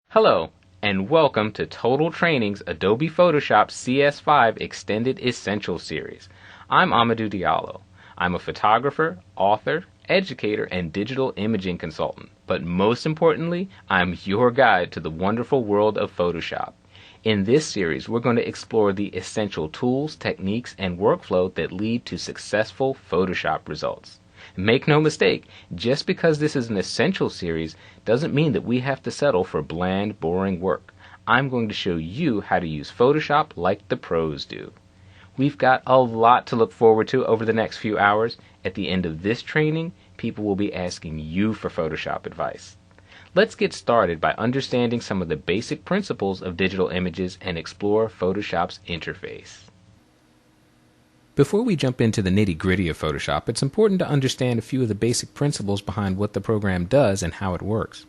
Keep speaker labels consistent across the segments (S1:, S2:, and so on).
S1: Hello, and welcome to Total Training's Adobe Photoshop CS5 Extended Essentials series. I'm Amadou Diallo. I'm a photographer, author, educator, and digital imaging consultant. But most importantly, I'm your guide to the wonderful world of Photoshop. In this series, we're going to explore the essential tools, techniques, and workflow that lead to successful Photoshop results. Make no mistake, just because this is an essential series doesn't mean that we have to settle for bland, boring work. I'm going to show you how to use Photoshop like the pros do. We've got a lot to look forward to over the next few hours. At the end of this training, people will be asking you for Photoshop advice. Let's get started by understanding some of the basic principles of digital images and explore Photoshop's interface. Before we jump into the nitty-gritty of Photoshop, it's important to understand a few of the basic principles behind what the program does and how it works.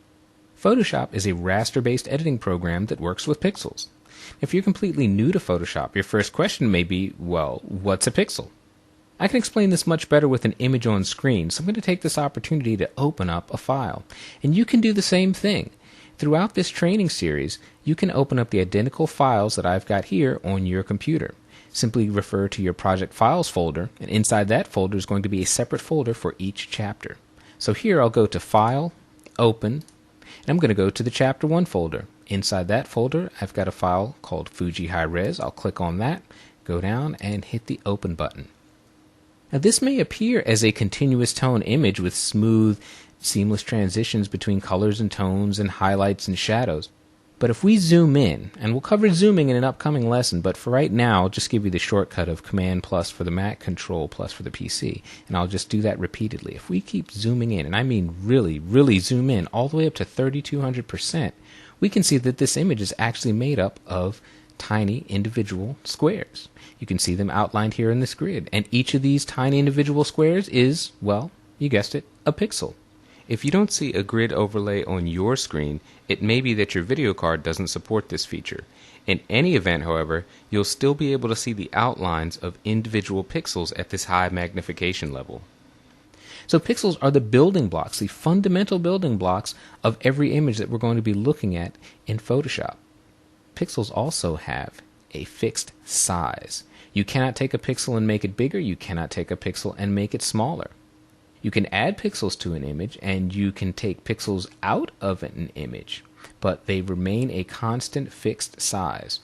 S1: Photoshop is a raster-based editing program that works with pixels. If you're completely new to Photoshop, your first question may be, well, what's a pixel? I can explain this much better with an image on screen, so I'm going to take this opportunity to open up a file. And you can do the same thing. Throughout this training series, you can open up the identical files that I've got here on your computer. Simply refer to your project files folder, and inside that folder is going to be a separate folder for each chapter. So here I'll go to File, Open, and I'm going to go to the Chapter 1 folder. Inside that folder, I've got a file called Fuji High Res. I'll click on that, go down, and hit the Open button. Now this may appear as a continuous tone image with smooth, seamless transitions between colors and tones and highlights and shadows. But if we zoom in, and we'll cover zooming in an upcoming lesson, but for right now, I'll just give you the shortcut of Command plus for the Mac, Control plus for the PC, and I'll just do that repeatedly. If we keep zooming in, and I mean really, really zoom in, all the way up to 3200%, we can see that this image is actually made up of tiny individual squares. You can see them outlined here in this grid, and each of these tiny individual squares is, well, you guessed it, a pixel. If you don't see a grid overlay on your screen, it may be that your video card doesn't support this feature. In any event, however, you'll still be able to see the outlines of individual pixels at this high magnification level. So pixels are the building blocks, the fundamental building blocks of every image that we're going to be looking at in Photoshop. Pixels also have a fixed size. You cannot take a pixel and make it bigger. You cannot take a pixel and make it smaller. You can add pixels to an image, and you can take pixels out of an image, but they remain a constant fixed size.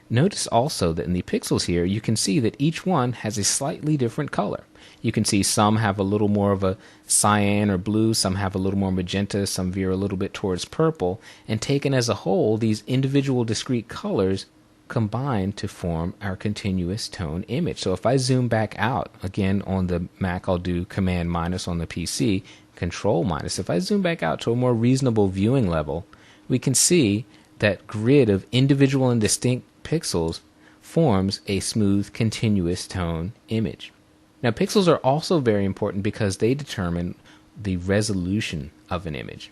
S1: Notice also that in the pixels here, you can see that each one has a slightly different color. You can see some have a little more of a cyan or blue, some have a little more magenta, some veer a little bit towards purple, and taken as a whole, these individual discrete colors combine to form our continuous tone image. So if I zoom back out, again on the Mac I'll do Command minus, on the PC Control minus. If I zoom back out to a more reasonable viewing level, we can see that grid of individual and distinct pixels forms a smooth continuous tone image. Now pixels are also very important because they determine the resolution of an image.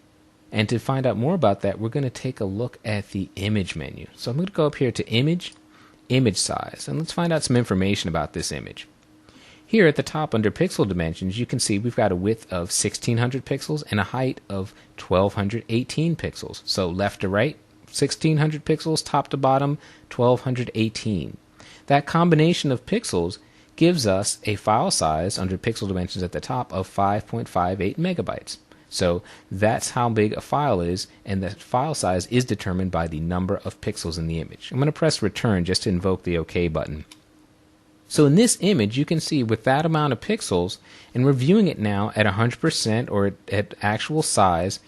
S1: And to find out more about that, we're going to take a look at the image menu. So I'm going to go up here to Image, Image Size, and let's find out some information about this image. Here at the top under Pixel Dimensions, you can see we've got a width of 1600 pixels and a height of 1218 pixels. So left to right, 1600 pixels, top to bottom, 1218. That combination of pixels gives us a file size under Pixel Dimensions at the top of 5.58 megabytes. So that's how big a file is, and the file size is determined by the number of pixels in the image. I'm going to press return just to invoke the OK button. So in this image, you can see with that amount of pixels, and we're viewing it now at 100% or at actual size,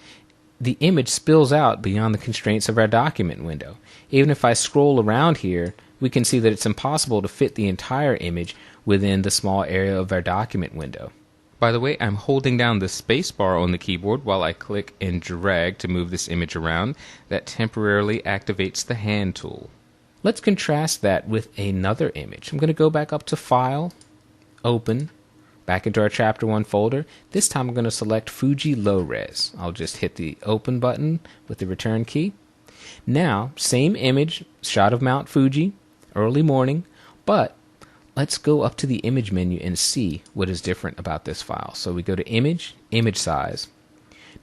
S1: the image spills out beyond the constraints of our document window. Even if I scroll around here, we can see that it's impossible to fit the entire image within the small area of our document window. By the way, I'm holding down the spacebar on the keyboard while I click and drag to move this image around. That temporarily activates the hand tool. Let's contrast that with another image. I'm going to go back up to File, Open, back into our Chapter 1 folder. This time I'm going to select Fuji Low Res. I'll just hit the Open button with the return key. Now, same image, shot of Mount Fuji, early morning, but let's go up to the image menu and see what is different about this file. So we go to image, image size.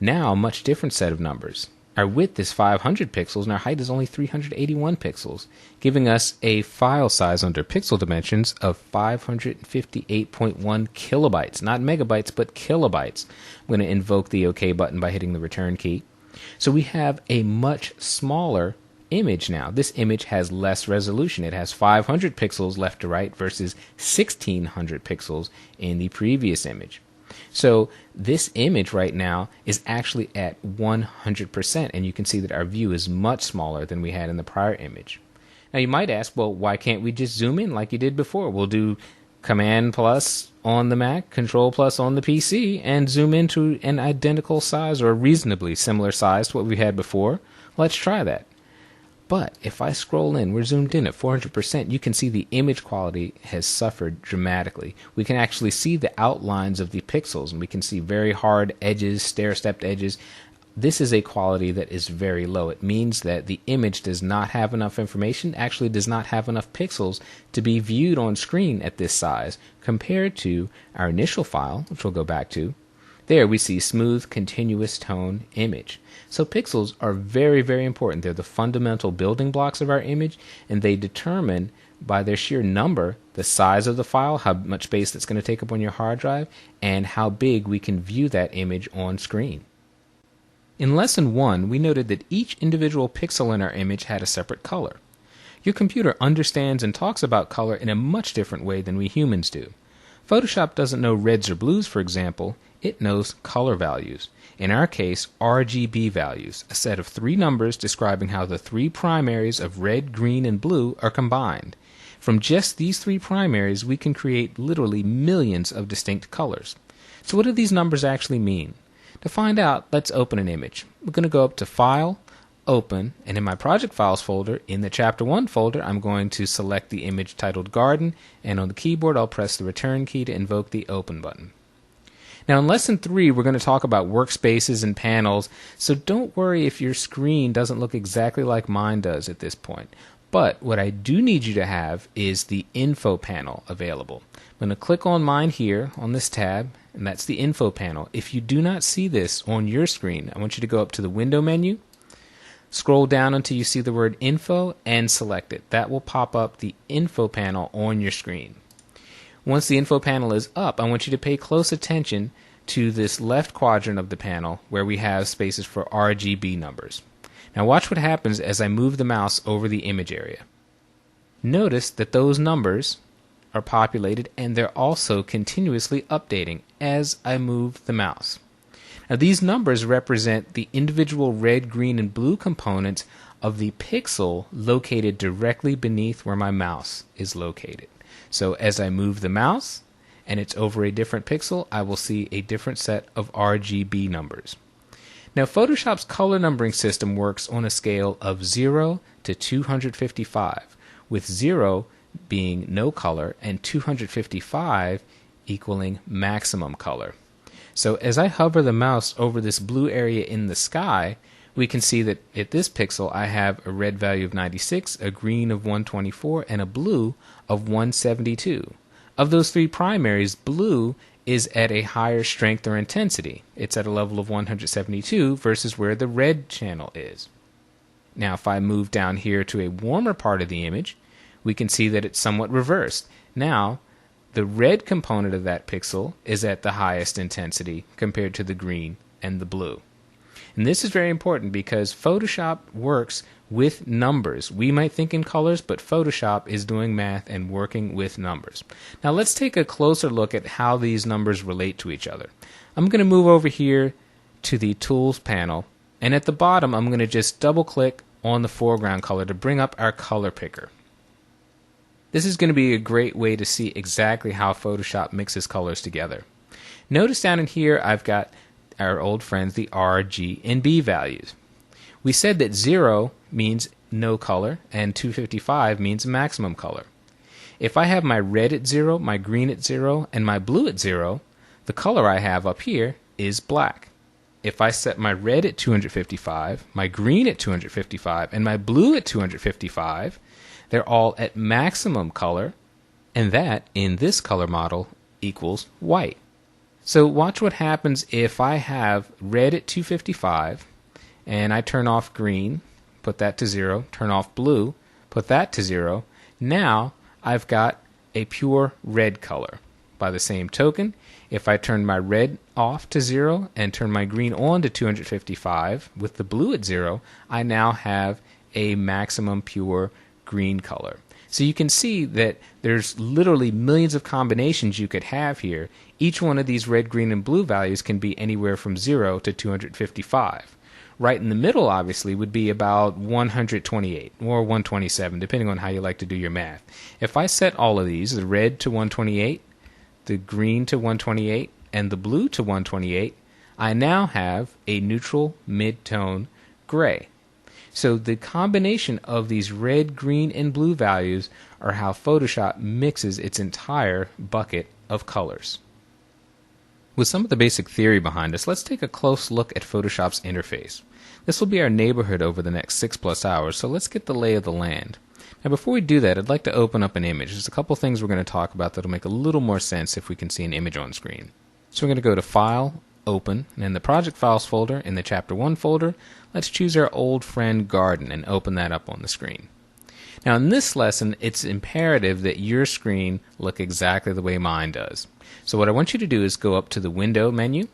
S1: Now a much different set of numbers. Our width is 500 pixels and our height is only 381 pixels, giving us a file size under pixel dimensions of 558.1 kilobytes, not megabytes, but kilobytes. I'm going to invoke the OK button by hitting the return key. So we have a much smaller image now. This image has less resolution. It has 500 pixels left to right versus 1600 pixels in the previous image. So this image right now is actually at 100%, and you can see that our view is much smaller than we had in the prior image. Now you might ask, well, why can't we just zoom in like you did before? We'll do Command plus on the Mac, Control plus on the PC, and zoom into an identical size or reasonably similar size to what we had before. Let's try that. But if I scroll in, we're zoomed in at 400%, you can see the image quality has suffered dramatically. We can actually see the outlines of the pixels, and we can see very hard edges, stair-stepped edges. This is a quality that is very low. It means that the image does not have enough information, actually does not have enough pixels to be viewed on screen at this size compared to our initial file, which we'll go back to. There we see smooth, continuous tone image. So pixels are very, very important. They're the fundamental building blocks of our image, and they determine by their sheer number the size of the file, how much space that's going to take up on your hard drive, and how big we can view that image on screen. In Lesson 1, we noted that each individual pixel in our image had a separate color. Your computer understands and talks about color in a much different way than we humans do. Photoshop doesn't know reds or blues, for example. It knows color values. In our case, RGB values, a set of 3 numbers describing how the 3 primaries of red, green, and blue are combined. From just these 3 primaries, we can create literally millions of distinct colors. So what do these numbers actually mean? To find out, let's open an image. We're going to go up to File, Open, and in my Project Files folder, in the Chapter 1 folder, I'm going to select the image titled Garden, and on the keyboard I'll press the Return key to invoke the Open button. Now in Lesson 3, we're going to talk about workspaces and panels, so don't worry if your screen doesn't look exactly like mine does at this point. But what I do need you to have is the Info panel available. I'm going to click on mine here on this tab, and that's the Info panel. If you do not see this on your screen, I want you to go up to the Window menu, scroll down until you see the word Info, and select it. That will pop up the Info panel on your screen. Once the Info panel is up, I want you to pay close attention to this left quadrant of the panel where we have spaces for RGB numbers. Now watch what happens as I move the mouse over the image area. Notice that those numbers are populated and they're also continuously updating as I move the mouse. Now these numbers represent the individual red, green, and blue components of the pixel located directly beneath where my mouse is located. So as I move the mouse and it's over a different pixel, I will see a different set of RGB numbers. Now Photoshop's color numbering system works on a scale of 0 to 255, with 0 being no color and 255 equaling maximum color. So as I hover the mouse over this blue area in the sky, we can see that at this pixel I have a red value of 96, a green of 124, and a blue of 172. Of those 3 primaries, blue is at a higher strength or intensity. It's at a level of 172 versus where the red channel is. Now if I move down here to a warmer part of the image, we can see that it's somewhat reversed. Now the red component of that pixel is at the highest intensity compared to the green and the blue. And this is very important because Photoshop works with numbers. We might think in colors, but Photoshop is doing math and working with numbers. Now let's take a closer look at how these numbers relate to each other. I'm going to move over here to the Tools panel, and at the bottom I'm going to just double click on the foreground color to bring up our color picker. This is going to be a great way to see exactly how Photoshop mixes colors together. Notice down in here I've got our old friends, the R, G, and B values. We said that 0 means no color and 255 means maximum color. If I have my red at 0, my green at 0, and my blue at 0, the color I have up here is black. If I set my red at 255, my green at 255, and my blue at 255, they're all at maximum color, and that, in this color model, equals white. So watch what happens if I have red at 255, and I turn off green, put that to 0, turn off blue, put that to 0. Now I've got a pure red color. By the same token, if I turn my red off to 0 and turn my green on to 255 with the blue at 0, I now have a maximum pure green color. So you can see that there's literally millions of combinations you could have here. Each one of these red, green, and blue values can be anywhere from 0 to 255. Right in the middle, obviously, would be about 128 or 127, depending on how you like to do your math. If I set all of these, the red to 128, the green to 128, and the blue to 128, I now have a neutral mid-tone gray. So the combination of these red, green, and blue values are how Photoshop mixes its entire bucket of colors. With some of the basic theory behind us, let's take a close look at Photoshop's interface. This will be our neighborhood over the next 6+ hours, so let's get the lay of the land. Now before we do that, I'd like to open up an image. There's a couple things we're going to talk about that'll make a little more sense if we can see an image on screen. So we're going to go to File, Open, and in the Project Files folder, in the Chapter 1 folder, let's choose our old friend Garden and open that up on the screen. Now in this lesson, it's imperative that your screen look exactly the way mine does. So what I want you to do is go up to the Window menu.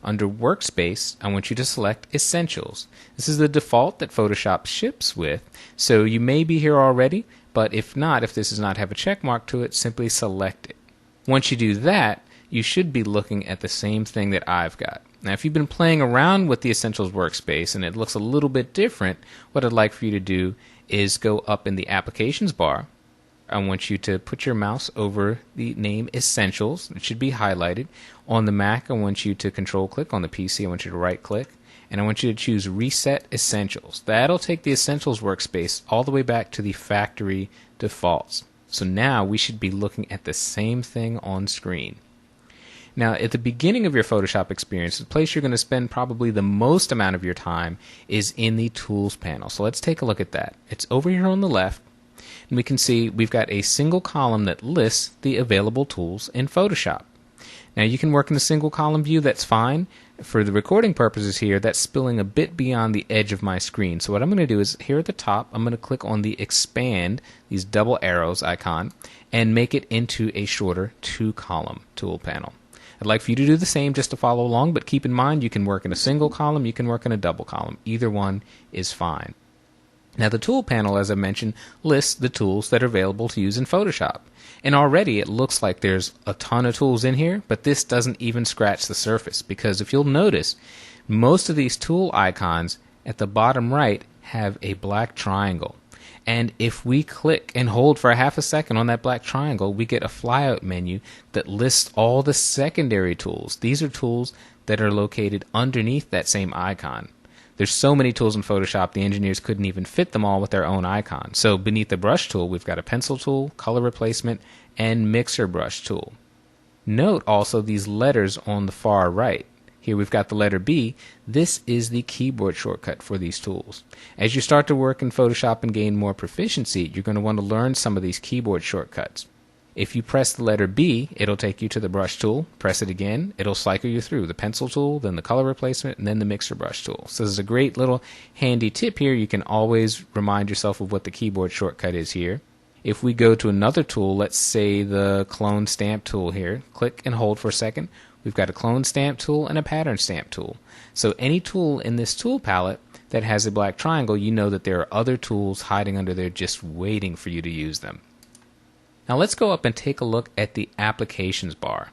S1: Under Workspace, I want you to select Essentials. This is the default that Photoshop ships with, so you may be here already, but if not, if this does not have a check mark to it, simply select it. Once you do that, you should be looking at the same thing that I've got. Now if you've been playing around with the Essentials workspace and it looks a little bit different, what I'd like for you to do is go up in the Applications bar. I want you to put your mouse over the name Essentials. It should be highlighted. On the Mac, I want you to control click. On the PC, I want you to right click. And I want you to choose Reset Essentials. That'll take the Essentials workspace all the way back to the factory defaults. So now we should be looking at the same thing on screen. Now, at the beginning of your Photoshop experience, the place you're going to spend probably the most amount of your time is in the Tools panel. So let's take a look at that. It's over here on the left, and we can see we've got a single column that lists the available tools in Photoshop. Now, you can work in a single column view, that's fine. For the recording purposes here, that's spilling a bit beyond the edge of my screen. So what I'm going to do is, here at the top, I'm going to click on the Expand, these double arrows icon, and make it into a shorter 2-column tool panel. I'd like for you to do the same just to follow along, but keep in mind you can work in a single column, you can work in a double column. Either one is fine. Now the tool panel, as I mentioned, lists the tools that are available to use in Photoshop. And already it looks like there's a ton of tools in here, but this doesn't even scratch the surface, because if you'll notice, most of these tool icons at the bottom right have a black triangle. And if we click and hold for a half a second on that black triangle, we get a flyout menu that lists all the secondary tools. These are tools that are located underneath that same icon. There's so many tools in Photoshop, the engineers couldn't even fit them all with their own icon. So beneath the brush tool, we've got a pencil tool, color replacement, and mixer brush tool. Note also these letters on the far right. Here we've got the letter B. This is the keyboard shortcut for these tools. As you start to work in Photoshop and gain more proficiency, you're going to want to learn some of these keyboard shortcuts. If you press the letter B, it'll take you to the brush tool. Press it again, it'll cycle you through the pencil tool, then the color replacement, and then the mixer brush tool. So this is a great little handy tip here. You can always remind yourself of what the keyboard shortcut is here. If we go to another tool, let's say the clone stamp tool here, click and hold for a second. We've got a clone stamp tool and a pattern stamp tool. So any tool in this tool palette that has a black triangle, you know that there are other tools hiding under there just waiting for you to use them. Now let's go up and take a look at the Applications bar.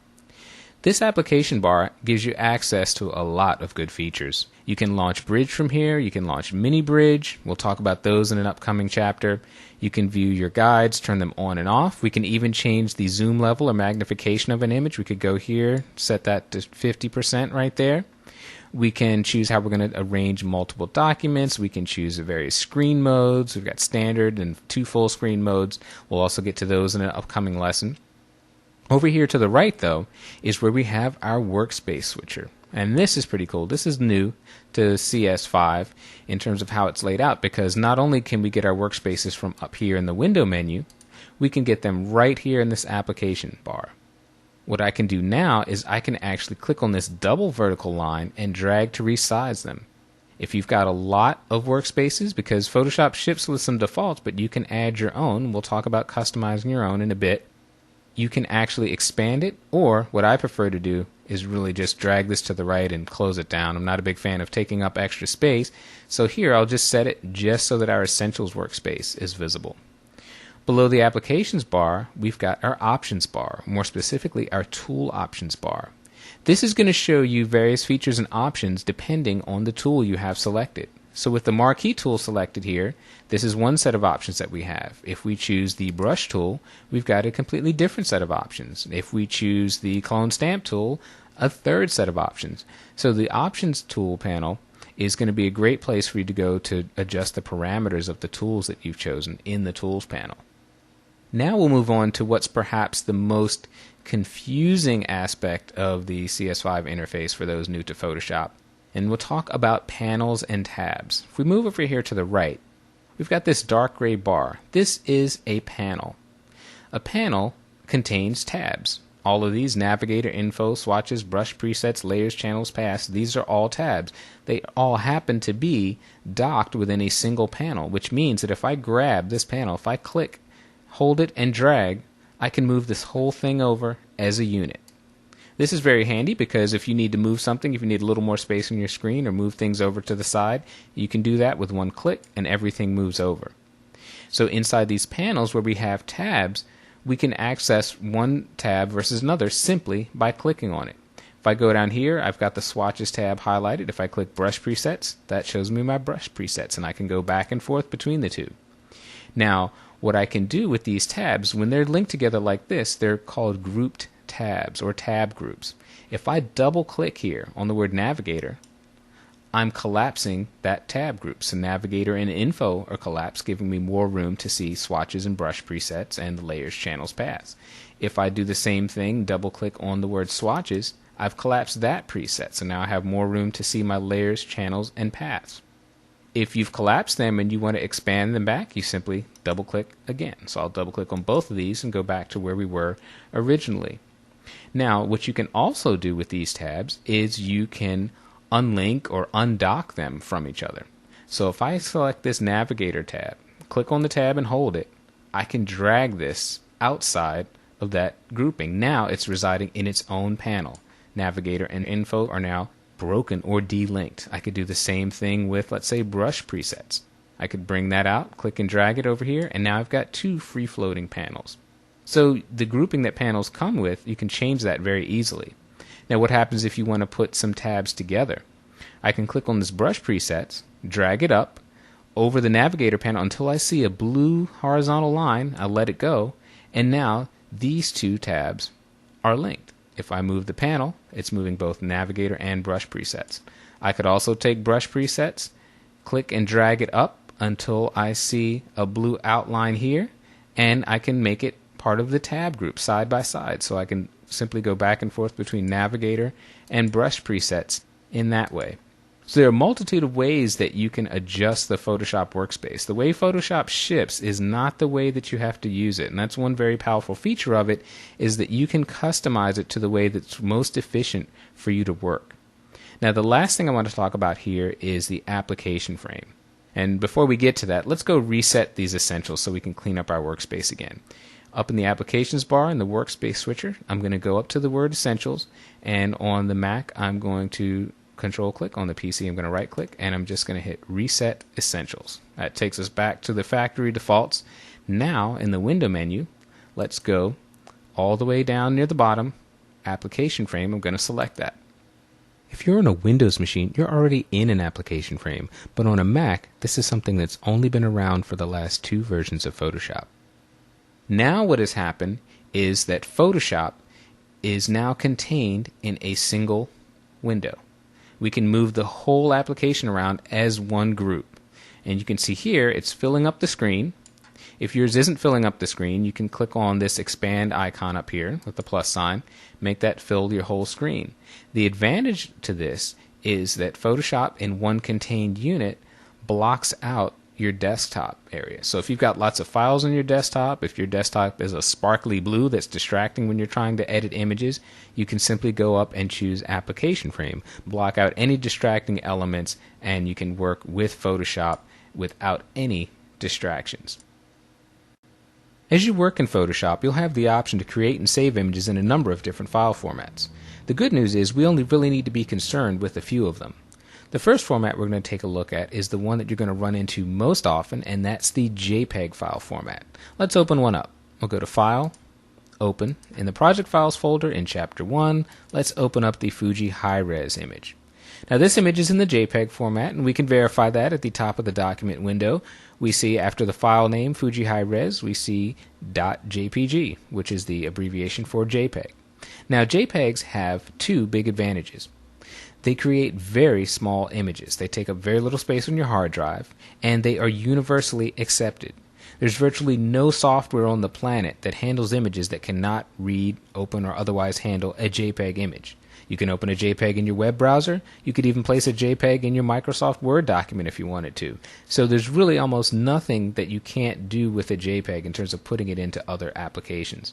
S1: This application bar gives you access to a lot of good features. You can launch Bridge from here, you can launch Mini Bridge, we'll talk about those in an upcoming chapter. You can view your guides, turn them on and off. We can even change the zoom level or magnification of an image. We could go here, set that to 50% right there. We can choose how we're going to arrange multiple documents. We can choose the various screen modes. We've got standard and 2 full screen modes. We'll also get to those in an upcoming lesson. Over here to the right, though, is where we have our workspace switcher. And this is pretty cool. This is new to CS5 in terms of how it's laid out, because not only can we get our workspaces from up here in the window menu, we can get them right here in this application bar. What I can do now is I can actually click on this double vertical line and drag to resize them. If you've got a lot of workspaces, because Photoshop ships with some defaults, but you can add your own. We'll talk about customizing your own in a bit. You can actually expand it, or what I prefer to do is really just drag this to the right and close it down. I'm not a big fan of taking up extra space, so here I'll just set it just so that our Essentials workspace is visible. Below the Applications bar, we've got our Options bar, more specifically our Tool Options bar. This is going to show you various features and options depending on the tool you have selected. So with the Marquee tool selected here, this is one set of options that we have. If we choose the Brush tool, we've got a completely different set of options. If we choose the Clone Stamp tool, a third set of options. So the Options tool panel is going to be a great place for you to go to adjust the parameters of the tools that you've chosen in the Tools panel. Now we'll move on to what's perhaps the most confusing aspect of the CS5 interface for those new to Photoshop, and we'll talk about panels and tabs. If we move over here to the right, we've got this dark gray bar. This is a panel. A panel contains tabs. All of these: navigator, info, swatches, brush presets, layers, channels, paths, these are all tabs. They all happen to be docked within a single panel, which means that if I grab this panel, if I click, hold it, and drag, I can move this whole thing over as a unit. This is very handy because if you need to move something, if you need a little more space on your screen or move things over to the side, you can do that with one click and everything moves over. So inside these panels where we have tabs, we can access one tab versus another simply by clicking on it. If I go down here, I've got the Swatches tab highlighted. If I click Brush Presets, that shows me my brush presets, and I can go back and forth between the two. Now, what I can do with these tabs, when they're linked together like this, they're called grouped tabs or tab groups. If I double click here on the word Navigator, I'm collapsing that tab group. So Navigator and Info are collapsed, giving me more room to see swatches and brush presets and layers, channels, paths. If I do the same thing, double click on the word Swatches, I've collapsed that preset. So now I have more room to see my layers, channels, and paths. If you've collapsed them and you want to expand them back, you simply double click again. So I'll double click on both of these and go back to where we were originally. Now, what you can also do with these tabs is you can unlink or undock them from each other. So if I select this Navigator tab, click on the tab and hold it, I can drag this outside of that grouping. Now it's residing in its own panel. Navigator and Info are now broken or delinked. I could do the same thing with, let's say, brush presets. I could bring that out, click and drag it over here, and now I've got two free-floating panels. So the grouping that panels come with, you can change that very easily. Now what happens if you want to put some tabs together? I can click on this brush presets, drag it up over the Navigator panel until I see a blue horizontal line. I'll let it go, and now these two tabs are linked. If I move the panel, it's moving both Navigator and brush presets. I could also take brush presets, click and drag it up until I see a blue outline here, and I can make it part of the tab group side by side. So I can simply go back and forth between Navigator and brush presets in that way. So there are a multitude of ways that you can adjust the Photoshop workspace. The way Photoshop ships is not the way that you have to use it, and that's one very powerful feature of it, is that you can customize it to the way that's most efficient for you to work. Now the last thing I want to talk about here is the application frame. And before we get to that, let's go reset these essentials so we can clean up our workspace again. Up in the Applications bar in the Workspace switcher, I'm going to go up to the word Essentials, and on the Mac I'm going to Control click. On the PC I'm going to right click, and I'm just going to hit Reset Essentials. That takes us back to the factory defaults. Now in the window menu, let's go all the way down near the bottom, Application Frame. I'm going to select that. If you're on a Windows machine, you're already in an application frame, but on a Mac, this is something that's only been around for the last 2 versions of Photoshop. Now what has happened is that Photoshop is now contained in a single window. We can move the whole application around as one group. And you can see here it's filling up the screen. If yours isn't filling up the screen, you can click on this expand icon up here with the plus sign, make that fill your whole screen. The advantage to this is that Photoshop in one contained unit blocks out your desktop area. So if you've got lots of files on your desktop, if your desktop is a sparkly blue that's distracting when you're trying to edit images, you can simply go up and choose Application Frame, block out any distracting elements, and you can work with Photoshop without any distractions. As you work in Photoshop, you'll have the option to create and save images in a number of different file formats. The good news is we only really need to be concerned with a few of them. The first format we're going to take a look at is the one that you're going to run into most often, and that's the JPEG file format. Let's open one up. We'll go to File, Open. In the Project Files folder in Chapter 1, let's open up the Fuji High-Res image. Now this image is in the JPEG format, and we can verify that at the top of the document window. We see after the file name Fuji High-Res, we see .jpg, which is the abbreviation for JPEG. Now JPEGs have two big advantages. They create very small images. They take up very little space on your hard drive, and they are universally accepted. There's virtually no software on the planet that handles images that cannot read, open, or otherwise handle a JPEG image. You can open a JPEG in your web browser. You could even place a JPEG in your Microsoft Word document if you wanted to. So there's really almost nothing that you can't do with a JPEG in terms of putting it into other applications.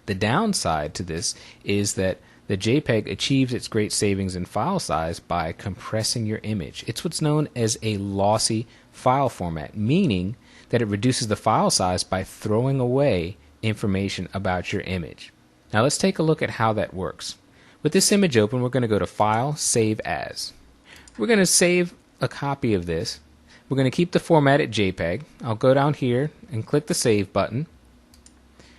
S1: The downside to this is that the JPEG achieves its great savings in file size by compressing your image. It's what's known as a lossy file format, meaning that it reduces the file size by throwing away information about your image. Now let's take a look at how that works. With this image open, we're going to go to File, Save As. We're going to save a copy of this. We're going to keep the format at JPEG. I'll go down here and click the Save button.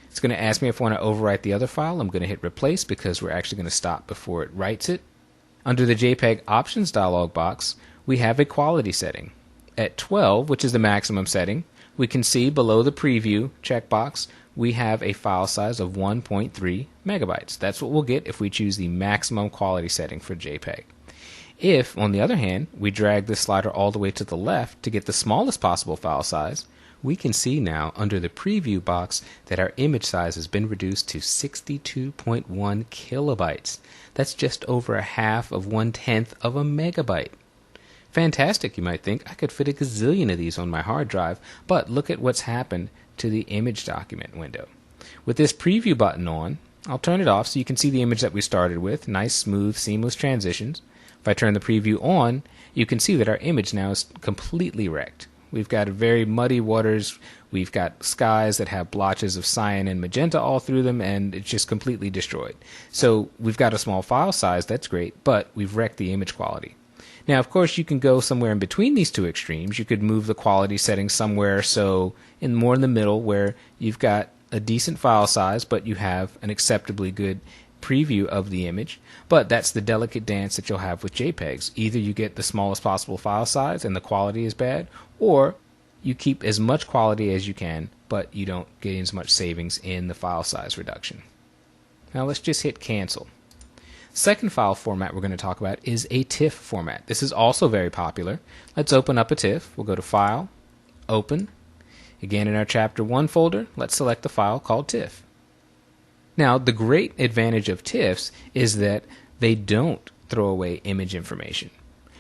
S1: It's going to ask me if I want to overwrite the other file. I'm going to hit Replace because we're actually going to stop before it writes it. Under the JPEG Options dialog box, we have a quality setting. At 12, which is the maximum setting, we can see below the Preview checkbox, we have a file size of 1.3 megabytes. That's what we'll get if we choose the maximum quality setting for JPEG. If, on the other hand, we drag this slider all the way to the left to get the smallest possible file size, we can see now under the preview box that our image size has been reduced to 62.1 kilobytes. That's just over a half of 1/10 of a megabyte. Fantastic, you might think. I could fit a gazillion of these on my hard drive, but look at what's happened to the image document window. With this preview button on, I'll turn it off so you can see the image that we started with. Nice, smooth, seamless transitions. If I turn the preview on, you can see that our image now is completely wrecked. We've got very muddy waters, we've got skies that have blotches of cyan and magenta all through them, and it's just completely destroyed. So we've got a small file size, that's great, but we've wrecked the image quality. Now, of course, you can go somewhere in between these two extremes. You could move the quality settings somewhere more in the middle where you've got a decent file size, but you have an acceptably good preview of the image. But that's the delicate dance that you'll have with JPEGs. Either you get the smallest possible file size and the quality is bad, or you keep as much quality as you can, but you don't get as much savings in the file size reduction. Now let's just hit Cancel. Second file format we're going to talk about is a TIFF format. This is also very popular. Let's open up a TIFF. We'll go to File, Open. Again, in our Chapter 1 folder, let's select the file called TIFF. Now, the great advantage of TIFFs is that they don't throw away image information.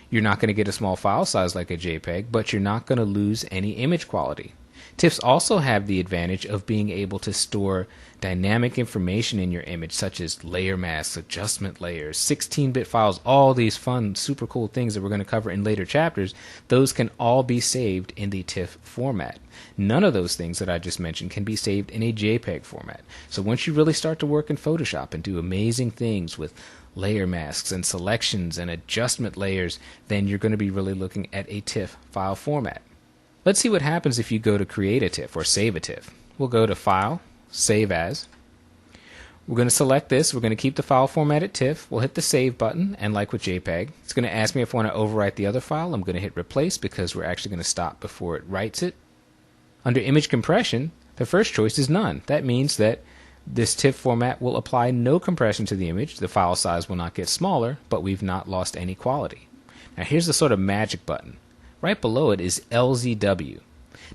S1: You're not going to get a small file size like a JPEG, but you're not going to lose any image quality. TIFFs also have the advantage of being able to store dynamic information in your image, such as layer masks, adjustment layers, 16-bit files, all these fun, super cool things that we're going to cover in later chapters. Those can all be saved in the TIFF format. None of those things that I just mentioned can be saved in a JPEG format. So once you really start to work in Photoshop and do amazing things with layer masks and selections and adjustment layers, then you're going to be really looking at a TIFF file format. Let's see what happens if you go to create a TIFF or save a TIFF. We'll go to File, Save As. We're going to select this. We're going to keep the file format at TIFF. We'll hit the Save button, and like with JPEG, it's going to ask me if I want to overwrite the other file. I'm going to hit Replace because we're actually going to stop before it writes it. Under Image Compression, the first choice is None. That means that this TIFF format will apply no compression to the image. The file size will not get smaller, but we've not lost any quality. Now here's the sort of magic button. Right below it is LZW.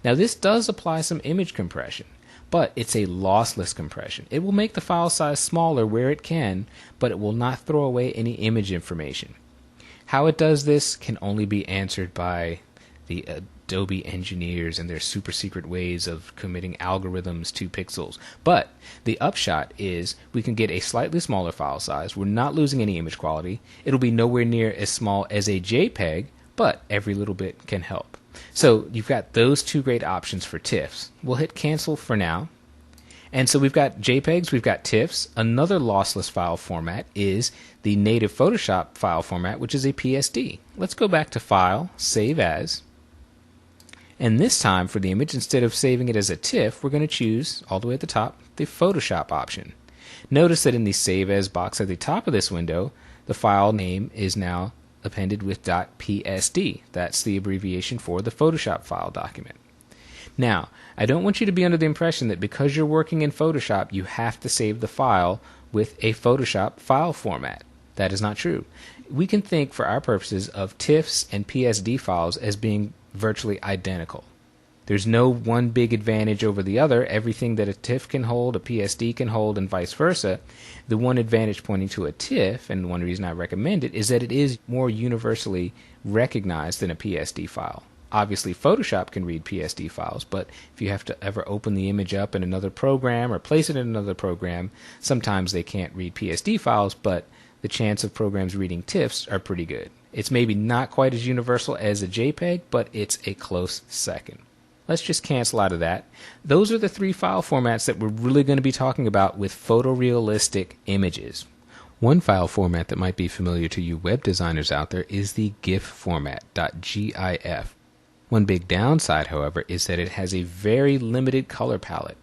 S1: Now this does apply some image compression, but it's a lossless compression. It will make the file size smaller where it can, but it will not throw away any image information. How it does this can only be answered by the Adobe engineers and their super secret ways of committing algorithms to pixels. But the upshot is we can get a slightly smaller file size. We're not losing any image quality. It'll be nowhere near as small as a JPEG, but every little bit can help. So you've got those two great options for TIFFs. We'll hit cancel for now. And so we've got JPEGs, we've got TIFFs. Another lossless file format is the native Photoshop file format, which is a PSD. Let's go back to File, Save As. And this time for the image, instead of saving it as a TIFF, we're going to choose, all the way at the top, the Photoshop option. Notice that in the Save As box at the top of this window, the file name is now appended with .psd. That's the abbreviation for the Photoshop file document. Now, I don't want you to be under the impression that because you're working in Photoshop, you have to save the file with a Photoshop file format. That is not true. We can think for our purposes of TIFFs and PSD files as being virtually identical. There's no one big advantage over the other. Everything that a TIFF can hold, a PSD can hold, and vice versa. The one advantage pointing to a TIFF, and one reason I recommend it, is that it is more universally recognized than a PSD file. Obviously, Photoshop can read PSD files, but if you have to ever open the image up in another program or place it in another program, sometimes they can't read PSD files, but the chance of programs reading TIFFs are pretty good. It's maybe not quite as universal as a JPEG, but it's a close second. Let's just cancel out of that. Those are the three file formats that we're really going to be talking about with photorealistic images. One file format that might be familiar to you web designers out there is the GIF format, .gif. One big downside, however, is that it has a very limited color palette.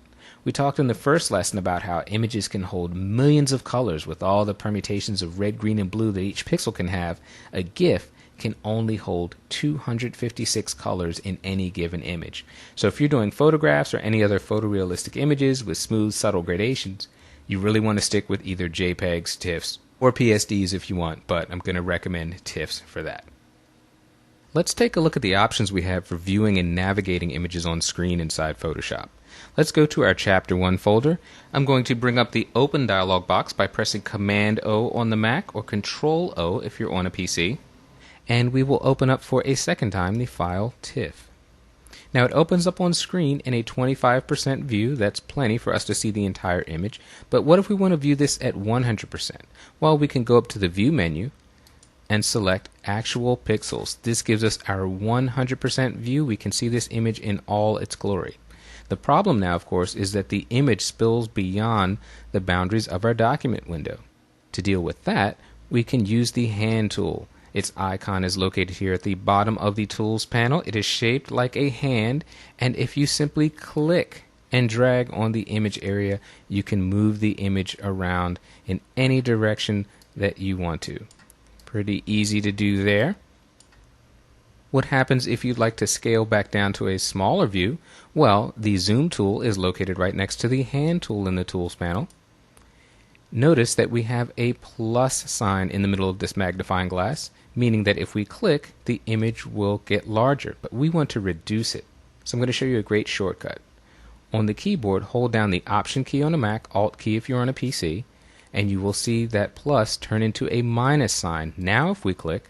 S1: We talked in the first lesson about how images can hold millions of colors with all the permutations of red, green, and blue that each pixel can have. A GIF can only hold 256 colors in any given image. So if you're doing photographs or any other photorealistic images with smooth, subtle gradations, you really want to stick with either JPEGs, TIFFs, or PSDs if you want, but I'm going to recommend TIFFs for that. Let's take a look at the options we have for viewing and navigating images on screen inside Photoshop. Let's go to our Chapter 1 folder. I'm going to bring up the Open dialog box by pressing Command-O on the Mac or Control-O if you're on a PC. And we will open up for a second time the file TIFF. Now it opens up on screen in a 25% view. That's plenty for us to see the entire image. But what if we want to view this at 100%? Well, we can go up to the View menu and select Actual Pixels. This gives us our 100% view. We can see this image in all its glory. The problem now, of course, is that the image spills beyond the boundaries of our document window. To deal with that, we can use the Hand tool. Its icon is located here at the bottom of the Tools panel. It is shaped like a hand, and if you simply click and drag on the image area, you can move the image around in any direction that you want to. Pretty easy to do there. What happens if you'd like to scale back down to a smaller view? Well, the Zoom tool is located right next to the Hand tool in the Tools panel. Notice that we have a plus sign in the middle of this magnifying glass, meaning that if we click, the image will get larger, but we want to reduce it. So I'm going to show you a great shortcut. On the keyboard, hold down the Option key on a Mac, Alt key if you're on a PC, and you will see that plus turn into a minus sign. Now if we click,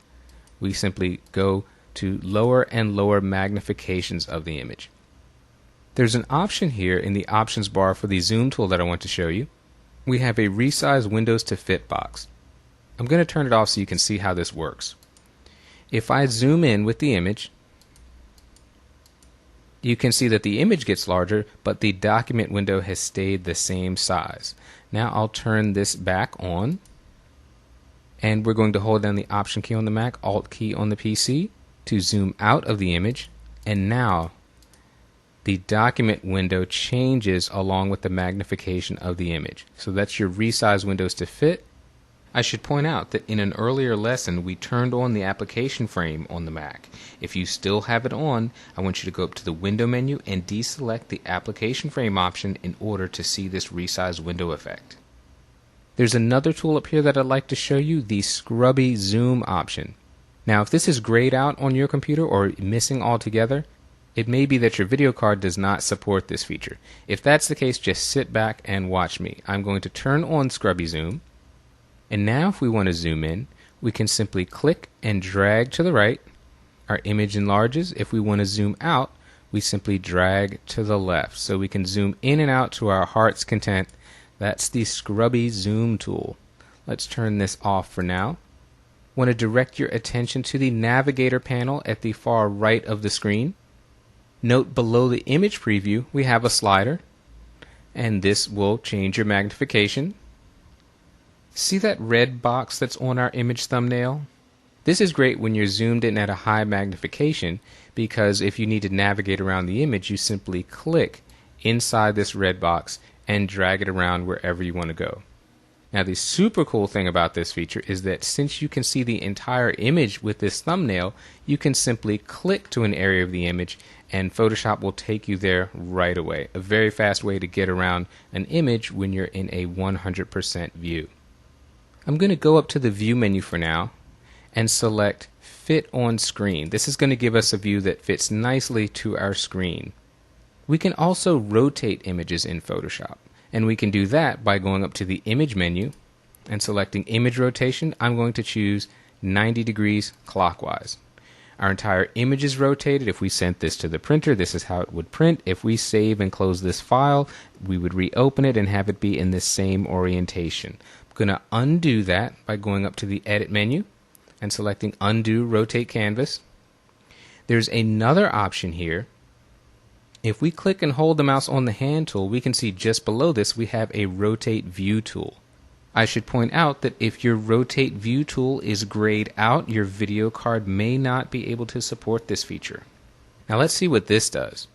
S1: we simply go to lower and lower magnifications of the image. There's an option here in the options bar for the Zoom tool that I want to show you. We have a Resize Windows to Fit box. I'm going to turn it off so you can see how this works. If I zoom in with the image, you can see that the image gets larger, but the document window has stayed the same size. Now I'll turn this back on, and we're going to hold down the Option key on the Mac, Alt key on the PC to zoom out of the image, and now the document window changes along with the magnification of the image. So that's your Resize Windows to Fit. I should point out that in an earlier lesson we turned on the application frame on the Mac. If you still have it on, I want you to go up to the Window menu and deselect the application frame option in order to see this Resize Window effect. There's another tool up here that I'd like to show you, the Scrubby Zoom option. Now if this is grayed out on your computer or missing altogether, it may be that your video card does not support this feature. If that's the case, just sit back and watch me. I'm going to turn on Scrubby Zoom. And now if we want to zoom in, we can simply click and drag to the right, Our image enlarges. If we want to zoom out, we simply drag to the left. So we can zoom in and out to our heart's content. That's the scrubby zoom tool. Let's turn this off for now. Want to direct your attention to the navigator panel at the far right of the screen. Note below the image preview we have a slider, and this will change your magnification. See that red box that's on our image thumbnail? This is great when you're zoomed in at a high magnification, because if you need to navigate around the image, you simply click inside this red box and drag it around wherever you want to go. Now the super cool thing about this feature is that since you can see the entire image with this thumbnail, you can simply click to an area of the image and Photoshop will take you there right away. A very fast way to get around an image when you're in a 100% view. I'm going to go up to the View menu for now and select Fit on Screen. This is going to give us a view that fits nicely to our screen. We can also rotate images in Photoshop, and we can do that by going up to the Image menu and selecting Image Rotation. I'm going to choose 90 degrees clockwise. Our entire image is rotated. If we sent this to the printer, this is how it would print. If we save and close this file, we would reopen it and have it be in the same orientation. I'm going to undo that by going up to the Edit menu and selecting Undo Rotate Canvas. There's another option here. If we click and hold the mouse on the hand tool, we can see just below this we have a Rotate View tool. I should point out that if your Rotate View tool is grayed out, your video card may not be able to support this feature. Now let's see what this does.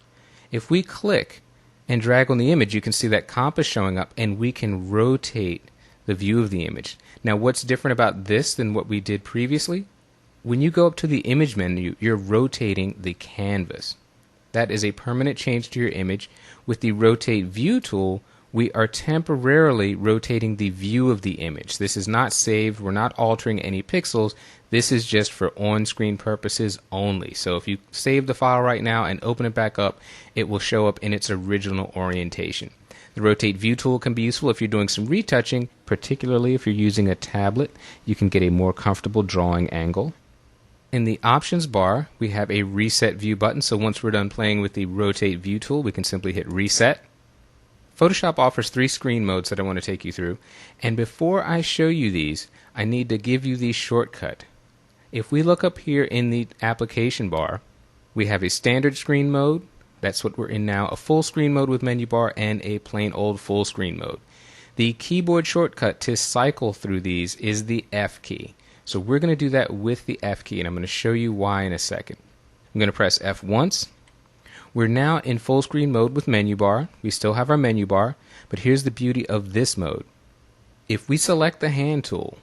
S1: If we click and drag on the image, you can see that compass showing up and we can rotate the view of the image. Now what's different about this than what we did previously? When you go up to the Image menu, you're rotating the canvas. That is a permanent change to your image. With the Rotate View tool, we are temporarily rotating the view of the image. This is not saved. We're not altering any pixels. This is just for on-screen purposes only. So if you save the file right now and open it back up, it will show up in its original orientation. The Rotate View tool can be useful if you're doing some retouching, particularly if you're using a tablet. You can get a more comfortable drawing angle. In the options bar, we have a Reset View button, so once we're done playing with the Rotate View tool, we can simply hit Reset. Photoshop offers 3 screen modes that I want to take you through, and before I show you these, I need to give you the shortcut. If we look up here in the application bar, we have a standard screen mode, that's what we're in now, a full screen mode with menu bar, and a plain old full screen mode. The keyboard shortcut to cycle through these is the F key. So we're going to do that with the F key, and I'm going to show you why in a second. I'm going to press F once. We're now in full screen mode with menu bar. We still have our menu bar, but here's the beauty of this mode. If we select the hand tool,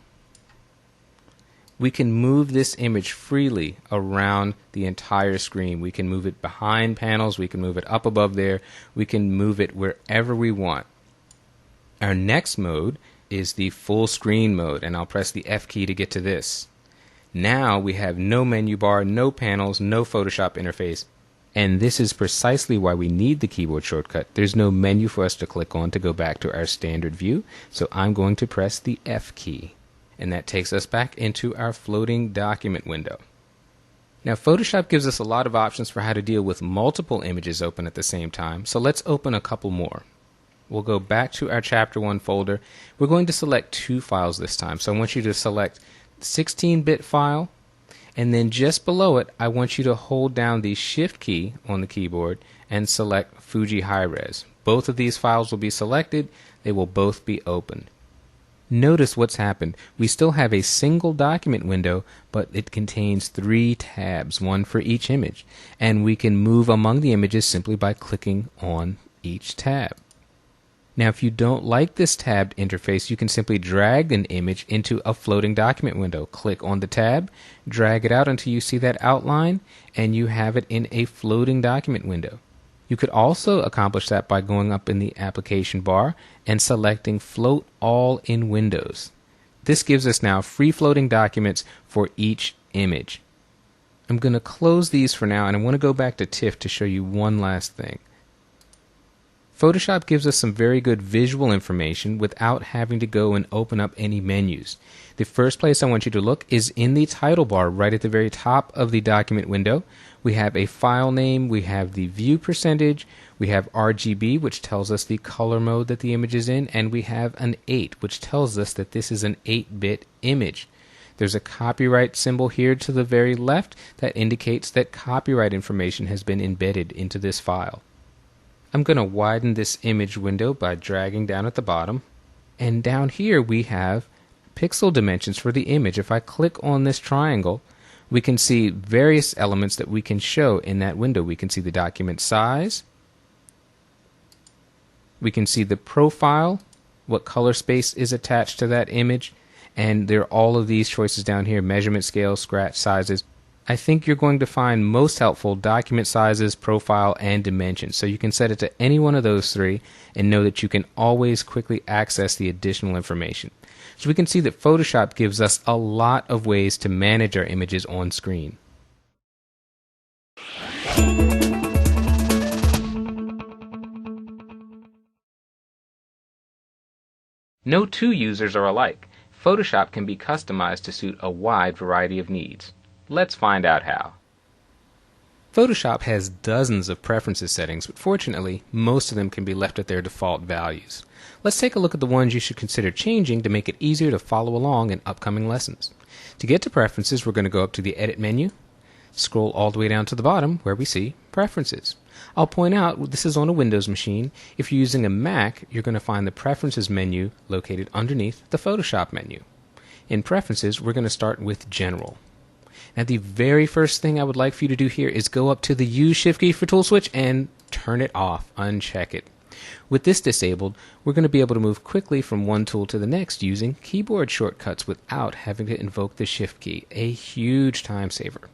S1: we can move this image freely around the entire screen. We can move it behind panels, we can move it up above there, we can move it wherever we want. Our next mode is the full screen mode, and I'll press the F key to get to this. Now we have no menu bar, no panels, no Photoshop interface. And this is precisely why we need the keyboard shortcut. There's no menu for us to click on to go back to our standard view, so I'm going to press the F key. And that takes us back into our floating document window. Now Photoshop gives us a lot of options for how to deal with multiple images open at the same time, so let's open a couple more. We'll go back to our Chapter 1 folder. We're going to select 2 files this time, so I want you to select the 16-bit file, and then just below it, I want you to hold down the Shift key on the keyboard and select Fuji High-Res. Both of these files will be selected. They will both be opened. Notice what's happened. We still have a single document window, but it contains 3 tabs, one for each image. And we can move among the images simply by clicking on each tab. Now, if you don't like this tabbed interface, you can simply drag an image into a floating document window. Click on the tab, drag it out until you see that outline, and you have it in a floating document window. You could also accomplish that by going up in the application bar and selecting Float All in Windows. This gives us now free floating documents for each image. I'm going to close these for now, and I want to go back to TIFF to show you one last thing. Photoshop gives us some very good visual information without having to go and open up any menus. The first place I want you to look is in the title bar right at the very top of the document window. We have a file name, we have the view percentage, we have RGB, which tells us the color mode that the image is in, and we have an 8, which tells us that this is an 8-bit image. There's a copyright symbol here to the very left that indicates that copyright information has been embedded into this file. I'm going to widen this image window by dragging down at the bottom, and down here we have pixel dimensions for the image. If I click on this triangle, we can see various elements that we can show in that window. We can see the document size, we can see the profile, what color space is attached to that image, and there are all of these choices down here: measurement scale, scratch sizes. I think you're going to find most helpful document sizes, profile, and dimensions. So you can set it to any one of those three and know that you can always quickly access the additional information. So we can see that Photoshop gives us a lot of ways to manage our images on screen. No two users are alike. Photoshop can be customized to suit a wide variety of needs. Let's find out how. Photoshop has dozens of preferences settings, but fortunately, most of them can be left at their default values. Let's take a look at the ones you should consider changing to make it easier to follow along in upcoming lessons. To get to Preferences, we're going to go up to the Edit menu, scroll all the way down to the bottom where we see Preferences. I'll point out this is on a Windows machine. If you're using a Mac, you're going to find the Preferences menu located underneath the Photoshop menu. In Preferences, we're going to start with General. Now, the very first thing I would like for you to do here is go up to the Use Shift key for tool switch and turn it off, uncheck it. With this disabled, we're going to be able to move quickly from one tool to the next using keyboard shortcuts without having to invoke the Shift key, a huge time saver.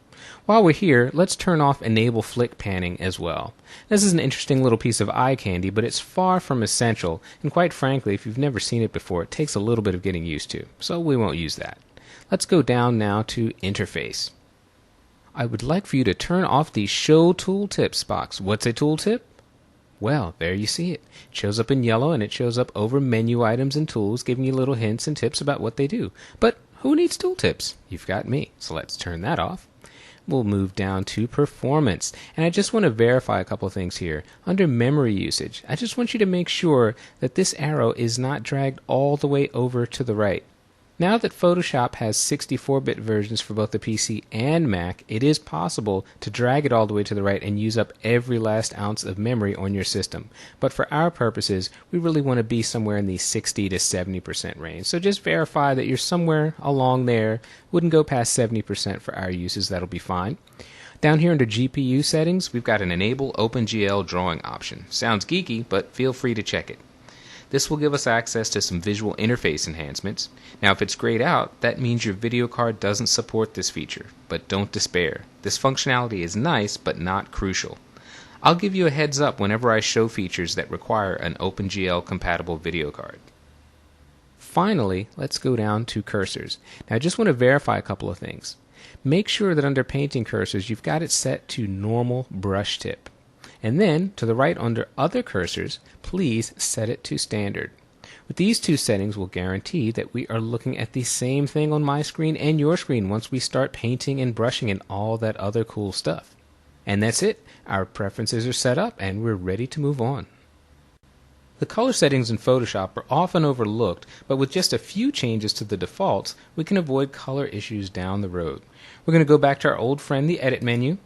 S1: While we're here, let's turn off Enable Flick Panning as well. This is an interesting little piece of eye candy, but it's far from essential, and quite frankly, if you've never seen it before, it takes a little bit of getting used to, so we won't use that. Let's go down now to Interface. I would like for you to turn off the Show Tooltips box. What's a tooltip? Well, there you see it. It shows up in yellow and it shows up over menu items and tools, giving you little hints and tips about what they do. But who needs tooltips? You've got me. So let's turn that off. We'll move down to Performance. And I just want to verify a couple of things here. Under memory usage, I just want you to make sure that this arrow is not dragged all the way over to the right. Now that Photoshop has 64-bit versions for both the PC and Mac, it is possible to drag it all the way to the right and use up every last ounce of memory on your system. But for our purposes, we really want to be somewhere in the 60 to 70% range. So just verify that you're somewhere along there. Wouldn't go past 70% for our uses. That'll be fine. Down here under GPU settings, we've got an Enable OpenGL drawing option. Sounds geeky, but feel free to check it. This will give us access to some visual interface enhancements. Now, if it's grayed out, that means your video card doesn't support this feature, but don't despair. This functionality is nice, but not crucial. I'll give you a heads up whenever I show features that require an OpenGL compatible video card. Finally, let's go down to cursors. Now, I just want to verify a couple of things. Make sure that under painting cursors, you've got it set to normal brush tip. And then, to the right under Other Cursors, please set it to Standard. With these two settings, we'll guarantee that we are looking at the same thing on my screen and your screen once we start painting and brushing and all that other cool stuff. And that's it. Our preferences are set up and we're ready to move on. The color settings in Photoshop are often overlooked, but with just a few changes to the defaults, we can avoid color issues down the road. We're going to go back to our old friend, the Edit menu.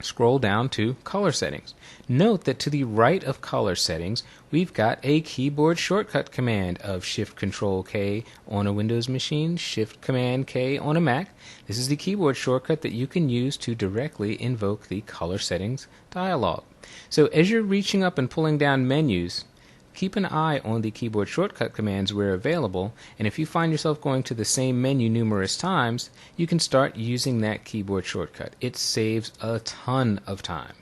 S1: Scroll down to Color Settings. Note that to the right of Color Settings, we've got a keyboard shortcut command of Shift-Control-K on a Windows machine, Shift-Command-K on a Mac. This is the keyboard shortcut that you can use to directly invoke the Color Settings dialog. So as you're reaching up and pulling down menus, keep an eye on the keyboard shortcut commands where available, and if you find yourself going to the same menu numerous times, you can start using that keyboard shortcut. It saves a ton of time.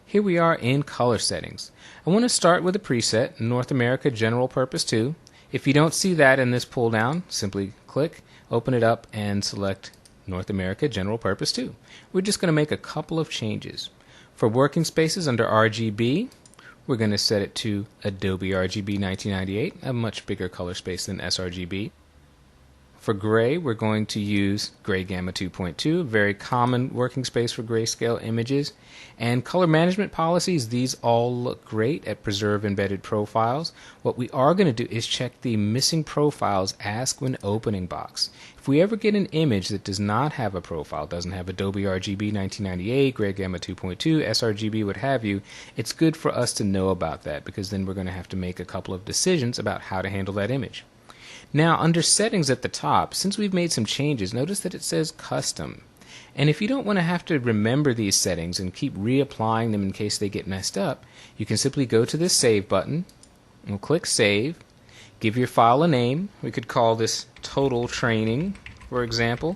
S1: Here we are in color settings. I want to start with a preset, North America General Purpose 2. If you don't see that in this pull down, simply click, open it up, and select North America General Purpose 2. We're just going to make a couple of changes. For working spaces under RGB, We're going to set it to Adobe RGB 1998, a much bigger color space than sRGB. For gray, we're going to use Gray Gamma 2.2, a very common working space for grayscale images. And color management policies, these all look great at preserve embedded profiles. What we are going to do is check the missing profiles ask when opening box. If we ever get an image that does not have a profile, doesn't have Adobe RGB 1998, Gray Gamma 2.2, sRGB, what have you, it's good for us to know about that, because then we're going to have to make a couple of decisions about how to handle that image. Now, under settings at the top, since we've made some changes, notice that it says custom. And if you don't want to have to remember these settings and keep reapplying them in case they get messed up, you can simply go to this save button, and we'll click save, give your file a name. We could call this Total Training, for example.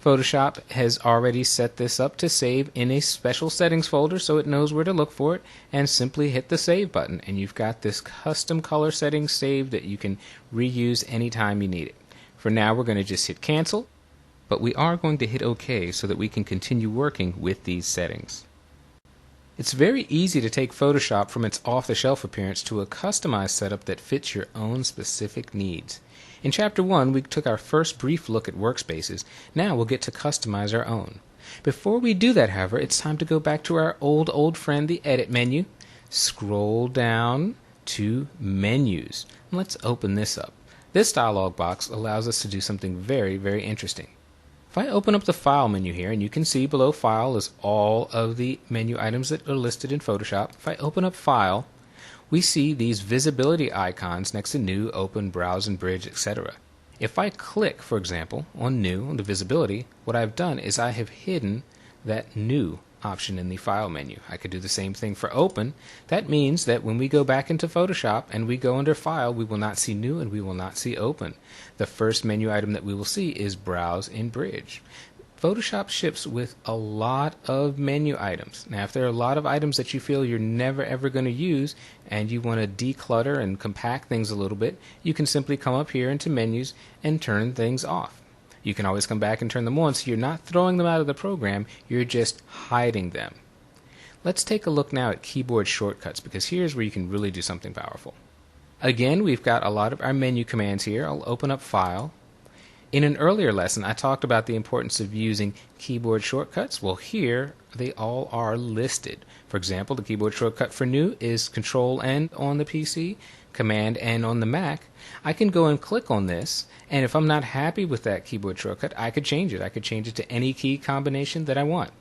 S1: Photoshop has already set this up to save in a special settings folder, so it knows where to look for it, and simply hit the save button, and you've got this custom color settings saved that you can reuse anytime you need it. For now, we're going to just hit cancel, but we are going to hit OK so that we can continue working with these settings. It's very easy to take Photoshop from its off-the-shelf appearance to a customized setup that fits your own specific needs. In Chapter 1, we took our first brief look at workspaces. Now we'll get to customize our own. Before we do that, however, it's time to go back to our old friend, the Edit menu. Scroll down to Menus. Let's open this up. This dialog box allows us to do something very interesting. If I open up the File menu here, and you can see below File is all of the menu items that are listed in Photoshop. If I open up File, we see these visibility icons next to New, Open, Browse, and Bridge, etc. If I click, for example, on New, on the visibility, what I've done is I have hidden that New option in the File menu. I could do the same thing for Open. That means that when we go back into Photoshop and we go under File, we will not see New and we will not see Open. The first menu item that we will see is Browse and Bridge. Photoshop ships with a lot of menu items. Now, if there are a lot of items that you feel you're never ever going to use and you want to declutter and compact things a little bit, you can simply come up here into Menus and turn things off. You can always come back and turn them on, so you're not throwing them out of the program, you're just hiding them. Let's take a look now at keyboard shortcuts, because here's where you can really do something powerful. Again, we've got a lot of our menu commands here. I'll open up File. In an earlier lesson, I talked about the importance of using keyboard shortcuts. Well, here they all are listed. For example, the keyboard shortcut for New is Control-N on the PC, Command-N on the Mac. I can go and click on this, and if I'm not happy with that keyboard shortcut, I could change it. I could change it to any key combination that I want.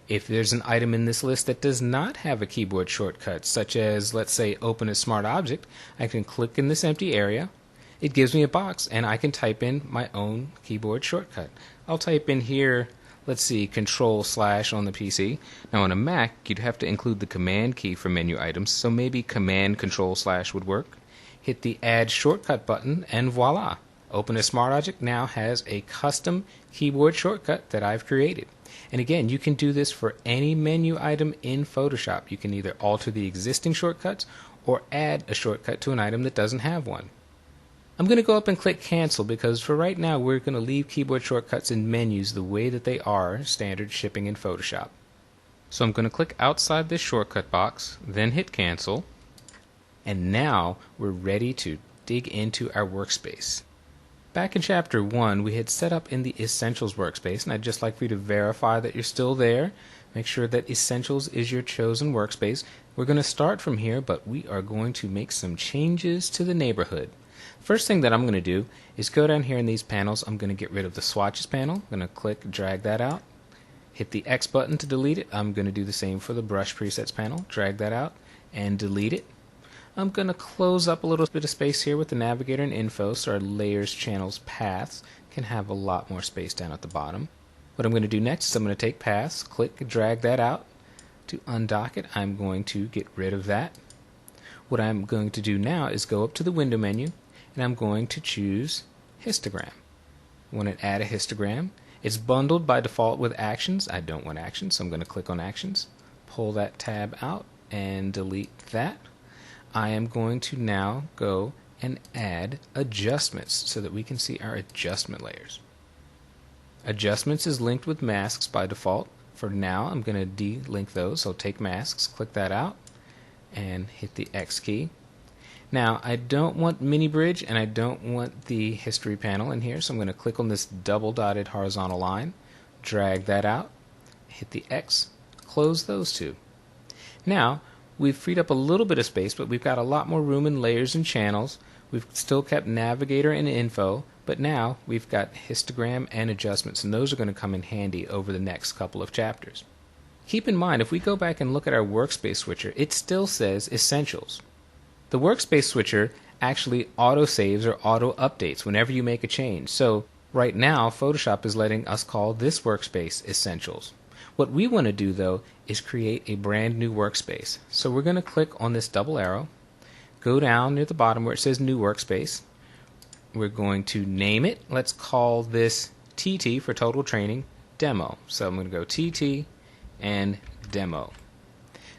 S1: If there's an item in this list that does not have a keyboard shortcut, such as, let's say, Open a Smart Object, I can click in this empty area. It gives me a box, and I can type in my own keyboard shortcut. I'll type in here, let's see, Control/ on the PC. Now on a Mac, you'd have to include the Command key for menu items, so maybe Command Control/ would work. Hit the Add Shortcut button, and voila! Open a Smart Object now has a custom keyboard shortcut that I've created. And again, you can do this for any menu item in Photoshop. You can either alter the existing shortcuts or add a shortcut to an item that doesn't have one. I'm going to go up and click Cancel, because for right now we're going to leave keyboard shortcuts in menus the way that they are standard shipping in Photoshop. So I'm going to click outside this shortcut box, then hit Cancel, and now we're ready to dig into our workspace. Back in Chapter 1, we had set up in the Essentials workspace, and I'd just like for you to verify that you're still there. Make sure that Essentials is your chosen workspace. We're going to start from here, but we are going to make some changes to the neighborhood. First thing that I'm going to do is go down here in these panels. I'm going to get rid of the swatches panel. I'm going to click, drag that out. Hit the X button to delete it. I'm going to do the same for the brush presets panel. Drag that out and delete it. I'm going to close up a little bit of space here with the navigator and info so our layers, channels, paths can have a lot more space down at the bottom. What I'm going to do next is I'm going to take paths, click, drag that out. To undock it, I'm going to get rid of that. What I'm going to do now is go up to the window menu, and I'm going to choose histogram. I want to add a histogram. It's bundled by default with actions. I don't want actions, so I'm going to click on actions, pull that tab out, and delete that. I am going to now go and add adjustments so that we can see our adjustment layers. Adjustments is linked with masks by default. For now, I'm going to delink those, so take masks, click that out, and hit the X key. Now, I don't want mini bridge and I don't want the history panel in here, so I'm going to click on this double dotted horizontal line, drag that out, hit the X, close those two. Now, we've freed up a little bit of space, but we've got a lot more room in layers and channels. We've still kept navigator and info, but now we've got histogram and adjustments, and those are going to come in handy over the next couple of chapters. Keep in mind, if we go back and look at our workspace switcher, it still says Essentials. The workspace switcher actually auto-saves or auto-updates whenever you make a change. So right now, Photoshop is letting us call this workspace Essentials. What we want to do, though, is create a brand new workspace. So we're going to click on this double arrow, go down near the bottom where it says New Workspace. We're going to name it. Let's call this TT for Total Training Demo. So I'm going to go TT and Demo.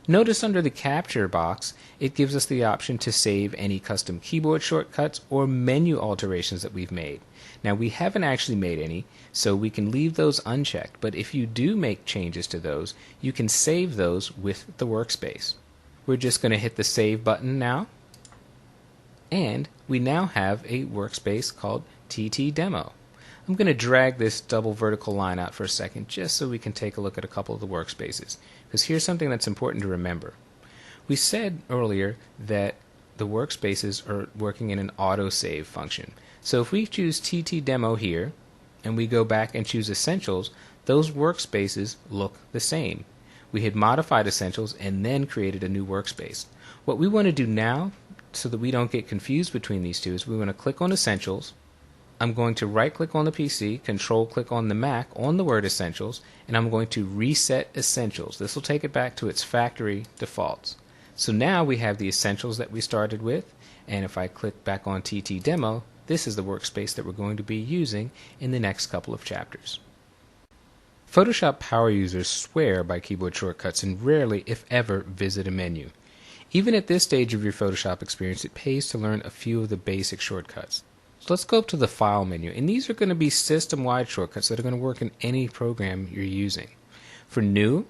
S1: Notice under the capture box, it gives us the option to save any custom keyboard shortcuts or menu alterations that we've made. Now, we haven't actually made any, so we can leave those unchecked, but if you do make changes to those, you can save those with the workspace. We're just going to hit the Save button now, and we now have a workspace called TT Demo. I'm going to drag this double vertical line out for a second just so we can take a look at a couple of the workspaces, because here's something that's important to remember. We said earlier that the workspaces are working in an autosave function. So if we choose TT Demo here and we go back and choose Essentials, those workspaces look the same. We had modified Essentials and then created a new workspace. What we want to do now, so that we don't get confused between these two, is we want to click on Essentials. I'm going to right click on the PC, control click on the Mac on the word Essentials, and I'm going to reset Essentials. This will take it back to its factory defaults. So now we have the Essentials that we started with, and if I click back on TT Demo, this is the workspace that we're going to be using in the next couple of chapters. Photoshop power users swear by keyboard shortcuts and rarely, if ever, visit a menu. Even at this stage of your Photoshop experience, it pays to learn a few of the basic shortcuts. So let's go up to the File menu, and these are going to be system-wide shortcuts that are going to work in any program you're using. For New,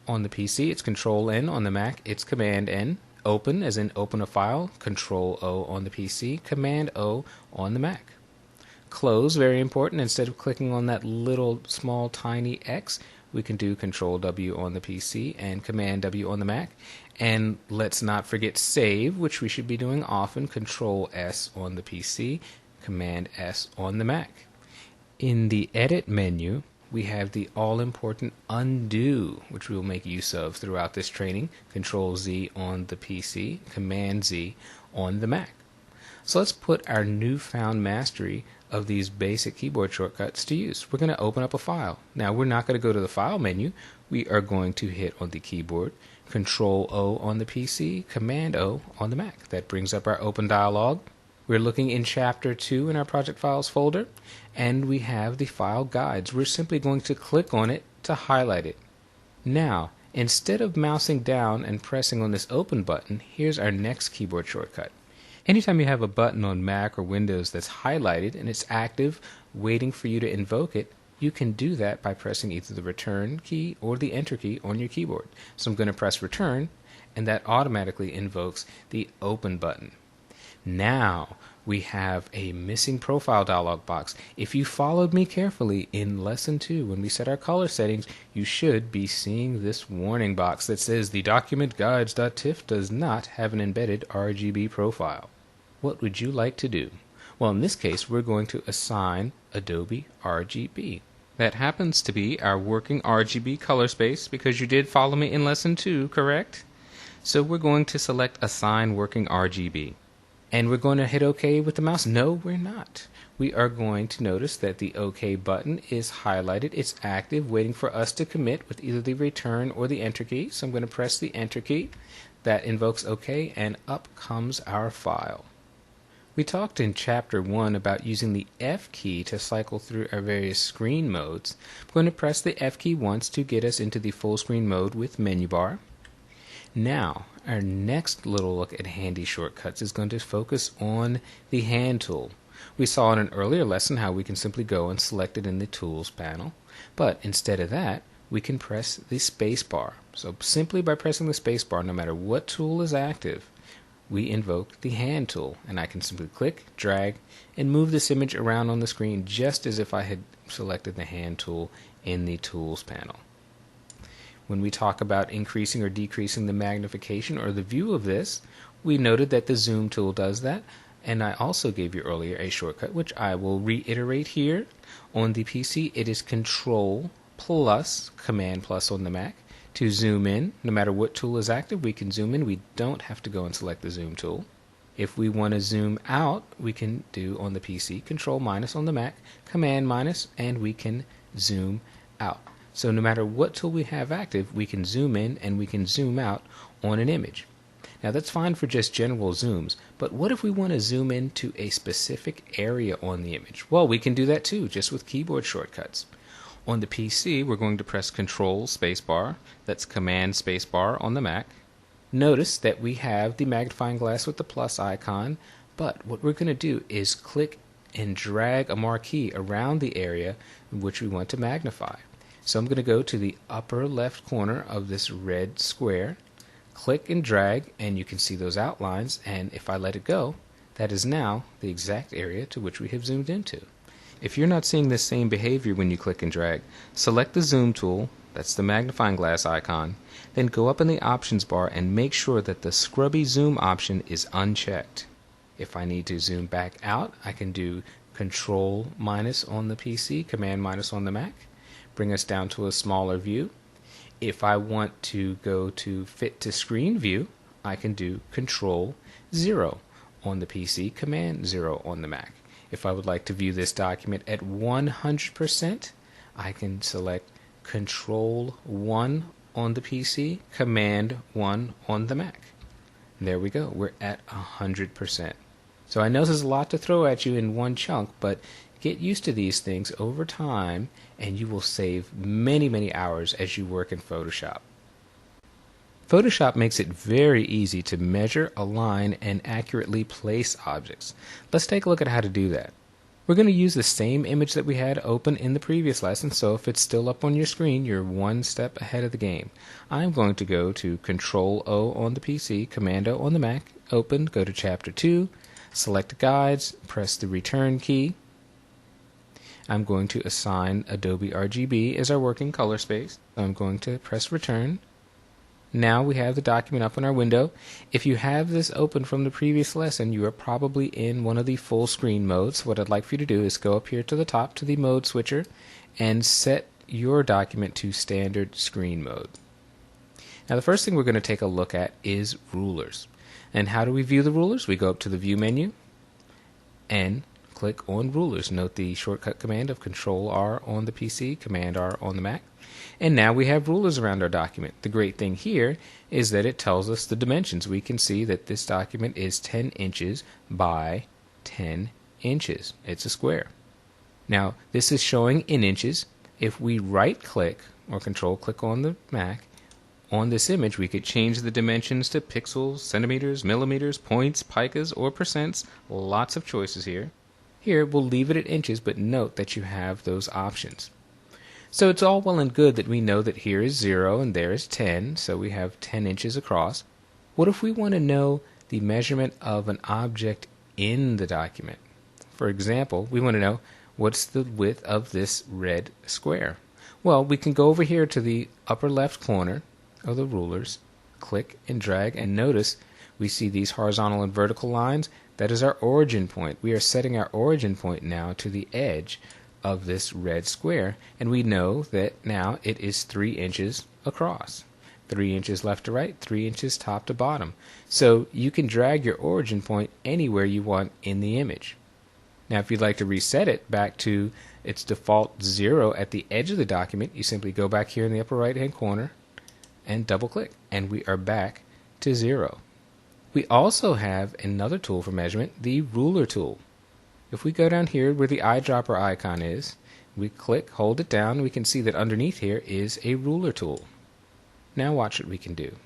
S1: on the PC, it's Control-N. On the Mac, it's Command-N. Open, as in open a file, Control-O on the PC, Command-O on the Mac. Close, very important. Instead of clicking on that little small tiny X, we can do Control-W on the PC and Command-W on the Mac. And let's not forget Save, which we should be doing often, Control-S on the PC, Command-S on the Mac. In the Edit menu, we have the all-important Undo, which we will make use of throughout this training, Control-Z on the PC, Command-Z on the Mac. So let's put our newfound mastery of these basic keyboard shortcuts to use. We're going to open up a file. Now, we're not going to go to the File menu. We are going to hit on the keyboard, Control-O on the PC, Command-O on the Mac. That brings up our open dialog. We're looking in Chapter 2 in our Project Files folder, and we have the file guides. We're simply going to click on it to highlight it. Now, instead of mousing down and pressing on this Open button, here's our next keyboard shortcut. Anytime you have a button on Mac or Windows that's highlighted and it's active, waiting for you to invoke it, you can do that by pressing either the Return key or the Enter key on your keyboard. So I'm going to press Return, and that automatically invokes the Open button. Now we have a missing profile dialog box. If you followed me carefully in Lesson 2 when we set our color settings, you should be seeing this warning box that says the document guides.tif does not have an embedded RGB profile. What would you like to do? Well, in this case, we're going to assign Adobe RGB. That happens to be our working RGB color space because you did follow me in Lesson 2, correct? So we're going to select Assign Working RGB. And we're going to hit OK with the mouse? No, we're not. We are going to notice that the OK button is highlighted. It's active, waiting for us to commit with either the Return or the Enter key. So I'm going to press the Enter key. That invokes OK, and up comes our file. We talked in Chapter 1 about using the F key to cycle through our various screen modes. I'm going to press the F key once to get us into the full screen mode with menu bar. Now, our next little look at handy shortcuts is going to focus on the hand tool. We saw in an earlier lesson how we can simply go and select it in the Tools panel, but instead of that, we can press the space bar. So simply by pressing the space bar, no matter what tool is active, we invoke the hand tool, and I can simply click, drag, and move this image around on the screen just as if I had selected the hand tool in the tools panel. When we talk about increasing or decreasing the magnification or the view of this, we noted that the zoom tool does that, and I also gave you earlier a shortcut which I will reiterate here. On the PC it is Control plus Command plus on the Mac. To zoom in, no matter what tool is active, we can zoom in. We don't have to go and select the zoom tool. If we want to zoom out, we can do on the PC Control minus on the Mac, Command minus, and we can zoom out. So no matter what tool we have active, we can zoom in and we can zoom out on an image. Now that's fine for just general zooms, but what if we want to zoom into a specific area on the image? Well, we can do that too, just with keyboard shortcuts. On the PC, we're going to press Control spacebar, that's Command spacebar on the Mac. Notice that we have the magnifying glass with the plus icon, but what we're going to do is click and drag a marquee around the area in which we want to magnify. So I'm going to go to the upper left corner of this red square, click and drag, and you can see those outlines, and if I let it go, that is now the exact area to which we have zoomed into. If you're not seeing this same behavior when you click and drag, select the zoom tool, that's the magnifying glass icon, then go up in the options bar and make sure that the scrubby zoom option is unchecked. If I need to zoom back out, I can do Control minus on the PC, Command minus on the Mac, bring us down to a smaller view. If I want to go to fit to screen view, I can do Control 0 on the PC, Command 0 on the Mac. If I would like to view this document at 100%, I can select Control 1 on the PC, Command 1 on the Mac. There we go, we're at 100%. So I know there's a lot to throw at you in one chunk, but get used to these things over time and you will save many hours as you work in Photoshop. Photoshop makes it very easy to measure, align, and accurately place objects. Let's take a look at how to do that. We're going to use the same image that we had open in the previous lesson, so if it's still up on your screen, you're one step ahead of the game. I'm going to go to Control O on the PC, Command O on the Mac, open, go to Chapter 2, select Guides, press the Return key. I'm going to assign Adobe RGB as our working color space. I'm going to press Return. Now we have the document up in our window. If you have this open from the previous lesson, you are probably in one of the full screen modes. What I'd like for you to do is go up here to the top to the mode switcher and set your document to standard screen mode. Now the first thing we're going to take a look at is rulers. And how do we view the rulers? We go up to the view menu and click on rulers. Note the shortcut command of Control R on the PC, Command R on the Mac. And now we have rulers around our document. The great thing here is that it tells us the dimensions. We can see that this document is 10 inches by 10 inches. It's a square. Now this is showing in inches. If we right click or control click on the Mac on this image, we could change the dimensions to pixels, centimeters, millimeters, points, picas, or percents. Lots of choices here. Here we'll leave it at inches, but note that you have those options. So it's all well and good that we know that here is 0 and there is 10, so we have 10 inches across. What if we want to know the measurement of an object in the document? For example, we want to know what's the width of this red square. Well, we can go over here to the upper left corner of the rulers, click and drag, and notice we see these horizontal and vertical lines. That is our origin point. We are setting our origin point now to the edge of this red square, and we know that now it is 3 inches across. 3 inches left to right, 3 inches top to bottom. So you can drag your origin point anywhere you want in the image. Now if you'd like to reset it back to its default 0 at the edge of the document, you simply go back here in the upper right hand corner and double click, and we are back to 0. We also have another tool for measurement, the ruler tool. If we go down here where the eyedropper icon is, we click, hold it down, we can see that underneath here is a ruler tool. Now watch what we can do.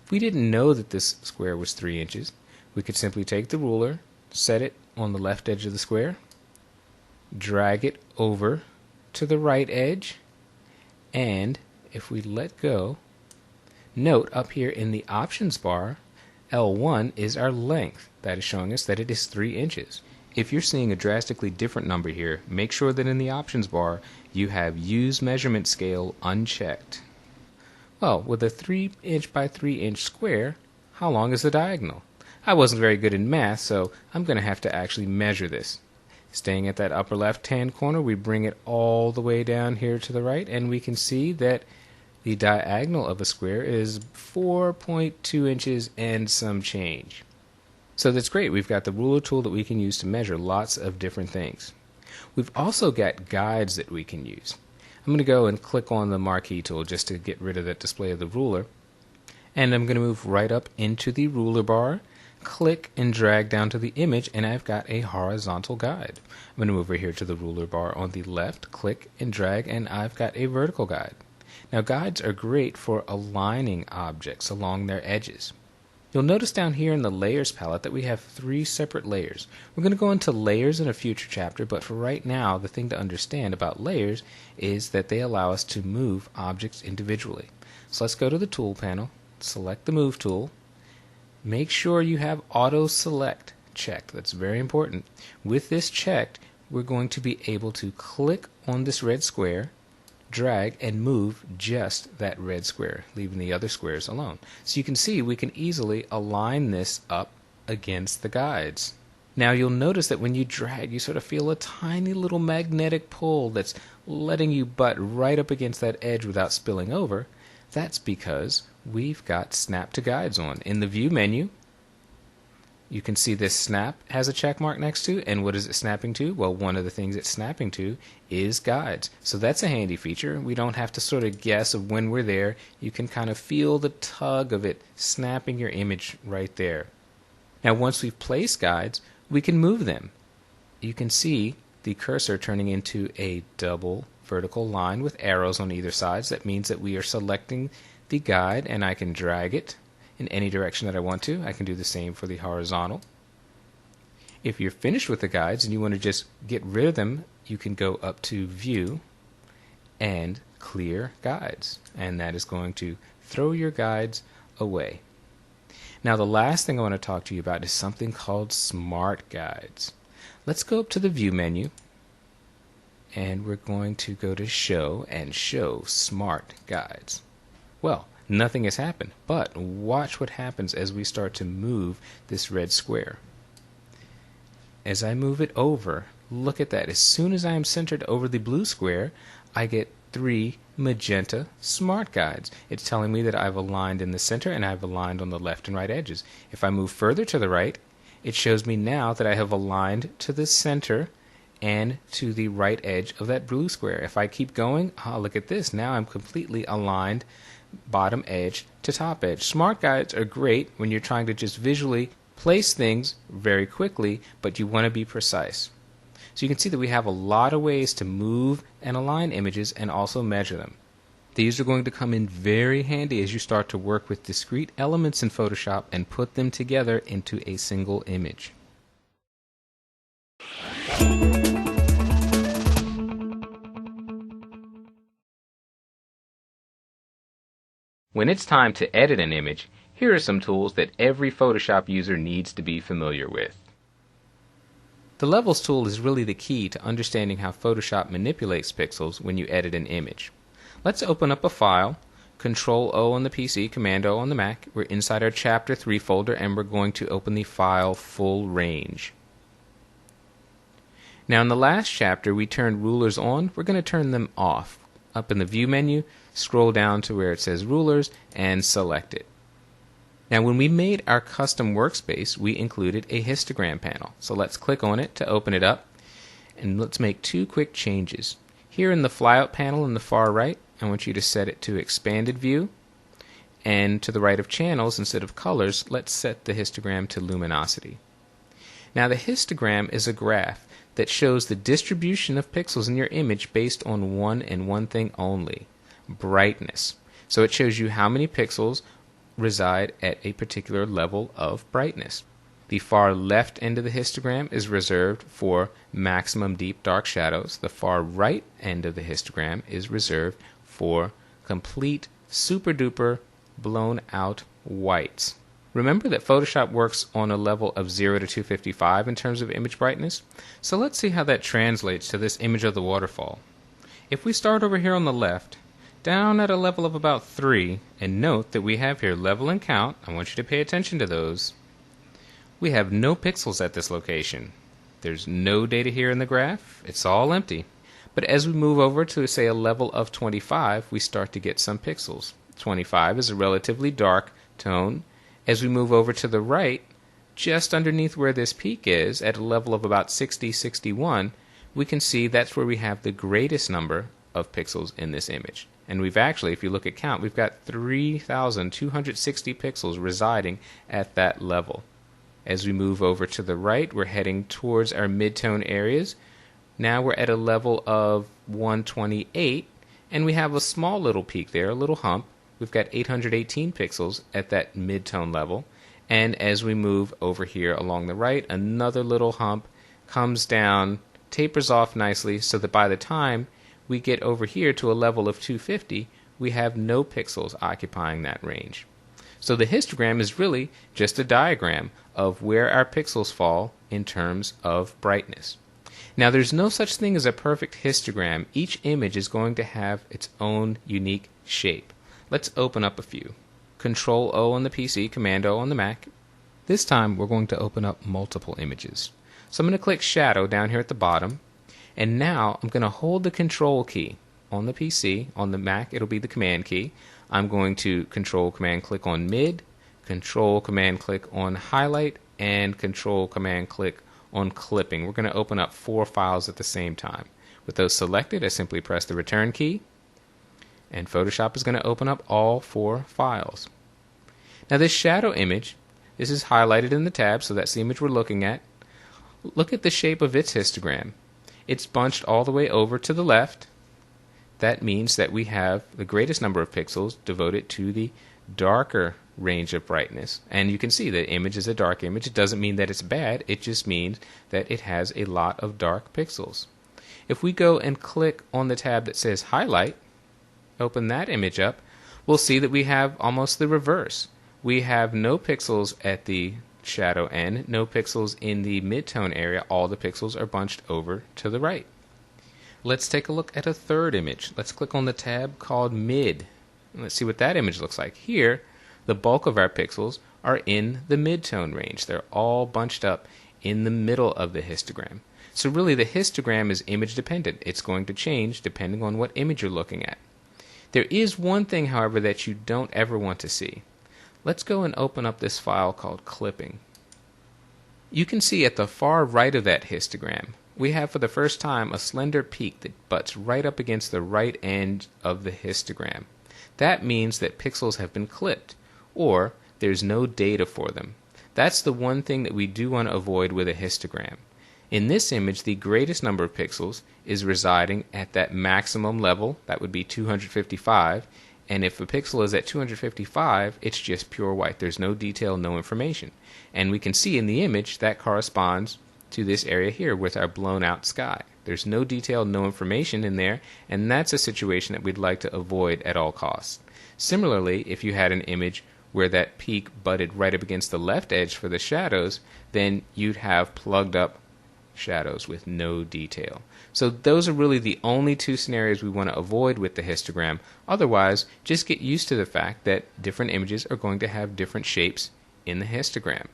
S1: If we didn't know that this square was 3 inches, we could simply take the ruler, set it on the left edge of the square, drag it over to the right edge, and if we let go, note up here in the options bar, L1 is our length. That is showing us that it is 3 inches. If you're seeing a drastically different number here, make sure that in the options bar you have Use Measurement Scale unchecked. Well, with a 3 inch by 3 inch square, how long is the diagonal? I wasn't very good in math, so I'm going to have to actually measure this. Staying at that upper left-hand corner, we bring it all the way down here to the right, and we can see that the diagonal of a square is 4.2 inches and some change. So that's great. We've got the ruler tool that we can use to measure lots of different things. We've also got guides that we can use. I'm going to go and click on the marquee tool just to get rid of that display of the ruler. And I'm going to move right up into the ruler bar, click and drag down to the image, and I've got a horizontal guide. I'm going to move over here to the ruler bar on the left, click and drag, and I've got a vertical guide. Now guides are great for aligning objects along their edges. You'll notice down here in the layers palette that we have 3 separate layers. We're going to go into layers in a future chapter, but for right now the thing to understand about layers is that they allow us to move objects individually. So let's go to the tool panel, select the move tool. Make sure you have auto select checked. That's very important. With this checked, we're going to be able to click on this red square, drag and move just that red square, leaving the other squares alone. So you can see we can easily align this up against the guides. Now you'll notice that when you drag, you sort of feel a tiny little magnetic pull that's letting you butt right up against that edge without spilling over. That's because we've got Snap to Guides on. In the View menu, you can see this snap has a check mark next to, and what is it snapping to? Well, one of the things it's snapping to is guides. So that's a handy feature. We don't have to sort of guess of when we're there. You can kind of feel the tug of it snapping your image right there. Now once we've placed guides, we can move them. You can see the cursor turning into a double vertical line with arrows on either side. That means that we are selecting the guide, and I can drag it in any direction that I want to. I can do the same for the horizontal. If you're finished with the guides and you want to just get rid of them, you can go up to View and Clear Guides, and that is going to throw your guides away. Now the last thing I want to talk to you about is something called Smart Guides. Let's go up to the View menu, and we're going to go to Show and Show Smart Guides. Well, nothing has happened, but watch what happens as we start to move this red square. As I move it over, look at that. As soon as I am centered over the blue square, I get 3 magenta smart guides. It's telling me that I've aligned in the center and I've aligned on the left and right edges. If I move further to the right, it shows me now that I have aligned to the center and to the right edge of that blue square. If I keep going, look at this. Now I'm completely aligned bottom edge to top edge. Smart guides are great when you're trying to just visually place things very quickly, but you want to be precise. So you can see that we have a lot of ways to move and align images and also measure them. These are going to come in very handy as you start to work with discrete elements in Photoshop and put them together into a single image. When it's time to edit an image, here are some tools that every Photoshop user needs to be familiar with. The Levels tool is really the key to understanding how Photoshop manipulates pixels when you edit an image. Let's open up a file, Control-O on the PC, Command-O on the Mac. We're inside our Chapter 3 folder, and we're going to open the file Full Range. Now in the last chapter we turned rulers on. We're going to turn them off. Up in the View menu, scroll down to where it says Rulers and select it. Now when we made our custom workspace, we included a histogram panel. So let's click on it to open it up, and let's make 2 quick changes. Here in the flyout panel in the far right, I want you to set it to expanded view, and to the right of channels, instead of colors, let's set the histogram to luminosity. Now the histogram is a graph that shows the distribution of pixels in your image based on one thing only: brightness. So it shows you how many pixels reside at a particular level of brightness. The far left end of the histogram is reserved for maximum deep dark shadows. The far right end of the histogram is reserved for complete, super duper, blown out whites. Remember that Photoshop works on a level of 0 to 255 in terms of image brightness? So let's see how that translates to this image of the waterfall. If we start over here on the left, down at a level of about 3, and note that we have here level and count, I want you to pay attention to those. We have no pixels at this location. There's no data here in the graph, it's all empty. But as we move over to, say, a level of 25, we start to get some pixels. 25 is a relatively dark tone. As we move over to the right, just underneath where this peak is, at a level of about 60, 61, we can see that's where we have the greatest number of pixels in this image. And we've actually, if you look at count, we've got 3,260 pixels residing at that level. As we move over to the right, we're heading towards our mid-tone areas. Now we're at a level of 128, and we have a small little peak there, a little hump. We've got 818 pixels at that mid-tone level. And as we move over here along the right, another little hump comes down, tapers off nicely, so that by the time we get over here to a level of 250, we have no pixels occupying that range. So the histogram is really just a diagram of where our pixels fall in terms of brightness. Now there's no such thing as a perfect histogram. Each image is going to have its own unique shape. Let's open up a few. Control O on the PC, Command O on the Mac. This time we're going to open up multiple images. So I'm going to click Shadow down here at the bottom, and now I'm going to hold the Control key on the PC. On the Mac it'll be the Command key. I'm going to Control Command click on Mid, Control Command click on Highlight, and Control Command click on Clipping. We're going to open up 4 files at the same time. With those selected, I simply press the Return key, and Photoshop is going to open up all 4 files. Now this shadow image, this is highlighted in the tab, so that's the image we're looking at. Look at the shape of its histogram. It's bunched all the way over to the left. That means that we have the greatest number of pixels devoted to the darker range of brightness. And you can see the image is a dark image. It doesn't mean that it's bad, it just means that it has a lot of dark pixels. If we go and click on the tab that says Highlight, open that image up, we'll see that we have almost the reverse. We have no pixels at the shadow end, no pixels in the mid-tone area. All the pixels are bunched over to the right. Let's take a look at a third image. Let's click on the tab called Mid. Let's see what that image looks like. Here, the bulk of our pixels are in the mid-tone range. They're all bunched up in the middle of the histogram. So really the histogram is image dependent. It's going to change depending on what image you're looking at. There is one thing, however, that you don't ever want to see. Let's go and open up this file called Clipping. You can see at the far right of that histogram, we have for the first time a slender peak that butts right up against the right end of the histogram. That means that pixels have been clipped, or there's no data for them. That's the one thing that we do want to avoid with a histogram. In this image, the greatest number of pixels is residing at that maximum level, that would be 255, and if a pixel is at 255, it's just pure white. There's no detail, no information. And we can see in the image that corresponds to this area here with our blown out sky. There's no detail, no information in there, and that's a situation that we'd like to avoid at all costs. Similarly, if you had an image where that peak butted right up against the left edge for the shadows, then you'd have plugged up shadows with no detail. So those are really the only 2 scenarios we want to avoid with the histogram. Otherwise, just get used to the fact that different images are going to have different shapes in the histogram.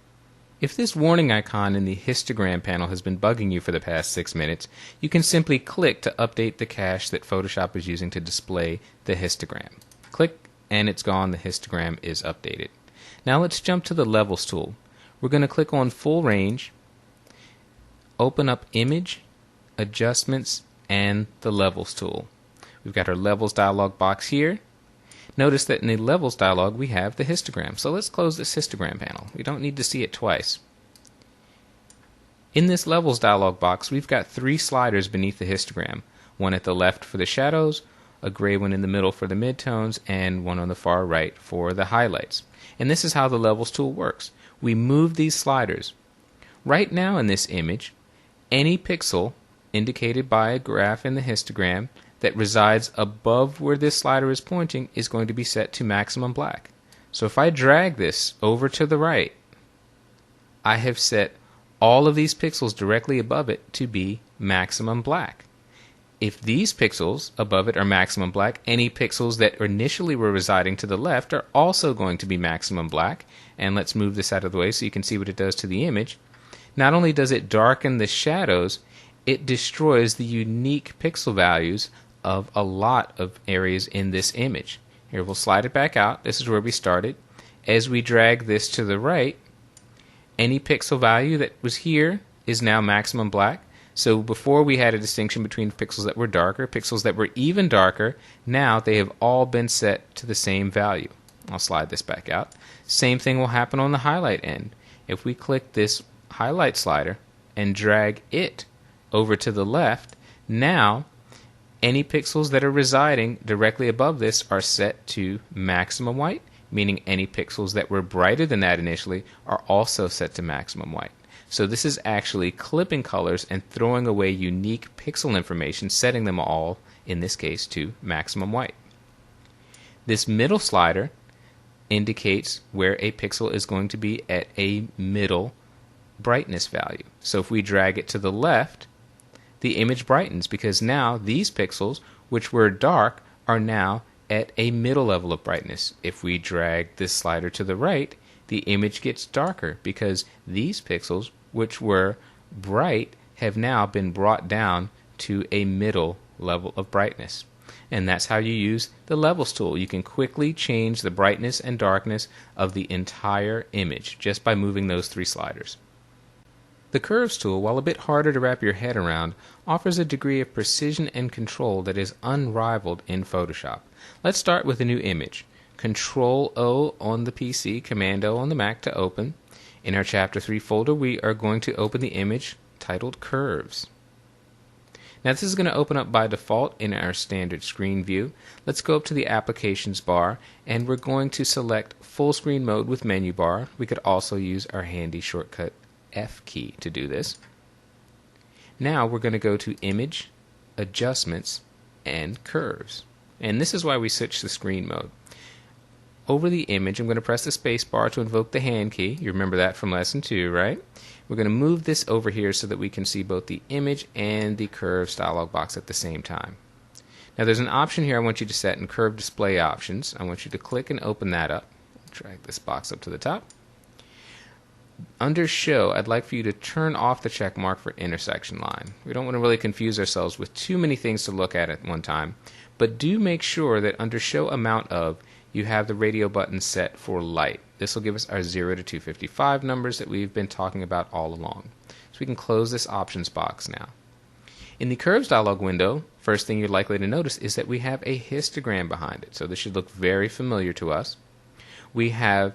S1: If this warning icon in the histogram panel has been bugging you for the past 6 minutes, you can simply click to update the cache that Photoshop is using to display the histogram. Click and it's gone, the histogram is updated. Now let's jump to the Levels tool. We're going to click on Full Range, open up Image, Adjustments, and the Levels tool. We've got our Levels dialog box here. Notice that in the Levels dialog we have the histogram. So let's close this histogram panel. We don't need to see it twice. In this Levels dialog box we've got 3 sliders beneath the histogram. One at the left for the shadows, a gray one in the middle for the midtones, and one on the far right for the highlights. And this is how the Levels tool works. We move these sliders. Right now in this image, any pixel indicated by a graph in the histogram that resides above where this slider is pointing is going to be set to maximum black. So if I drag this over to the right, I have set all of these pixels directly above it to be maximum black. If these pixels above it are maximum black, any pixels that initially were residing to the left are also going to be maximum black. And let's move this out of the way so you can see what it does to the image. Not only does it darken the shadows, it destroys the unique pixel values of a lot of areas in this image. Here, we'll slide it back out. This is where we started. As we drag this to the right, any pixel value that was here is now maximum black. So before we had a distinction between pixels that were darker, pixels that were even darker. Now they have all been set to the same value. I'll slide this back out. Same thing will happen on the highlight end. If we click this highlight slider and drag it over to the left, now any pixels that are residing directly above this are set to maximum white, meaning any pixels that were brighter than that initially are also set to maximum white. So this is actually clipping colors and throwing away unique pixel information, setting them all, in this case, to maximum white. This middle slider indicates where a pixel is going to be at a middle brightness value. So if we drag it to the left, the image brightens because now these pixels, which were dark, are now at a middle level of brightness. If we drag this slider to the right, the image gets darker because these pixels, which were bright, have now been brought down to a middle level of brightness. And that's how you use the Levels tool. You can quickly change the brightness and darkness of the entire image just by moving those three sliders. The Curves tool, while a bit harder to wrap your head around, offers a degree of precision and control that is unrivaled in Photoshop. Let's start with a new image. Control-O on the PC, Command-O on the Mac to open. In our Chapter 3 folder, we are going to open the image titled Curves. Now this is going to open up by default in our standard screen view. Let's go up to the Applications bar, and we're going to select Full Screen Mode with Menu Bar. We could also use our handy shortcut F key to do this. Now we're going to go to Image, Adjustments, and Curves. And this is why we switch to screen mode. Over the image, I'm going to press the space bar to invoke the hand key. You remember that from lesson 2, right? We're going to move this over here so that we can see both the image and the curves dialog box at the same time. Now there's an option here I want you to set in Curve Display Options. I want you to click and open that up. Drag this box up to the top. Under Show, I'd like for you to turn off the check mark for intersection line. We don't want to really confuse ourselves with too many things to look at one time, but do make sure that under Show Amount Of, you have the radio button set for light. This will give us our 0 to 255 numbers that we've been talking about all along. So we can close this options box now. In the Curves dialog window, first thing you're likely to notice is that we have a histogram behind it. So this should look very familiar to us. We have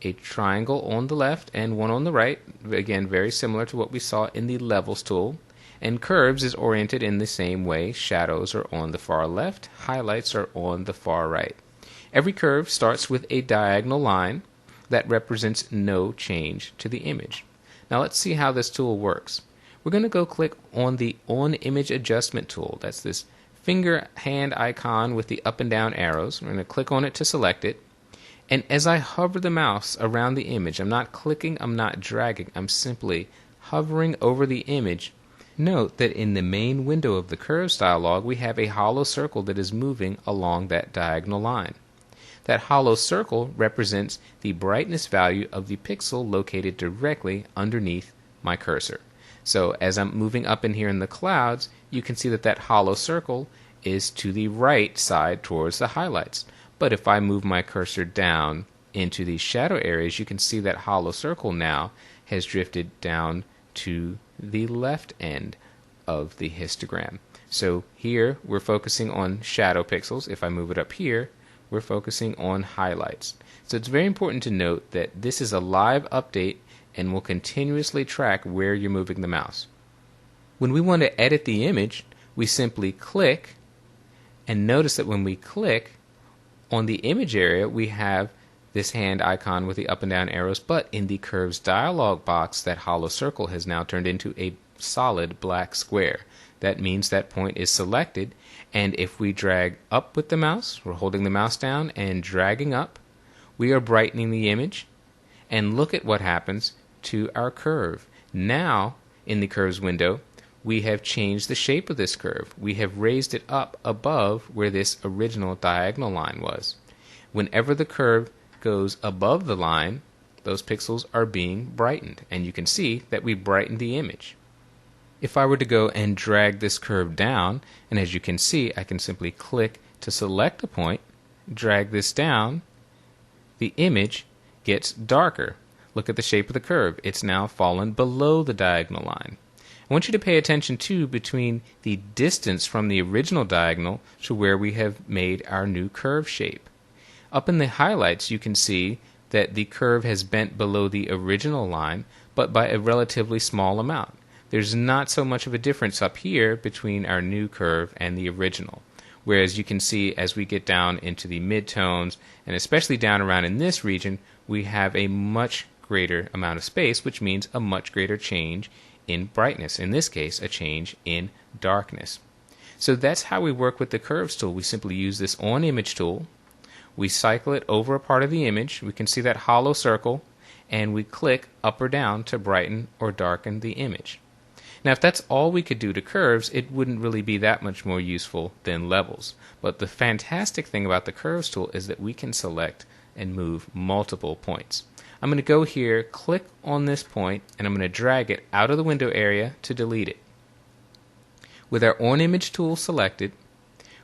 S1: a triangle on the left and one on the right, again very similar to what we saw in the Levels tool. And Curves is oriented in the same way. Shadows are on the far left, highlights are on the far right. Every curve starts with a diagonal line that represents no change to the image. Now let's see how this tool works. We're going to go click on the On Image Adjustment tool. That's this finger hand icon with the up and down arrows. We're going to click on it to select it. And as I hover the mouse around the image, I'm not clicking, I'm not dragging, I'm simply hovering over the image. Note that in the main window of the Curves dialog, we have a hollow circle that is moving along that diagonal line. That hollow circle represents the brightness value of the pixel located directly underneath my cursor. So as I'm moving up in here in the clouds, you can see that that hollow circle is to the right side towards the highlights. But if I move my cursor down into these shadow areas, you can see that hollow circle now has drifted down to the left end of the histogram. So here we're focusing on shadow pixels. If I move it up here, we're focusing on highlights. So it's very important to note that this is a live update and will continuously track where you're moving the mouse. When we want to edit the image, we simply click, and notice that when we click on the image area, we have this hand icon with the up and down arrows, but in the Curves dialog box, that hollow circle has now turned into a solid black square. That means that point is selected, and if we drag up with the mouse, we're holding the mouse down and dragging up, we are brightening the image, and look at what happens to our curve. Now, in the curves window, we have changed the shape of this curve. We have raised it up above where this original diagonal line was. Whenever the curve goes above the line, those pixels are being brightened, and you can see that we brightened the image. If I were to go and drag this curve down, and as you can see, I can simply click to select a point, drag this down, the image gets darker. Look at the shape of the curve. It's now fallen below the diagonal line. I want you to pay attention too between the distance from the original diagonal to where we have made our new curve shape. Up in the highlights you can see that the curve has bent below the original line, but by a relatively small amount. There's not so much of a difference up here between our new curve and the original. Whereas you can see as we get down into the midtones, and especially down around in this region, we have a much greater amount of space, which means a much greater change in brightness. In this case, a change in darkness. So that's how we work with the curves tool. We simply use this on image tool. We cycle it over a part of the image. We can see that hollow circle, and we click up or down to brighten or darken the image. Now, if that's all we could do to curves, it wouldn't really be that much more useful than levels. But the fantastic thing about the curves tool is that we can select and move multiple points. I'm going to go here, click on this point, and I'm going to drag it out of the window area to delete it. With our On Image tool selected,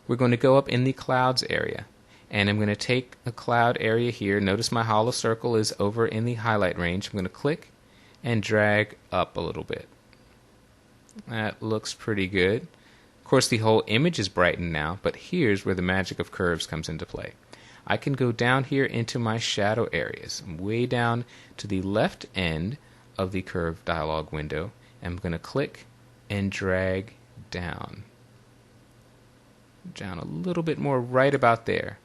S1: we're going to go up in the Clouds area. And I'm going to take a cloud area here. Notice my hollow circle is over in the highlight range. I'm going to click and drag up a little bit. That looks pretty good. Of course, the whole image is brightened now, but here's where the magic of curves comes into play. I can go down here into my shadow areas. I'm way down to the left end of the curve dialog window. I'm going to click and drag down. Down a little bit more, right about there.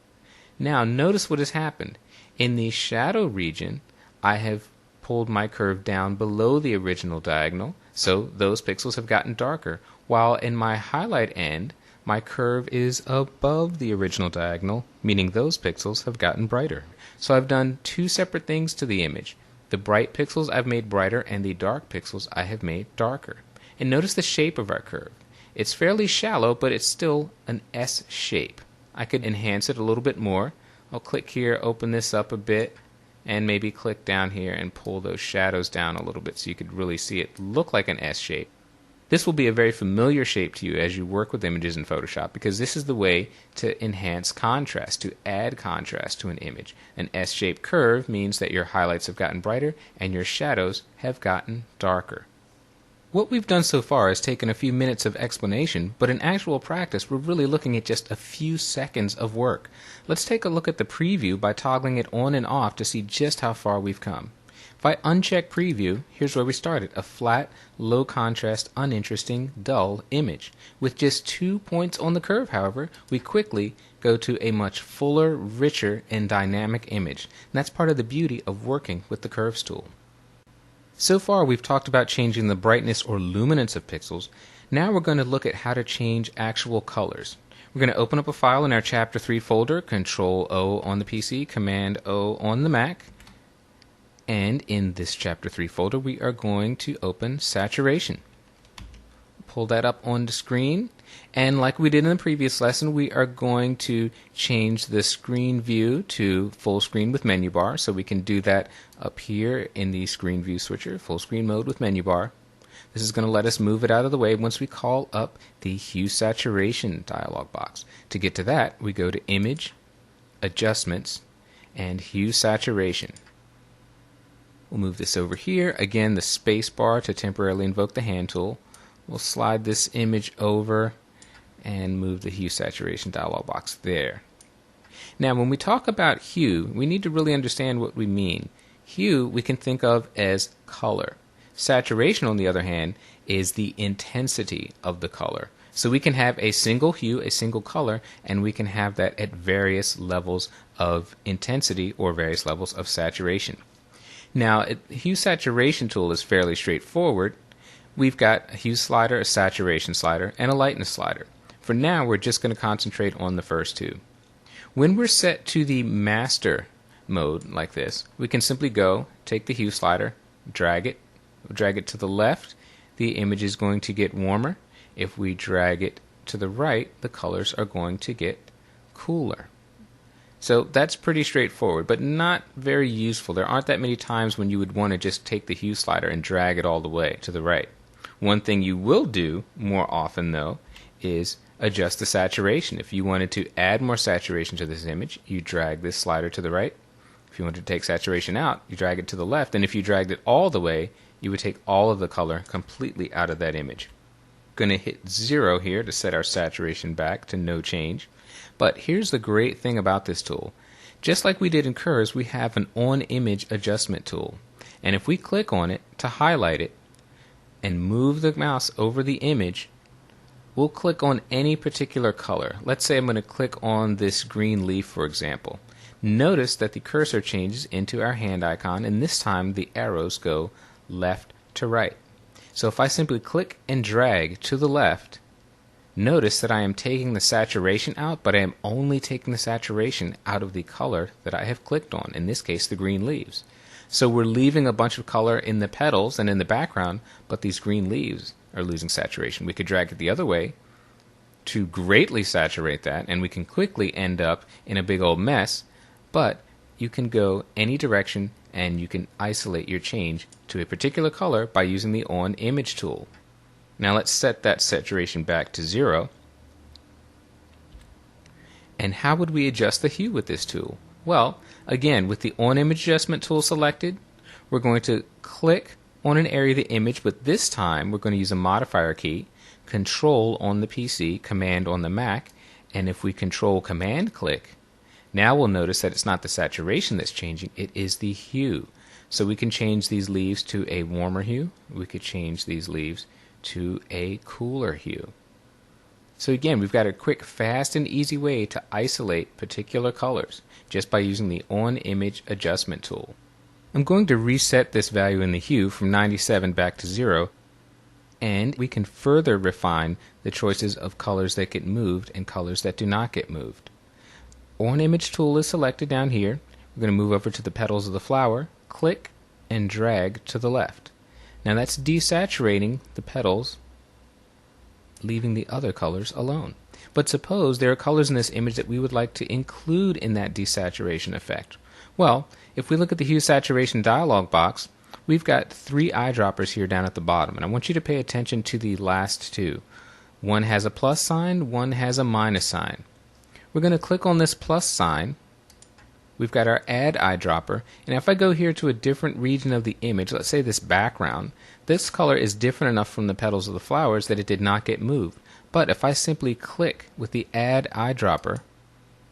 S1: Now notice what has happened. In the shadow region, I have pulled my curve down below the original diagonal, so those pixels have gotten darker, while in my highlight end, my curve is above the original diagonal, meaning those pixels have gotten brighter. So I've done two separate things to the image. The bright pixels I've made brighter, and the dark pixels I have made darker. And notice the shape of our curve. It's fairly shallow, but it's still an S shape. I could enhance it a little bit more. I'll click here, open this up a bit, and maybe click down here and pull those shadows down a little bit so you could really see it look like an S shape. This will be a very familiar shape to you as you work with images in Photoshop, because this is the way to enhance contrast, to add contrast to an image. An S-shaped curve means that your highlights have gotten brighter and your shadows have gotten darker. What we've done so far is taken a few minutes of explanation, but in actual practice we're really looking at just a few seconds of work. Let's take a look at the preview by toggling it on and off to see just how far we've come. If I uncheck preview, here's where we started, a flat, low contrast, uninteresting, dull image. With just 2 points on the curve, however, we quickly go to a much fuller, richer, and dynamic image. And that's part of the beauty of working with the curves tool. So far we've talked about changing the brightness or luminance of pixels. Now we're going to look at how to change actual colors. We're going to open up a file in our Chapter 3 folder, Control-O on the PC, Command-O on the Mac. And in this Chapter 3 folder we are going to open Saturation. Pull that up on the screen, and like we did in the previous lesson, we are going to change the screen view to full screen with menu bar. So we can do that up here in the screen view switcher, full screen mode with menu bar. This is going to let us move it out of the way once we call up the Hue Saturation dialog box. To get to that, we go to Image, Adjustments, and Hue Saturation. We'll move this over here. Again, the space bar to temporarily invoke the hand tool. We'll slide this image over and move the Hue Saturation dialog box there. Now, when we talk about hue, we need to really understand what we mean. Hue we can think of as color. Saturation, on the other hand, is the intensity of the color. So we can have a single hue, a single color, and we can have that at various levels of intensity or various levels of saturation. Now, the Hue Saturation tool is fairly straightforward. we've got a hue slider, a saturation slider, and a lightness slider. For now, we're just going to concentrate on the first two. When we're set to the master mode like this, we can simply go, take the hue slider, drag it to the left, the image is going to get warmer. If we drag it to the right, the colors are going to get cooler. So that's pretty straightforward, but not very useful. There aren't that many times when you would want to just take the hue slider and drag it all the way to the right. One thing you will do more often, though, is adjust the saturation. If you wanted to add more saturation to this image, you drag this slider to the right. If you wanted to take saturation out, you drag it to the left. And if you dragged it all the way, you would take all of the color completely out of that image. Going to hit 0 here to set our saturation back to no change. But here's the great thing about this tool. Just like we did in curves, we have an on-image adjustment tool. And if we click on it to highlight it and move the mouse over the image, we'll click on any particular color. Let's say I'm going to click on this green leaf, for example. Notice that the cursor changes into our hand icon, and this time the arrows go left to right. So if I simply click and drag to the left, notice that I am taking the saturation out, but I am only taking the saturation out of the color that I have clicked on, in this case the green leaves. So we're leaving a bunch of color in the petals and in the background, but these green leaves are losing saturation. We could drag it the other way to greatly saturate that, and we can quickly end up in a big old mess, but you can go any direction and you can isolate your change to a particular color by using the On Image tool. Now let's set that saturation back to 0. And how would we adjust the hue with this tool? Well, again, with the On Image Adjustment tool selected, we're going to click on an area of the image, but this time we're going to use a modifier key, Control on the PC, Command on the Mac, and if we Control Command click, now we'll notice that it's not the saturation that's changing, it is the hue. So we can change these leaves to a warmer hue, we could change these leaves to a cooler hue. So again, we've got a quick, fast, and easy way to isolate particular colors just by using the On Image Adjustment tool. I'm going to reset this value in the hue from 97 back to 0, and we can further refine the choices of colors that get moved and colors that do not get moved. On Image tool is selected down here. We're going to move over to the petals of the flower, click, and drag to the left. Now that's desaturating the petals, leaving the other colors alone. But suppose there are colors in this image that we would like to include in that desaturation effect. Well, if we look at the Hue Saturation dialog box, we've got 3 eyedroppers here down at the bottom, and I want you to pay attention to the last 2. One has a plus sign, one has a minus sign. We're going to click on this plus sign. We've got our Add Eyedropper, and if I go here to a different region of the image, let's say this background, this color is different enough from the petals of the flowers that it did not get moved. But if I simply click with the Add Eyedropper,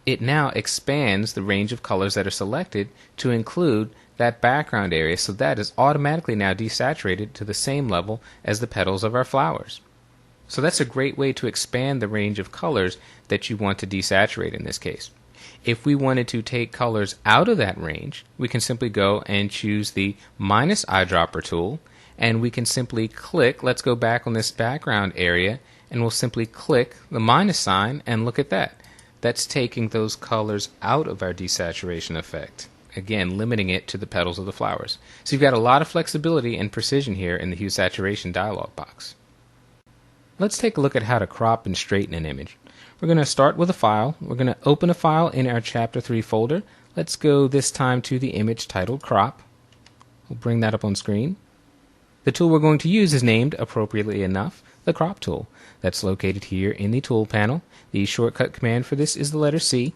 S1: it now expands the range of colors that are selected to include that background area, so that is automatically now desaturated to the same level as the petals of our flowers. So that's a great way to expand the range of colors that you want to desaturate in this case. If we wanted to take colors out of that range, we can simply go and choose the minus eyedropper tool, and we can simply click, let's go back on this background area, and we'll simply click the minus sign, and look at that. That's taking those colors out of our desaturation effect. Again, limiting it to the petals of the flowers. So you've got a lot of flexibility and precision here in the Hue Saturation dialog box. Let's take a look at how to crop and straighten an image. We're going to start with a file. We're going to open a file in our Chapter 3 folder. Let's go this time to the image titled Crop. We'll bring that up on screen. The tool we're going to use is named, appropriately enough, the Crop tool. That's located here in the Tool panel. The shortcut command for this is the letter C.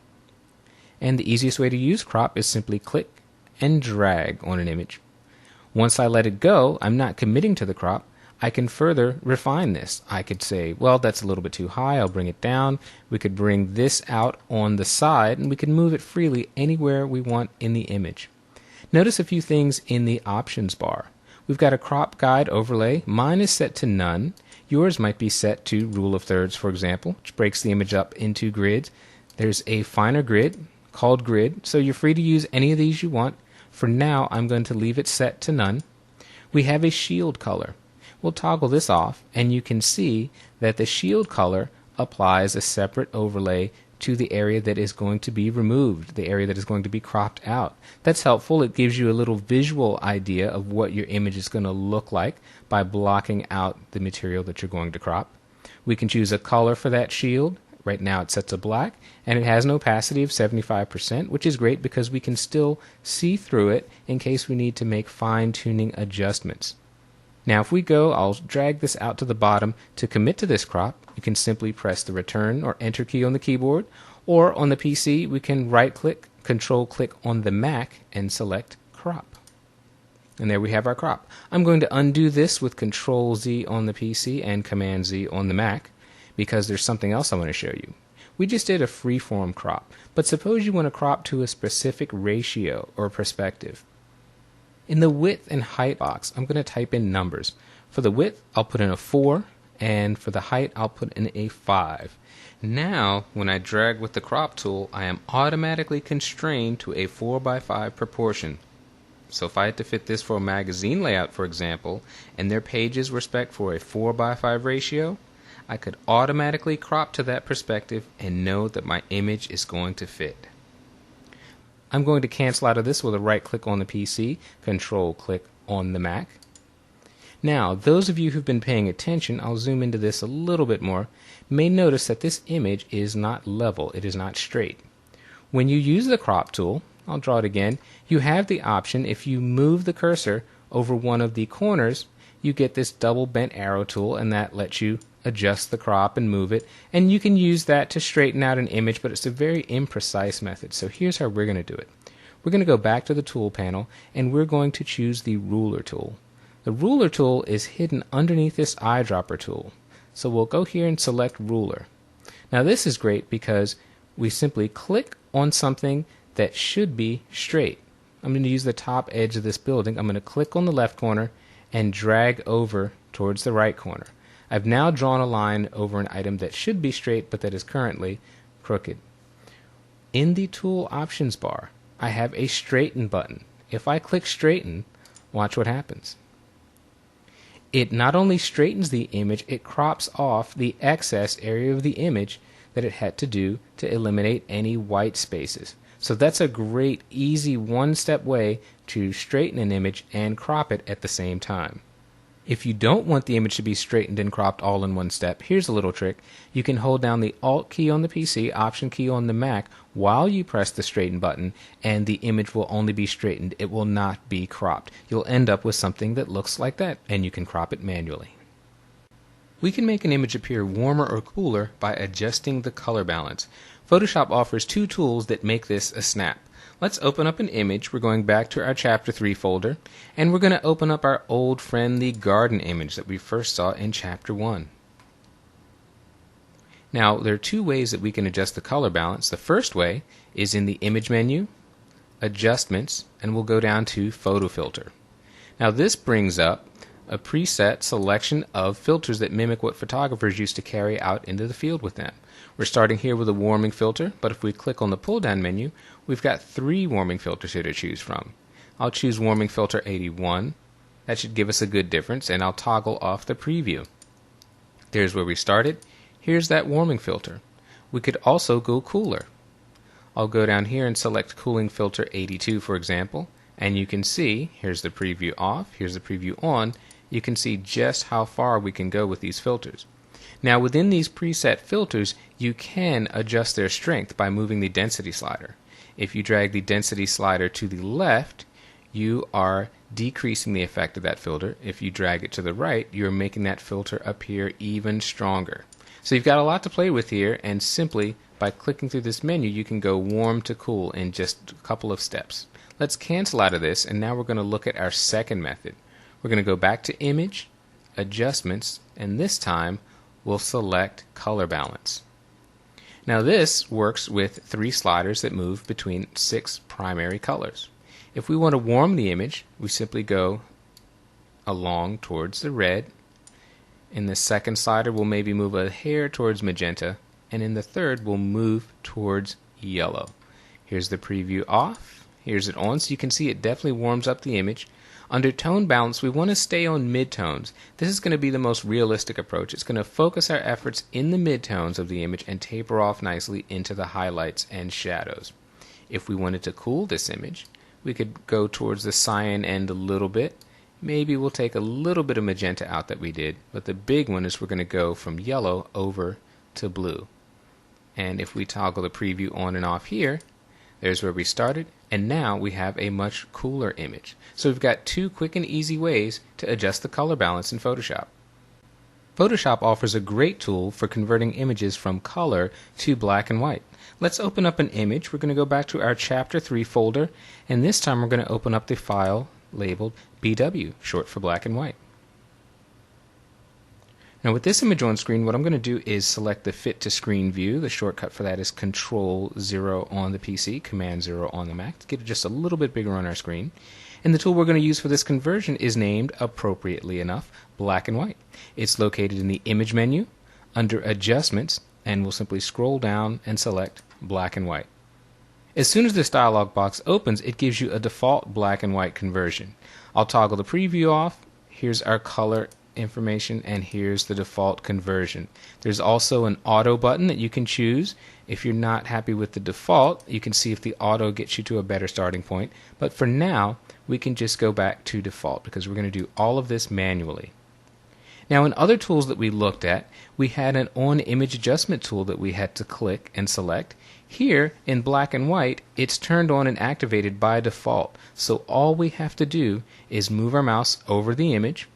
S1: And the easiest way to use Crop is simply click and drag on an image. Once I let it go, I'm not committing to the crop. I can further refine this. I could say, well, that's a little bit too high, I'll bring it down. We could bring this out on the side, and we can move it freely anywhere we want in the image. Notice a few things in the options bar. We've got a crop guide overlay. Mine is set to none. Yours might be set to rule of thirds, for example, which breaks the image up into grids. There's a finer grid called grid, so you're free to use any of these you want. For now, I'm going to leave it set to none. We have a shield color. We'll toggle this off, and you can see that the shield color applies a separate overlay to the area that is going to be removed, the area that is going to be cropped out. That's helpful. It gives you a little visual idea of what your image is going to look like by blocking out the material that you're going to crop. We can choose a color for that shield. Right now it's set to black, and it has an opacity of 75%, which is great because we can still see through it in case we need to make fine-tuning adjustments. Now if we go, I'll drag this out to the bottom. To commit to this crop, you can simply press the return or enter key on the keyboard, or on the PC we can right-click, control-click on the Mac and select crop. And there we have our crop. I'm going to undo this with Control-Z on the PC and Command-Z on the Mac because there's something else I want to show you. We just did a freeform crop, but suppose you want to crop to a specific ratio or perspective. In the width and height box, I'm going to type in numbers. For the width, I'll put in a 4, and for the height, I'll put in a 5. Now, when I drag with the crop tool, I am automatically constrained to a 4:5 proportion. So if I had to fit this for a magazine layout, for example, and their pages were spec'd for a 4:5 ratio, I could automatically crop to that perspective and know that my image is going to fit. I'm going to cancel out of this with a right click on the PC, control click on the Mac. Now, those of you who've been paying attention, I'll zoom into this a little bit more, may notice that this image is not level, it is not straight. When you use the crop tool, I'll draw it again, you have the option, if you move the cursor over one of the corners, you get this double bent arrow tool, and that lets you adjust the crop and move it, and you can use that to straighten out an image, but it's a very imprecise method. So here's how we're going to do it. We're going to go back to the tool panel, and we're going to choose the ruler tool. The ruler tool is hidden underneath this eyedropper tool. So we'll go here and select ruler. Now this is great because we simply click on something that should be straight. I'm going to use the top edge of this building. I'm going to click on the left corner and drag over towards the right corner. I've now drawn a line over an item that should be straight but that is currently crooked. In the tool options bar, I have a straighten button. If I click straighten, watch what happens. It not only straightens the image, it crops off the excess area of the image that it had to do to eliminate any white spaces. So that's a great, easy, one-step way to straighten an image and crop it at the same time. If you don't want the image to be straightened and cropped all in one step, here's a little trick. You can hold down the Alt key on the PC, Option key on the Mac, while you press the straighten button, and the image will only be straightened. It will not be cropped. You'll end up with something that looks like that, and you can crop it manually. We can make an image appear warmer or cooler by adjusting the color balance. Photoshop offers two tools that make this a snap. Let's open up an image. We're going back to our Chapter 3 folder, and we're going to open up our old friend, the garden image that we first saw in Chapter 1. Now, there are two ways that we can adjust the color balance. The first way is in the Image menu, Adjustments, and we'll go down to Photo Filter. Now, this brings up a preset selection of filters that mimic what photographers used to carry out into the field with them. We're starting here with a warming filter, but if we click on the pull-down menu, we've got 3 warming filters here to choose from. I'll choose warming filter 81. That should give us a good difference, and I'll toggle off the preview. There's where we started. Here's that warming filter. We could also go cooler. I'll go down here and select cooling filter 82, for example, and you can see, here's the preview off, here's the preview on. You can see just how far we can go with these filters. Now within these preset filters, you can adjust their strength by moving the density slider. If you drag the density slider to the left, you are decreasing the effect of that filter. If you drag it to the right, you're making that filter appear even stronger. So you've got a lot to play with here, and simply by clicking through this menu, you can go warm to cool in just a couple of steps. Let's cancel out of this, and now we're going to look at our second method. We're going to go back to Image, Adjustments, and this time we'll select Color Balance. Now this works with 3 sliders that move between 6 primary colors. If we want to warm the image, we simply go along towards the red. In the second slider, we'll maybe move a hair towards magenta, and in the third, we'll move towards yellow. Here's the preview off. Here's it on, so you can see it definitely warms up the image. Under tone balance, we want to stay on midtones. This is going to be the most realistic approach. It's going to focus our efforts in the midtones of the image and taper off nicely into the highlights and shadows. If we wanted to cool this image, we could go towards the cyan end a little bit. Maybe we'll take a little bit of magenta out that we did, but the big one is we're going to go from yellow over to blue. And if we toggle the preview on and off here, there's where we started, and now we have a much cooler image. So we've got two quick and easy ways to adjust the color balance in Photoshop. Photoshop offers a great tool for converting images from color to black and white. Let's open up an image. We're going to go back to our Chapter 3 folder, and this time we're going to open up the file labeled BW, short for black and white. Now with this image on screen, what I'm going to do is select the Fit to Screen view. The shortcut for that is Control-0 on the PC, Command-0 on the Mac, to get it just a little bit bigger on our screen. And the tool we're going to use for this conversion is named, appropriately enough, Black and White. It's located in the Image menu, under Adjustments, and we'll simply scroll down and select Black and White. As soon as this dialog box opens, it gives you a default black and white conversion. I'll toggle the preview off. Here's our color information, and here's the default conversion. There's also an auto button that you can choose. If you're not happy with the default, you can see if the auto gets you to a better starting point. But for now, we can just go back to default because we're going to do all of this manually. Now in other tools that we looked at, we had an on image adjustment tool that we had to click and select. Here in black and white, it's turned on and activated by default. So all we have to do is move our mouse over the image.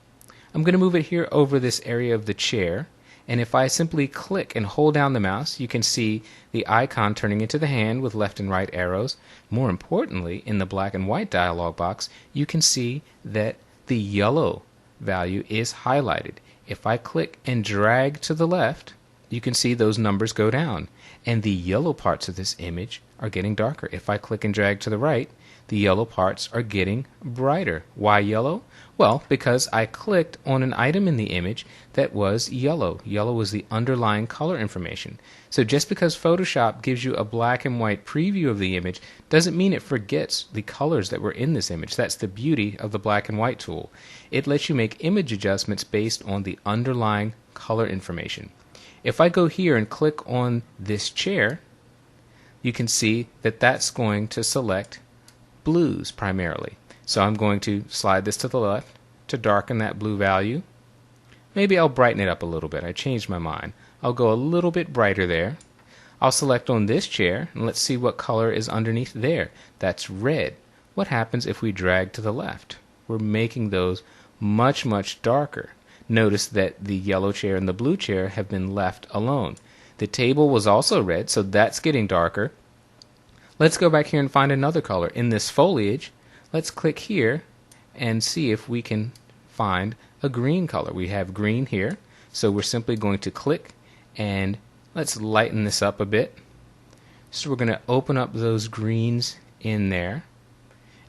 S1: I'm going to move it here over this area of the chair, and if I simply click and hold down the mouse, you can see the icon turning into the hand with left and right arrows. More importantly, in the black and white dialog box, you can see that the yellow value is highlighted. If I click and drag to the left, you can see those numbers go down, and the yellow parts of this image are getting darker. If I click and drag to the right, the yellow parts are getting brighter. Why yellow? Well, because I clicked on an item in the image that was yellow. Yellow was the underlying color information. So just because Photoshop gives you a black and white preview of the image doesn't mean it forgets the colors that were in this image. That's the beauty of the black and white tool. It lets you make image adjustments based on the underlying color information. If I go here and click on this chair, you can see that that's going to select blues primarily. So I'm going to slide this to the left to darken that blue value. Maybe I'll brighten it up a little bit. I changed my mind. I'll go a little bit brighter there. I'll select on this chair, and let's see what color is underneath there. That's red. What happens if we drag to the left? We're making those much, much darker. Notice that the yellow chair and the blue chair have been left alone. The table was also red, so that's getting darker. Let's go back here and find another color. In this foliage, let's click here and see if we can find a green color. We have green here, so we're simply going to click and let's lighten this up a bit. So we're going to open up those greens in there.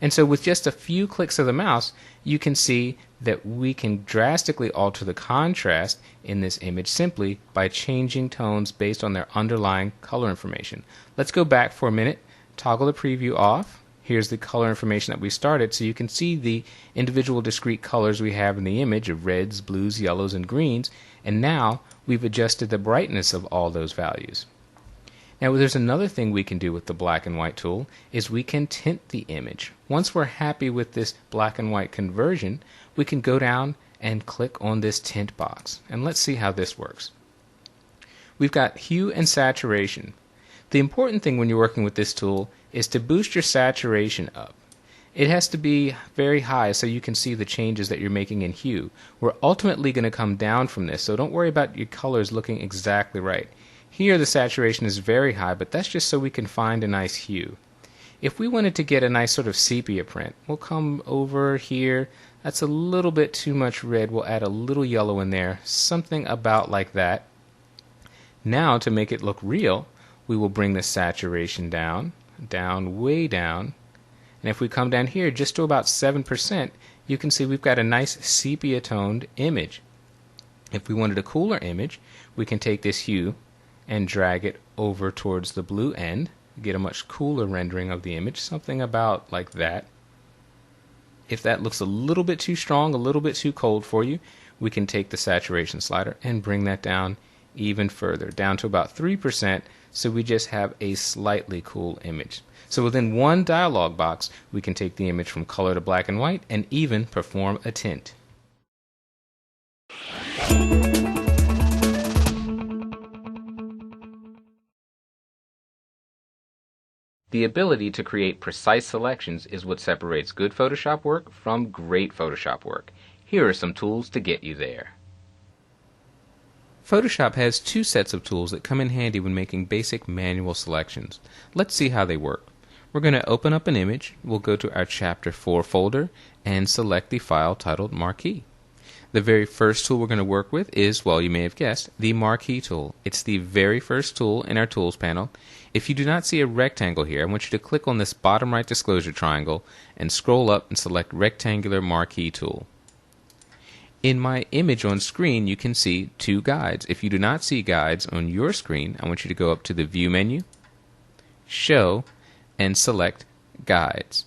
S1: And so with just a few clicks of the mouse, you can see that we can drastically alter the contrast in this image simply by changing tones based on their underlying color information. Let's go back for a minute, toggle the preview off. Here's the color information that we started, so you can see the individual discrete colors we have in the image of reds, blues, yellows, and greens, and now we've adjusted the brightness of all those values. Now there's another thing we can do with the black and white tool is we can tint the image. Once we're happy with this black and white conversion, we can go down and click on this tint box, and let's see how this works. We've got hue and saturation. The important thing when you're working with this tool is to boost your saturation up. It has to be very high so you can see the changes that you're making in hue. We're ultimately going to come down from this, so don't worry about your colors looking exactly right. Here the saturation is very high, but that's just so we can find a nice hue. If we wanted to get a nice sort of sepia print, we'll come over here. That's a little bit too much red. We'll add a little yellow in there, something about like that. Now to make it look real, we will bring the saturation down, way down. And if we come down here just to about 7%, you can see we've got a nice sepia toned image. If we wanted a cooler image, we can take this hue and drag it over towards the blue end, get a much cooler rendering of the image, something about like that. If that looks a little bit too strong, a little bit too cold for you, we can take the saturation slider and bring that down even further, down to about 3%, so we just have a slightly cool image. So within one dialog box, we can take the image from color to black and white and even perform a tint. The ability to create precise selections is what separates good Photoshop work from great Photoshop work. Here are some tools to get you there. Photoshop has two sets of tools that come in handy when making basic manual selections. Let's see how they work. We're going to open up an image. We'll go to our Chapter 4 folder and select the file titled Marquee. The very first tool we're going to work with is, well, you may have guessed, the Marquee tool. It's the very first tool in our Tools panel. If you do not see a rectangle here, I want you to click on this bottom right disclosure triangle and scroll up and select Rectangular Marquee tool. In my image on screen, you can see two guides. If you do not see guides on your screen, I want you to go up to the View menu, Show, and select Guides.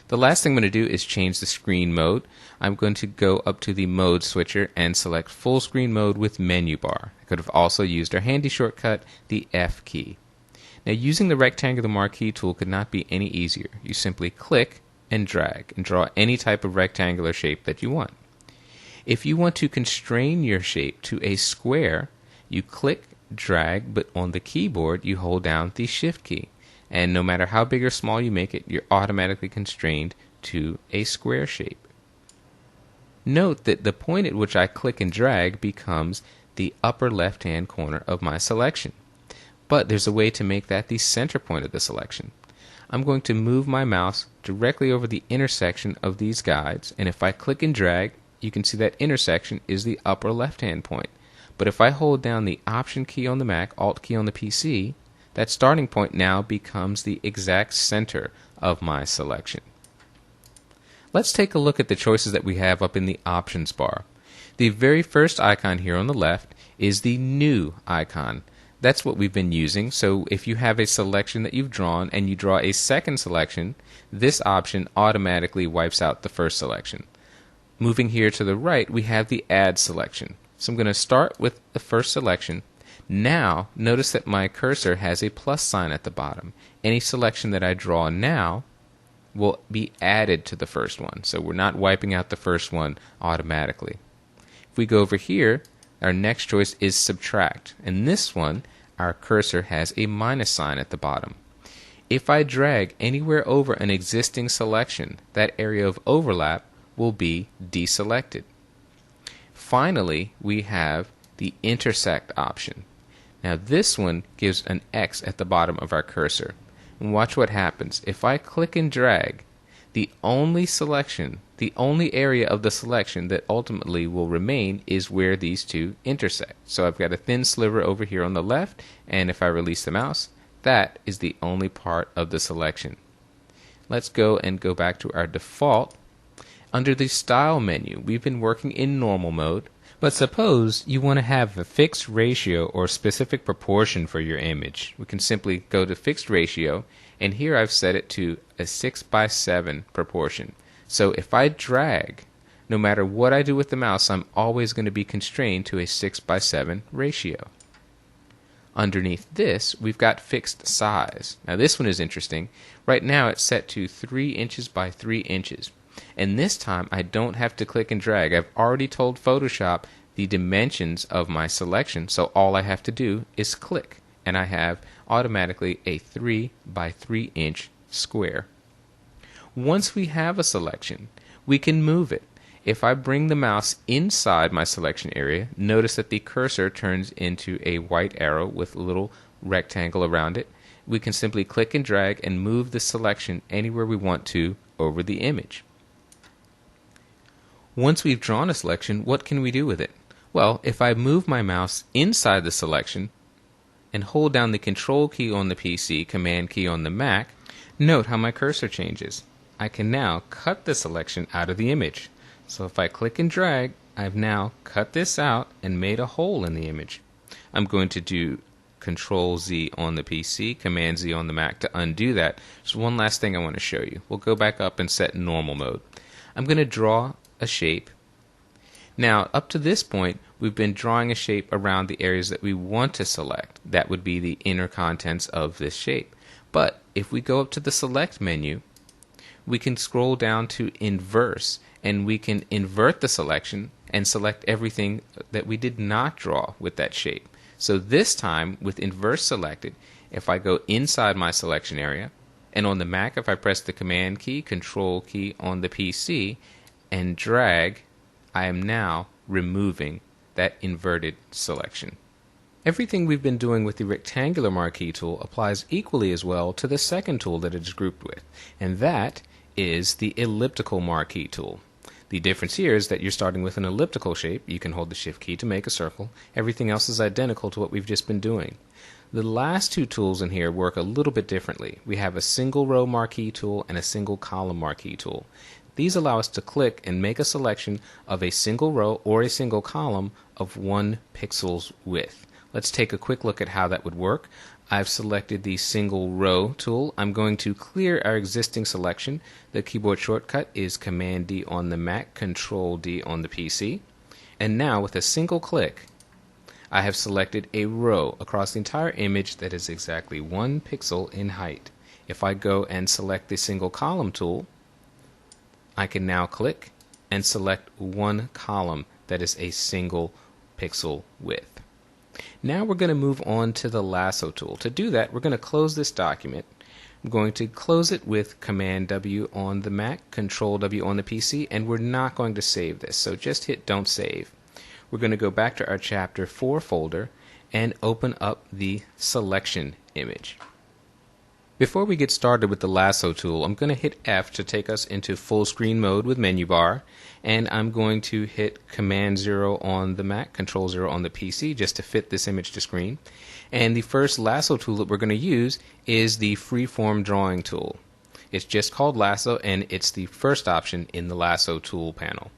S1: The last thing I'm going to do is change the screen mode. I'm going to go up to the Mode switcher and select Full Screen Mode with Menu Bar. I could have also used our handy shortcut, the F key. Now, using the Rectangular Marquee tool could not be any easier. You simply click and drag and draw any type of rectangular shape that you want. If you want to constrain your shape to a square, you click, drag, but on the keyboard you hold down the Shift key. And no matter how big or small you make it, you're automatically constrained to a square shape. Note that the point at which I click and drag becomes the upper left-hand corner of my selection. But there's a way to make that the center point of the selection. I'm going to move my mouse directly over the intersection of these guides, and if I click and drag, you can see that intersection is the upper left-hand point. But if I hold down the Option key on the Mac, Alt key on the PC, that starting point now becomes the exact center of my selection. Let's take a look at the choices that we have up in the Options bar. The very first icon here on the left is the New icon. That's what we've been using, so if you have a selection that you've drawn and you draw a second selection, this option automatically wipes out the first selection. Moving here to the right, we have the Add selection. So I'm going to start with the first selection. Now, notice that my cursor has a plus sign at the bottom. Any selection that I draw now will be added to the first one. So we're not wiping out the first one automatically. If we go over here, our next choice is Subtract. In this one, our cursor has a minus sign at the bottom. If I drag anywhere over an existing selection, that area of overlap will be deselected. Finally, we have the Intersect option. Now this one gives an X at the bottom of our cursor. And watch what happens. If I click and drag, the only area of the selection that ultimately will remain is where these two intersect. So I've got a thin sliver over here on the left, and if I release the mouse, that is the only part of the selection. Let's go back to our default. Under the Style menu, we've been working in normal mode, but suppose you want to have a fixed ratio or specific proportion for your image. We can simply go to Fixed Ratio, and here I've set it to a 6:7 proportion. So if I drag, no matter what I do with the mouse, I'm always going to be constrained to a 6:7 ratio. Underneath this, we've got Fixed Size. Now this one is interesting. Right now it's set to 3 inches by 3 inches. And this time I don't have to click and drag. I've already told Photoshop the dimensions of my selection, so all I have to do is click, and I have automatically a 3 by 3 inch square. Once we have a selection, we can move it. If I bring the mouse inside my selection area, notice that the cursor turns into a white arrow with a little rectangle around it. We can simply click and drag and move the selection anywhere we want to over the image. Once we've drawn a selection, what can we do with it? Well, if I move my mouse inside the selection and hold down the Control key on the PC, Command key on the Mac, note how my cursor changes. I can now cut the selection out of the image. So if I click and drag, I've now cut this out and made a hole in the image. I'm going to do Control Z on the PC, Command Z on the Mac to undo that. So one last thing I want to show you. We'll go back up and set normal mode. I'm going to draw a shape. Now, up to this point, we've been drawing a shape around the areas that we want to select. That would be the inner contents of this shape. But if we go up to the Select menu, we can scroll down to Inverse, and we can invert the selection and select everything that we did not draw with that shape. So this time, with Inverse selected, if I go inside my selection area, and on the Mac, if I press the Command key, Control key on the PC, and drag, I am now removing that inverted selection. Everything we've been doing with the rectangular marquee tool applies equally as well to the second tool that it is grouped with, and that is the elliptical marquee tool. The difference here is that you're starting with an elliptical shape. You can hold the Shift key to make a circle. Everything else is identical to what we've just been doing. The last two tools in here work a little bit differently. We have a single row marquee tool and a single column marquee tool. These allow us to click and make a selection of a single row or a single column of 1 pixel's width. Let's take a quick look at how that would work. I've selected the single row tool. I'm going to clear our existing selection. The keyboard shortcut is Command D on the Mac, Control D on the PC. And now with a single click, I have selected a row across the entire image that is exactly 1 pixel in height. If I go and select the single column tool, I can now click and select 1 column that is a single pixel width. Now we're going to move on to the lasso tool. To do that, we're going to close this document. I'm going to close it with Command W on the Mac, Control W on the PC, and we're not going to save this, so just hit Don't Save. We're going to go back to our Chapter 4 folder and open up the selection image. Before we get started with the lasso tool, I'm going to hit F to take us into full screen mode with menu bar, and I'm going to hit Command 0 on the Mac, Control 0 on the PC just to fit this image to screen. And the first lasso tool that we're going to use is the freeform drawing tool. It's just called lasso, and it's the first option in the lasso tool panel.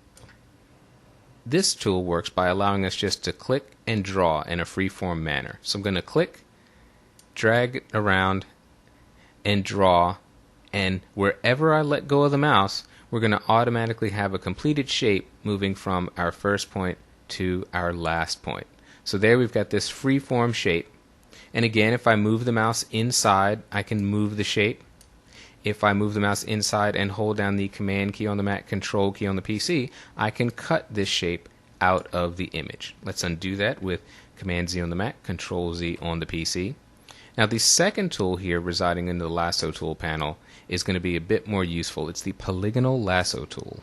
S1: This tool works by allowing us just to click and draw in a freeform manner. So I'm going to click, drag it around, and draw, and wherever I let go of the mouse, we're going to automatically have a completed shape moving from our first point to our last point. So there we've got this freeform shape, and again, if I move the mouse inside, I can move the shape. If I move the mouse inside and hold down the Command key on the Mac, Control key on the PC, I can cut this shape out of the image. Let's undo that with Command Z on the Mac, Control Z on the PC. Now the second tool here residing in the lasso tool panel is going to be a bit more useful. It's the polygonal lasso tool.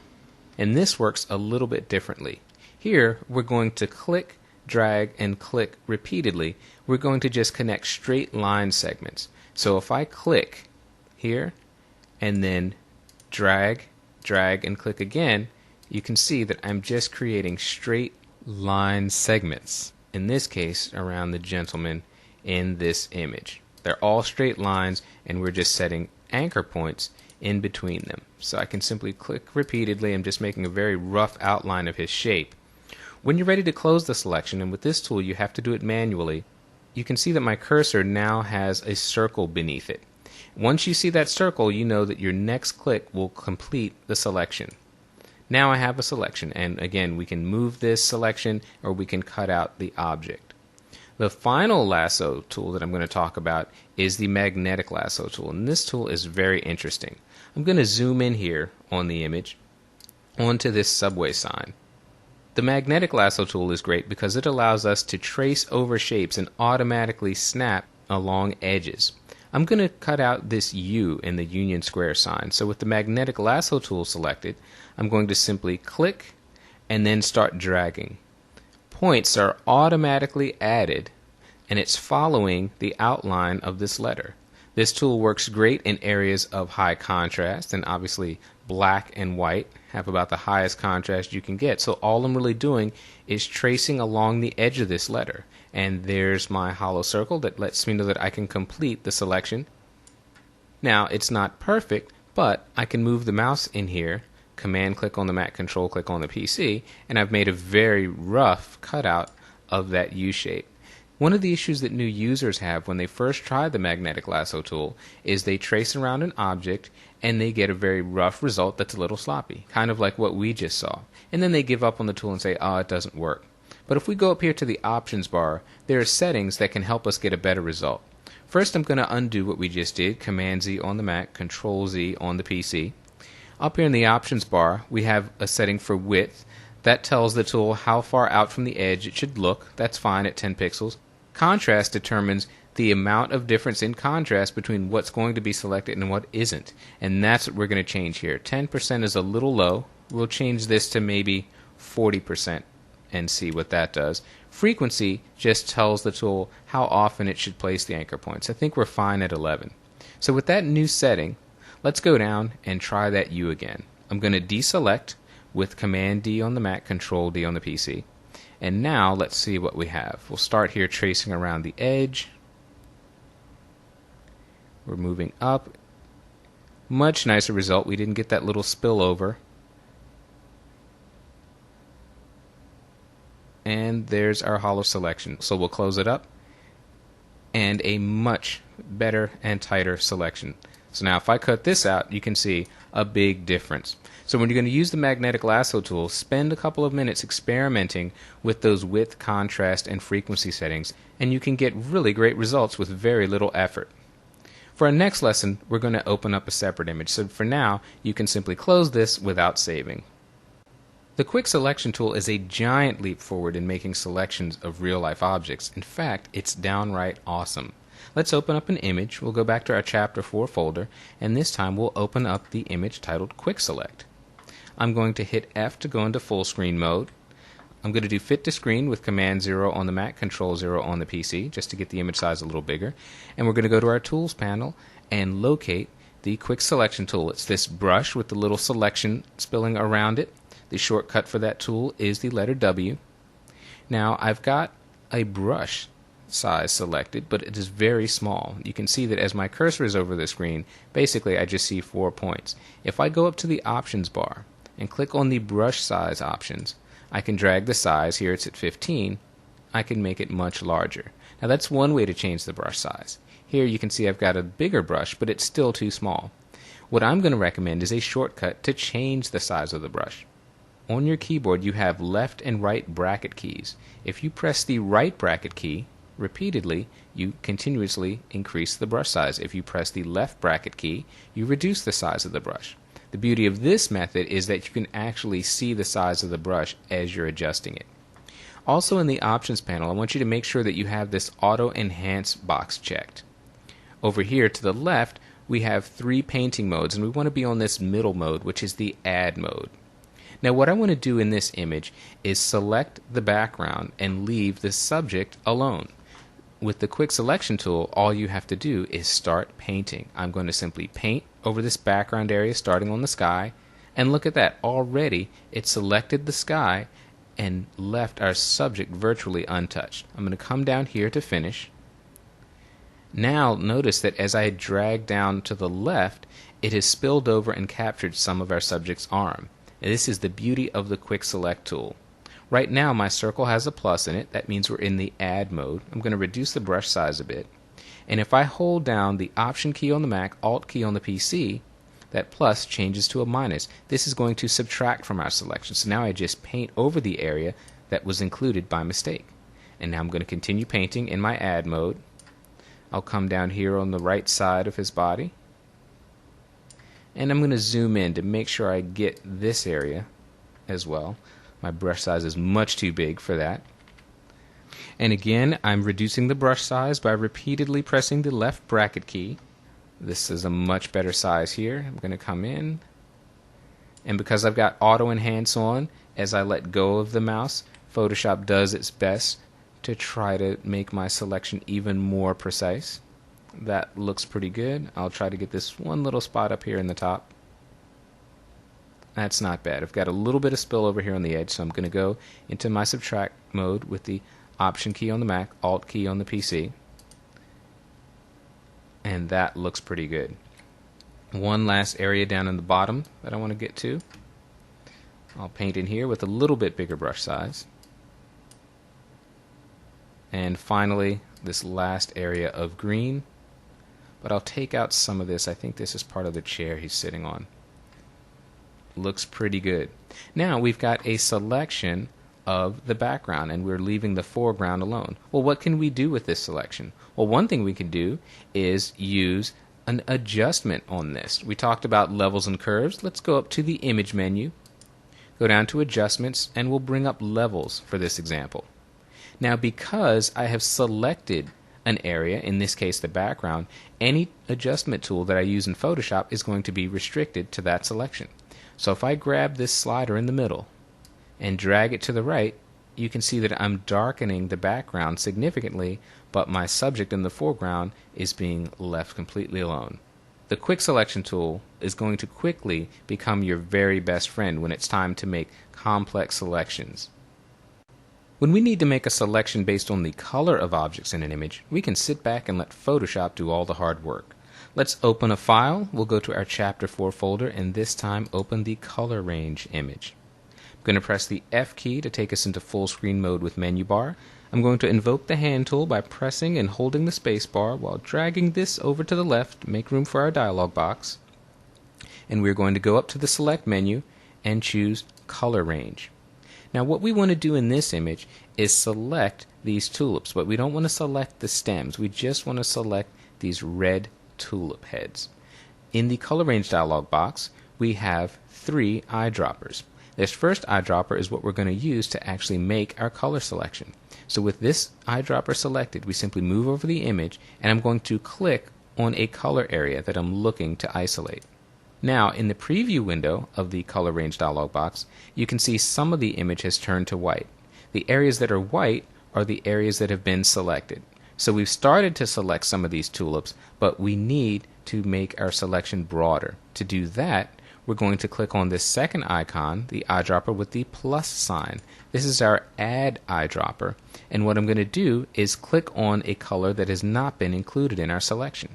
S1: And this works a little bit differently. Here we're going to click, drag, and click repeatedly. We're going to just connect straight line segments. So if I click here and then drag, and click again, you can see that I'm just creating straight line segments. In this case, around the gentleman in this image. They're all straight lines, and we're just setting anchor points in between them. So I can simply click repeatedly. I'm just making a very rough outline of his shape. When you're ready to close the selection, and with this tool you have to do it manually, you can see that my cursor now has a circle beneath it. Once you see that circle, you know that your next click will complete the selection. Now I have a selection, and again, we can move this selection or we can cut out the object. The final lasso tool that I'm going to talk about is the magnetic lasso tool, and this tool is very interesting. I'm going to zoom in here on the image onto this subway sign. The magnetic lasso tool is great because it allows us to trace over shapes and automatically snap along edges. I'm going to cut out this U in the Union Square sign. So with the magnetic lasso tool selected, I'm going to simply click and then start dragging. Points are automatically added, and it's following the outline of this letter. This tool works great in areas of high contrast, and obviously black and white have about the highest contrast you can get. So all I'm really doing is tracing along the edge of this letter. And there's my hollow circle that lets me know that I can complete the selection. Now it's not perfect, but I can move the mouse in here, Command click on the Mac, Control click on the PC, and I've made a very rough cutout of that U shape. One of the issues that new users have when they first try the magnetic lasso tool is they trace around an object and they get a very rough result that's a little sloppy, kind of like what we just saw. And then they give up on the tool and say, oh, it doesn't work. But if we go up here to the options bar, there are settings that can help us get a better result. First, I'm going to undo what we just did, Command Z on the Mac, Control Z on the PC. Up here in the options bar, we have a setting for width. That tells the tool how far out from the edge it should look. That's fine at 10 pixels. Contrast determines the amount of difference in contrast between what's going to be selected and what isn't. And that's what we're going to change here. 10% is a little low. We'll change this to maybe 40% and see what that does. Frequency just tells the tool how often it should place the anchor points. I think we're fine at 11. So with that new setting, let's go down and try that U again. I'm going to deselect with Command D on the Mac, Control D on the PC. And now let's see what we have. We'll start here tracing around the edge. We're moving up. Much nicer result. We didn't get that little spillover. And there's our hollow selection. So we'll close it up. And a much better and tighter selection. So now if I cut this out, you can see a big difference. So when you're going to use the magnetic lasso tool, spend a couple of minutes experimenting with those width, contrast, and frequency settings, and you can get really great results with very little effort. For our next lesson, we're going to open up a separate image. So for now, you can simply close this without saving. The quick selection tool is a giant leap forward in making selections of real-life objects. In fact, it's downright awesome. Let's open up an image. We'll go back to our Chapter 4 folder, and this time we'll open up the image titled Quick Select. I'm going to hit F to go into full screen mode. I'm going to do Fit to Screen with Command 0 on the Mac, Control 0 on the PC, just to get the image size a little bigger. And we're going to go to our Tools panel and locate the Quick Selection tool. It's this brush with the little selection spilling around it. The shortcut for that tool is the letter W. Now I've got a brush size selected, but it is very small. You can see that as my cursor is over the screen, basically I just see 4 points. If I go up to the options bar and click on the brush size options, I can drag the size. Here it's at 15. I can make it much larger. Now that's one way to change the brush size. Here you can see I've got a bigger brush, but it's still too small. What I'm going to recommend is a shortcut to change the size of the brush. On your keyboard you have left and right bracket keys. If you press the right bracket key repeatedly, you continuously increase the brush size. If you press the left bracket key, you reduce the size of the brush. The beauty of this method is that you can actually see the size of the brush as you're adjusting it. Also in the options panel, I want you to make sure that you have this auto enhance box checked. Over here to the left, we have 3 painting modes, and we want to be on this middle mode, which is the add mode. Now what I want to do in this image is select the background and leave the subject alone. With the quick selection tool, all you have to do is start painting. I'm going to simply paint over this background area starting on the sky, and look at that, already it selected the sky and left our subject virtually untouched. I'm going to come down here to finish. Now notice that as I drag down to the left, it has spilled over and captured some of our subject's arm. And this is the beauty of the quick select tool. Right now my circle has a plus in it. That means we're in the add mode. I'm going to reduce the brush size a bit. And if I hold down the Option key on the Mac, Alt key on the PC, that plus changes to a minus. This is going to subtract from our selection. So now I just paint over the area that was included by mistake. And now I'm going to continue painting in my add mode. I'll come down here on the right side of his body. And I'm going to zoom in to make sure I get this area as well. My brush size is much too big for that. And again, I'm reducing the brush size by repeatedly pressing the left bracket key. This is a much better size here. I'm going to come in. And because I've got auto enhance on, as I let go of the mouse, Photoshop does its best to try to make my selection even more precise. That looks pretty good. I'll try to get this one little spot up here in the top. That's not bad. I've got a little bit of spill over here on the edge, so I'm going to go into my subtract mode with the Option key on the Mac, Alt key on the PC. And that looks pretty good. One last area down in the bottom that I want to get to. I'll paint in here with a little bit bigger brush size. And finally, this last area of green. But I'll take out some of this. I think this is part of the chair he's sitting on. Looks pretty good. Now we've got a selection of the background and we're leaving the foreground alone. Well, what can we do with this selection? Well, one thing we can do is use an adjustment on this. We talked about levels and curves. Let's go up to the image menu, go down to adjustments, and we'll bring up levels for this example. Now, because I have selected an area, in this case the background, any adjustment tool that I use in Photoshop is going to be restricted to that selection. So if I grab this slider in the middle and drag it to the right, you can see that I'm darkening the background significantly, but my subject in the foreground is being left completely alone. The quick selection tool is going to quickly become your very best friend when it's time to make complex selections. When we need to make a selection based on the color of objects in an image, we can sit back and let Photoshop do all the hard work. Let's open a file. We'll go to our Chapter 4 folder and this time open the color range image. I'm going to press the F key to take us into full screen mode with menu bar. I'm going to invoke the hand tool by pressing and holding the space bar while dragging this over to the left to make room for our dialog box. And we're going to go up to the select menu and choose color range. Now what we want to do in this image is select these tulips, but we don't want to select the stems. We just want to select these red tulip heads. In the color range dialog box, we have 3 eyedroppers. This first eyedropper is what we're going to use to actually make our color selection. So with this eyedropper selected, we simply move over the image and I'm going to click on a color area that I'm looking to isolate. Now, in the preview window of the color range dialog box, you can see some of the image has turned to white. The areas that are white are the areas that have been selected. So we've started to select some of these tulips, but we need to make our selection broader. To do that, we're going to click on this second icon, the eyedropper with the plus sign. This is our add eyedropper, and what I'm going to do is click on a color that has not been included in our selection.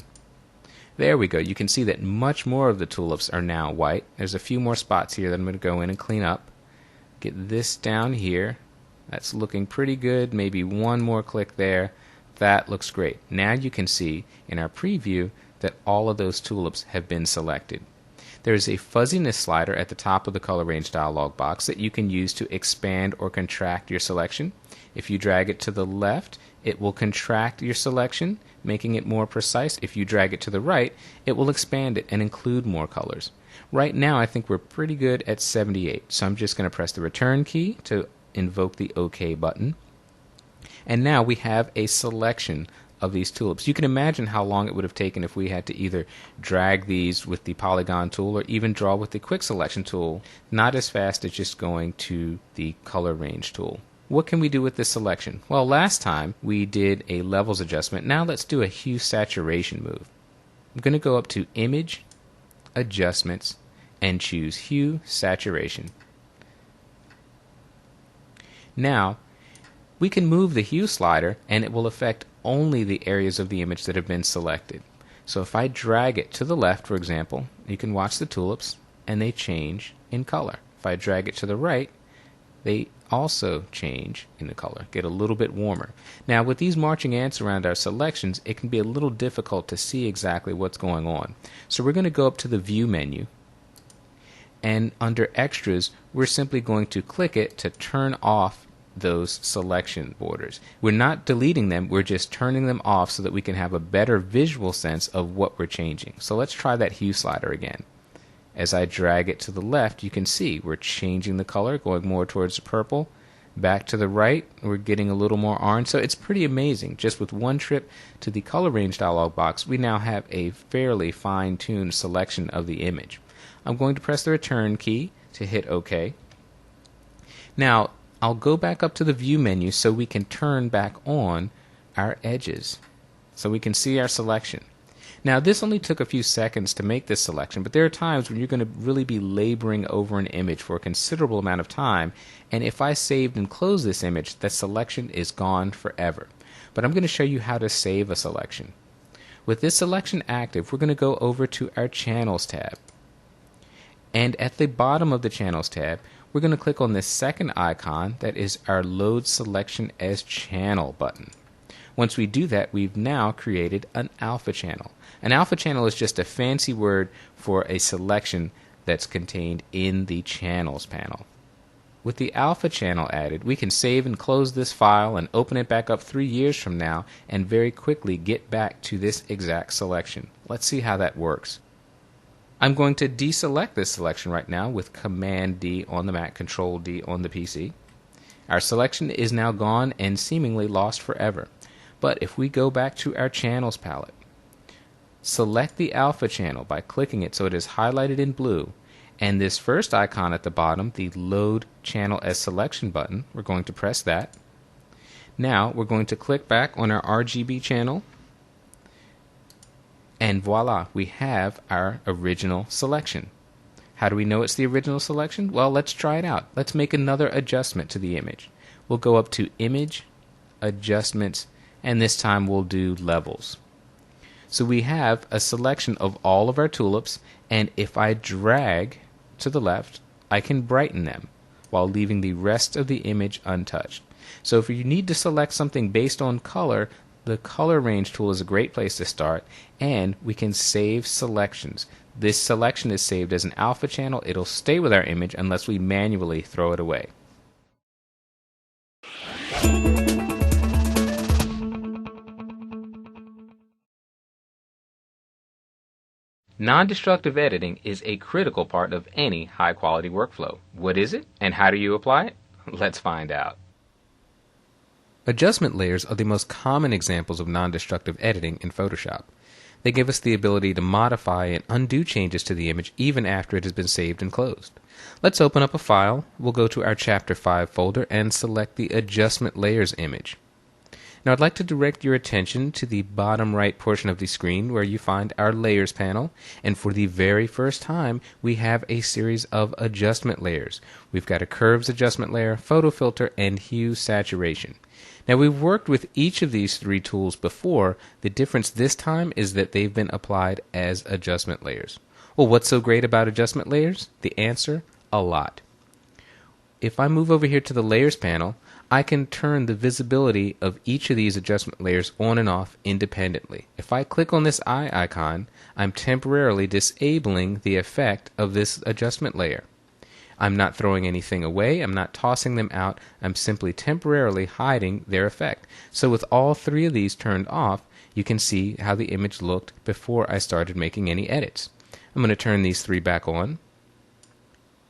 S1: There we go. You can see that much more of the tulips are now white. There's a few more spots here that I'm going to go in and clean up. Get this down here. That's looking pretty good. Maybe one more click there. That looks great. Now you can see in our preview that all of those tulips have been selected. There is a fuzziness slider at the top of the color range dialog box that you can use to expand or contract your selection. If you drag it to the left, it will contract your selection, making it more precise. If you drag it to the right, it will expand it and include more colors. Right now, I think we're pretty good at 78, so I'm just going to press the return key to invoke the OK button. And now we have a selection of these tulips. You can imagine how long it would have taken if we had to either drag these with the polygon tool or even draw with the quick selection tool. Not as fast as just going to the color range tool. What can we do with this selection? Well, last time we did a levels adjustment. Now let's do a hue saturation move. I'm going to go up to Image, Adjustments, and choose Hue Saturation. Now, we can move the hue slider and it will affect only the areas of the image that have been selected. So if I drag it to the left, for example, you can watch the tulips and they change in color. If I drag it to the right, they also change in the color, get a little bit warmer. Now with these marching ants around our selections, it can be a little difficult to see exactly what's going on. So we're going to go up to the View menu, and under Extras, we're simply going to click it to turn off those selection borders. We're not deleting them, we're just turning them off so that we can have a better visual sense of what we're changing. So let's try that hue slider again. As I drag it to the left, you can see we're changing the color, going more towards the purple. Back to the right, we're getting a little more orange. So it's pretty amazing. Just with one trip to the color range dialog box, we now have a fairly fine-tuned selection of the image. I'm going to press the return key to hit OK. Now, I'll go back up to the View menu so we can turn back on our edges, so we can see our selection. Now this only took a few seconds to make this selection, but there are times when you're going to really be laboring over an image for a considerable amount of time, and if I saved and closed this image, that selection is gone forever. But I'm going to show you how to save a selection. With this selection active, we're going to go over to our Channels tab. And at the bottom of the Channels tab, we're going to click on this second icon that is our Load Selection as Channel button. Once we do that, we've now created an alpha channel. An alpha channel is just a fancy word for a selection that's contained in the Channels panel. With the alpha channel added, we can save and close this file and open it back up 3 years from now and very quickly get back to this exact selection. Let's see how that works. I'm going to deselect this selection right now with Command D on the Mac, Control D on the PC. Our selection is now gone and seemingly lost forever. But if we go back to our Channels palette, select the alpha channel by clicking it so it is highlighted in blue, and this first icon at the bottom, the Load Channel as Selection button, we're going to press that. Now we're going to click back on our RGB channel, and voila, we have our original selection. How do we know it's the original selection? Well, let's try it out. Let's make another adjustment to the image. We'll go up to Image, Adjustments, and this time we'll do Levels. So we have a selection of all of our tulips, and if I drag to the left, I can brighten them while leaving the rest of the image untouched. So if you need to select something based on color, the Color Range tool is a great place to start, and we can save selections. This selection is saved as an alpha channel. It'll stay with our image unless we manually throw it away. Non-destructive editing is a critical part of any high-quality workflow. What is it, and how do you apply it? Let's find out. Adjustment layers are the most common examples of non-destructive editing in Photoshop. They give us the ability to modify and undo changes to the image even after it has been saved and closed. Let's open up a file. We'll go to our Chapter 5 folder and select the Adjustment Layers image. Now I'd like to direct your attention to the bottom right portion of the screen where you find our Layers panel, and for the very first time we have a series of adjustment layers. We've got a Curves adjustment layer, Photo Filter, and Hue Saturation. Now we've worked with each of these three tools before. The difference this time is that they've been applied as adjustment layers. Well, what's so great about adjustment layers? The answer, a lot. If I move over here to the Layers panel, I can turn the visibility of each of these adjustment layers on and off independently. If I click on this eye icon, I'm temporarily disabling the effect of this adjustment layer. I'm not throwing anything away, I'm not tossing them out, I'm simply temporarily hiding their effect. So with all three of these turned off, you can see how the image looked before I started making any edits. I'm going to turn these three back on.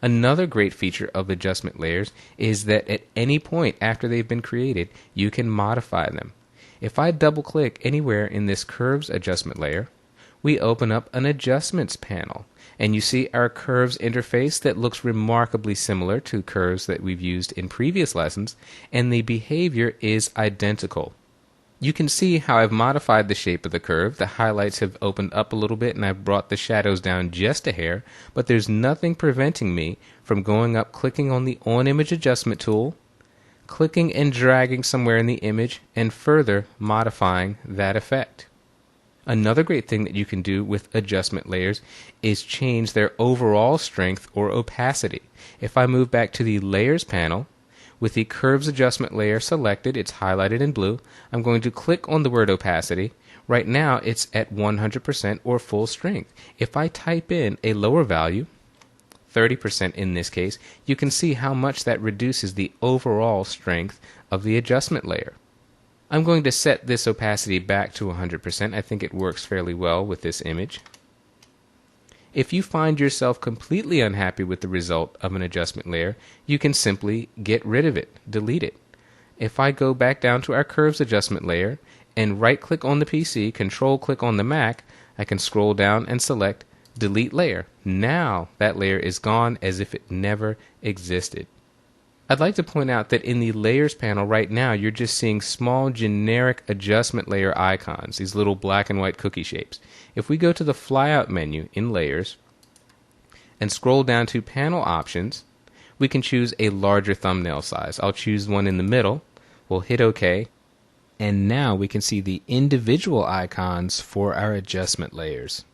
S1: Another great feature of adjustment layers is that at any point after they've been created, you can modify them. If I double click anywhere in this Curves adjustment layer, we open up an Adjustments panel, and you see our Curves interface that looks remarkably similar to curves that we've used in previous lessons, and the behavior is identical. You can see how I've modified the shape of the curve. The highlights have opened up a little bit and I've brought the shadows down just a hair, but there's nothing preventing me from going up, clicking on the On Image Adjustment tool, clicking and dragging somewhere in the image, and further modifying that effect. Another great thing that you can do with adjustment layers is change their overall strength or opacity. If I move back to the Layers panel, with the Curves adjustment layer selected, it's highlighted in blue, I'm going to click on the word opacity. Right now it's at 100% or full strength. If I type in a lower value, 30% in this case, you can see how much that reduces the overall strength of the adjustment layer. I'm going to set this opacity back to 100%. I think it works fairly well with this image. If you find yourself completely unhappy with the result of an adjustment layer, you can simply get rid of it, delete it. If I go back down to our Curves adjustment layer and right-click on the PC, control-click on the Mac, I can scroll down and select Delete Layer. Now that layer is gone as if it never existed. I'd like to point out that in the Layers panel right now, you're just seeing small generic adjustment layer icons, these little black and white cookie shapes. If we go to the flyout menu in Layers and scroll down to Panel Options, we can choose a larger thumbnail size. I'll choose one in the middle. We'll hit OK, and now we can see the individual icons for our adjustment layers.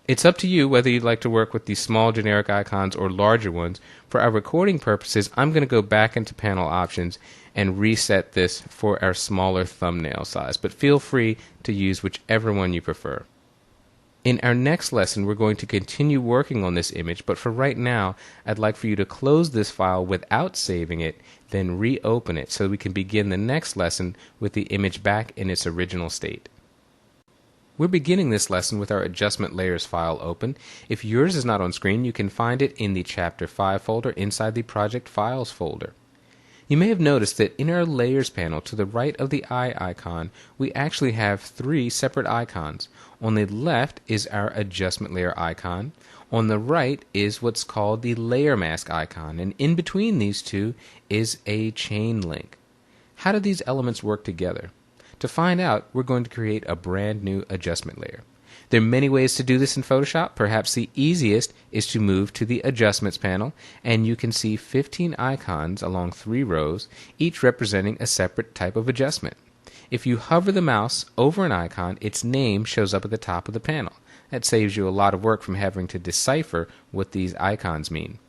S1: It's up to you whether you'd like to work with these small generic icons or larger ones. For our recording purposes, I'm going to go back into panel options and reset this for our smaller thumbnail size, but feel free to use whichever one you prefer. In our next lesson, we're going to continue working on this image, but for right now, I'd like for you to close this file without saving it, then reopen it so we can begin the next lesson with the image back in its original state. We're beginning this lesson with our Adjustment Layers file open. If yours is not on screen, you can find it in the Chapter 5 folder inside the Project Files folder. You may have noticed that in our Layers panel to the right of the eye icon, we actually have three separate icons. On the left is our Adjustment Layer icon. On the right is what's called the Layer Mask icon, and in between these two is a chain link. How do these elements work together? To find out, we're going to create a brand new adjustment layer. There are many ways to do this in Photoshop. Perhaps the easiest is to move to the Adjustments panel, and you can see 15 icons along 3 rows, each representing a separate type of adjustment. If you hover the mouse over an icon, its name shows up at the top of the panel. That saves you a lot of work from having to decipher what these icons mean.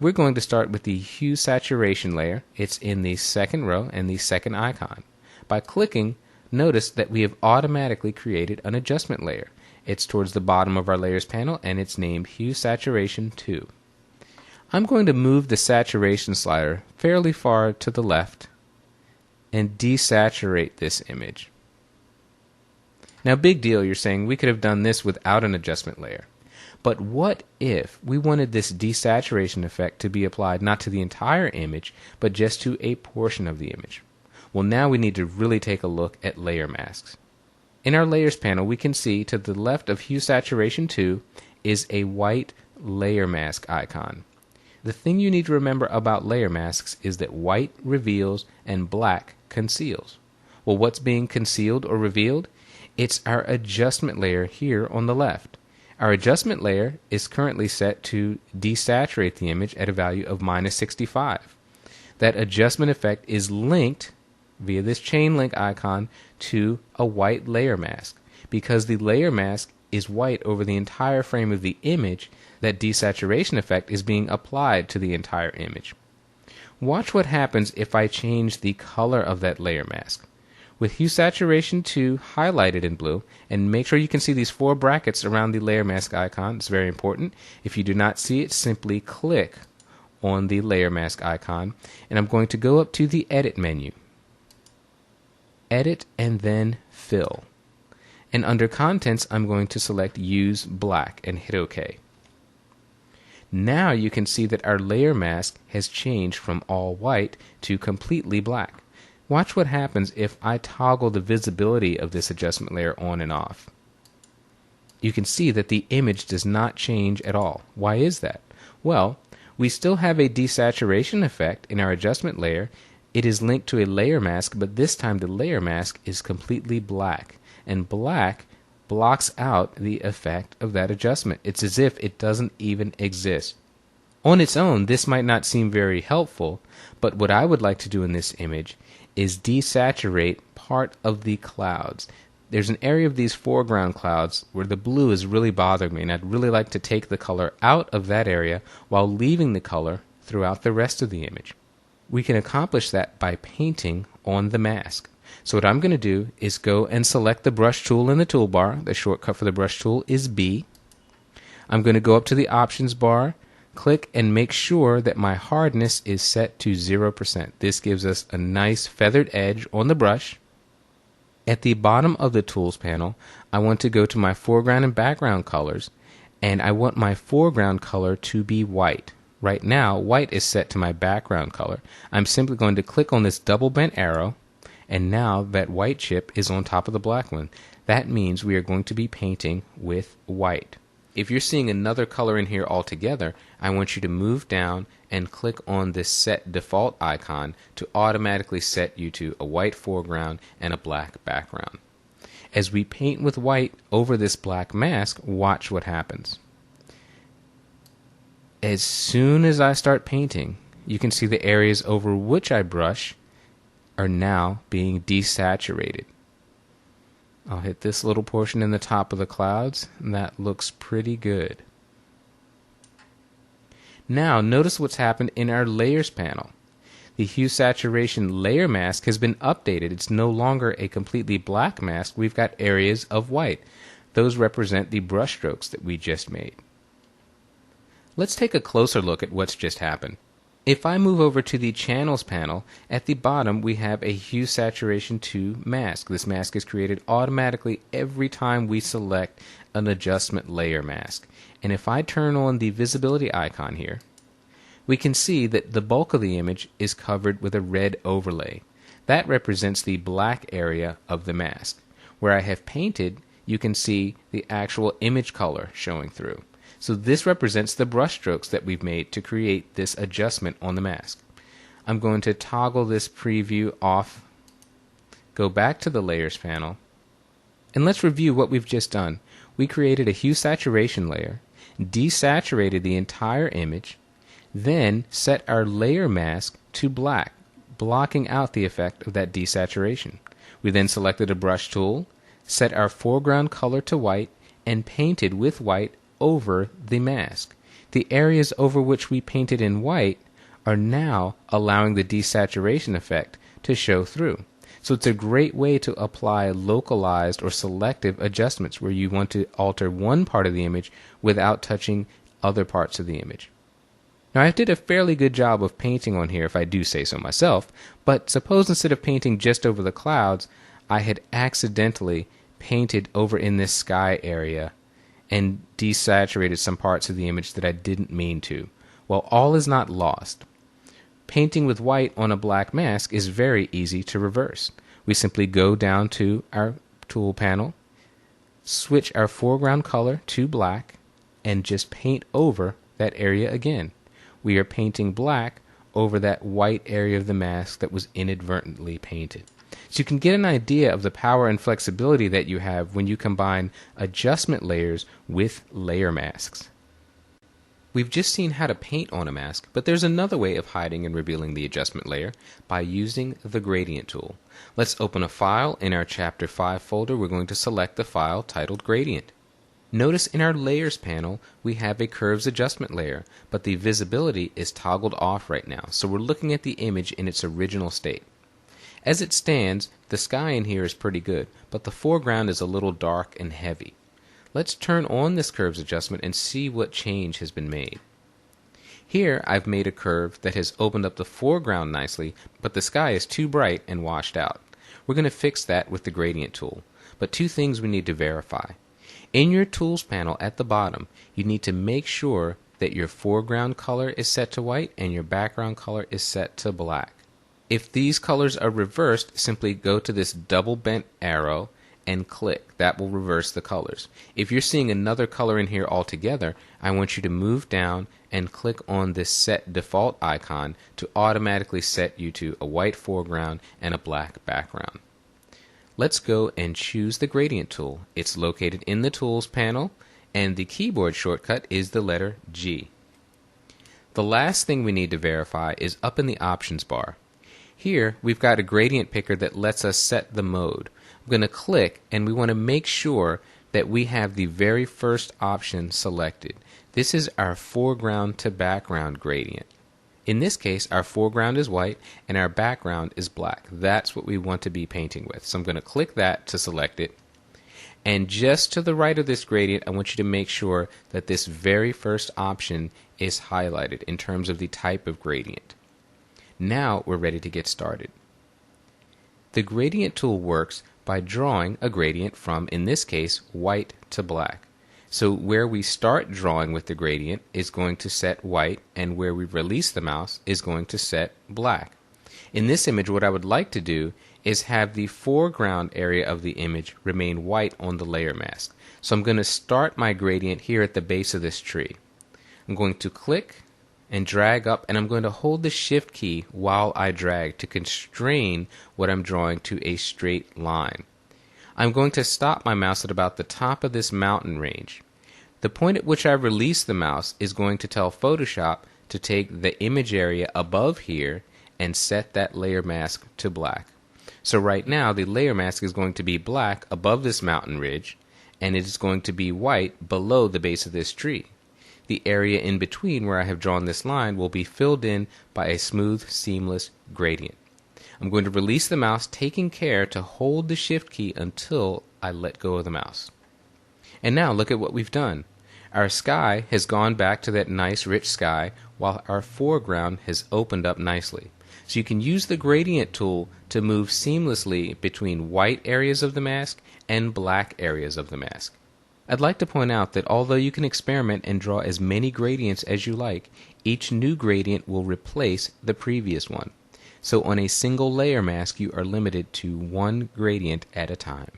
S1: We're going to start with the Hue Saturation layer. It's in the second row and the second icon. By clicking, notice that we have automatically created an adjustment layer. It's towards the bottom of our Layers panel, and it's named Hue Saturation 2. I'm going to move the saturation slider fairly far to the left and desaturate this image. Now, big deal, you're saying we could have done this without an adjustment layer. But what if we wanted this desaturation effect to be applied not to the entire image, but just to a portion of the image? Well, now we need to really take a look at layer masks. In our Layers panel, we can see to the left of Hue Saturation 2 is a white layer mask icon. The thing you need to remember about layer masks is that white reveals and black conceals. Well, what's being concealed or revealed? It's our adjustment layer here on the left. Our adjustment layer is currently set to desaturate the image at a value of -65. That adjustment effect is linked via this chain link icon to a white layer mask. Because the layer mask is white over the entire frame of the image, that desaturation effect is being applied to the entire image. Watch what happens if I change the color of that layer mask. With Hue Saturation 2 highlighted in blue, and make sure you can see these 4 brackets around the layer mask icon. It's very important. If you do not see it, simply click on the layer mask icon, and I'm going to go up to the Edit menu. Edit and then Fill. And under Contents, I'm going to select Use Black and hit OK. Now you can see that our layer mask has changed from all white to completely black. Watch what happens if I toggle the visibility of this adjustment layer on and off. You can see that the image does not change at all. Why is that? Well, we still have a desaturation effect in our adjustment layer. It is linked to a layer mask, but this time the layer mask is completely black, and black blocks out the effect of that adjustment. It's as if it doesn't even exist. On its own, this might not seem very helpful, but what I would like to do in this image is desaturate part of the clouds. There's an area of these foreground clouds where the blue is really bothering me, and I'd really like to take the color out of that area while leaving the color throughout the rest of the image. We can accomplish that by painting on the mask. So what I'm going to do is go and select the brush tool in the toolbar. The shortcut for the brush tool is B. I'm going to go up to the options bar, click and make sure that my hardness is set to 0%. This gives us a nice feathered edge on the brush. At the bottom of the Tools panel, I want to go to my foreground and background colors, and I want my foreground color to be white. Right now, white is set to my background color. I'm simply going to click on this double bent arrow, and now that white chip is on top of the black one. That means we are going to be painting with white. If you're seeing another color in here altogether, I want you to move down and click on this Set Default icon to automatically set you to a white foreground and a black background. As we paint with white over this black mask, watch what happens. As soon as I start painting, you can see the areas over which I brush are now being desaturated. I'll hit this little portion in the top of the clouds, and that looks pretty good. Now notice what's happened in our layers panel. The hue saturation layer mask has been updated. It's no longer a completely black mask. We've got areas of white. Those represent the brush strokes that we just made. Let's take a closer look at what's just happened. If I move over to the channels panel, at the bottom we have a hue saturation 2 mask. This mask is created automatically every time we select an adjustment layer mask. And if I turn on the visibility icon here, we can see that the bulk of the image is covered with a red overlay. That represents the black area of the mask. Where I have painted, you can see the actual image color showing through. So this represents the brush strokes that we've made to create this adjustment on the mask. I'm going to toggle this preview off, go back to the layers panel, and let's review what we've just done. We created a hue saturation layer, desaturated the entire image, then set our layer mask to black, blocking out the effect of that desaturation. We then selected a brush tool, set our foreground color to white, and painted with white over the mask. The areas over which we painted in white are now allowing the desaturation effect to show through. So it's a great way to apply localized or selective adjustments where you want to alter one part of the image without touching other parts of the image. Now I did a fairly good job of painting on here if I do say so myself, but suppose instead of painting just over the clouds, I had accidentally painted over in this sky area and desaturated some parts of the image that I didn't mean to. Well, all is not lost. Painting with white on a black mask is very easy to reverse. We simply go down to our tool panel, switch our foreground color to black, and just paint over that area again. We are painting black over that white area of the mask that was inadvertently painted. So you can get an idea of the power and flexibility that you have when you combine adjustment layers with layer masks. We've just seen how to paint on a mask, but there's another way of hiding and revealing the adjustment layer by using the gradient tool. Let's open a file. In our Chapter 5 folder, we're going to select the file titled Gradient. Notice in our Layers panel, we have a Curves Adjustment layer, but the visibility is toggled off right now, so we're looking at the image in its original state. As it stands, the sky in here is pretty good, but the foreground is a little dark and heavy. Let's turn on this Curves Adjustment and see what change has been made. Here I've made a curve that has opened up the foreground nicely, but the sky is too bright and washed out. We're going to fix that with the Gradient tool, but two things we need to verify. In your Tools panel at the bottom, you need to make sure that your foreground color is set to white and your background color is set to black. If these colors are reversed, simply go to this double bent arrow and click. That will reverse the colors. If you're seeing another color in here altogether, I want you to move down and click on this Set Default icon to automatically set you to a white foreground and a black background. Let's go and choose the Gradient tool. It's located in the Tools panel, and the keyboard shortcut is the letter G. The last thing we need to verify is up in the Options bar. Here we've got a gradient picker that lets us set the mode. I'm going to click, and we want to make sure that we have the very first option selected. This is our foreground to background gradient. In this case, our foreground is white and our background is black. That's what we want to be painting with. So I'm going to click that to select it. And just to the right of this gradient, I want you to make sure that this very first option is highlighted in terms of the type of gradient. Now we're ready to get started. The Gradient tool works by drawing a gradient from, in this case, white to black. So where we start drawing with the gradient is going to set white, and where we release the mouse is going to set black. In this image, what I would like to do is have the foreground area of the image remain white on the layer mask. So I'm going to start my gradient here at the base of this tree. I'm going to click and drag up, and I'm going to hold the Shift key while I drag to constrain what I'm drawing to a straight line. I'm going to stop my mouse at about the top of this mountain range. The point at which I release the mouse is going to tell Photoshop to take the image area above here and set that layer mask to black. So right now the layer mask is going to be black above this mountain ridge, and it is going to be white below the base of this tree. The area in between where I have drawn this line will be filled in by a smooth, seamless gradient. I'm going to release the mouse, taking care to hold the shift key until I let go of the mouse. And now look at what we've done. Our sky has gone back to that nice rich sky, while our foreground has opened up nicely. So you can use the gradient tool to move seamlessly between white areas of the mask and black areas of the mask. I'd like to point out that although you can experiment and draw as many gradients as you like, each new gradient will replace the previous one. So on a single layer mask, you are limited to one gradient at a time.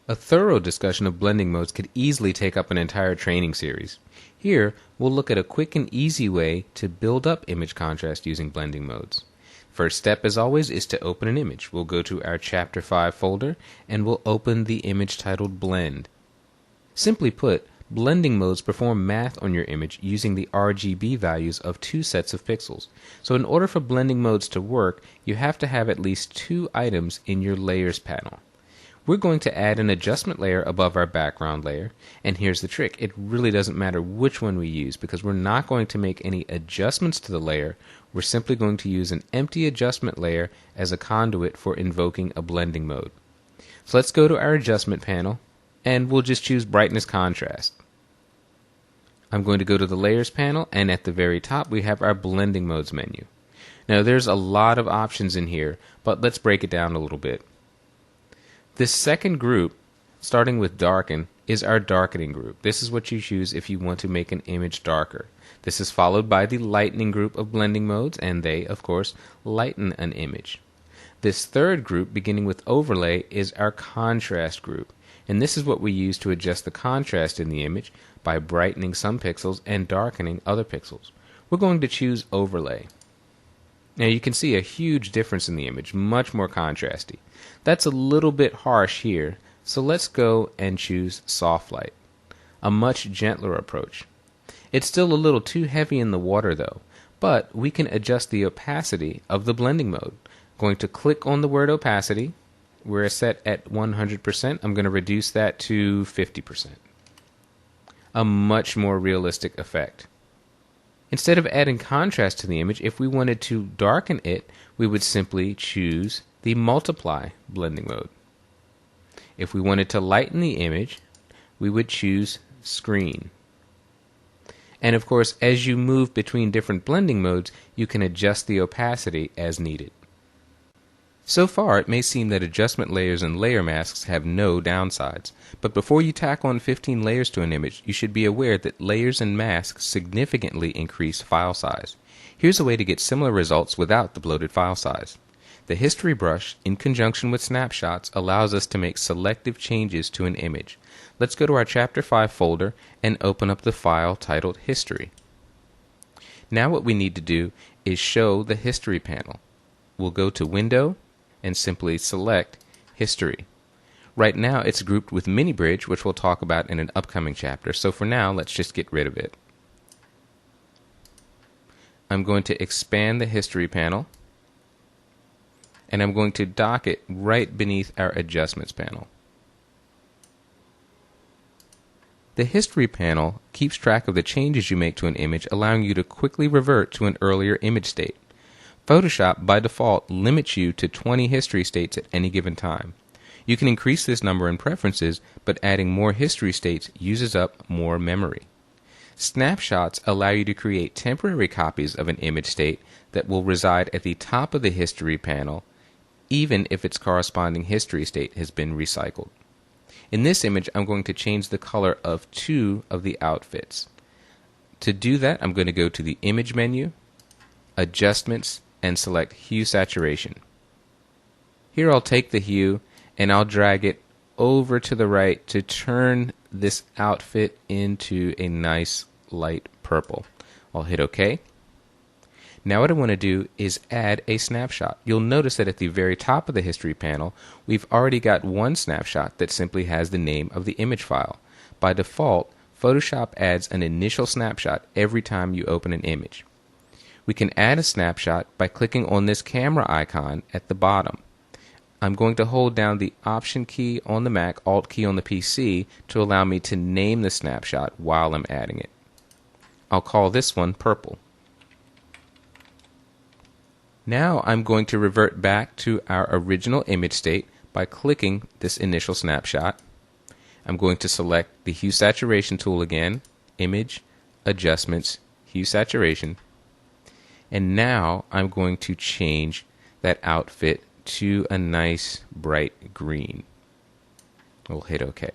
S1: A thorough discussion of blending modes could easily take up an entire training series. Here, we'll look at a quick and easy way to build up image contrast using blending modes. First step, as always, is to open an image. We'll go to our Chapter 5 folder, and we'll open the image titled Blend. Simply put, blending modes perform math on your image using the RGB values of two sets of pixels. So in order for blending modes to work, you have to have at least two items in your Layers panel. We're going to add an adjustment layer above our background layer, and here's the trick. It really doesn't matter which one we use because we're not going to make any adjustments to the layer. We're simply going to use an empty adjustment layer as a conduit for invoking a blending mode. So let's go to our adjustment panel, and we'll just choose brightness contrast. I'm going to go to the Layers panel, and at the very top we have our blending modes menu. Now there's a lot of options in here, but let's break it down a little bit. This second group, starting with darken, is our darkening group. This is what you choose if you want to make an image darker. This is followed by the lightening group of blending modes, and they, of course, lighten an image. This third group, beginning with overlay, is our contrast group, and this is what we use to adjust the contrast in the image by brightening some pixels and darkening other pixels. We're going to choose overlay. Now you can see a huge difference in the image, much more contrasty. That's a little bit harsh here, so let's go and choose soft light, a much gentler approach. It's still a little too heavy in the water though, but we can adjust the opacity of the blending mode. Going to click on the word opacity. We're set at 100%. I'm going to reduce that to 50%. A much more realistic effect. Instead of adding contrast to the image, if we wanted to darken it, we would simply choose the multiply blending mode. If we wanted to lighten the image, we would choose screen. And of course, as you move between different blending modes, you can adjust the opacity as needed. So far, it may seem that adjustment layers and layer masks have no downsides, but before you tack on 15 layers to an image, you should be aware that layers and masks significantly increase file size. Here's a way to get similar results without the bloated file size. The history brush, in conjunction with snapshots, allows us to make selective changes to an image. Let's go to our Chapter 5 folder and open up the file titled History. Now what we need to do is show the History panel. We'll go to Window and simply select History. Right now it's grouped with Mini Bridge, which we'll talk about in an upcoming chapter, so for now let's just get rid of it. I'm going to expand the History panel, and I'm going to dock it right beneath our Adjustments panel. The History panel keeps track of the changes you make to an image, allowing you to quickly revert to an earlier image state. Photoshop, by default, limits you to 20 history states at any given time. You can increase this number in preferences, but adding more history states uses up more memory. Snapshots allow you to create temporary copies of an image state that will reside at the top of the History panel, even if its corresponding history state has been recycled. In this image, I'm going to change the color of two of the outfits. To do that, I'm going to go to the Image menu, Adjustments, and select Hue Saturation. Here I'll take the hue and I'll drag it over to the right to turn this outfit into a nice light purple. I'll hit OK. Now what I want to do is add a snapshot. You'll notice that at the very top of the History panel, we've already got one snapshot that simply has the name of the image file. By default, Photoshop adds an initial snapshot every time you open an image. We can add a snapshot by clicking on this camera icon at the bottom. I'm going to hold down the Option key on the Mac, Alt key on the PC to allow me to name the snapshot while I'm adding it. I'll call this one Purple. Now I'm going to revert back to our original image state by clicking this initial snapshot. I'm going to select the Hue Saturation tool again, Image, Adjustments, Hue Saturation, and now I'm going to change that outfit to a nice bright green. We'll hit OK.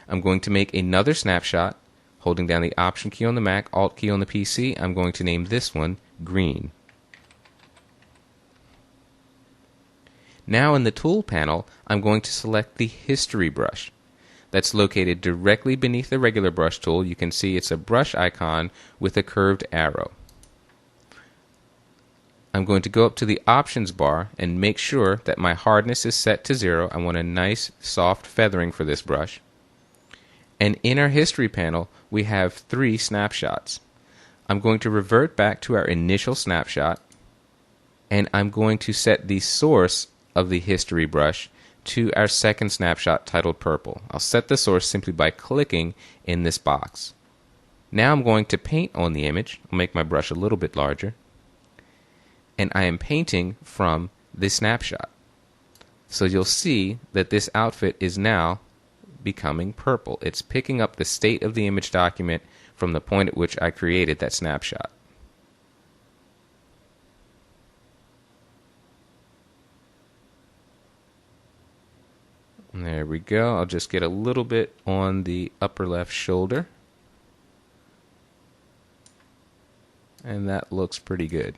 S1: I'm going to make another snapshot, holding down the Option key on the Mac, Alt key on the PC. I'm going to name this one Green. Now in the Tool panel, I'm going to select the History brush. That's located directly beneath the regular brush tool. You can see it's a brush icon with a curved arrow. I'm going to go up to the Options bar and make sure that my hardness is set to 0. I want a nice soft feathering for this brush. And in our History panel, we have 3 snapshots. I'm going to revert back to our initial snapshot, and I'm going to set the source of the History brush to our second snapshot titled Purple. I'll set the source simply by clicking in this box. Now I'm going to paint on the image. I'll make my brush a little bit larger. And I am painting from the snapshot. So you'll see that this outfit is now becoming purple. It's picking up the state of the image document from the point at which I created that snapshot. There we go. I'll just get a little bit on the upper left shoulder. And that looks pretty good.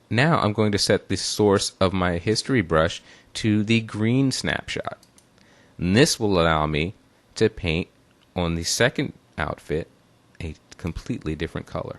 S1: Now I'm going to set the source of my History brush to the green snapshot. And this will allow me to paint on the second outfit a completely different color.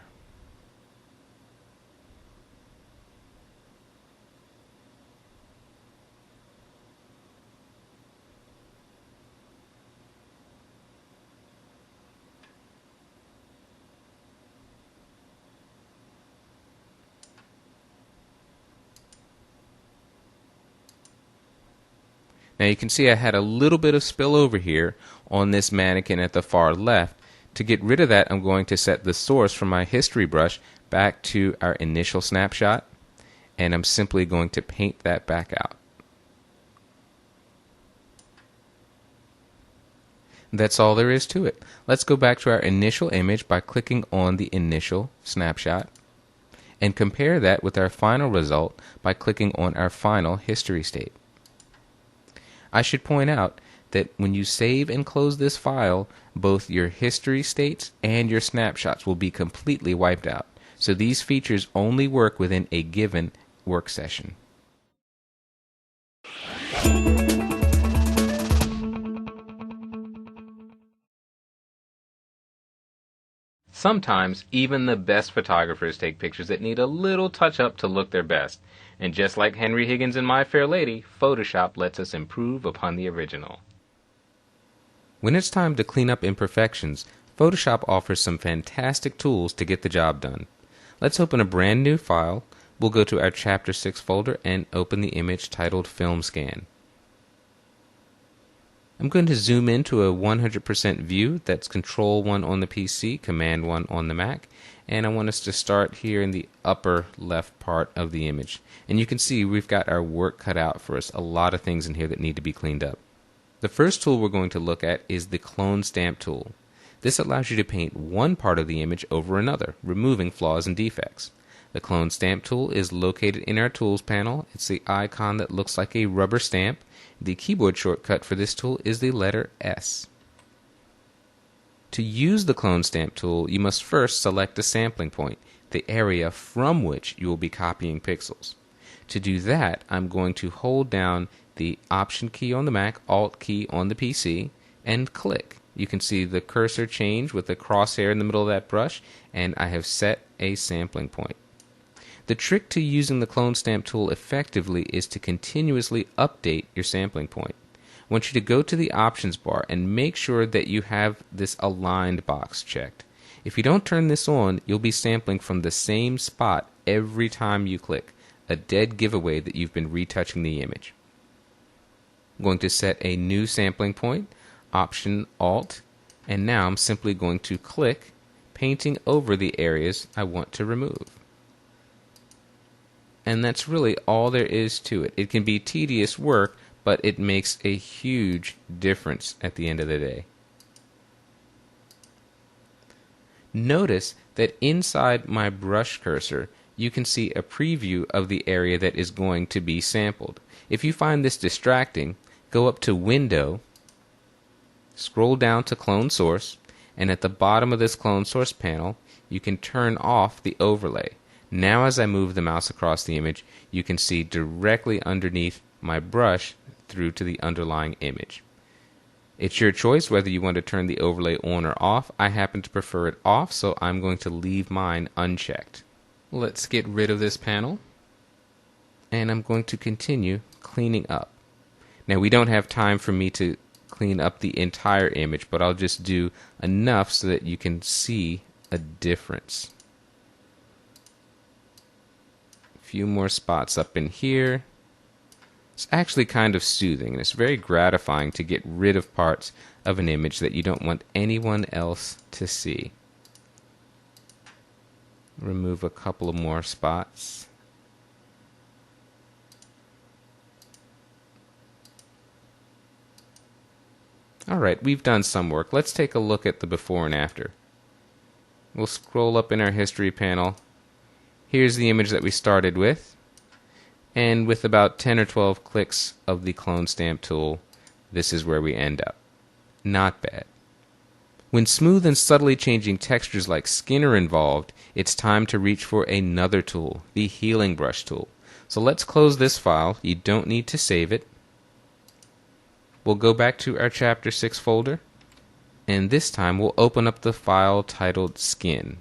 S1: Now you can see I had a little bit of spill over here on this mannequin at the far left. To get rid of that, I'm going to set the source from my History brush back to our initial snapshot, and I'm simply going to paint that back out. That's all there is to it. Let's go back to our initial image by clicking on the initial snapshot and compare that with our final result by clicking on our final History state. I should point out that when you save and close this file, both your History states and your snapshots will be completely wiped out. So these features only work within a given work session. Sometimes, even the best photographers take pictures that need a little touch-up to look their best. And just like Henry Higgins in My Fair Lady, Photoshop lets us improve upon the original. When it's time to clean up imperfections, Photoshop offers some fantastic tools to get the job done. Let's open a brand new file. We'll go to our Chapter 6 folder and open the image titled Film Scan. I'm going to zoom into a 100% view. That's Control 1 on the PC, Command 1 on the Mac. And I want us to start here in the upper left part of the image. And you can see we've got our work cut out for us. A lot of things in here that need to be cleaned up. The first tool we're going to look at is the Clone Stamp tool. This allows you to paint one part of the image over another, removing flaws and defects. The Clone Stamp tool is located in our Tools panel. It's the icon that looks like a rubber stamp. The keyboard shortcut for this tool is the letter S. To use the Clone Stamp tool, you must first select a sampling point, the area from which you will be copying pixels. To do that, I'm going to hold down the Option key on the Mac, Alt key on the PC, and click. You can see the cursor change with the crosshair in the middle of that brush, and I have set a sampling point. The trick to using the Clone Stamp tool effectively is to continuously update your sampling point. I want you to go to the Options bar and make sure that you have this Aligned box checked. If you don't turn this on, you'll be sampling from the same spot every time you click. a dead giveaway that you've been retouching the image. I'm going to set a new sampling point, Option Alt, and now I'm simply going to click, painting over the areas I want to remove. And that's really all there is to it. It can be tedious work, but it makes a huge difference at the end of the day. Notice that inside my brush cursor, you can see a preview of the area that is going to be sampled. If you find this distracting, go up to Window, scroll down to Clone Source, and at the bottom of this Clone Source panel, you can turn off the overlay. Now as I move the mouse across the image, you can see directly underneath my brush through to the underlying image. It's your choice whether you want to turn the overlay on or off. I happen to prefer it off, so I'm going to leave mine unchecked. Let's get rid of this panel, and I'm going to continue cleaning up. Now we don't have time for me to clean up the entire image, but I'll just do enough so that you can see a difference. A few more spots up in here. It's actually kind of soothing, and it's very gratifying to get rid of parts of an image that you don't want anyone else to see. Remove a couple of more spots. Alright, we've done some work. Let's take a look at the before and after. We'll scroll up in our history panel. Here's the image that we started with. And with about 10 or 12 clicks of the clone stamp tool, this is where we end up. Not bad. When smooth and subtly changing textures like skin are involved, it's time to reach for another tool, the healing brush tool. So let's close this file. You don't need to save it. We'll go back to our Chapter 6 folder, and this time we'll open up the file titled Skin.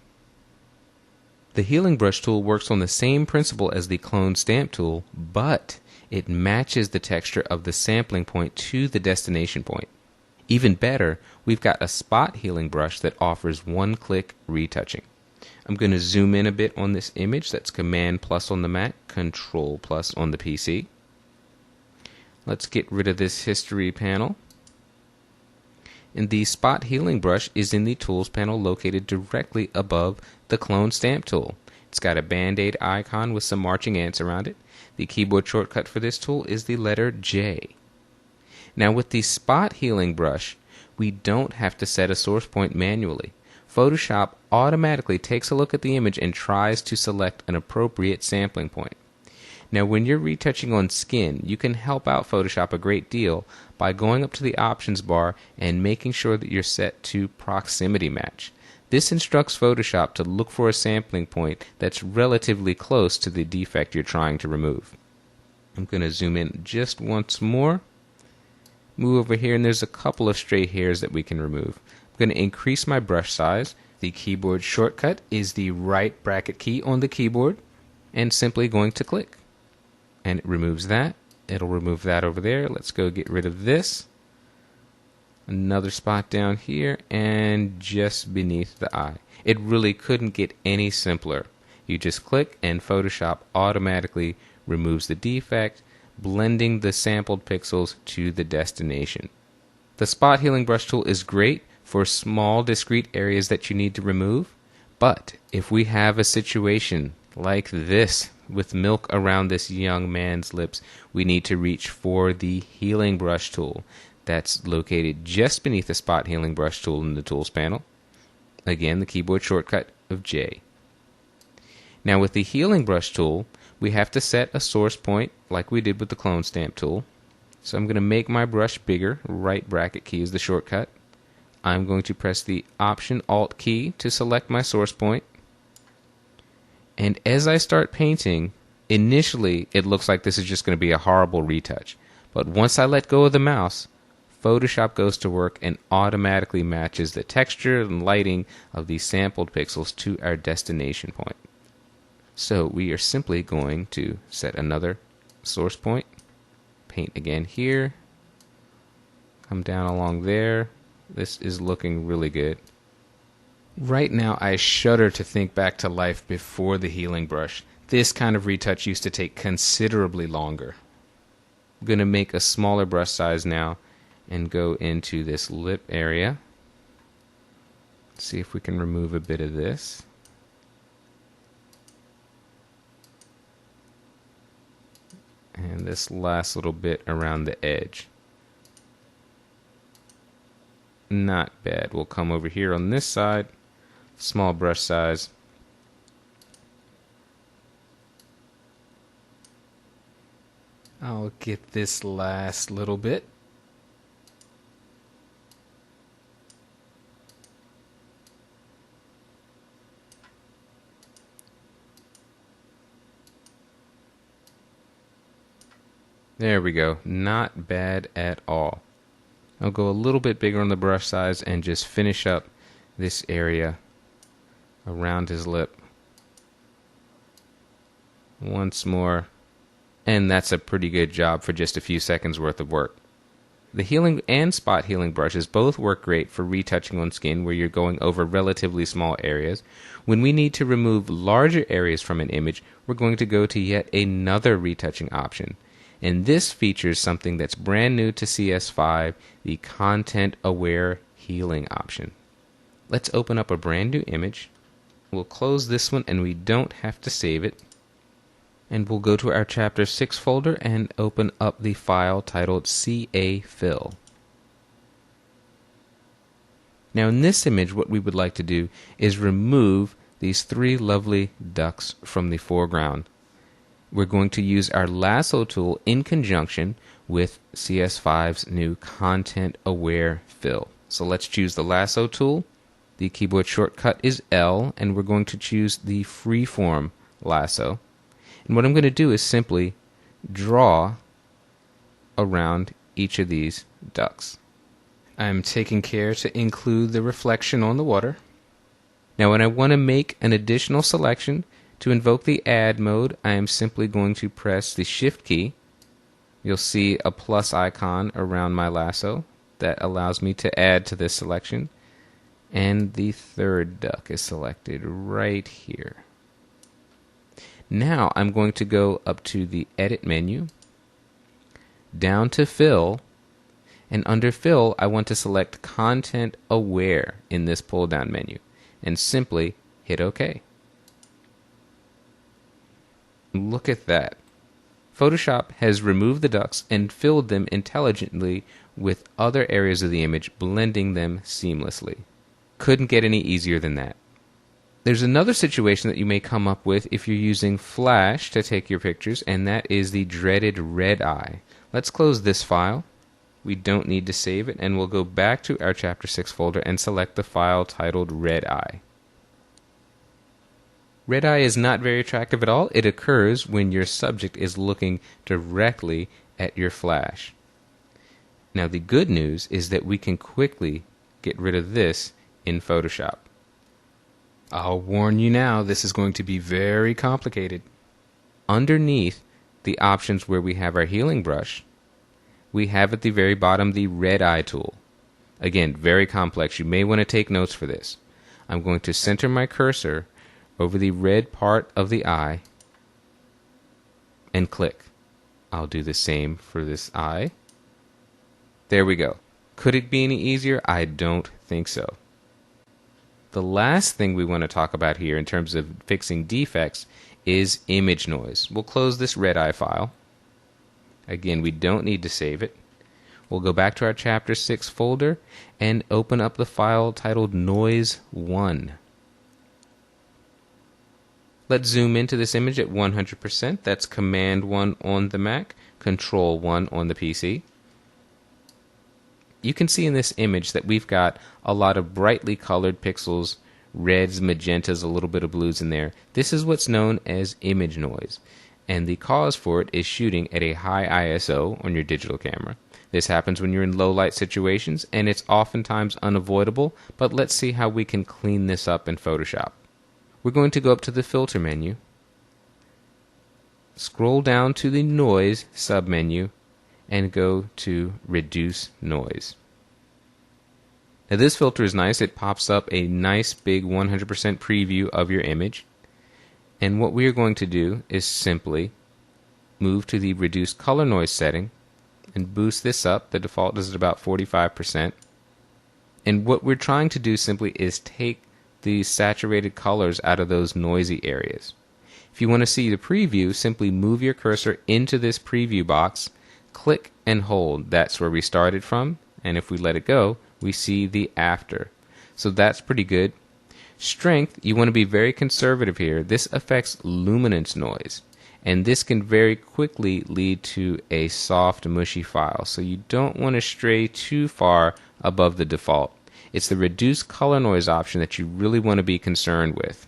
S1: The healing brush tool works on the same principle as the clone stamp tool, but it matches the texture of the sampling point to the destination point. Even better, we've got a spot healing brush that offers one-click retouching. I'm going to zoom in a bit on this image. That's Command plus on the Mac, Control plus on the PC. Let's get rid of this history panel. And the spot healing brush is in the tools panel located directly above the clone stamp tool. It's got a band-aid icon with some marching ants around it. The keyboard shortcut for this tool is the letter J. Now with the spot healing brush, we don't have to set a source point manually. Photoshop automatically takes a look at the image and tries to select an appropriate sampling point. Now when you're retouching on skin, you can help out Photoshop a great deal by going up to the options bar and making sure that you're set to proximity match. This instructs Photoshop to look for a sampling point that's relatively close to the defect you're trying to remove. I'm going to zoom in just once more. Move over here, and there's a couple of stray hairs that we can remove. I'm going to increase my brush size. The keyboard shortcut is the right bracket key on the keyboard, and simply going to click. And it removes that. It'll remove that over there. Let's go get rid of this. Another spot down here, and just beneath the eye. It really couldn't get any simpler. You just click, and Photoshop automatically removes the defect, blending the sampled pixels to the destination. The spot healing brush tool is great for small discrete areas that you need to remove, but if we have a situation like this with milk around this young man's lips, we need to reach for the healing brush tool. That's located just beneath the spot healing brush tool in the tools panel. Again, the keyboard shortcut of J. Now with the healing brush tool, we have to set a source point like we did with the clone stamp tool. So I'm going to make my brush bigger. Right bracket key is the shortcut. I'm going to press the Option Alt key to select my source point. And as I start painting, initially it looks like this is just going to be a horrible retouch. But once I let go of the mouse, Photoshop goes to work and automatically matches the texture and lighting of these sampled pixels to our destination point. So we are simply going to set another source point, paint again here, come down along there. This is looking really good. Right now I shudder to think back to life before the healing brush. This kind of retouch used to take considerably longer. I'm going to make a smaller brush size now and go into this lip area. See if we can remove a bit of this. And this last little bit around the edge. Not bad. We'll come over here on this side, small brush size. I'll get this last little bit. There we go. Not bad at all. I'll go a little bit bigger on the brush size and just finish up this area around his lip. Once more. And that's a pretty good job for just a few seconds worth of work. The healing and spot healing brushes both work great for retouching on skin where you're going over relatively small areas. When we need to remove larger areas from an image, we're going to go to yet another retouching option. And this features something that's brand new to CS5, the content-aware healing option. Let's open up a brand new image. We'll close this one and we don't have to save it. And we'll go to our Chapter 6 folder and open up the file titled CA5. Now in this image, what we would like to do is remove these three lovely ducks from the foreground. We're going to use our lasso tool in conjunction with CS5's new content-aware fill. So let's choose the lasso tool. The keyboard shortcut is L, and we're going to choose the freeform lasso. And what I'm going to do is simply draw around each of these ducks. I'm taking care to include the reflection on the water. Now when I want to make an additional selection, to invoke the add mode, I am simply going to press the shift key. You'll see a plus icon around my lasso that allows me to add to this selection. And the third duck is selected right here. Now I'm going to go up to the edit menu, down to fill, and under fill I want to select content aware in this pull down menu and simply hit OK. Look at that. Photoshop has removed the ducks and filled them intelligently with other areas of the image, blending them seamlessly. Couldn't get any easier than that. There's another situation that you may come up with if you're using Flash to take your pictures, and that is the dreaded red eye. Let's close this file. We don't need to save it, and we'll go back to our Chapter 6 folder and select the file titled Red Eye. Red eye is not very attractive at all. It occurs when your subject is looking directly at your flash. Now the good news is that we can quickly get rid of this in Photoshop. I'll warn you now, this is going to be very complicated. Underneath the options where we have our healing brush, we have at the very bottom the red eye tool. Again, very complex. You may want to take notes for this. I'm going to center my cursor over the red part of the eye and click. I'll do the same for this eye. There we go. Could it be any easier? I don't think so. The last thing we want to talk about here in terms of fixing defects is image noise. We'll close this red eye file. Again, we don't need to save it. We'll go back to our Chapter 6 folder and open up the file titled Noise 1. Let's zoom into this image at 100%. That's Command 1 on the Mac, Control 1 on the PC. You can see in this image that we've got a lot of brightly colored pixels, reds, magentas, a little bit of blues in there. This is what's known as image noise, and the cause for it is shooting at a high ISO on your digital camera. This happens when you're in low light situations, and it's oftentimes unavoidable, but let's see how we can clean this up in Photoshop. We're going to go up to the filter menu, scroll down to the noise submenu, and go to reduce noise. Now this filter is nice. It pops up a nice big 100% preview of your image. And what we are going to do is simply move to the reduce color noise setting and boost this up. The default is at about 45%. And what we're trying to do simply is take the saturated colors out of those noisy areas. If you want to see the preview, simply move your cursor into this preview box, click and hold. That's where we started from. And if we let it go, we see the after. So that's pretty good. Strength, you want to be very conservative here. This affects luminance noise. And this can very quickly lead to a soft, mushy file. So you don't want to stray too far above the default. It's the reduce color noise option that you really want to be concerned with.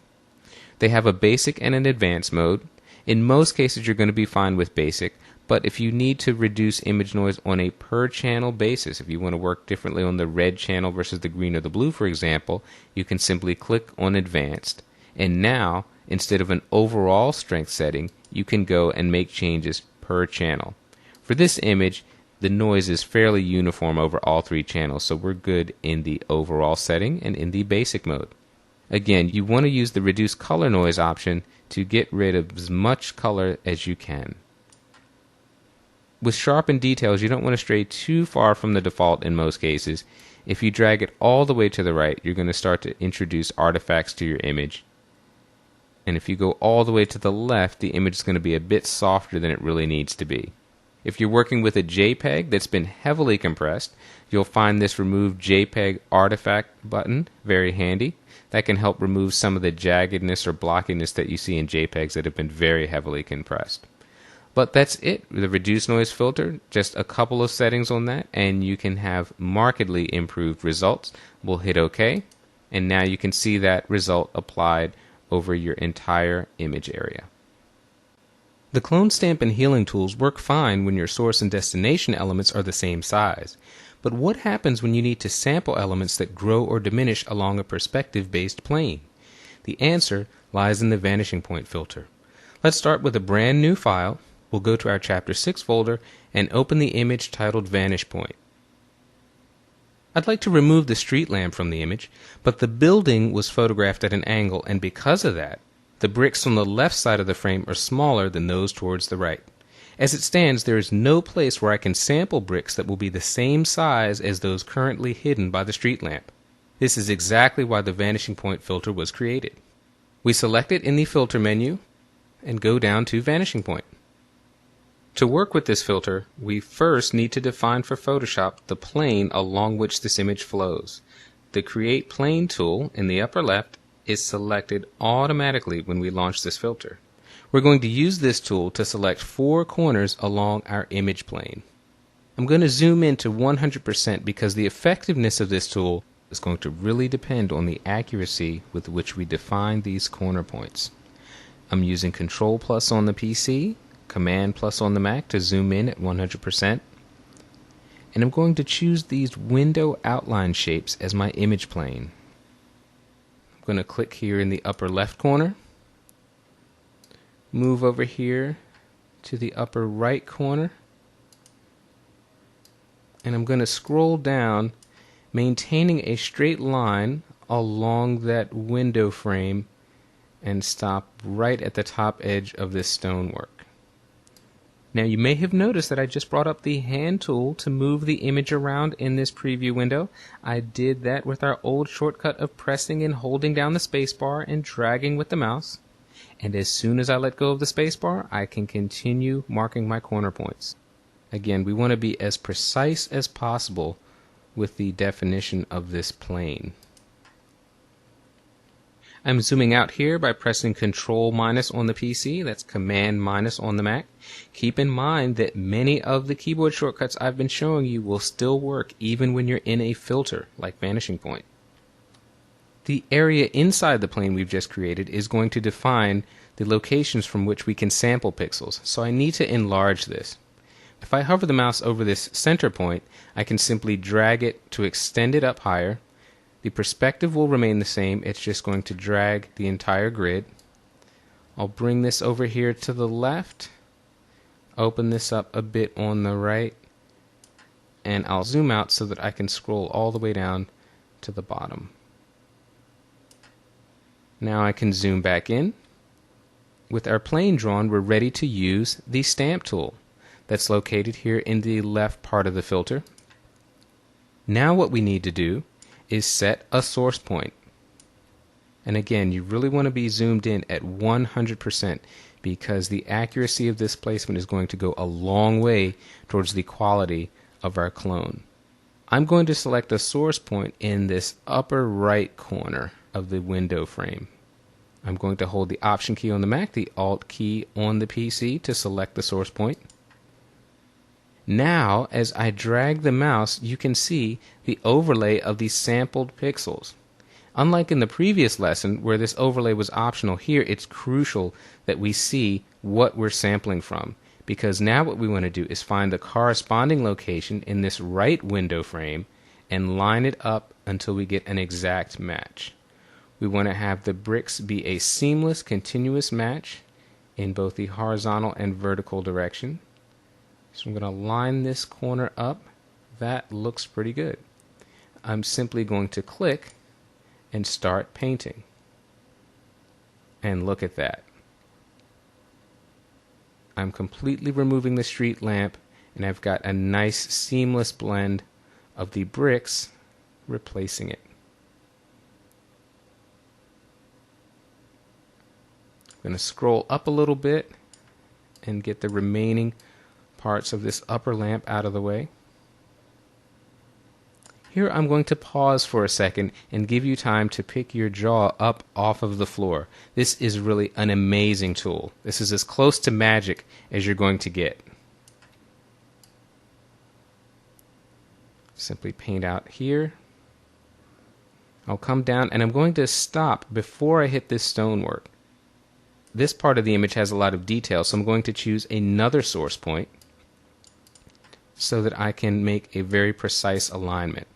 S1: They have a basic and an advanced mode. In most cases, you're going to be fine with basic. But if you need to reduce image noise on a per channel basis, if you want to work differently on the red channel versus the green or the blue, for example, you can simply click on advanced. And now, instead of an overall strength setting, you can go and make changes per channel. For this image, the noise is fairly uniform over all three channels, so we're good in the overall setting and in the basic mode. Again, you want to use the reduce color noise option to get rid of as much color as you can. With sharpen details, you don't want to stray too far from the default in most cases. If you drag it all the way to the right, you're going to start to introduce artifacts to your image. And if you go all the way to the left, the image is going to be a bit softer than it really needs to be. If you're working with a JPEG that's been heavily compressed, you'll find this Remove JPEG Artifact button very handy. That can help remove some of the jaggedness or blockiness that you see in JPEGs that have been very heavily compressed. But that's it. The reduce noise filter, just a couple of settings on that, and you can have markedly improved results. We'll hit OK, and now you can see that result applied over your entire image area. The clone stamp and healing tools work fine when your source and destination elements are the same size. But what happens when you need to sample elements that grow or diminish along a perspective-based plane? The answer lies in the vanishing point filter. Let's start with a brand new file. We'll go to our Chapter 6 folder and open the image titled Vanish Point. I'd like to remove the street lamp from the image, but the building was photographed at an angle, and because of that, the bricks on the left side of the frame are smaller than those towards the right. As it stands, there is no place where I can sample bricks that will be the same size as those currently hidden by the street lamp. This is exactly why the vanishing point filter was created. We select it in the filter menu and go down to vanishing point. To work with this filter, we first need to define for Photoshop the plane along which this image flows. The Create Plane tool in the upper left is selected automatically when we launch this filter. We're going to use this tool to select 4 corners along our image plane. I'm going to zoom in to 100% because the effectiveness of this tool is going to really depend on the accuracy with which we define these corner points. I'm using Control plus on the PC, Command plus on the Mac to zoom in at 100%. And I'm going to choose these window outline shapes as my image plane. I'm going to click here in the upper left corner, move over here to the upper right corner, and I'm going to scroll down, maintaining a straight line along that window frame, and stop right at the top edge of this stonework. Now you may have noticed that I just brought up the hand tool to move the image around in this preview window. I did that with our old shortcut of pressing and holding down the spacebar and dragging with the mouse. And as soon as I let go of the spacebar, I can continue marking my corner points. Again, we want to be as precise as possible with the definition of this plane. I'm zooming out here by pressing Control minus on the PC, that's Command minus on the Mac. Keep in mind that many of the keyboard shortcuts I've been showing you will still work even when you're in a filter, like Vanishing Point. The area inside the plane we've just created is going to define the locations from which we can sample pixels, so I need to enlarge this. If I hover the mouse over this center point, I can simply drag it to extend it up higher. The perspective will remain the same, it's just going to drag the entire grid. I'll bring this over here to the left, open this up a bit on the right, and I'll zoom out so that I can scroll all the way down to the bottom. Now I can zoom back in, With our plane drawn, we're ready to use the stamp tool that's located here in the left part of the filter. Now what we need to do is set a source point. And again, you really want to be zoomed in at 100% because the accuracy of this placement is going to go a long way towards the quality of our clone. I'm going to select a source point in this upper right corner of the window frame. I'm going to hold the Option key on the Mac, the Alt key on the PC to select the source point. Now, as I drag the mouse, you can see the overlay of the sampled pixels. Unlike in the previous lesson where this overlay was optional, here it's crucial that we see what we're sampling from, because now what we want to do is find the corresponding location in this right window frame and line it up until we get an exact match. We want to have the bricks be a seamless, continuous match in both the horizontal and vertical direction. So I'm going to line this corner up. That looks pretty good. I'm simply going to click and start painting. And look at that. I'm completely removing the street lamp, and I've got a nice seamless blend of the bricks replacing it. I'm going to scroll up a little bit and get the remaining parts of this upper lamp out of the way. Here I'm going to pause for a second and give you time to pick your jaw up off of the floor. This is really an amazing tool. This is as close to magic as you're going to get. Simply paint out here. I'll come down and I'm going to stop before I hit this stonework. This part of the image has a lot of detail, so I'm going to choose another source point so that I can make a very precise alignment.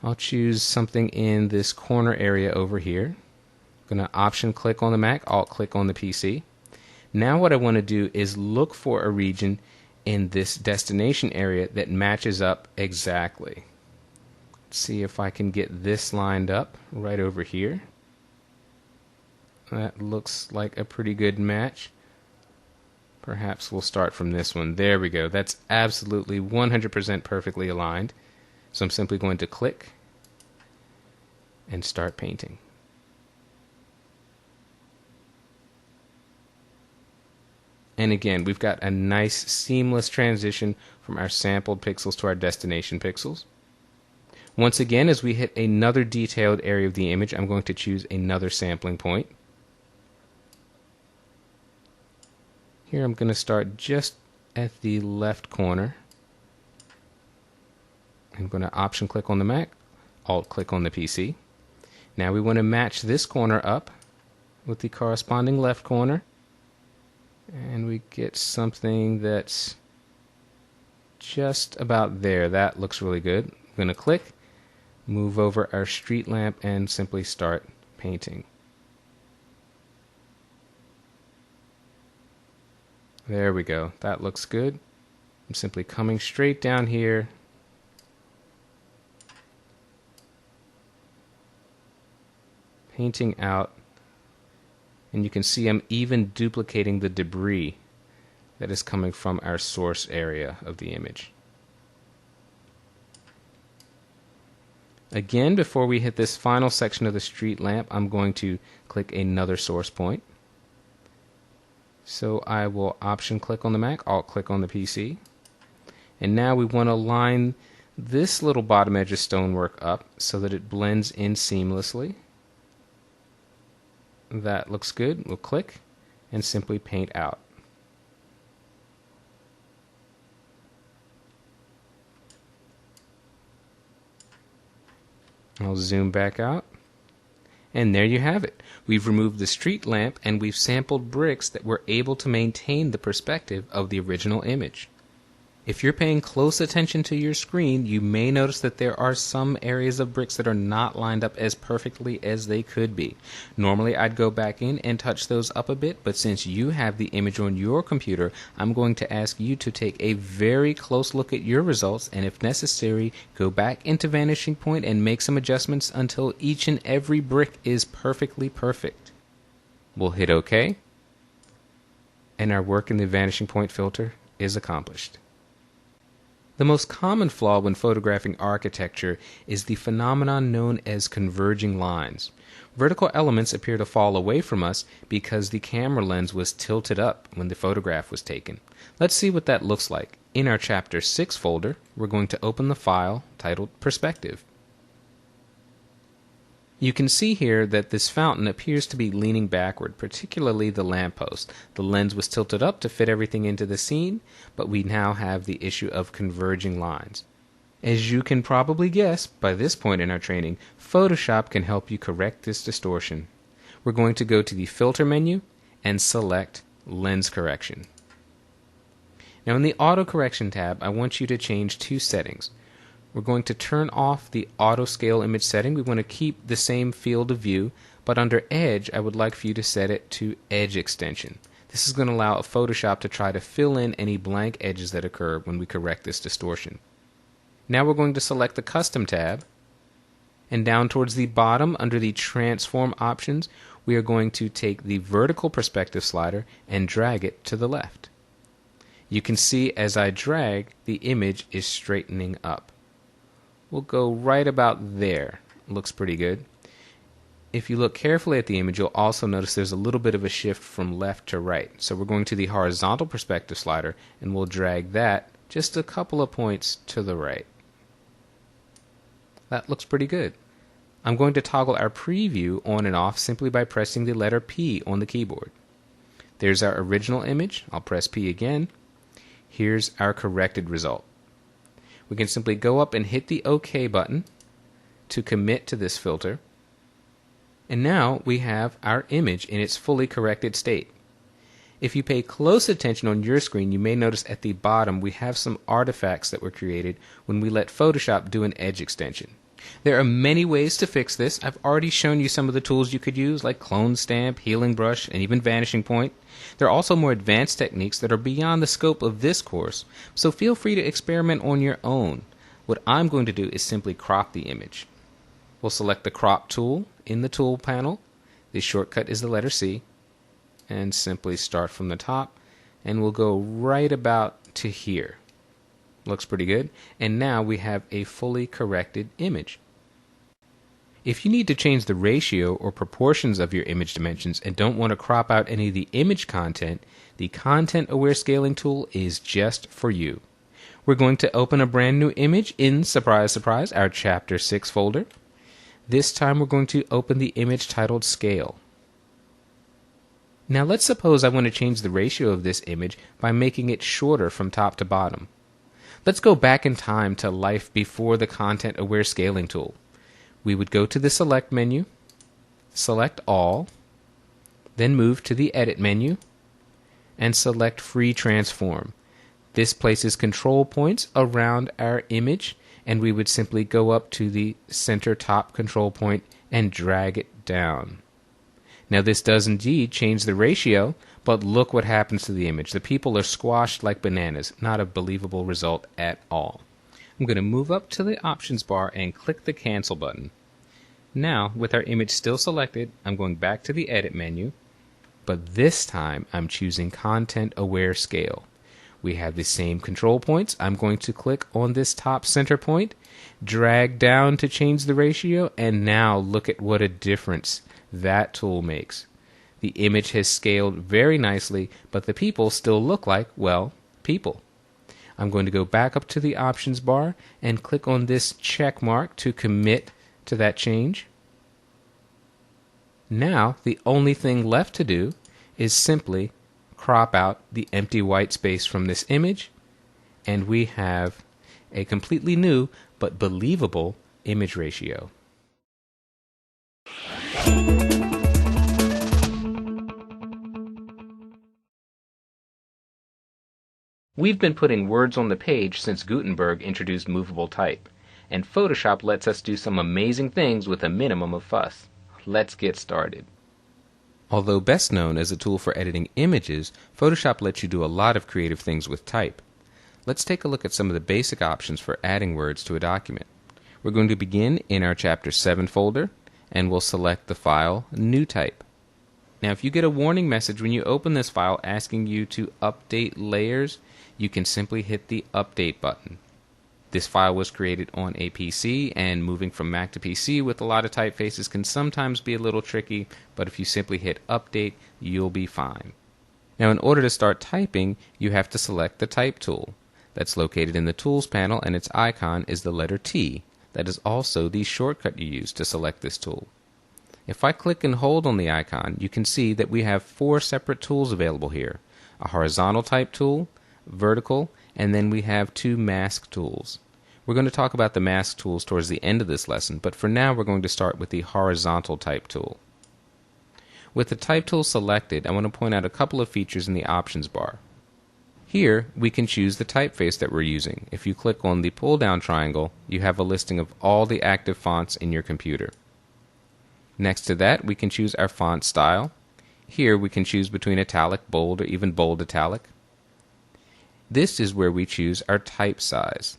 S1: I'll choose something in this corner area over here. I'm going to Option click on the Mac, Alt click on the PC. Now what I want to do is look for a region in this destination area that matches up exactly. Let's see if I can get this lined up right over here. That looks like a pretty good match. Perhaps we'll start from this one. There we go. That's absolutely 100% perfectly aligned. So I'm simply going to click and start painting. And again, we've got a nice seamless transition from our sampled pixels to our destination pixels. Once again, as we hit another detailed area of the image, I'm going to choose another sampling point. Here I'm going to start just at the left corner. I'm going to Option click on the Mac, Alt click on the PC. Now we want to match this corner up with the corresponding left corner. And we get something that's just about there. That looks really good. I'm going to click, move over our street lamp, and simply start painting. There we go. That looks good. I'm simply coming straight down here. Painting out. And you can see I'm even duplicating the debris that is coming from our source area of the image. Again, before we hit this final section of the street lamp, I'm going to click another source point. So I will Option click on the Mac, Alt click on the PC. And now we want to line this little bottom edge of stonework up so that it blends in seamlessly. That looks good. We'll click and simply paint out. I'll zoom back out. And there you have it. We've removed the street lamp and we've sampled bricks that were able to maintain the perspective of the original image. If you're paying close attention to your screen, you may notice that there are some areas of bricks that are not lined up as perfectly as they could be. Normally I'd go back in and touch those up a bit, but since you have the image on your computer, I'm going to ask you to take a very close look at your results, and if necessary, go back into Vanishing Point and make some adjustments until each and every brick is perfectly perfect. We'll hit OK. and our work in the vanishing point filter is accomplished. The most common flaw when photographing architecture is the phenomenon known as converging lines. Vertical elements appear to fall away from us because the camera lens was tilted up when the photograph was taken. Let's see what that looks like. In our Chapter 6 folder, we're going to open the file titled Perspective. You can see here that this fountain appears to be leaning backward, particularly the lamppost. The lens was tilted up to fit everything into the scene, but we now have the issue of converging lines. As you can probably guess by this point in our training, Photoshop can help you correct this distortion. We're going to go to the Filter menu and select Lens Correction. Now in the Auto Correction tab, I want you to change two settings. We're going to turn off the auto scale image setting. We want to keep the same field of view, but under Edge, I would like for you to set it to Edge Extension. This is going to allow Photoshop to try to fill in any blank edges that occur when we correct this distortion. Now we're going to select the Custom tab, and down towards the bottom under the Transform options, we are going to take the vertical perspective slider and drag it to the left. You can see as I drag, the image is straightening up. We'll go right about there. Looks pretty good. If you look carefully at the image, you'll also notice there's a little bit of a shift from left to right. So we're going to the horizontal perspective slider, and we'll drag that just a couple of points to the right. That looks pretty good. I'm going to toggle our preview on and off simply by pressing the letter P on the keyboard. There's our original image. I'll press P again. Here's our corrected result. We can simply go up and hit the OK button to commit to this filter. And now we have our image in its fully corrected state. If you pay close attention on your screen, you may notice at the bottom we have some artifacts that were created when we let Photoshop do an edge extension. There are many ways to fix this. I've already shown you some of the tools you could use, like Clone Stamp, Healing Brush, and even Vanishing Point. There are also more advanced techniques that are beyond the scope of this course, so feel free to experiment on your own. What I'm going to do is simply crop the image. We'll select the Crop tool in the Tool panel. The shortcut is the letter C, and simply start from the top, and we'll go right about to here. Looks pretty good. And now we have a fully corrected image. If you need to change the ratio or proportions of your image dimensions and don't want to crop out any of the image content, the Content Aware Scaling tool is just for you. We're going to open a brand new image in, surprise, surprise, our Chapter 6 folder. This time we're going to open the image titled Scale. Now let's suppose I want to change the ratio of this image by making it shorter from top to bottom. Let's go back in time to life before the Content Aware Scaling tool. We would go to the Select menu, select All, then move to the Edit menu, and select Free Transform. This places control points around our image, and we would simply go up to the center top control point and drag it down. Now this does indeed change the ratio, but look what happens to the image. The people are squashed like bananas. Not a believable result at all. I'm going to move up to the options bar and click the Cancel button. Now, with our image still selected, I'm going back to the Edit menu, but this time I'm choosing Content Aware Scale. We have the same control points. I'm going to click on this top center point, drag down to change the ratio, and now look at what a difference that tool makes. The image has scaled very nicely, but the people still look like, well, people. I'm going to go back up to the options bar and click on this check mark to commit to that change. Now, the only thing left to do is simply crop out the empty white space from this image, and we have a completely new but believable image ratio. We've been putting words on the page since Gutenberg introduced movable type, and Photoshop lets us do some amazing things with a minimum of fuss. Let's get started. Although best known as a tool for editing images, Photoshop lets you do a lot of creative things with type. Let's take a look at some of the basic options for adding words to a document. We're going to begin in our Chapter 7 folder, and we'll select the file New Type. Now, if you get a warning message when you open this file asking you to update layers, you can simply hit the update button. This file was created on a PC, and moving from Mac to PC with a lot of typefaces can sometimes be a little tricky, but if you simply hit update, you'll be fine. Now, in order to start typing, you have to select the Type tool. That's located in the Tools panel, and its icon is the letter T. That is also the shortcut you use to select this tool. If I click and hold on the icon, you can see that we have 4 separate tools available here. A horizontal type tool, vertical, and then we have 2 mask tools. We're going to talk about the mask tools towards the end of this lesson, but for now we're going to start with the horizontal type tool. With the type tool selected, I want to point out a couple of features in the options bar. Here, we can choose the typeface that we're using. If you click on the pull-down triangle, you have a listing of all the active fonts in your computer. Next to that, we can choose our font style. Here, we can choose between italic, bold, or even bold italic. This is where we choose our type size.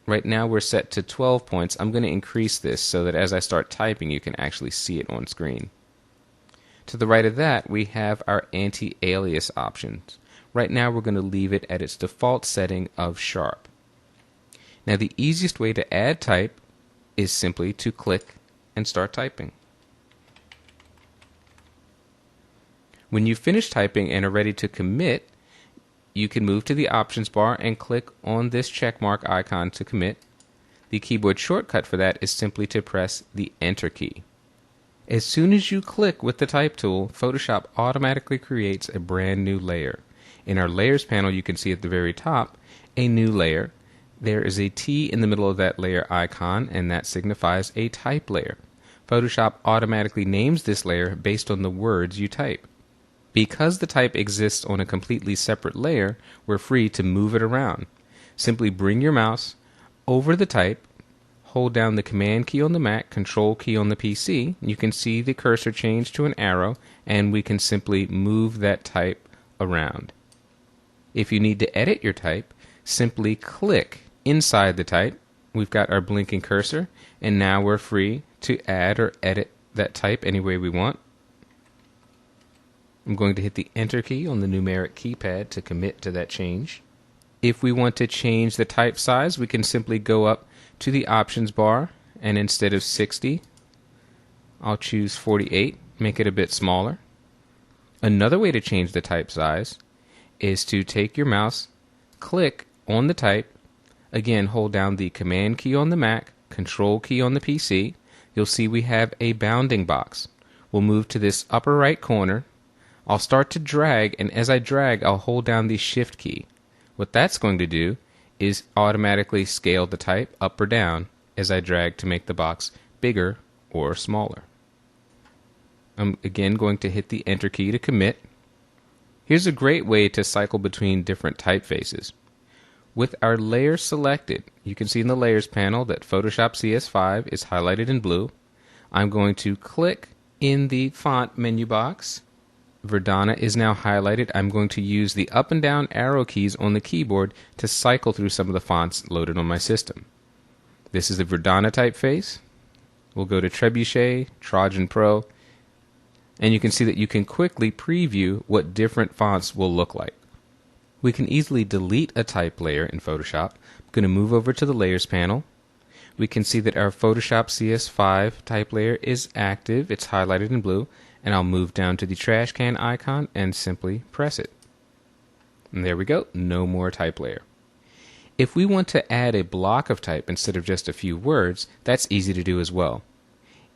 S1: Right now, we're set to 12 points. I'm going to increase this so that as I start typing, you can actually see it on screen. To the right of that, we have our anti-alias options. Right now we're going to leave it at its default setting of sharp. Now the easiest way to add type is simply to click and start typing. When you finish typing and are ready to commit, you can move to the options bar and click on this checkmark icon to commit. The keyboard shortcut for that is simply to press the Enter key. As soon as you click with the type tool, Photoshop automatically creates a brand new layer. In our Layers panel, you can see at the very top a new layer. There is a T in the middle of that layer icon, and that signifies a type layer. Photoshop automatically names this layer based on the words you type. Because the type exists on a completely separate layer, we're free to move it around. Simply bring your mouse over the type, hold down the Command key on the Mac, Control key on the PC. You can see the cursor change to an arrow, and we can simply move that type around. If you need to edit your type, simply click inside the type. We've got our blinking cursor, and now we're free to add or edit that type any way we want. I'm going to hit the Enter key on the numeric keypad to commit to that change. If we want to change the type size, we can simply go up to the options bar, and instead of 60, I'll choose 48, make it a bit smaller. Another way to change the type size is to take your mouse, click on the type, again hold down the Command key on the Mac, Control key on the PC. You'll see we have a bounding box. We'll move to this upper right corner. I'll start to drag, and as I drag, I'll hold down the Shift key. What that's going to do is automatically scale the type up or down as I drag to make the box bigger or smaller. I'm again going to hit the Enter key to commit. Here's a great way to cycle between different typefaces. With our layer selected, you can see in the Layers panel that Photoshop CS5 is highlighted in blue. I'm going to click in the font menu box. Verdana is now highlighted. I'm going to use the up and down arrow keys on the keyboard to cycle through some of the fonts loaded on my system. This is the Verdana typeface. We'll go to Trebuchet, Trojan Pro, and you can see that you can quickly preview what different fonts will look like. We can easily delete a type layer in Photoshop. I'm going to move over to the Layers panel. We can see that our Photoshop CS5 type layer is active. It's highlighted in blue. And I'll move down to the trash can icon and simply press it. And there we go, no more type layer. If we want to add a block of type instead of just a few words, that's easy to do as well.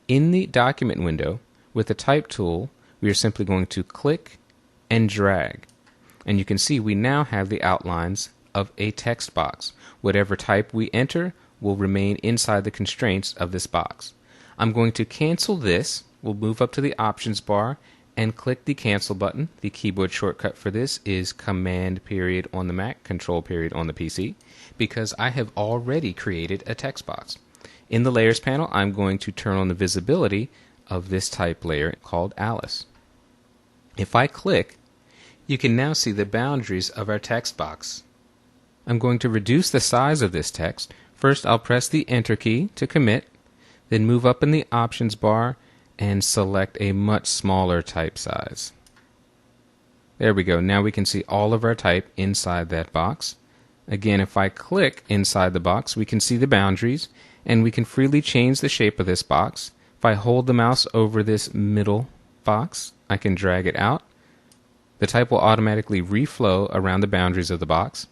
S1: In the document window, with the type tool, we are simply going to click and drag. And you can see we now have the outlines of a text box. Whatever type we enter will remain inside the constraints of this box. I'm going to cancel this. We'll move up to the options bar and click the cancel button. The keyboard shortcut for this is Command period on the Mac, Control period on the PC, because I have already created a text box. In the Layers panel, I'm going to turn on the visibility of this type layer called Alice. If I click, you can now see the boundaries of our text box. I'm going to reduce the size of this text. First, I'll press the Enter key to commit, then move up in the options bar and select a much smaller type size. There we go. Now we can see all of our type inside that box. Again, if I click inside the box, we can see the boundaries, and we can freely change the shape of this box. If I hold the mouse over this middle box, I can drag it out. The type will automatically reflow around the boundaries of the box.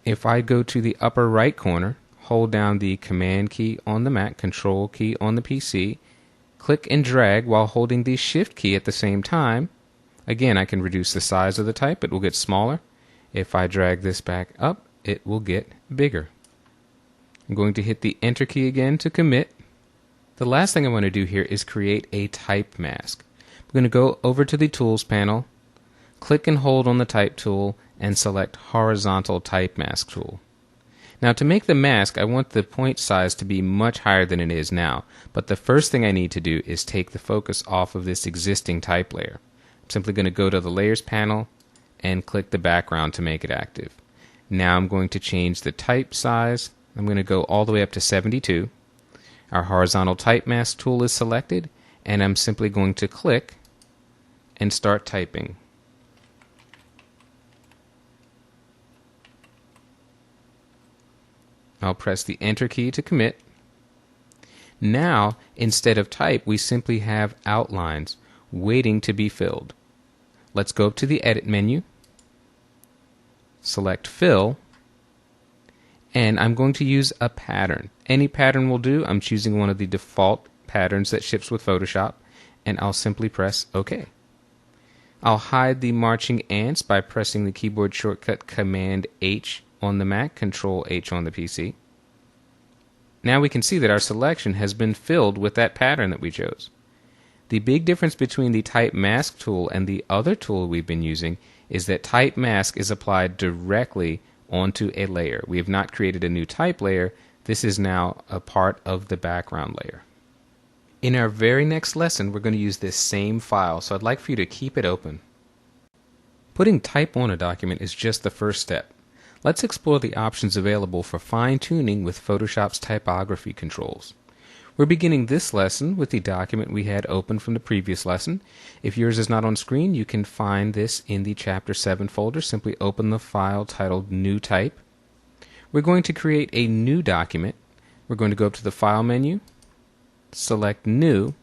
S1: If I go to the upper right corner, hold down the Command key on the Mac, Control key on the PC, click and drag while holding the Shift key at the same time. Again, I can reduce the size of the type. It will get smaller. If I drag this back up, it will get bigger. I'm going to hit the Enter key again to commit. The last thing I want to do here is create a type mask. I'm going to go over to the Tools panel, click and hold on the Type tool, and select Horizontal Type Mask tool. Now to make the mask, I want the point size to be much higher than it is now, but the first thing I need to do is take the focus off of this existing type layer. I'm simply going to go to the Layers panel and click the background to make it active. Now I'm going to change the type size. I'm going to go all the way up to 72. Our Horizontal Type Mask tool is selected, and I'm simply going to click and start typing. I'll press the Enter key to commit. Now, instead of type, we simply have outlines waiting to be filled. Let's go up to the Edit menu, select Fill, and I'm going to use a pattern. Any pattern will do. I'm choosing one of the default patterns that ships with Photoshop, and I'll simply press OK. I'll hide the marching ants by pressing the keyboard shortcut Command H on the Mac, Control H on the PC. Now we can see that our selection has been filled with that pattern that we chose. The big difference between the Type Mask tool and the other tool we've been using is that Type Mask is applied directly onto a layer. We have not created a new type layer. This is now a part of the background layer. In our very next lesson, we're going to use this same file, so I'd like for you to keep it open. Putting type on a document is just the first step. Let's explore the options available for fine-tuning with Photoshop's typography controls. We're beginning this lesson with the document we had open from the previous lesson. If yours is not on screen, you can find this in the Chapter 7 folder. Simply open the file titled New Type. We're going to create a new document. We're going to go up to the File menu, select New,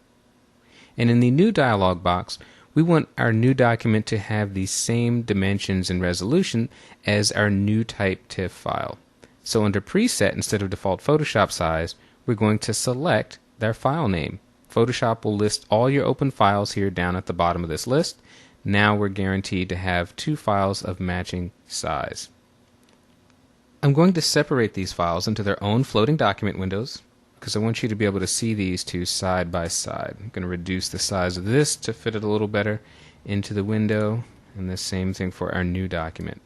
S1: and in the New dialog box, we want our new document to have the same dimensions and resolution as our new type TIFF file. So under Preset, instead of default Photoshop size, we're going to select their file name. Photoshop will list all your open files here down at the bottom of this list. Now we're guaranteed to have two files of matching size. I'm going to separate these files into their own floating document windows because I want you to be able to see these two side by side. I'm going to reduce the size of this to fit it a little better into the window, and the same thing for our new document.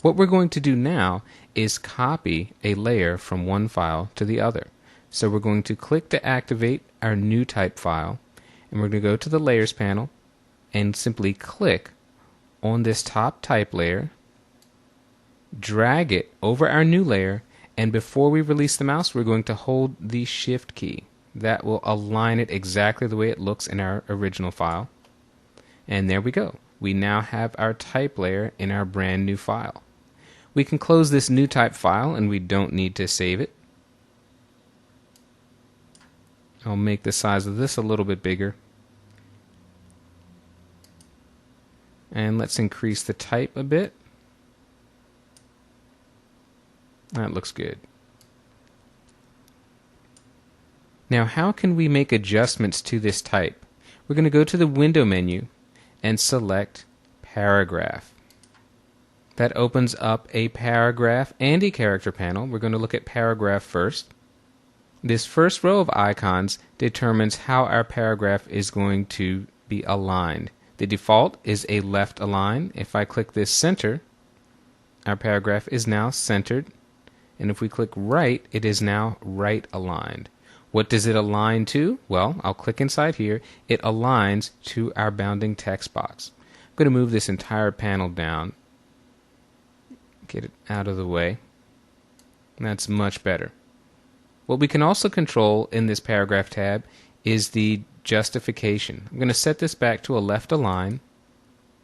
S1: What we're going to do now is copy a layer from one file to the other. So we're going to click to activate our new type file, and we're going to go to the Layers panel and simply click on this top type layer, drag it over our new layer, and before we release the mouse, we're going to hold the Shift key. That will align it exactly the way it looks in our original file. And there we go. We now have our type layer in our brand new file. We can close this new type file and we don't need to save it. I'll make the size of this a little bit bigger. And let's increase the type a bit. That looks good. Now how can we make adjustments to this type? We're going to go to the Window menu and select Paragraph. That opens up a paragraph and a character panel. We're going to look at paragraph first. This first row of icons determines how our paragraph is going to be aligned. The default is a left align. If I click this center, our paragraph is now centered. And if we click right, it is now right aligned. What does it align to? Well, I'll click inside here. It aligns to our bounding text box. I'm going to move this entire panel down. Get it out of the way. That's much better. What we can also control in this paragraph tab is the justification. I'm going to set this back to a left align.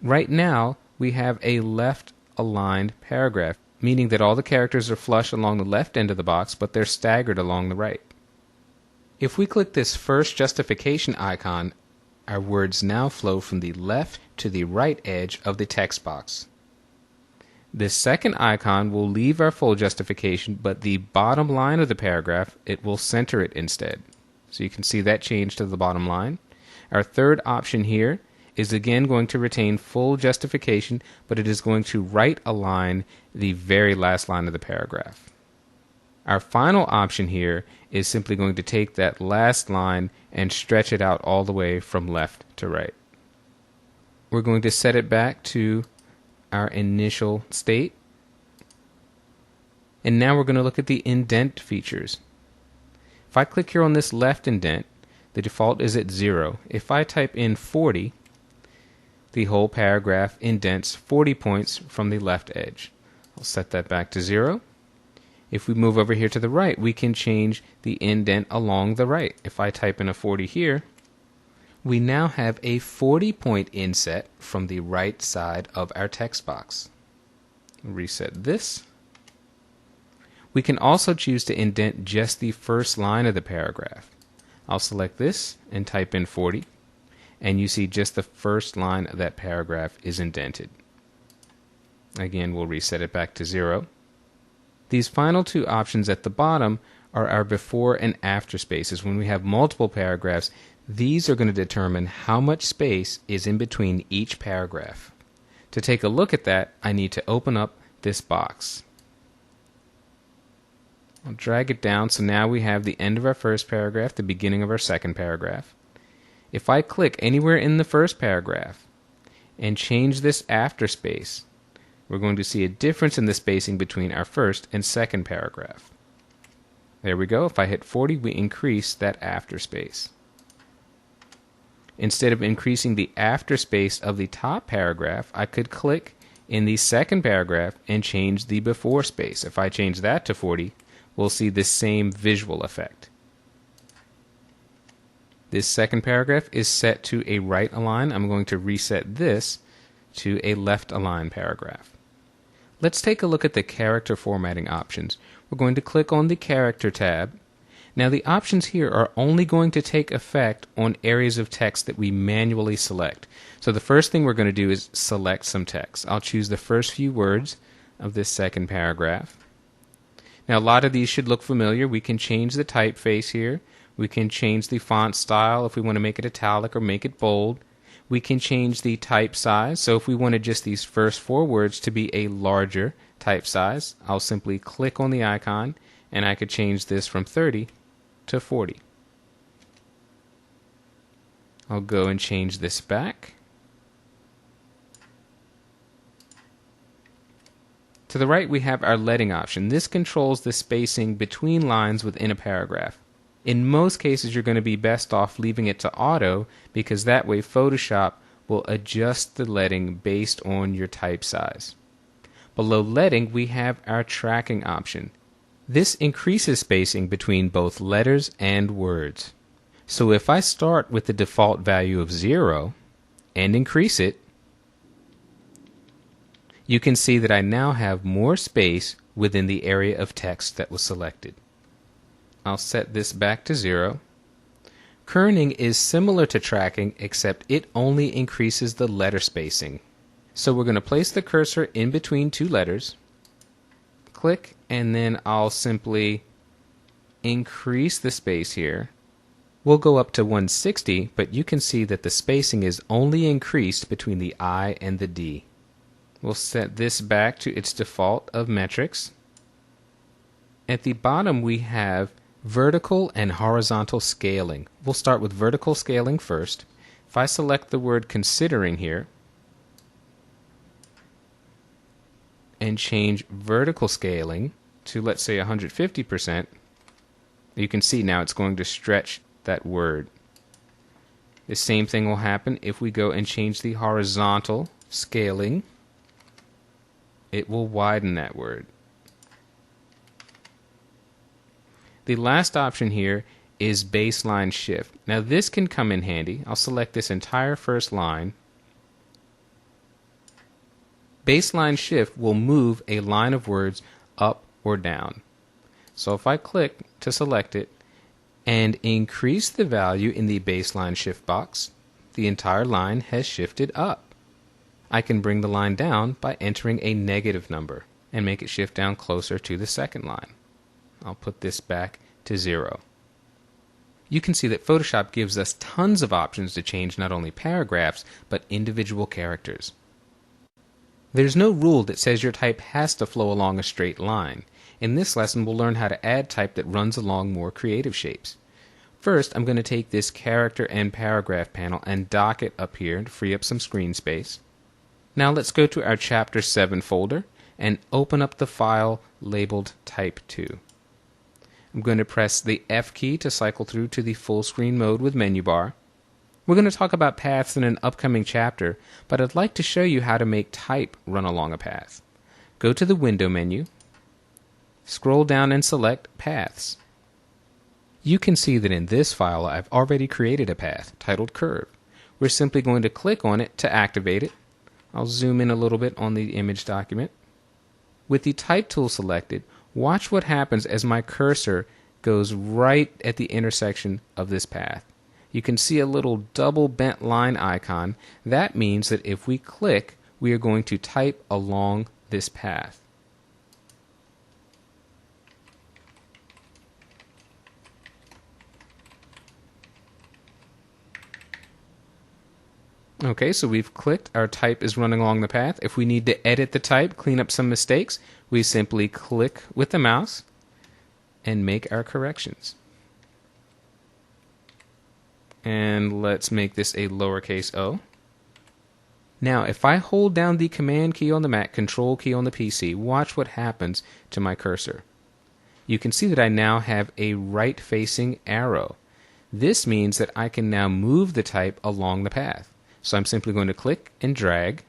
S1: Right now, we have a left aligned paragraph, meaning that all the characters are flush along the left end of the box, but they're staggered along the right. If we click this first justification icon, our words now flow from the left to the right edge of the text box. This second icon will leave our full justification, but the bottom line of the paragraph, it will center it instead. So you can see that change to the bottom line. Our third option here is again going to retain full justification, but it is going to right align the very last line of the paragraph. Our final option here is simply going to take that last line and stretch it out all the way from left to right. We're going to set it back to our initial state. And now we're going to look at the indent features. If I click here on this left indent, the default is at 0. If I type in 40, the whole paragraph indents 40 points from the left edge. I'll set that back to 0. If we move over here to the right, we can change the indent along the right. If I type in a 40 here, we now have a 40-point inset from the right side of our text box. Reset this. We can also choose to indent just the first line of the paragraph. I'll select this and type in 40, and you see just the first line of that paragraph is indented. Again, we'll reset it back to 0. These final two options at the bottom are our before and after spaces. When we have multiple paragraphs, these are going to determine how much space is in between each paragraph. To take a look at that, I need to open up this box. I'll drag it down so now we have the end of our first paragraph, the beginning of our second paragraph. If I click anywhere in the first paragraph and change this after space, we're going to see a difference in the spacing between our first and second paragraph. There we go. If I hit 40, we increase that after space. Instead of increasing the after space of the top paragraph, I could click in the second paragraph and change the before space. If I change that to 40, we'll see the same visual effect. This second paragraph is set to a right align. I'm going to reset this to a left align paragraph. Let's take a look at the character formatting options. We're going to click on the Character tab. Now the options here are only going to take effect on areas of text that we manually select. So the first thing we're going to do is select some text. I'll choose the first few words of this second paragraph. Now a lot of these should look familiar. We can change the typeface here. We can change the font style if we want to make it italic or make it bold. We can change the type size. So if we wanted just these first 4 words to be a larger type size, I'll simply click on the icon and I could change this from 30 to 40. I'll go and change this back. To the right we have our leading option. This controls the spacing between lines within a paragraph. In most cases you're going to be best off leaving it to auto because that way Photoshop will adjust the leading based on your type size. Below leading we have our tracking option. This increases spacing between both letters and words. So if I start with the default value of 0 and increase it, you can see that I now have more space within the area of text that was selected. I'll set this back to 0. Kerning is similar to tracking except it only increases the letter spacing. So we're going to place the cursor in between 2 letters, click, and then I'll simply increase the space here. We'll go up to 160, but you can see that the spacing is only increased between the I and the D. We'll set this back to its default of metrics. At the bottom we have vertical and horizontal scaling. We'll start with vertical scaling first. If I select the word considering here and change vertical scaling to, let's say, 150%, you can see now it's going to stretch that word. The same thing will happen if we go and change the horizontal scaling. It will widen that word. The last option here is baseline shift. Now this can come in handy. I'll select this entire first line. Baseline shift will move a line of words up or down. So if I click to select it and increase the value in the baseline shift box, the entire line has shifted up. I can bring the line down by entering a negative number and make it shift down closer to the second line. I'll put this back to 0. You can see that Photoshop gives us tons of options to change not only paragraphs, but individual characters. There's no rule that says your type has to flow along a straight line. In this lesson, we'll learn how to add type that runs along more creative shapes. First, I'm going to take this character and paragraph panel and dock it up here to free up some screen space. Now let's go to our Chapter 7 folder and open up the file labeled Type 2. I'm going to press the F key to cycle through to the full screen mode with menu bar. We're going to talk about paths in an upcoming chapter, but I'd like to show you how to make type run along a path. Go to the Window menu, scroll down and select Paths. You can see that in this file I've already created a path titled Curve. We're simply going to click on it to activate it. I'll zoom in a little bit on the image document. With the Type tool selected, watch what happens as my cursor goes right at the intersection of this path. You can see a little double bent line icon. That means that if we click, we are going to type along this path. Okay, so we've clicked, our type is running along the path. If we need to edit the type, clean up some mistakes, we simply click with the mouse and make our corrections. And let's make this a lowercase o. Now, if I hold down the Command key on the Mac, Control key on the PC, watch what happens to my cursor. You can see that I now have a right-facing arrow. This means that I can now move the type along the path. So I'm simply going to click and drag.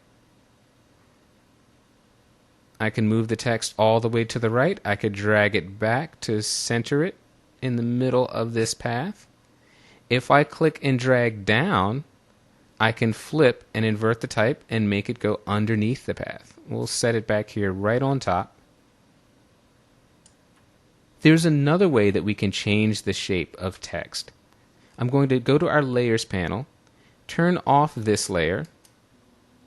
S1: I can move the text all the way to the right. I could drag it back to center it in the middle of this path. If I click and drag down, I can flip and invert the type and make it go underneath the path. We'll set it back here right on top. There's another way that we can change the shape of text. I'm going to go to our Layers panel, turn off this layer,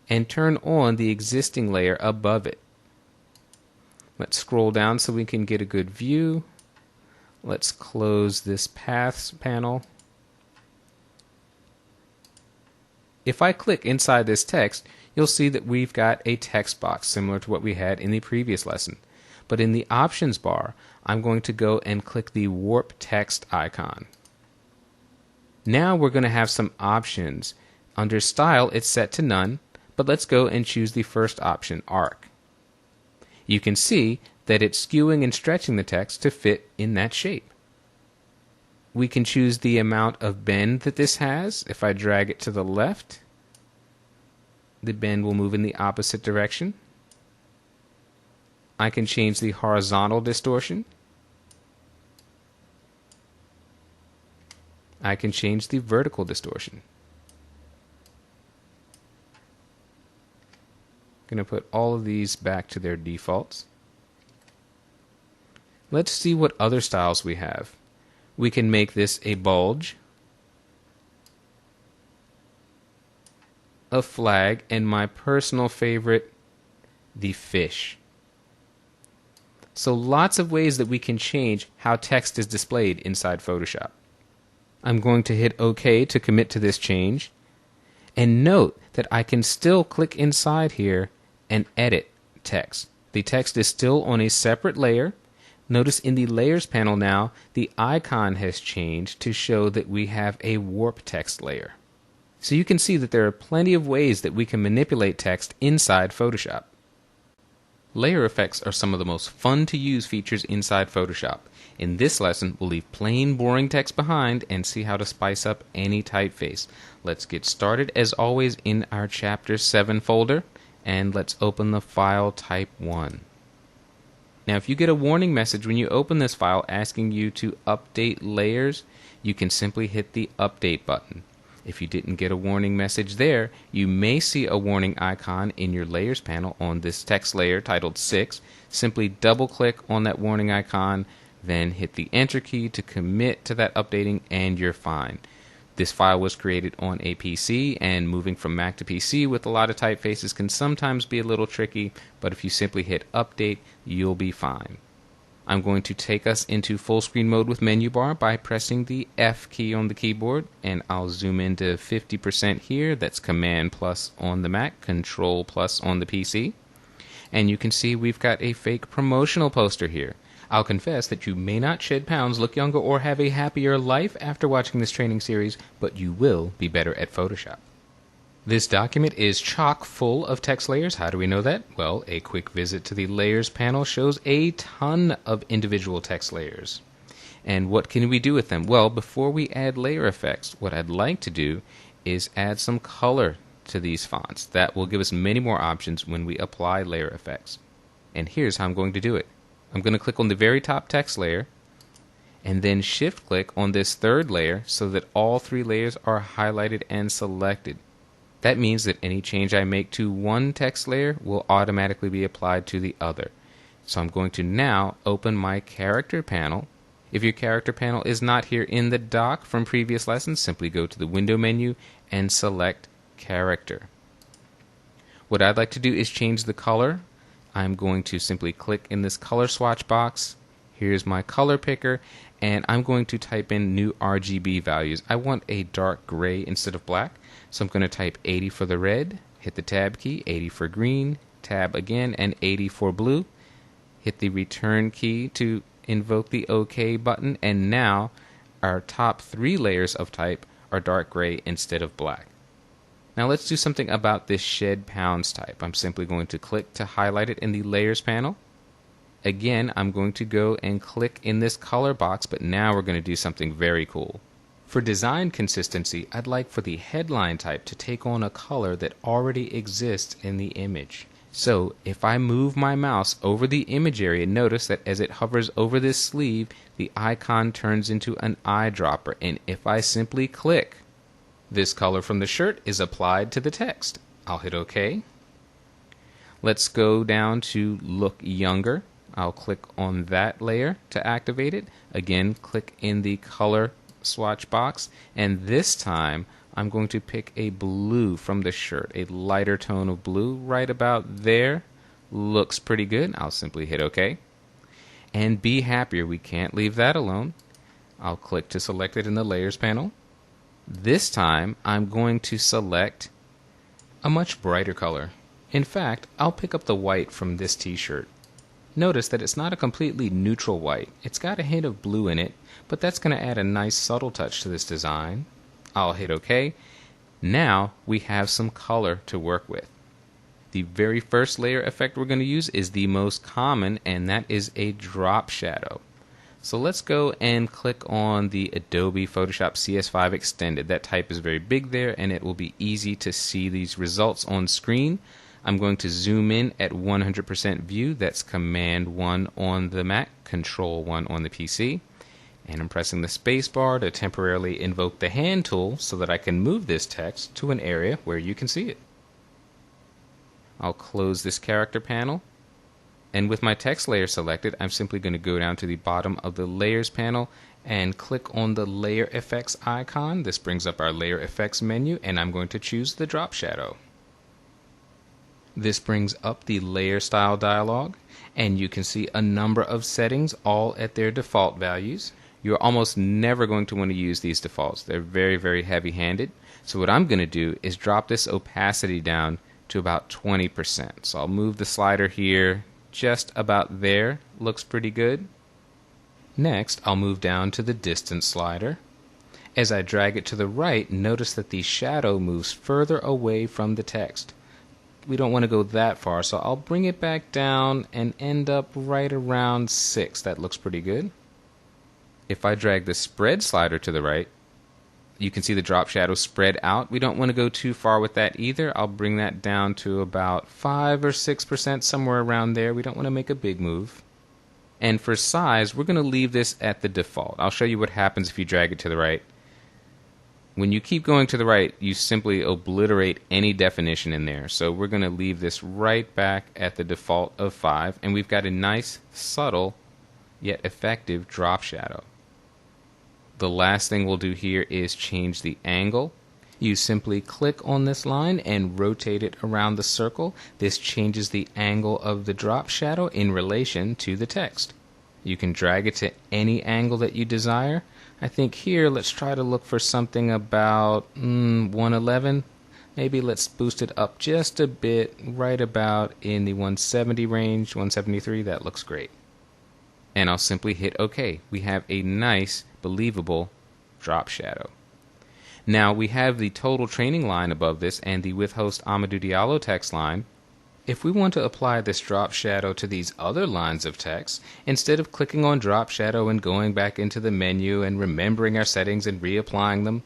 S1: and turn on the existing layer above it. Let's scroll down so we can get a good view. Let's close this Paths panel. If I click inside this text, you'll see that we've got a text box similar to what we had in the previous lesson. But in the Options bar, I'm going to go and click the Warp Text icon. Now we're going to have some options. Under Style, it's set to None, but let's go and choose the first option, Arc. You can see that it's skewing and stretching the text to fit in that shape. We can choose the amount of bend that this has. If I drag it to the left, the bend will move in the opposite direction. I can change the horizontal distortion. I can change the vertical distortion. I'm going to put all of these back to their defaults. Let's see what other styles we have. We can make this a bulge, a flag, and my personal favorite, the fish. So lots of ways that we can change how text is displayed inside Photoshop. I'm going to hit OK to commit to this change. And note that I can still click inside here and edit text. The text is still on a separate layer. Notice in the Layers panel now, the icon has changed to show that we have a warp text layer. So you can see that there are plenty of ways that we can manipulate text inside Photoshop. Layer effects are some of the most fun to use features inside Photoshop. In this lesson, we'll leave plain boring text behind and see how to spice up any typeface. Let's get started as always in our Chapter 7 folder, and let's open the file Type 1. Now, if you get a warning message when you open this file asking you to update layers, you can simply hit the Update button. If you didn't get a warning message there, you may see a warning icon in your Layers panel on this text layer titled 6. Simply double-click on that warning icon, then hit the Enter key to commit to that updating, and you're fine. This file was created on a PC, and moving from Mac to PC with a lot of typefaces can sometimes be a little tricky, but if you simply hit Update, you'll be fine. I'm going to take us into full screen mode with menu bar by pressing the F key on the keyboard, and I'll zoom into 50% here. That's Command plus on the Mac, Control plus on the PC. And you can see we've got a fake promotional poster here. I'll confess that you may not shed pounds, look younger, or have a happier life after watching this training series, but you will be better at Photoshop. This document is chock full of text layers. How do we know that? Well, a quick visit to the Layers panel shows a ton of individual text layers. And what can we do with them? Well, before we add layer effects, what I'd like to do is add some color to these fonts. That will give us many more options when we apply layer effects. And here's how I'm going to do it. I'm going to click on the very top text layer, and then shift click on this third layer so that all three layers are highlighted and selected. That means that any change I make to one text layer will automatically be applied to the other. So I'm going to now open my character panel. If your character panel is not here in the dock from previous lessons, simply go to the window menu and select character. What I'd like to do is change the color. I'm going to simply click in this color swatch box. Here's my color picker, and I'm going to type in new RGB values. I want a dark gray instead of black. So I'm going to type 80 for the red, hit the tab key, 80 for green, tab again, and 80 for blue. Hit the return key to invoke the OK button, and now our top three layers of type are dark gray instead of black. Now let's do something about this shed pounds type. I'm simply going to click to highlight it in the Layers panel. Again, I'm going to go and click in this color box, but now we're going to do something very cool. For design consistency, I'd like for the headline type to take on a color that already exists in the image. So if I move my mouse over the image area, notice that as it hovers over this sleeve, the icon turns into an eyedropper. And if I simply click, this color from the shirt is applied to the text. I'll hit OK. Let's go down to Look Younger. I'll click on that layer to activate it. Again, click in the color swatch box, and this time I'm going to pick a blue from the shirt, a lighter tone of blue right about there. Looks pretty good. I'll simply hit OK. And be happier, we can't leave that alone. I'll click to select it in the Layers panel. This time I'm going to select a much brighter color. In fact, I'll pick up the white from this t-shirt. Notice that it's not a completely neutral white. It's got a hint of blue in it, but that's going to add a nice subtle touch to this design. I'll hit OK. Now we have some color to work with. The very first layer effect we're going to use is the most common, and that is a drop shadow. So let's go and click on the Adobe Photoshop CS5 Extended. That type is very big there, and it will be easy to see these results on screen. I'm going to zoom in at 100% view. That's Command 1 on the Mac, Control 1 on the PC. And I'm pressing the space bar to temporarily invoke the hand tool so that I can move this text to an area where you can see it. I'll close this character panel. And with my text layer selected, I'm simply going to go down to the bottom of the Layers panel and click on the Layer Effects icon. This brings up our Layer Effects menu, and I'm going to choose the drop shadow. This brings up the layer style dialog, and you can see a number of settings all at their default values. You're almost never going to want to use these defaults. They're very, very heavy-handed. So what I'm going to do is drop this opacity down to about 20%. So I'll move the slider here just about there. Looks pretty good. Next, I'll move down to the distance slider. As I drag it to the right, notice that the shadow moves further away from the text. We don't want to go that far, so I'll bring it back down and end up right around 6. That looks pretty good. If I drag the spread slider to the right, you can see the drop shadow spread out. We don't want to go too far with that either. I'll bring that down to about 5 or 6%, somewhere around there. We don't want to make a big move. And for size, we're going to leave this at the default. I'll show you what happens if you drag it to the right. When you keep going to the right, you simply obliterate any definition in there. So we're going to leave this right back at the default of 5, and we've got a nice, subtle, yet effective drop shadow. The last thing we'll do here is change the angle. You simply click on this line and rotate it around the circle. This changes the angle of the drop shadow in relation to the text. You can drag it to any angle that you desire. I think here let's try to look for something about 111. Maybe let's boost it up just a bit, right about in the 170 range, 173. That looks great. And I'll simply hit OK. We have a nice, believable drop shadow. Now we have the total training line above this and the with host Amadou Diallo text line. If we want to apply this drop shadow to these other lines of text, instead of clicking on drop shadow and going back into the menu and remembering our settings and reapplying them,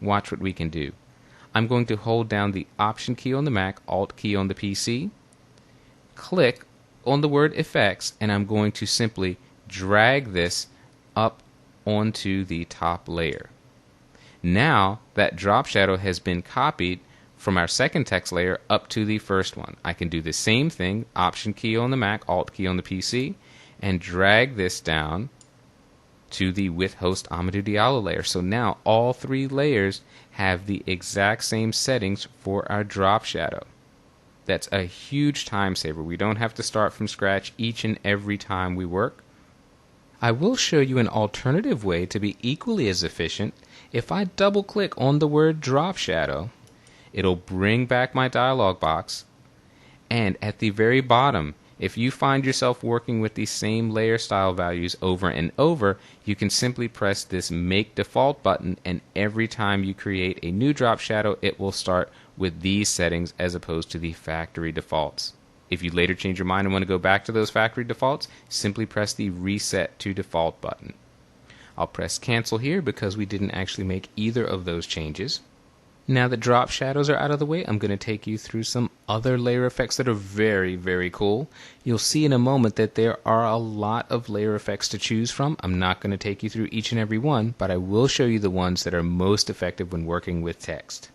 S1: watch what we can do. I'm going to hold down the Option key on the Mac, Alt key on the PC, click on the word effects, and I'm going to simply drag this up onto the top layer. Now that drop shadow has been copied from our second text layer up to the first one. I can do the same thing, Option key on the Mac, Alt key on the PC, and drag this down to the with host Amadou Diallo layer. So now all three layers have the exact same settings for our drop shadow. That's a huge time saver. We don't have to start from scratch each and every time we work. I will show you an alternative way to be equally as efficient. If I double click on the word drop shadow, it'll bring back my dialog box, and at the very bottom, if you find yourself working with the same layer style values over and over, you can simply press this Make Default button, and every time you create a new drop shadow, it will start with these settings as opposed to the factory defaults. If you later change your mind and want to go back to those factory defaults, simply press the Reset to Default button. I'll press Cancel here because we didn't actually make either of those changes. Now that drop shadows are out of the way, I'm going to take you through some other layer effects that are very, very cool. You'll see in a moment that there are a lot of layer effects to choose from. I'm not going to take you through each and every one, but I will show you the ones that are most effective when working with text.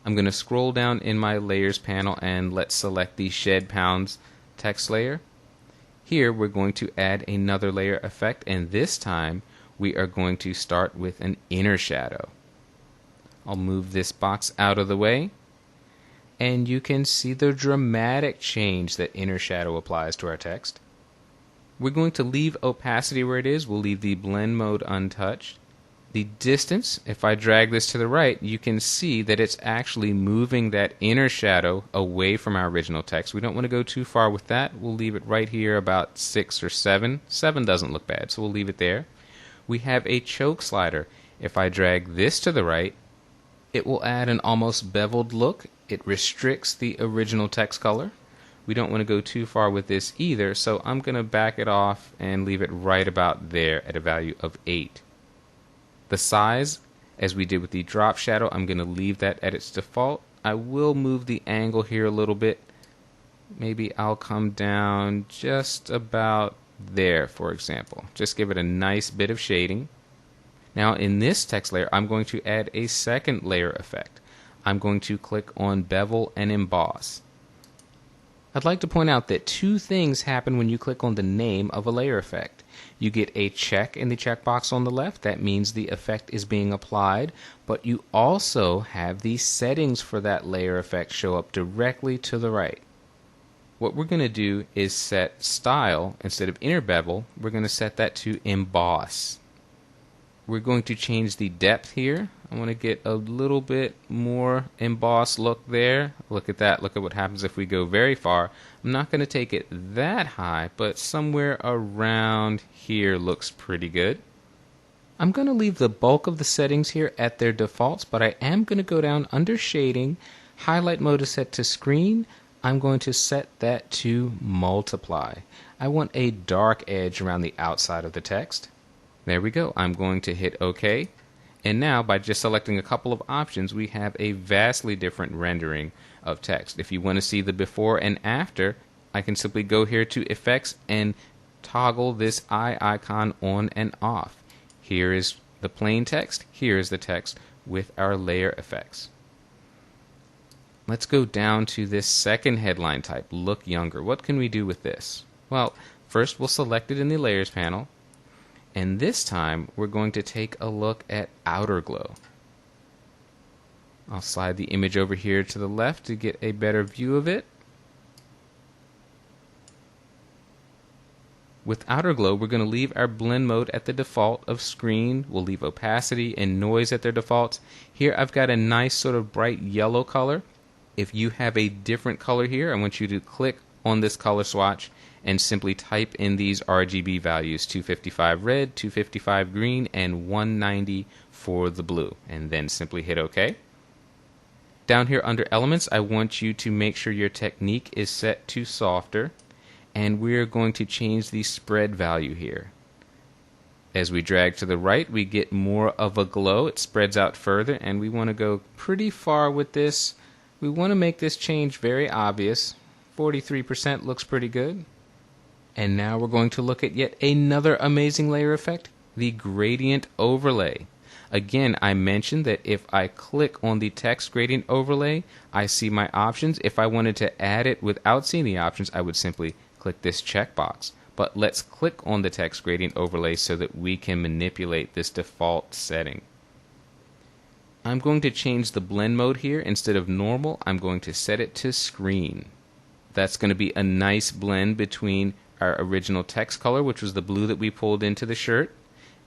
S1: I'm going to scroll down in my Layers panel and let's select the Shed Pounds text layer. Here we're going to add another layer effect, and this time we are going to start with an inner shadow. I'll move this box out of the way, and you can see the dramatic change that inner shadow applies to our text. We're going to leave opacity where it is. We'll leave the blend mode untouched. The distance, if I drag this to the right, you can see that it's actually moving that inner shadow away from our original text. We don't want to go too far with that. We'll leave it right here about 6 or 7. 7 doesn't look bad, so we'll leave it there. We have a choke slider. If I drag this to the right, it will add an almost beveled look. It restricts the original text color. We don't want to go too far with this either, so I'm going to back it off and leave it right about there at a value of 8. The size, as we did with the drop shadow, I'm going to leave that at its default. I will move the angle here a little bit. Maybe I'll come down just about there, for example. Just give it a nice bit of shading. Now in this text layer, I'm going to add a second layer effect. I'm going to click on Bevel and Emboss. I'd like to point out that two things happen when you click on the name of a layer effect. You get a check in the checkbox on the left. That means the effect is being applied, but you also have the settings for that layer effect show up directly to the right. What we're going to do is set Style instead of Inner Bevel. We're going to set that to Emboss. We're going to change the depth here. I want to get a little bit more embossed look there. Look at that. Look at what happens if we go very far. I'm not going to take it that high, but somewhere around here looks pretty good. I'm going to leave the bulk of the settings here at their defaults, but I am going to go down under Shading. Highlight mode is set to Screen. I'm going to set that to Multiply. I want a dark edge around the outside of the text. There we go. I'm going to hit OK. And now, by just selecting a couple of options, we have a vastly different rendering of text. If you want to see the before and after, I can simply go here to Effects and toggle this eye icon on and off. Here is the plain text, here is the text with our layer effects. Let's go down to this second headline type, look younger. What can we do with this? Well, first we'll select it in the layers panel, and this time we're going to take a look at outer glow. I'll slide the image over here to the left to get a better view of it. With outer glow, we're going to leave our blend mode at the default of screen. We'll leave opacity and noise at their defaults. Here I've got a nice sort of bright yellow color. If you have a different color here, I want you to click on this color swatch and simply type in these RGB values, 255 red, 255 green, and 190 for the blue, and then simply hit OK. Down here under elements, I want you to make sure your technique is set to softer, and we're going to change the spread value here. As we drag to the right, we get more of a glow. It spreads out further, and we want to go pretty far with this. We want to make this change very obvious. 43% looks pretty good. And now we're going to look at yet another amazing layer effect, the gradient overlay. Again, I mentioned that if I click on the text gradient overlay, I see my options. If I wanted to add it without seeing the options, I would simply click this checkbox. But let's click on the text gradient overlay so that we can manipulate this default setting. I'm going to change the blend mode here. Instead of normal, I'm going to set it to screen. That's going to be a nice blend between our original text color, which was the blue that we pulled into the shirt.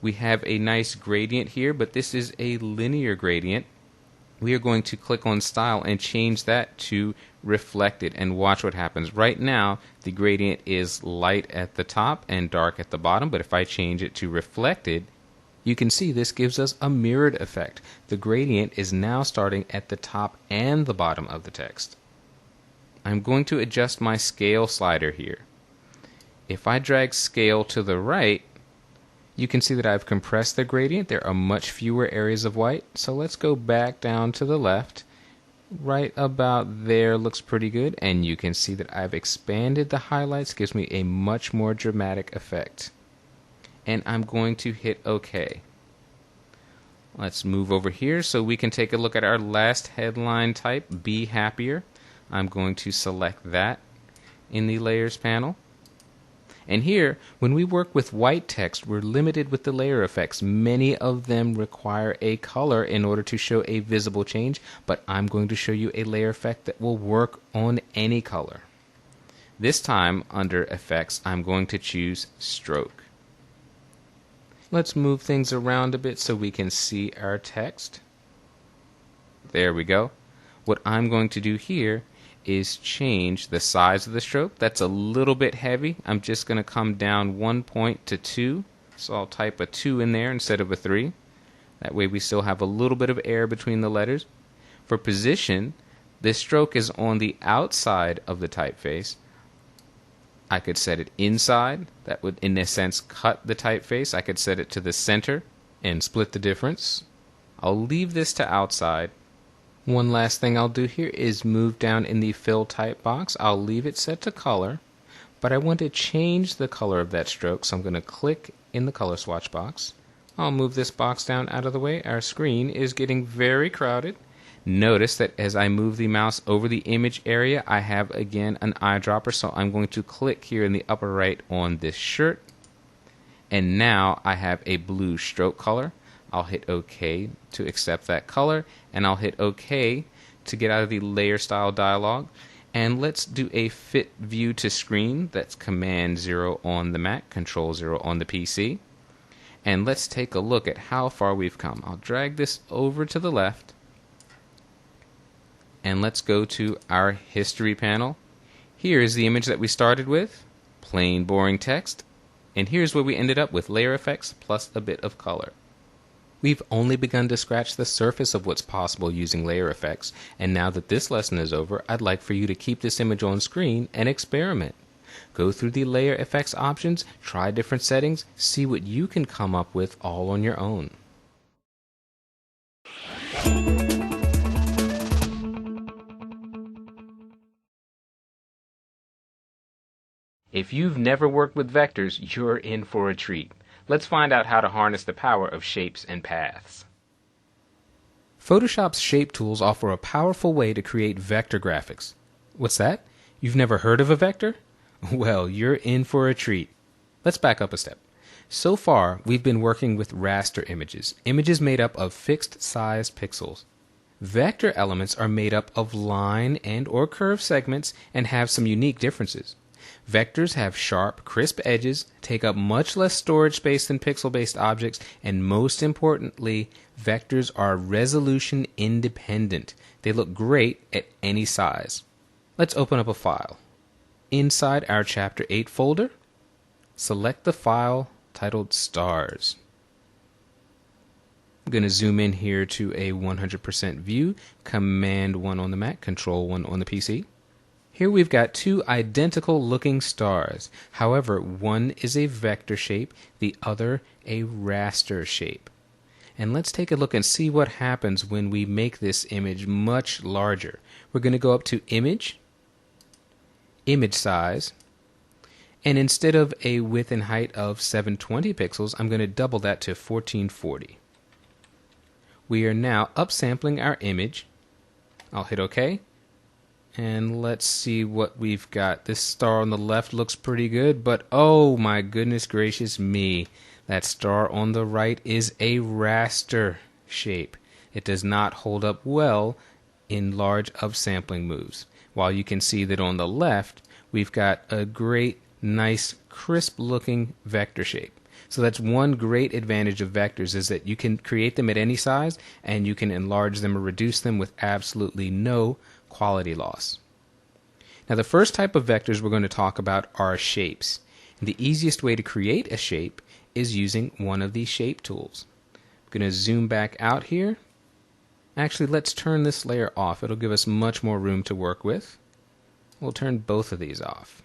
S1: We have a nice gradient here, but this is a linear gradient. We are going to click on style and change that to reflected, and watch what happens. Right now the gradient is light at the top and dark at the bottom, but if I change it to reflected, you can see this gives us a mirrored effect. The gradient is now starting at the top and the bottom of the text. I'm going to adjust my scale slider here. If I drag scale to the right, you can see that I've compressed the gradient. There are much fewer areas of white. So let's go back down to the left. Right about there looks pretty good, and you can see that I've expanded the highlights. Gives me a much more dramatic effect. And I'm going to hit OK. Let's move over here so we can take a look at our last headline type, Be Happier. I'm going to select that in the Layers panel. And here, when we work with white text, we're limited with the layer effects. Many of them require a color in order to show a visible change, but I'm going to show you a layer effect that will work on any color. This time, under Effects, I'm going to choose Stroke. Let's move things around a bit so we can see our text. There we go. What I'm going to do here is change the size of the stroke. That's a little bit heavy. I'm just going to come down 1 point to 2. So I'll type a 2 in there instead of a 3. That way we still have a little bit of air between the letters. For position, this stroke is on the outside of the typeface. I could set it inside. That would, in a sense, cut the typeface. I could set it to the center and split the difference. I'll leave this to outside. One last thing I'll do here is move down in the fill type box. I'll leave it set to color, but I want to change the color of that stroke, so I'm going to click in the color swatch box. I'll move this box down out of the way. Our screen is getting very crowded. Notice that as I move the mouse over the image area, I have again an eyedropper, so I'm going to click here in the upper right on this shirt, and now I have a blue stroke color. I'll hit OK to accept that color, and I'll hit OK to get out of the layer style dialog. And let's do a fit view to screen. That's Command 0 on the Mac, Control 0 on the PC. And let's take a look at how far we've come. I'll drag this over to the left, and let's go to our history panel. Here is the image that we started with, plain boring text, and here's where we ended up with layer effects plus a bit of color. We've only begun to scratch the surface of what's possible using layer effects, and now that this lesson is over, I'd like for you to keep this image on screen and experiment. Go through the layer effects options, try different settings, see what you can come up with all on your own. If you've never worked with vectors, you're in for a treat. Let's find out how to harness the power of shapes and paths. Photoshop's shape tools offer a powerful way to create vector graphics. What's that? You've never heard of a vector? Well, you're in for a treat. Let's back up a step. So far, we've been working with raster images, images made up of fixed-sized pixels. Vector elements are made up of line and or curve segments and have some unique differences. Vectors have sharp, crisp edges, take up much less storage space than pixel-based objects, and most importantly, vectors are resolution independent. They look great at any size. Let's open up a file. Inside our Chapter 8 folder, select the file titled Stars. I'm going to zoom in here to a 100% view, Command 1 on the Mac, Control 1 on the PC. Here we've got two identical looking stars. However, one is a vector shape, the other a raster shape. And let's take a look and see what happens when we make this image much larger. We're going to go up to Image, Image Size, and instead of a width and height of 720 pixels, I'm going to double that to 1440. We are now upsampling our image. I'll hit OK. And let's see what we've got. This star on the left looks pretty good, but oh my goodness gracious me. That star on the right is a raster shape. It does not hold up well in large upsampling moves. While you can see that on the left, we've got a great, nice, crisp looking vector shape. So that's one great advantage of vectors, is that you can create them at any size and you can enlarge them or reduce them with absolutely no quality loss. Now the first type of vectors we're going to talk about are shapes. And the easiest way to create a shape is using one of these shape tools. I'm going to zoom back out here. Actually, let's turn this layer off. It'll give us much more room to work with. We'll turn both of these off.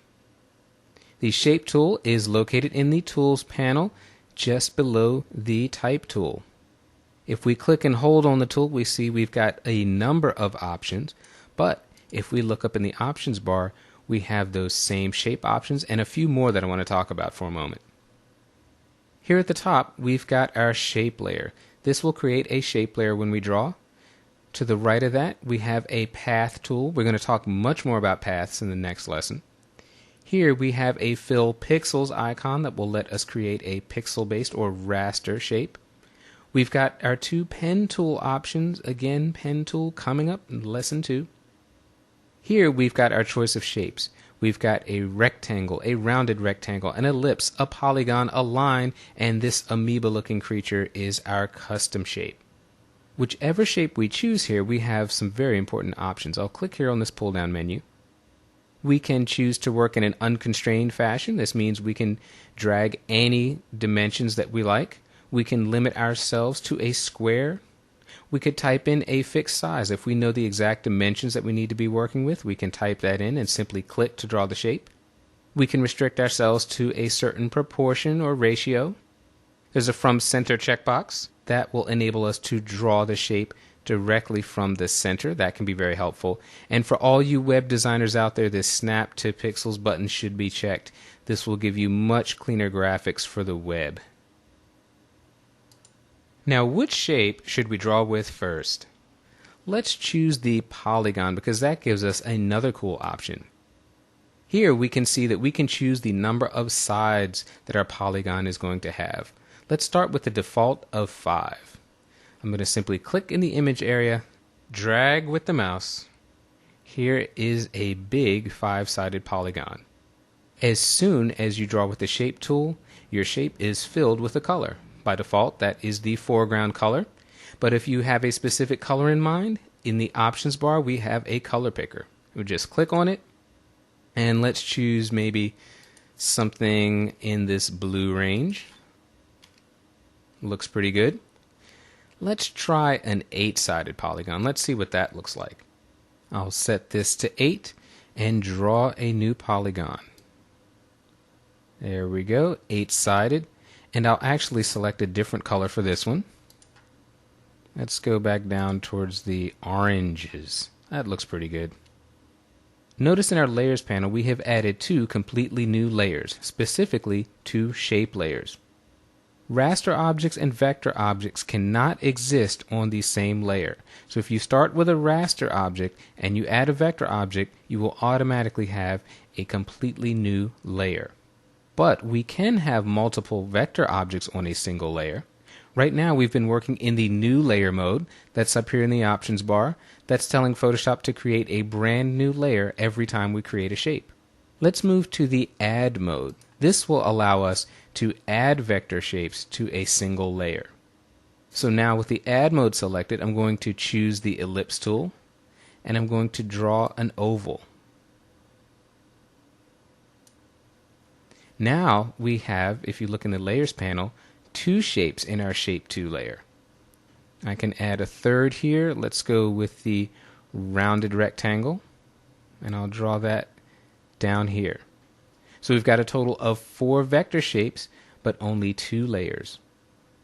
S1: The Shape tool is located in the Tools panel just below the Type tool. If we click and hold on the tool, we see we've got a number of options, but if we look up in the Options bar, we have those same shape options and a few more that I want to talk about for a moment. Here at the top, we've got our shape layer. This will create a shape layer when we draw. To the right of that, we have a Path tool. We're going to talk much more about paths in the next lesson. Here we have a Fill Pixels icon that will let us create a pixel-based or raster shape. We've got our two Pen tool options. Again, Pen tool coming up in Lesson 2. Here we've got our choice of shapes. We've got a rectangle, a rounded rectangle, an ellipse, a polygon, a line, and this amoeba-looking creature is our custom shape. Whichever shape we choose here, we have some very important options. I'll click here on this pull-down menu. We can choose to work in an unconstrained fashion. This means we can drag any dimensions that we like. We can limit ourselves to a square. We could type in a fixed size. If we know the exact dimensions that we need to be working with, we can type that in and simply click to draw the shape. We can restrict ourselves to a certain proportion or ratio. There's a From Center checkbox that will enable us to draw the shape directly from the center. That can be very helpful. And for all you web designers out there, this Snap to Pixels button should be checked. This will give you much cleaner graphics for the web. Now, which shape should we draw with first? Let's choose the polygon because that gives us another cool option. Here we can see that we can choose the number of sides that our polygon is going to have. Let's start with the default of 5. I'm going to simply click in the image area, drag with the mouse. Here is a big 5-sided polygon. As soon as you draw with the Shape tool, your shape is filled with a color. By default, that is the foreground color. But if you have a specific color in mind, in the options bar, we have a color picker. We just click on it, and let's choose maybe something in this blue range. Looks pretty good. Let's try an 8-sided polygon. Let's see what that looks like. I'll set this to 8 and draw a new polygon. There we go, 8-sided. And I'll actually select a different color for this one. Let's go back down towards the oranges. That looks pretty good. Notice in our Layers panel we have added two completely new layers, specifically two shape layers. Raster objects and vector objects cannot exist on the same layer. So if you start with a raster object and you add a vector object, you will automatically have a completely new layer. But we can have multiple vector objects on a single layer. Right now we've been working in the new layer mode that's up here in the options bar that's telling Photoshop to create a brand new layer every time we create a shape. Let's move to the add mode. This will allow us to add vector shapes to a single layer. So now with the add mode selected, I'm going to choose the ellipse tool and I'm going to draw an oval. Now we have, if you look in the layers panel, two shapes in our shape 2 layer. I can add a third here. Let's go with the rounded rectangle and I'll draw that down here. So we've got a total of 4 vector shapes but only 2 layers.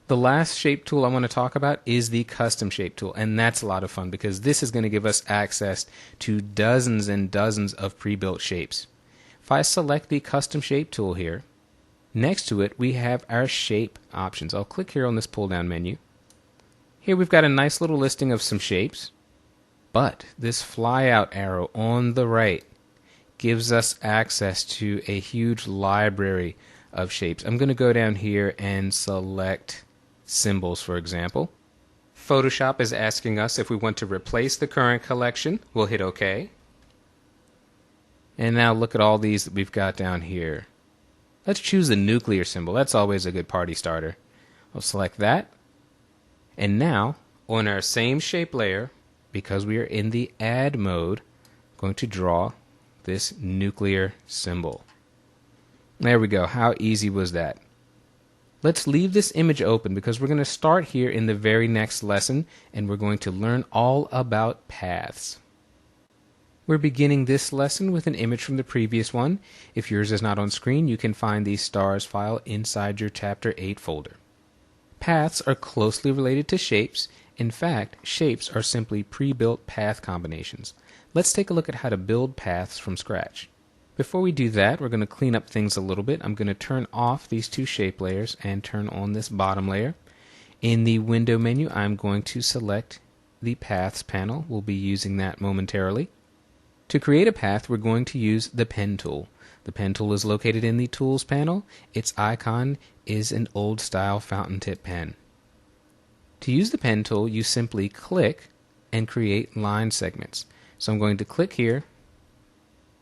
S1: The last shape tool I want to talk about is the custom shape tool, and that's a lot of fun because this is going to give us access to dozens and dozens of pre-built shapes. If I select the custom shape tool here, next to it we have our shape options. I'll click here on this pull down menu. Here we've got a nice little listing of some shapes, but this flyout arrow on the right gives us access to a huge library of shapes. I'm going to go down here and select symbols, for example. Photoshop is asking us if we want to replace the current collection. We'll hit OK. And now look at all these that we've got down here. Let's choose the nuclear symbol. That's always a good party starter. I'll select that. And now, on our same shape layer, because we are in the add mode, I'm going to draw this nuclear symbol. There we go. How easy was that? Let's leave this image open because we're going to start here in the very next lesson and we're going to learn all about paths. We're beginning this lesson with an image from the previous one. If yours is not on screen, you can find the stars file inside your Chapter 8 folder. Paths are closely related to shapes. In fact, shapes are simply pre-built path combinations. Let's take a look at how to build paths from scratch. Before we do that, we're going to clean up things a little bit. I'm going to turn off these 2 shape layers and turn on this bottom layer. In the window menu, I'm going to select the Paths panel. We'll be using that momentarily. To create a path, we're going to use the Pen tool. The Pen tool is located in the Tools panel. Its icon is an old-style fountain tip pen. To use the Pen tool, you simply click and create line segments. So I'm going to click here,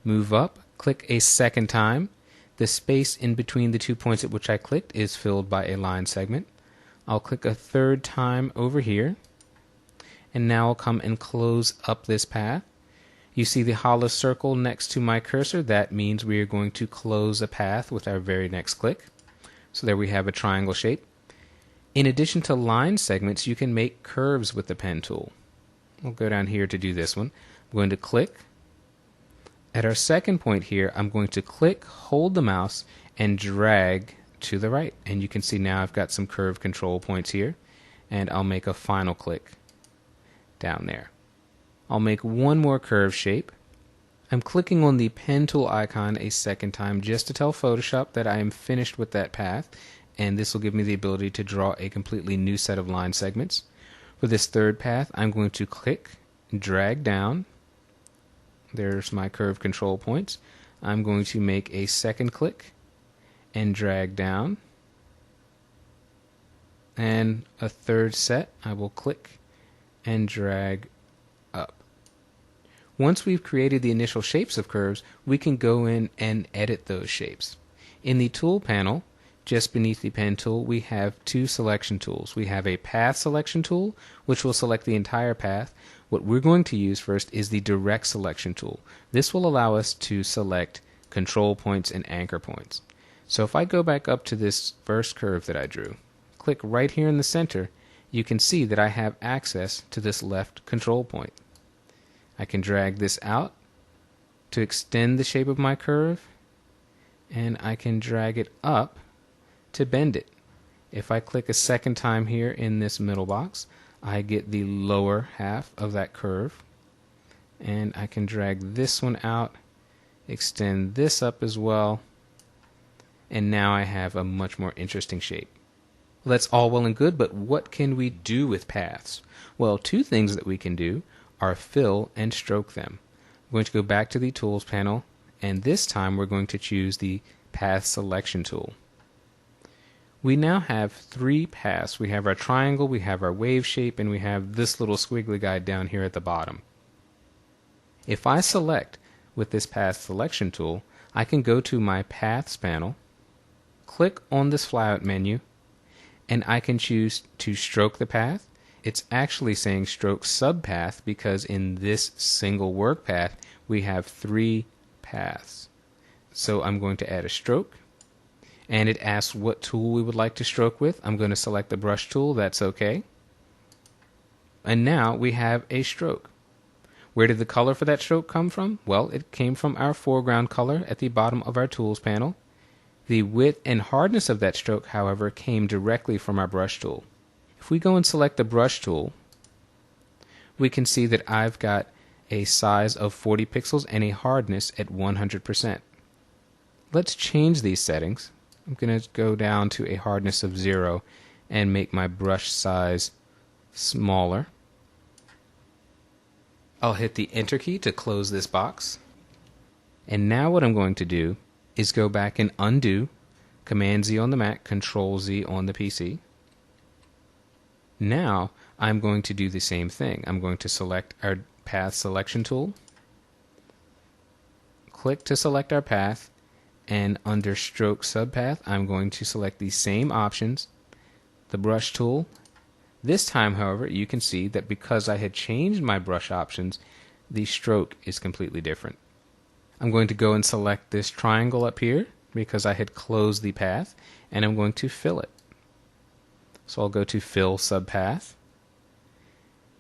S1: move up, click a second time. The space in between the 2 points at which I clicked is filled by a line segment. I'll click a third time over here, and now I'll come and close up this path. You see the hollow circle next to my cursor. That means we are going to close a path with our very next click. So there we have a triangle shape. In addition to line segments, you can make curves with the Pen tool. We'll go down here to do this one. I'm going to click. At our second point here, I'm going to click, hold the mouse, and drag to the right. And you can see now I've got some curve control points here. And I'll make a final click down there. I'll make one more curve shape. I'm clicking on the Pen tool icon a second time just to tell Photoshop that I am finished with that path, and this will give me the ability to draw a completely new set of line segments. For this third path, I'm going to click, drag down. There's my curve control points. I'm going to make a second click and drag down. And a third set, I will click and drag up. Once we've created the initial shapes of curves, we can go in and edit those shapes. In the Tool panel, just beneath the Pen tool, we have 2 selection tools. We have a Path Selection tool, which will select the entire path. What we're going to use first is the Direct Selection tool. This will allow us to select control points and anchor points. So if I go back up to this first curve that I drew, click right here in the center, you can see that I have access to this left control point. I can drag this out to extend the shape of my curve, and I can drag it up to bend it. If I click a second time here in this middle box, I get the lower half of that curve. And I can drag this one out, extend this up as well, and now I have a much more interesting shape. Well, that's all well and good, but what can we do with paths? Well, two things that we can do are fill and stroke them. I'm going to go back to the Tools panel, and this time we're going to choose the Path Selection tool. We now have three paths. We have our triangle, we have our wave shape, and we have this little squiggly guy down here at the bottom. If I select with this Path Selection tool, I can go to my Paths panel, click on this flyout menu, and I can choose to stroke the path. It's actually saying stroke subpath because in this single work path we have three paths. So I'm going to add a stroke, and it asks what tool we would like to stroke with. I'm going to select the brush tool. That's okay. And now we have a stroke. Where did the color for that stroke come from? Well, it came from our foreground color at the bottom of our tools panel. The width and hardness of that stroke, however, came directly from our brush tool. If we go and select the brush tool, we can see that I've got a size of 40 pixels and a hardness at 100%. Let's change these settings. I'm going to go down to a hardness of 0 and make my brush size smaller. I'll hit the Enter key to close this box. And now what I'm going to do is go back and undo, Command Z on the Mac, Control Z on the PC. Now I'm going to do the same thing. I'm going to select our Path Selection tool, click to select our path, and under Stroke Subpath I'm going to select the same options, the brush tool. This time, however, you can see that because I had changed my brush options, the stroke is completely different. I'm going to go and select this triangle up here because I had closed the path, and I'm going to fill it. So I'll go to Fill Subpath.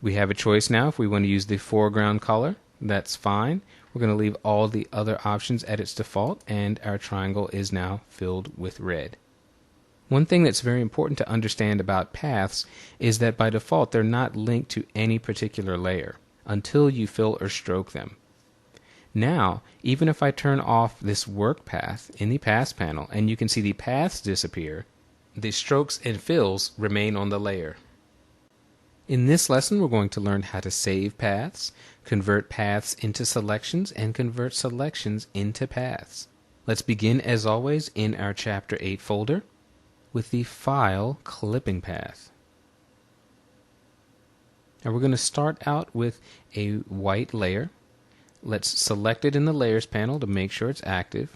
S1: We have a choice now if we want to use the foreground color. That's fine. We're going to leave all the other options at its default, and our triangle is now filled with red. One thing that's very important to understand about paths is that by default they're not linked to any particular layer until you fill or stroke them. Now, even if I turn off this work path in the Paths panel and you can see the paths disappear, the strokes and fills remain on the layer. In this lesson we're going to learn how to save paths, convert paths into selections, and convert selections into paths. Let's begin as always in our Chapter 8 folder with the File Clipping Path. Now we're going to start out with a white layer. Let's select it in the Layers panel to make sure it's active.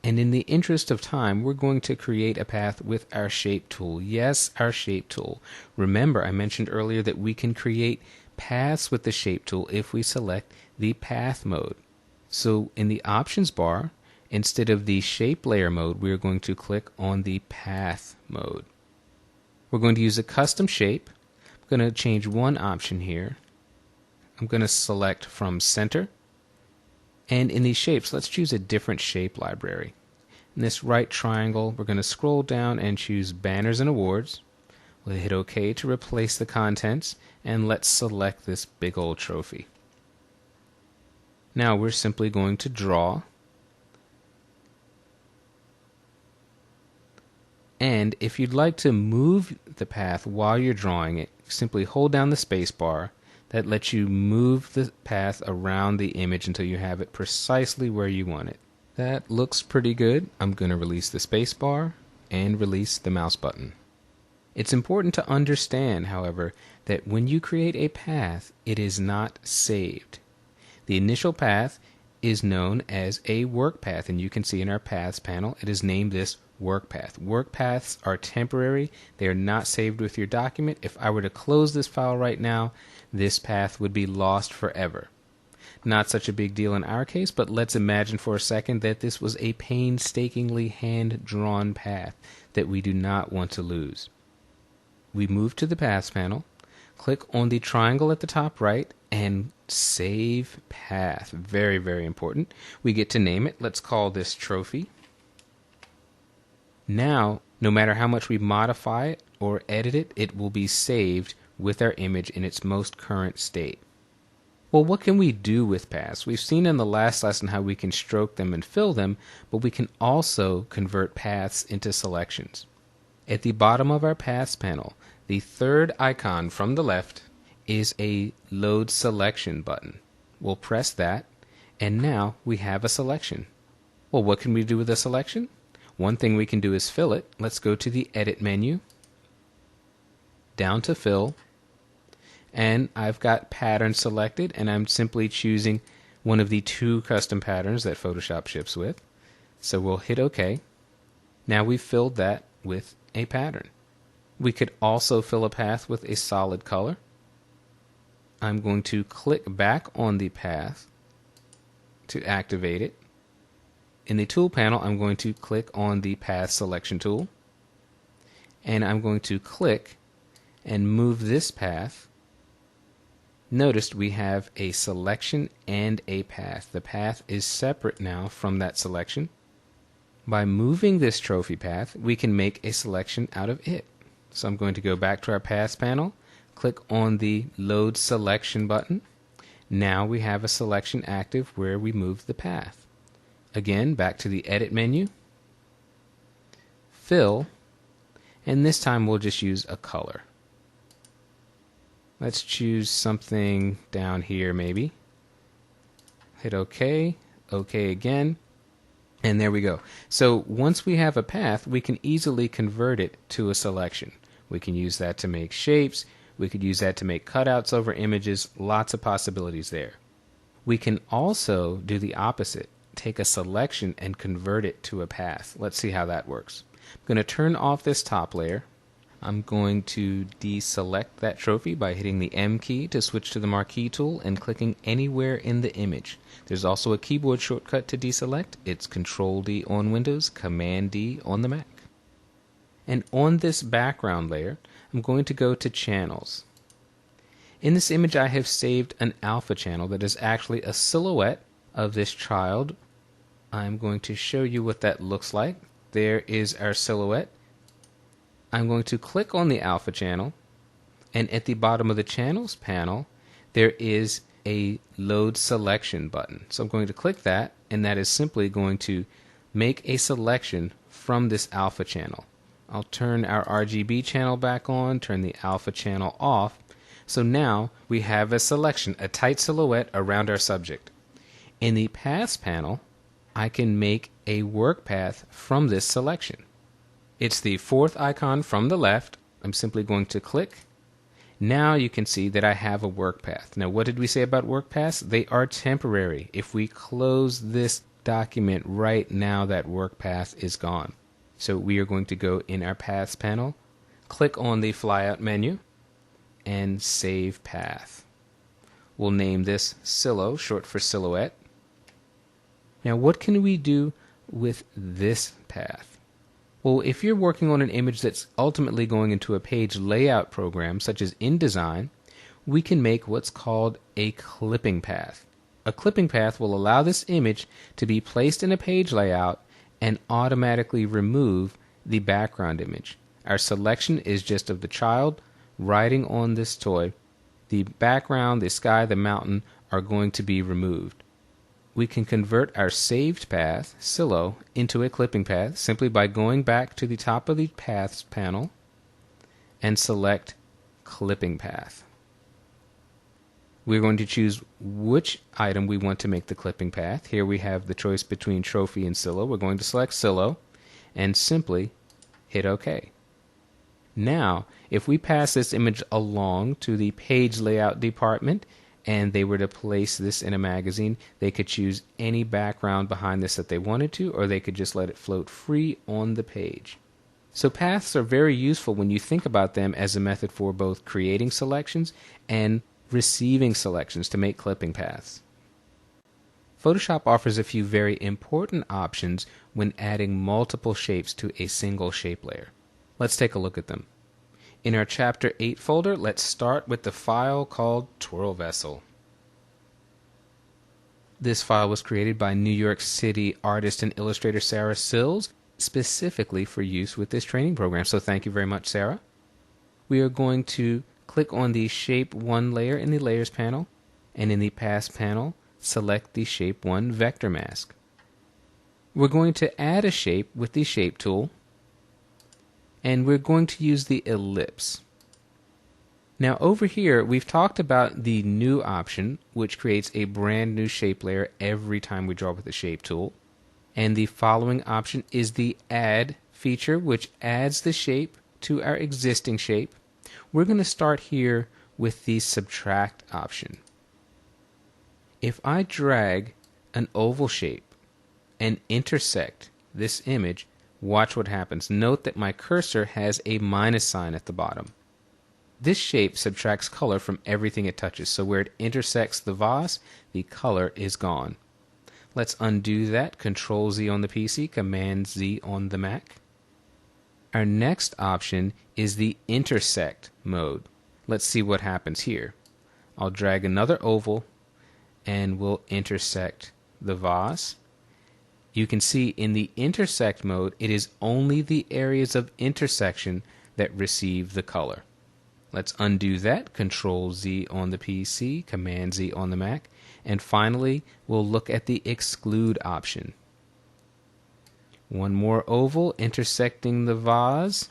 S1: And in the interest of time, we're going to create a path with our Shape tool. Yes, our Shape tool. Remember, I mentioned earlier that we can create paths with the Shape tool if we select the Path mode. So in the Options bar, instead of the Shape Layer mode, we're going to click on the Path mode. We're going to use a custom shape. I'm going to change one option here. I'm going to select from Center. And in these shapes, let's choose a different shape library. In this right triangle, we're going to scroll down and choose Banners and Awards. We'll hit OK to replace the contents, and let's select this big old trophy. Now we're simply going to draw. And if you'd like to move the path while you're drawing it, simply hold down the space bar. That lets you move the path around the image until you have it precisely where you want it. That looks pretty good. I'm going to release the space bar and release the mouse button. It's important to understand, however, that when you create a path, it is not saved. The initial path is known as a work path, and you can see in our Paths panel it is named this work path. Work paths are temporary. They are not saved with your document. If I were to close this file right now, this path would be lost forever. Not such a big deal in our case, but let's imagine for a second that this was a painstakingly hand-drawn path that we do not want to lose. We move to the Paths panel, click on the triangle at the top right, and Save Path. Very, very important. We get to name it. Let's call this Trophy. Now, no matter how much we modify it or edit it, it will be saved with our image in its most current state. Well, what can we do with paths? We've seen in the last lesson how we can stroke them and fill them, but we can also convert paths into selections. At the bottom of our Paths panel, the third icon from the left is a Load Selection button. We'll press that, and now we have a selection. Well, what can we do with a selection? One thing we can do is fill it. Let's go to the Edit menu, down to Fill, and I've got pattern selected, and I'm simply choosing one of the 2 custom patterns that Photoshop ships with. So we'll hit OK. Now we've filled that with a pattern. We could also fill a path with a solid color. I'm going to click back on the path to activate it. In the tool panel, I'm going to click on the path selection tool, and I'm going to click and move this path. Notice we have a selection and a path. The path is separate now from that selection. By moving this trophy path, we can make a selection out of it. So I'm going to go back to our Paths panel, click on the Load Selection button. Now we have a selection active where we moved the path. Again, back to the Edit menu, Fill, and this time we'll just use a color. Let's choose something down here maybe. Hit OK, OK again, and there we go. So once we have a path, we can easily convert it to a selection. We can use that to make shapes. We could use that to make cutouts over images. Lots of possibilities there. We can also do the opposite. Take a selection and convert it to a path. Let's see how that works. I'm going to turn off this top layer. I'm going to deselect that trophy by hitting the M key to switch to the Marquee tool and clicking anywhere in the image. There's also a keyboard shortcut to deselect. It's Control-D on Windows, Command-D on the Mac. And on this background layer, I'm going to go to Channels. In this image, I have saved an alpha channel that is actually a silhouette of this child. I'm going to show you what that looks like. There is our silhouette. I'm going to click on the alpha channel, and at the bottom of the Channels panel, there is a Load Selection button. So I'm going to click that, and that is simply going to make a selection from this alpha channel. I'll turn our RGB channel back on, turn the alpha channel off. So now we have a selection, a tight silhouette around our subject. In the Paths panel, I can make a work path from this selection. It's the 4th icon from the left. I'm simply going to click. Now you can see that I have a work path. Now what did we say about work paths? They are temporary. If we close this document right now, that work path is gone. So we are going to go in our Paths panel, click on the flyout menu, and Save Path. We'll name this Silo, short for silhouette. Now what can we do with this path? Well, if you're working on an image that's ultimately going into a page layout program, such as InDesign, we can make what's called a clipping path. A clipping path will allow this image to be placed in a page layout and automatically remove the background image. Our selection is just of the child riding on this toy. The background, the sky, the mountain are going to be removed. We can convert our saved path, Silo, into a clipping path simply by going back to the top of the Paths panel and select Clipping Path. We're going to choose which item we want to make the clipping path. Here we have the choice between Trophy and Silo. We're going to select Silo and simply hit OK. Now, if we pass this image along to the page layout department and they were to place this in a magazine, they could choose any background behind this that they wanted to, or they could just let it float free on the page. So paths are very useful when you think about them as a method for both creating selections and receiving selections to make clipping paths. Photoshop offers a few very important options when adding multiple shapes to a single shape layer. Let's take a look at them. In our Chapter 8 folder, let's start with the file called Twirl Vessel. This file was created by New York City artist and illustrator Sarah Sills, specifically for use with this training program. So thank you very much, Sarah. We are going to click on the Shape 1 layer in the Layers panel, and in the Pass panel, select the Shape 1 vector mask. We're going to add a shape with the Shape tool, and we're going to use the ellipse. Now over here, we've talked about the New option, which creates a brand new shape layer every time we draw with the Shape tool. And the following option is the Add feature, which adds the shape to our existing shape. We're going to start here with the Subtract option. If I drag an oval shape and intersect this image, watch what happens. Note that my cursor has a minus sign at the bottom. This shape subtracts color from everything it touches, so where it intersects the vase, the color is gone. Let's undo that. Control Z on the PC, Command Z on the Mac. Our next option is the Intersect mode. Let's see what happens here. I'll drag another oval and we'll intersect the vase. You can see in the Intersect mode, it is only the areas of intersection that receive the color. Let's undo that. Control Z on the PC, Command Z on the Mac. And finally, we'll look at the Exclude option. One more oval intersecting the vase.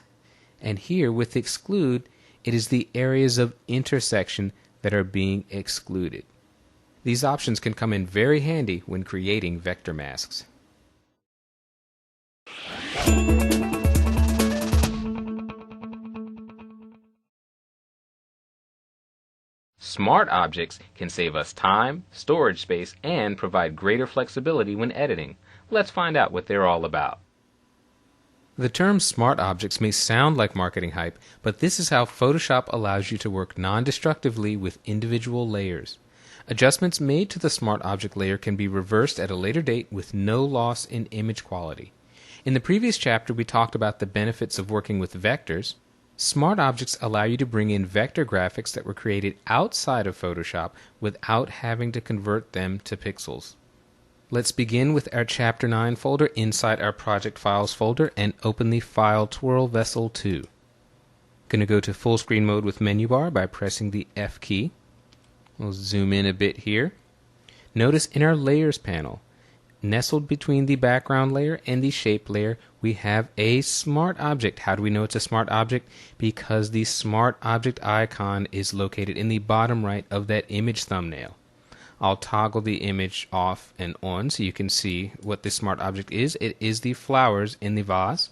S1: And here with Exclude, it is the areas of intersection that are being excluded. These options can come in very handy when creating vector masks. Smart objects can save us time, storage space, and provide greater flexibility when editing. Let's find out what they're all about. The term smart objects may sound like marketing hype, but this is how Photoshop allows you to work non-destructively with individual layers. Adjustments made to the smart object layer can be reversed at a later date with no loss in image quality. In the previous chapter, we talked about the benefits of working with vectors. Smart objects allow you to bring in vector graphics that were created outside of Photoshop without having to convert them to pixels. Let's begin with our Chapter 9 folder inside our Project Files folder and open the file Twirl Vessel 2. Going to go to full screen mode with menu bar by pressing the F key. We'll zoom in a bit here. Notice in our Layers panel, nestled between the background layer and the shape layer, we have a smart object. How do we know it's a smart object? Because the smart object icon is located in the bottom right of that image thumbnail. I'll toggle the image off and on so you can see what this smart object is. It is the flowers in the vase.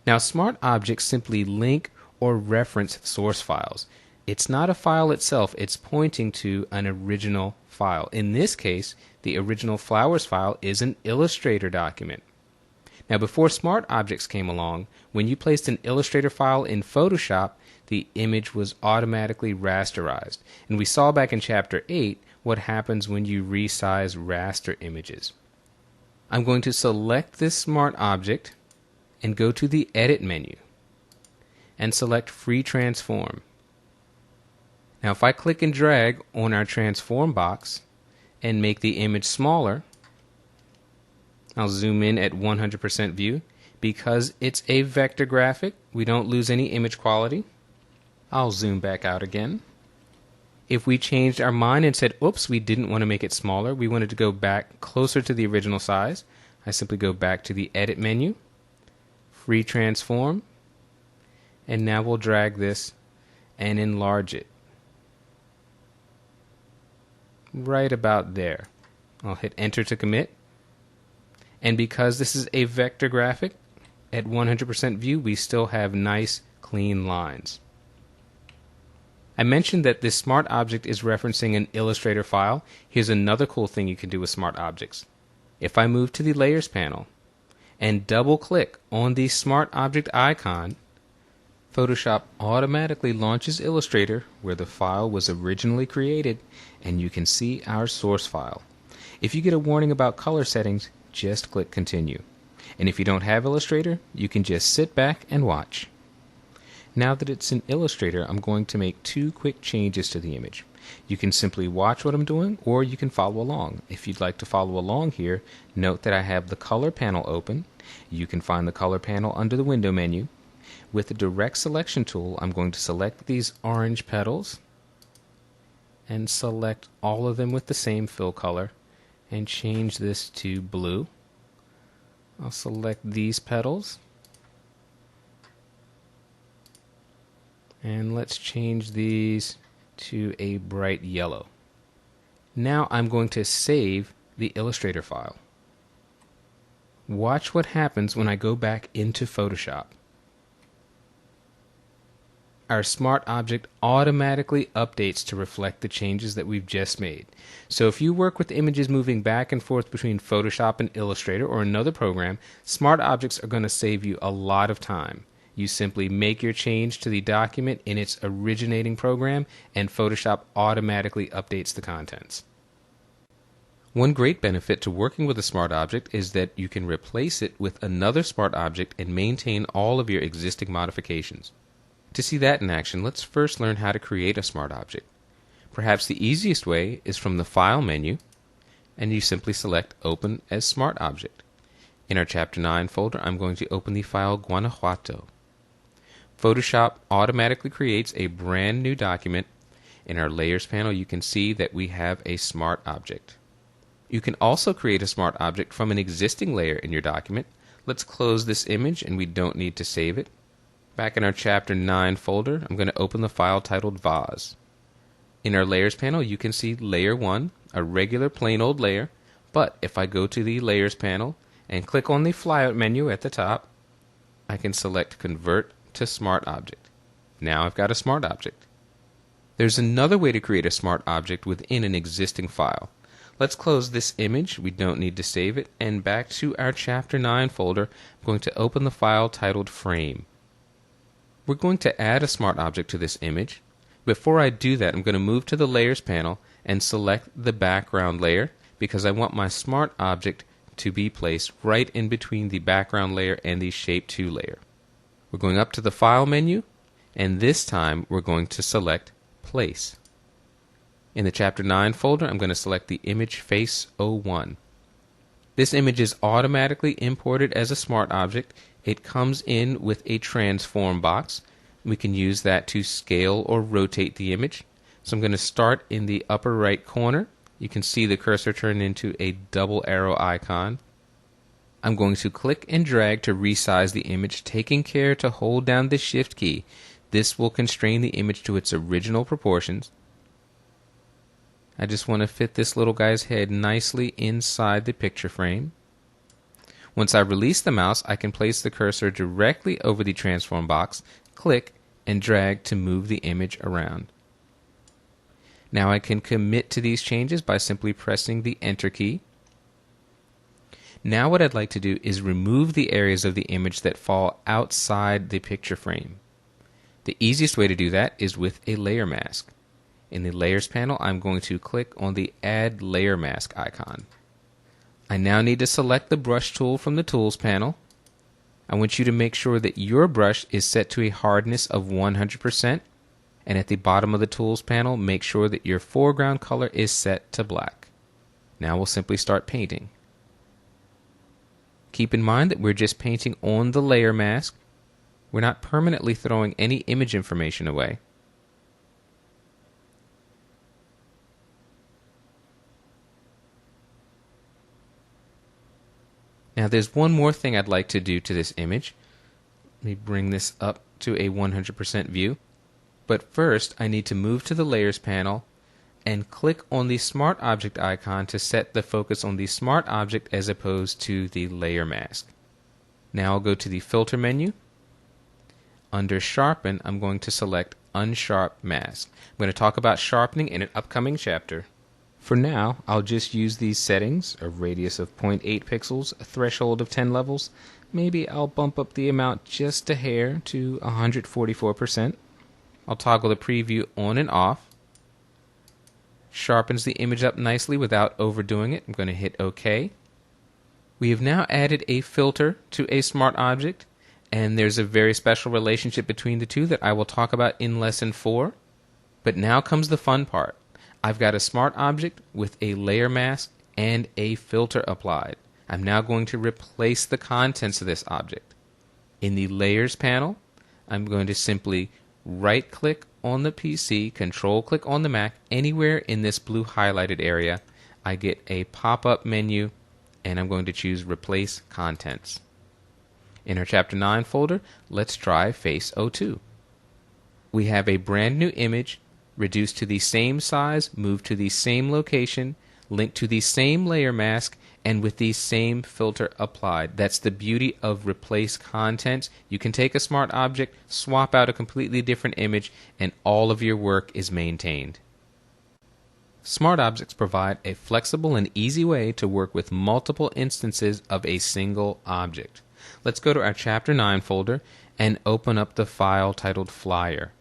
S1: Now, smart objects simply link or reference source files. It's not a file itself, it's pointing to an original file. In this case, the original flowers file is an Illustrator document. Now, before smart objects came along, when you placed an Illustrator file in Photoshop, the image was automatically rasterized. And we saw back in Chapter 8 what happens when you resize raster images. I'm going to select this smart object and go to the Edit menu and select Free Transform. Now, if I click and drag on our transform box and make the image smaller, I'll zoom in at 100% view. Because it's a vector graphic, we don't lose any image quality. I'll zoom back out again. If we changed our mind and said, oops, we didn't want to make it smaller, we wanted to go back closer to the original size, I simply go back to the Edit menu, Free Transform, and now we'll drag this and enlarge it. Right about there. I'll hit Enter to commit. And because this is a vector graphic, at 100% view, we still have nice, clean lines. I mentioned that this smart object is referencing an Illustrator file. Here's another cool thing you can do with smart objects. If I move to the Layers panel and double-click on the smart object icon, Photoshop automatically launches Illustrator where the file was originally created, and you can see our source file. If you get a warning about color settings, just click Continue. And if you don't have Illustrator, you can just sit back and watch. Now that it's in Illustrator, I'm going to make two quick changes to the image. You can simply watch what I'm doing, or you can follow along. If you'd like to follow along here, note that I have the Color panel open. You can find the Color panel under the Window menu. With the Direct Selection tool, I'm going to select these orange petals, and select all of them with the same fill color and change this to blue. I'll select these petals and let's change these to a bright yellow. Now I'm going to save the Illustrator file. Watch what happens when I go back into Photoshop. Our smart object automatically updates to reflect the changes that we've just made. So if you work with images moving back and forth between Photoshop and Illustrator or another program, smart objects are going to save you a lot of time. You simply make your change to the document in its originating program, and Photoshop automatically updates the contents. One great benefit to working with a smart object is that you can replace it with another smart object and maintain all of your existing modifications. To see that in action, let's first learn how to create a smart object. Perhaps the easiest way is from the File menu, and you simply select Open as Smart Object. In our Chapter 9 folder, I'm going to open the file Guanajuato. Photoshop automatically creates a brand new document. In our Layers panel, you can see that we have a smart object. You can also create a smart object from an existing layer in your document. Let's close this image, and we don't need to save it. Back in our Chapter 9 folder, I'm going to open the file titled Vase. In our Layers panel, you can see Layer 1, a regular plain old layer, but if I go to the Layers panel and click on the flyout menu at the top, I can select Convert to Smart Object. Now I've got a smart object. There's another way to create a smart object within an existing file. Let's close this image, we don't need to save it, and back to our Chapter 9 folder, I'm going to open the file titled Frame. We're going to add a smart object to this image. Before I do that, I'm going to move to the Layers panel and select the background layer because I want my smart object to be placed right in between the background layer and the Shape 2 layer. We're going up to the File menu, and this time we're going to select Place. In the Chapter 9 folder, I'm going to select the image Face 01. This image is automatically imported as a smart object. It comes in with a transform box. We can use that to scale or rotate the image. So I'm going to start in the upper right corner. You can see the cursor turn into a double arrow icon. I'm going to click and drag to resize the image, taking care to hold down the Shift key. This will constrain the image to its original proportions. I just want to fit this little guy's head nicely inside the picture frame. Once I release the mouse, I can place the cursor directly over the transform box, click, and drag to move the image around. Now I can commit to these changes by simply pressing the Enter key. Now what I'd like to do is remove the areas of the image that fall outside the picture frame. The easiest way to do that is with a layer mask. In the Layers panel, I'm going to click on the Add Layer Mask icon. I now need to select the brush tool from the Tools panel. I want you to make sure that your brush is set to a hardness of 100%, and at the bottom of the Tools panel, make sure that your foreground color is set to black. Now we'll simply start painting. Keep in mind that we're just painting on the layer mask. We're not permanently throwing any image information away. Now there's one more thing I'd like to do to this image. Let me bring this up to a 100% view. But first I need to move to the Layers panel and click on the Smart Object icon to set the focus on the Smart Object as opposed to the layer mask. Now I'll go to the Filter menu. Under Sharpen, I'm going to select Unsharp Mask. I'm going to talk about sharpening in an upcoming chapter. For now, I'll just use these settings, a radius of 0.8 pixels, a threshold of 10 levels. Maybe I'll bump up the amount just a hair to 144%. I'll toggle the preview on and off. Sharpens the image up nicely without overdoing it. I'm going to hit OK. We have now added a filter to a smart object, and there's a very special relationship between the two that I will talk about in Lesson 4. But now comes the fun part. I've got a smart object with a layer mask and a filter applied. I'm now going to replace the contents of this object. In the Layers panel, I'm going to simply right-click on the PC, control click on the Mac, anywhere in this blue highlighted area, I get a pop-up menu, and I'm going to choose Replace Contents. In our Chapter 9 folder, let's try Face 02. We have a brand new image, reduced to the same size, moved to the same location, linked to the same layer mask, and with the same filter applied. That's the beauty of Replace Contents. You can take a smart object, swap out a completely different image, and all of your work is maintained. Smart objects provide a flexible and easy way to work with multiple instances of a single object. Let's go to our Chapter 9 folder and open up the file titled Flyer.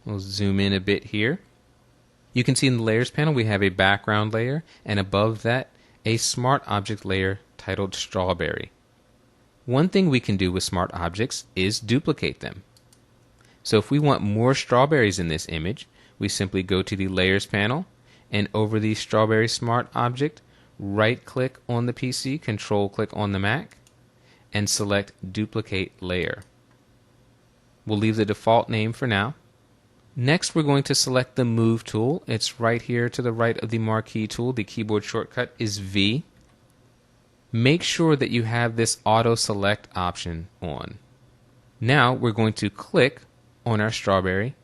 S1: We'll zoom in a bit here. You can see in the Layers panel we have a background layer, and above that a Smart Object layer titled Strawberry. One thing we can do with Smart Objects is duplicate them. So if we want more strawberries in this image, we simply go to the Layers panel, and over the Strawberry Smart Object, right-click on the PC, control-click on the Mac, and select Duplicate Layer. We'll leave the default name for now. Next, we're going to select the Move tool. It's right here to the right of the Marquee tool. The keyboard shortcut is V. Make sure that you have this Auto Select option on. Now, we're going to click on our strawberry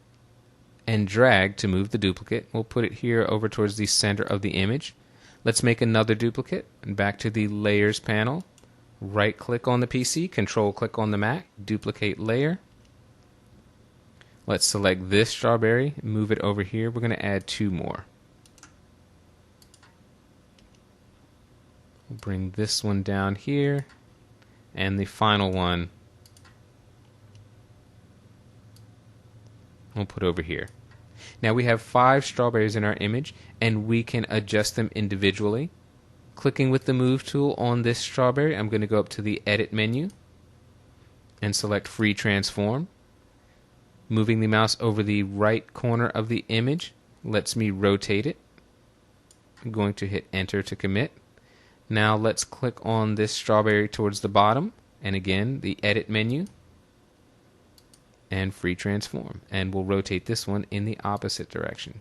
S1: and drag to move the duplicate. We'll put it here over towards the center of the image. Let's make another duplicate, and back to the Layers panel. Right-click on the PC, control-click on the Mac, Duplicate Layer. Let's select this strawberry, move it over here. We're going to add 2 more. We'll bring this one down here, and the final one we'll put over here. Now we have 5 strawberries in our image, and we can adjust them individually. Clicking with the Move tool on this strawberry, I'm going to go up to the Edit menu and select Free Transform. Moving the mouse over the right corner of the image lets me rotate it. I'm going to hit Enter to commit. Now let's click on this strawberry towards the bottom, and again the Edit menu and Free Transform, and we'll rotate this one in the opposite direction.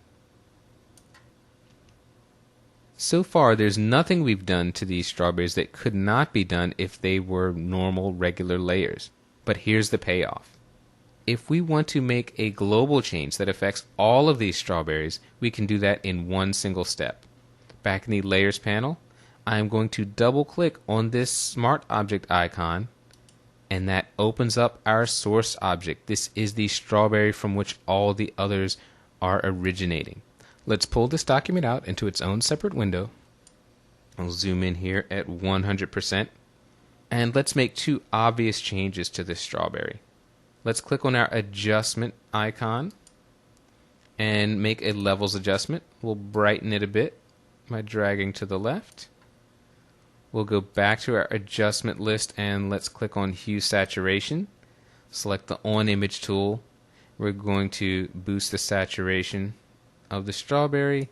S1: So far, there's nothing we've done to these strawberries that could not be done if they were normal, regular layers. But here's the payoff. If we want to make a global change that affects all of these strawberries, we can do that in one single step. Back in the Layers panel, I'm going to double-click on this Smart Object icon, and that opens up our source object. This is the strawberry from which all the others are originating. Let's pull this document out into its own separate window. I'll zoom in here at 100%. And let's make 2 obvious changes to this strawberry. Let's click on our adjustment icon and make a levels adjustment. We'll brighten it a bit by dragging to the left. We'll go back to our adjustment list and let's click on Hue Saturation. Select the On Image tool. We're going to boost the saturation of the strawberry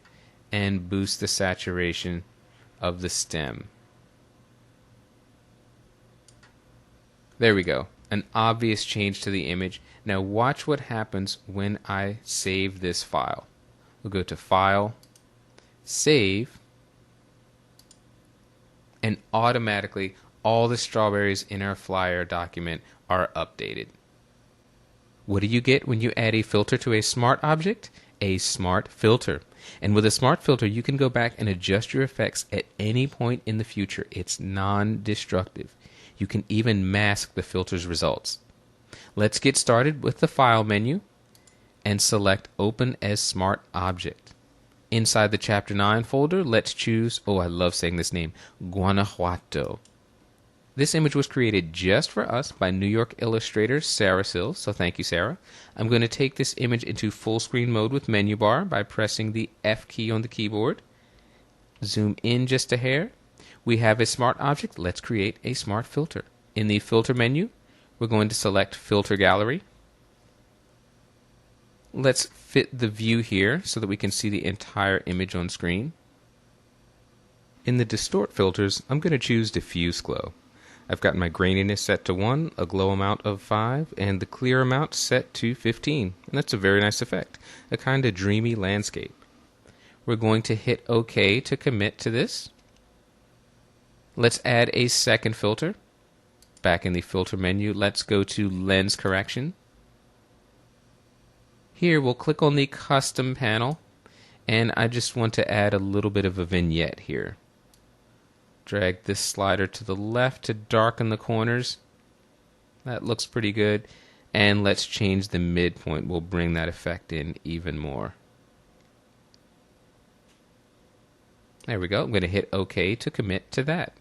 S1: and boost the saturation of the stem. There we go. An obvious change to the image. Now watch what happens when I save this file. We'll go to File, Save, and automatically all the strawberries in our flyer document are updated. What do you get when you add a filter to a smart object? A smart filter. And with a smart filter, you can go back and adjust your effects at any point in the future. It's non-destructive. You can even mask the filter's results. Let's get started with the File menu and select Open as Smart Object. Inside the Chapter 9 folder, let's choose, oh, I love saying this name, Guanajuato. This image was created just for us by New York illustrator Sarah Sills, so thank you, Sarah. I'm going to take this image into full screen mode with menu bar by pressing the F key on the keyboard. Zoom in just a hair. We have a smart object. Let's create a smart filter. In the Filter menu, we're going to select Filter Gallery. Let's fit the view here so that we can see the entire image on screen. In the Distort filters, I'm going to choose Diffuse Glow. I've got my graininess set to 1, a glow amount of 5, and the clear amount set to 15. And that's a very nice effect, a kind of dreamy landscape. We're going to hit OK to commit to this. Let's add a second filter. Back in the filter menu, let's go to Lens Correction. Here we'll click on the Custom panel, and I just want to add a little bit of a vignette here. Drag this slider to the left to darken the corners. That looks pretty good. And let's change the midpoint. We'll bring that effect in even more. There we go. I'm going to hit OK to commit to that.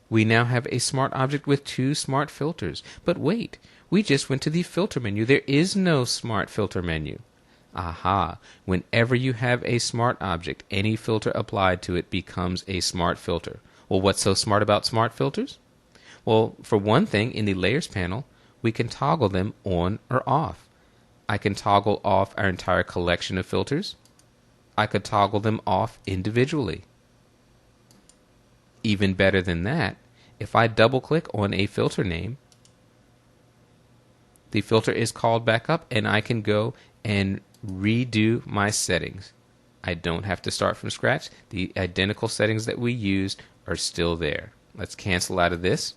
S1: We now have a smart object with 2 smart filters. But wait, we just went to the filter menu. There is no smart filter menu. Aha! Whenever you have a smart object, any filter applied to it becomes a smart filter. Well, what's so smart about smart filters? Well, for one thing, in the Layers panel, we can toggle them on or off. I can toggle off our entire collection of filters. I could toggle them off individually. Even better than that, if I double-click on a filter name, the filter is called back up and I can go and redo my settings. I don't have to start from scratch. The identical settings that we used are still there. Let's cancel out of this.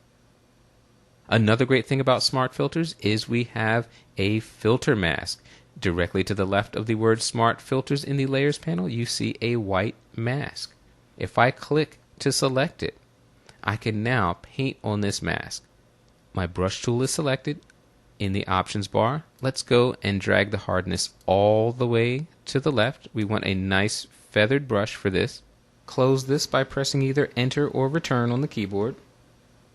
S1: Another great thing about smart filters is we have a filter mask. Directly to the left of the word Smart Filters in the Layers panel, you see a white mask. If I click to select it, I can now paint on this mask. My brush tool is selected. In the options bar, let's go and drag the hardness all the way to the left. We want a nice feathered brush for this. Close this by pressing either Enter or Return on the keyboard.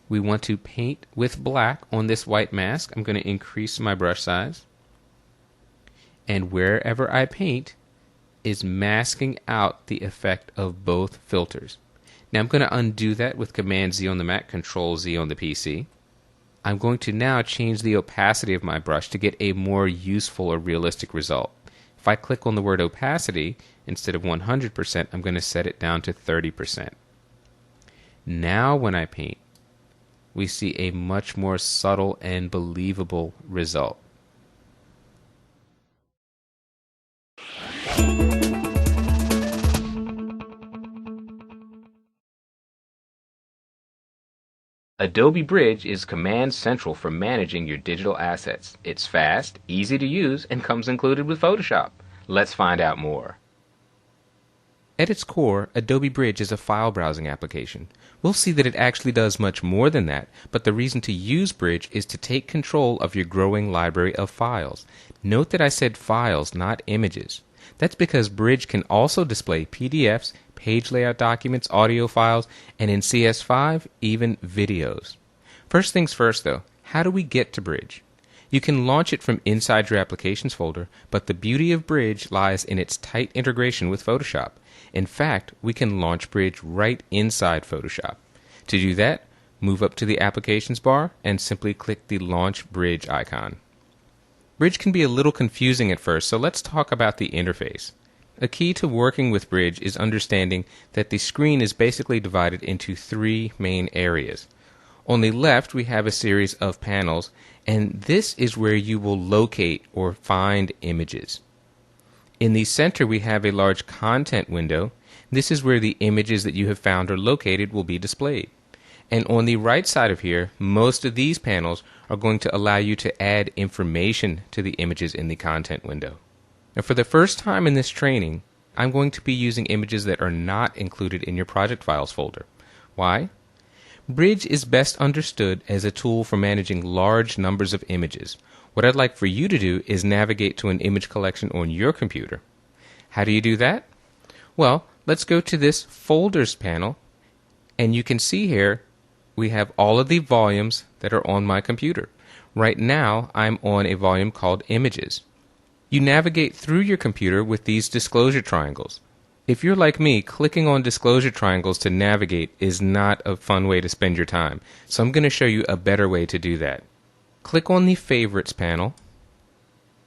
S1: We want to paint with black on this white mask. I'm going to increase my brush size. And wherever I paint is masking out the effect of both filters. Now I'm going to undo that with Command Z on the Mac, Control Z on the PC. I'm going to now change the opacity of my brush to get a more useful or realistic result. If I click on the word opacity, instead of 100%, I'm going to set it down to 30%. Now when I paint, we see a much more subtle and believable result. Adobe Bridge is Command Central for managing your digital assets. It's fast, easy to use, and comes included with Photoshop. Let's find out more. At its core, Adobe Bridge is a file browsing application. We'll see that it actually does much more than that, but the reason to use Bridge is to take control of your growing library of files. Note that I said files, not images. That's because Bridge can also display PDFs, page layout documents, audio files, and in CS5, even videos. First things first though, how do we get to Bridge? You can launch it from inside your Applications folder, but the beauty of Bridge lies in its tight integration with Photoshop. In fact, we can launch Bridge right inside Photoshop. To do that, move up to the Applications bar and simply click the Launch Bridge icon. Bridge can be a little confusing at first, so let's talk about the interface. A key to working with Bridge is understanding that the screen is basically divided into 3 main areas. On the left, we have a series of panels, and this is where you will locate or find images. In the center, we have a large content window. This is where the images that you have found or located will be displayed. And on the right side of here, most of these panels are going to allow you to add information to the images in the content window. Now, for the first time in this training, I'm going to be using images that are not included in your project files folder. Why? Bridge is best understood as a tool for managing large numbers of images. What I'd like for you to do is navigate to an image collection on your computer. How do you do that? Well, let's go to this Folders panel, and you can see here we have all of the volumes that are on my computer. Right now, I'm on a volume called Images. You navigate through your computer with these disclosure triangles. If you're like me, clicking on disclosure triangles to navigate is not a fun way to spend your time, so I'm going to show you a better way to do that. Click on the Favorites panel.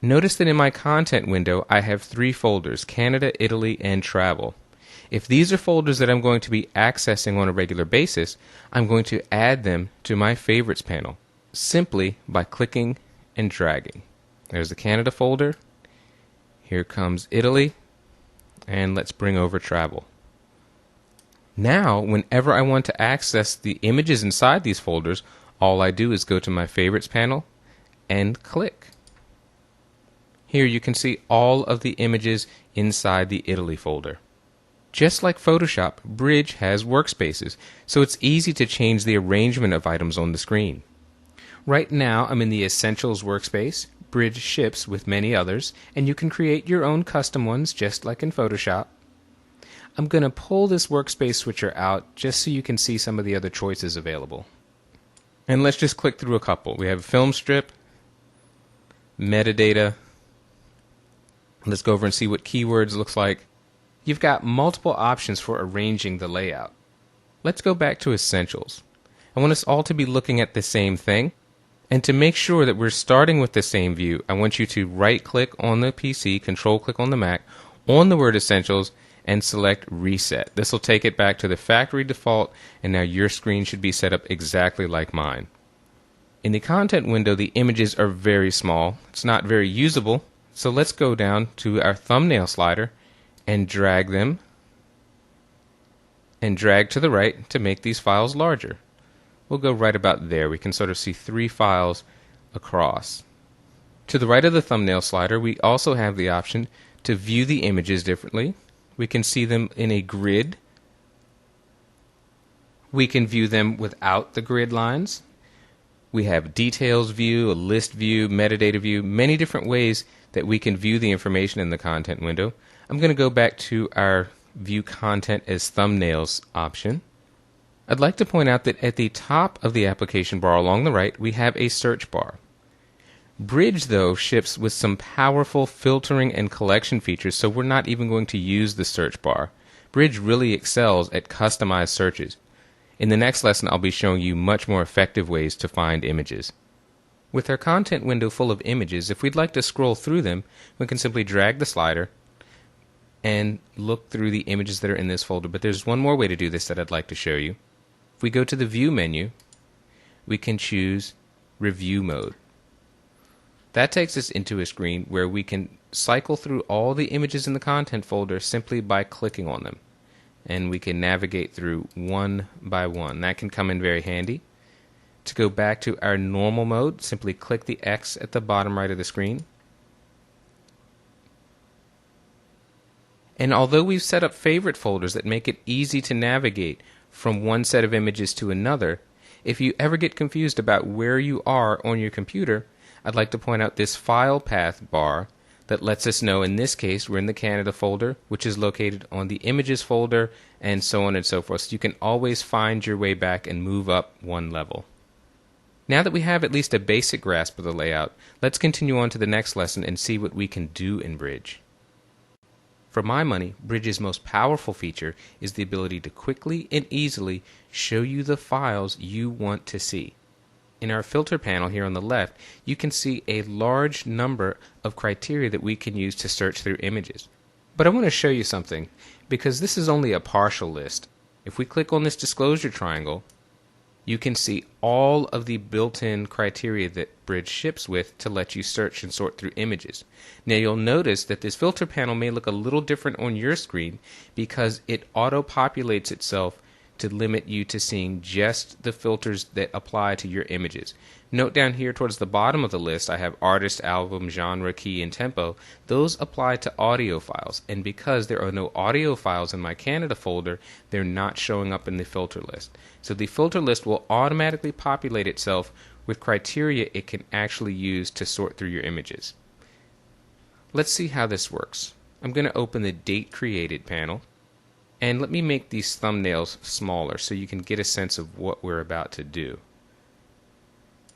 S1: Notice that in my content window I have 3 folders, Canada, Italy, and Travel. If these are folders that I'm going to be accessing on a regular basis, I'm going to add them to my favorites panel simply by clicking and dragging. There's the Canada folder. Here comes Italy. And let's bring over travel. Now, whenever I want to access the images inside these folders, all I do is go to my favorites panel and click. Here you can see all of the images inside the Italy folder. Just like Photoshop, Bridge has workspaces, so it's easy to change the arrangement of items on the screen. Right now I'm in the Essentials workspace. Bridge ships with many others, and you can create your own custom ones just like in Photoshop. I'm going to pull this workspace switcher out just so you can see some of the other choices available. And let's just click through a couple. We have film strip, metadata. Let's go over and see what keywords looks like. You've got multiple options for arranging the layout. Let's go back to Essentials. I want us all to be looking at the same thing. And to make sure that we're starting with the same view, I want you to right-click on the PC, control-click on the Mac, on the word Essentials, and select Reset. This will take it back to the factory default, and now your screen should be set up exactly like mine. In the content window, the images are very small. It's not very usable, so let's go down to our thumbnail slider and drag them and drag to the right to make these files larger. We'll go right about there. We can sort of see 3 files across. To the right of the thumbnail slider, we also have the option to view the images differently. We can see them in a grid. We can view them without the grid lines. We have details view, a list view, metadata view, many different ways that we can view the information in the content window. I'm going to go back to our View Content as Thumbnails option. I'd like to point out that at the top of the application bar along the right, we have a search bar. Bridge, though, ships with some powerful filtering and collection features, so we're not even going to use the search bar. Bridge really excels at customized searches. In the next lesson, I'll be showing you much more effective ways to find images. With our content window full of images, if we'd like to scroll through them, we can simply drag the slider and look through the images that are in this folder. But there's one more way to do this that I'd like to show you. If we go to the View menu, we can choose Review Mode. That takes us into a screen where we can cycle through all the images in the content folder simply by clicking on them. And we can navigate through one by one. That can come in very handy. To go back to our normal mode, simply click the X at the bottom right of the screen. And although we've set up favorite folders that make it easy to navigate from one set of images to another, if you ever get confused about where you are on your computer, I'd like to point out this file path bar that lets us know in this case we're in the Canada folder, which is located on the images folder, and so on and so forth. So you can always find your way back and move up one level. Now that we have at least a basic grasp of the layout, let's continue on to the next lesson and see what we can do in Bridge. For my money, Bridge's most powerful feature is the ability to quickly and easily show you the files you want to see. In our filter panel here on the left, you can see a large number of criteria that we can use to search through images. But I want to show you something, because this is only a partial list. If we click on this disclosure triangle, you can see all of the built-in criteria that Bridge ships with to let you search and sort through images. Now you'll notice that this filter panel may look a little different on your screen because it auto-populates itself to limit you to seeing just the filters that apply to your images. Note down here towards the bottom of the list I have artist, album, genre, key, and tempo. Those apply to audio files, and because there are no audio files in my Canada folder, they're not showing up in the filter list. So the filter list will automatically populate itself with criteria it can actually use to sort through your images. Let's see how this works. I'm going to open the Date Created panel. And let me make these thumbnails smaller so you can get a sense of what we're about to do.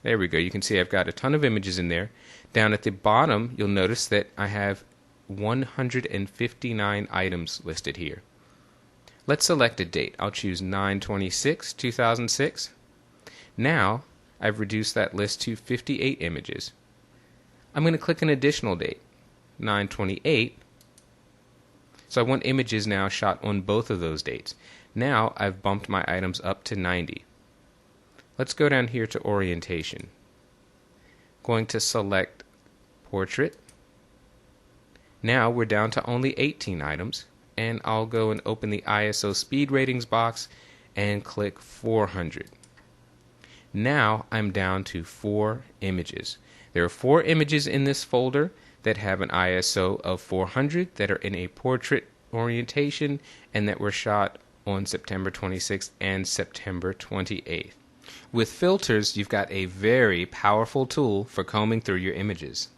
S1: There we go. You can see I've got a ton of images in there. Down at the bottom, you'll notice that I have 159 items listed here. Let's select a date. I'll choose 9/26/2006. Now, I've reduced that list to 58 images. I'm going to click an additional date, 9/28. So I want images now shot on both of those dates. Now I've bumped my items up to 90. Let's go down here to orientation. Going to select portrait. Now we're down to only 18 items, and I'll go and open the ISO speed ratings box and click 400. Now I'm down to 4 images. There are 4 images in this folder that have an ISO of 400 that are in a portrait orientation and that were shot on September 26th and September 28th. With filters, you've got a very powerful tool for combing through your images.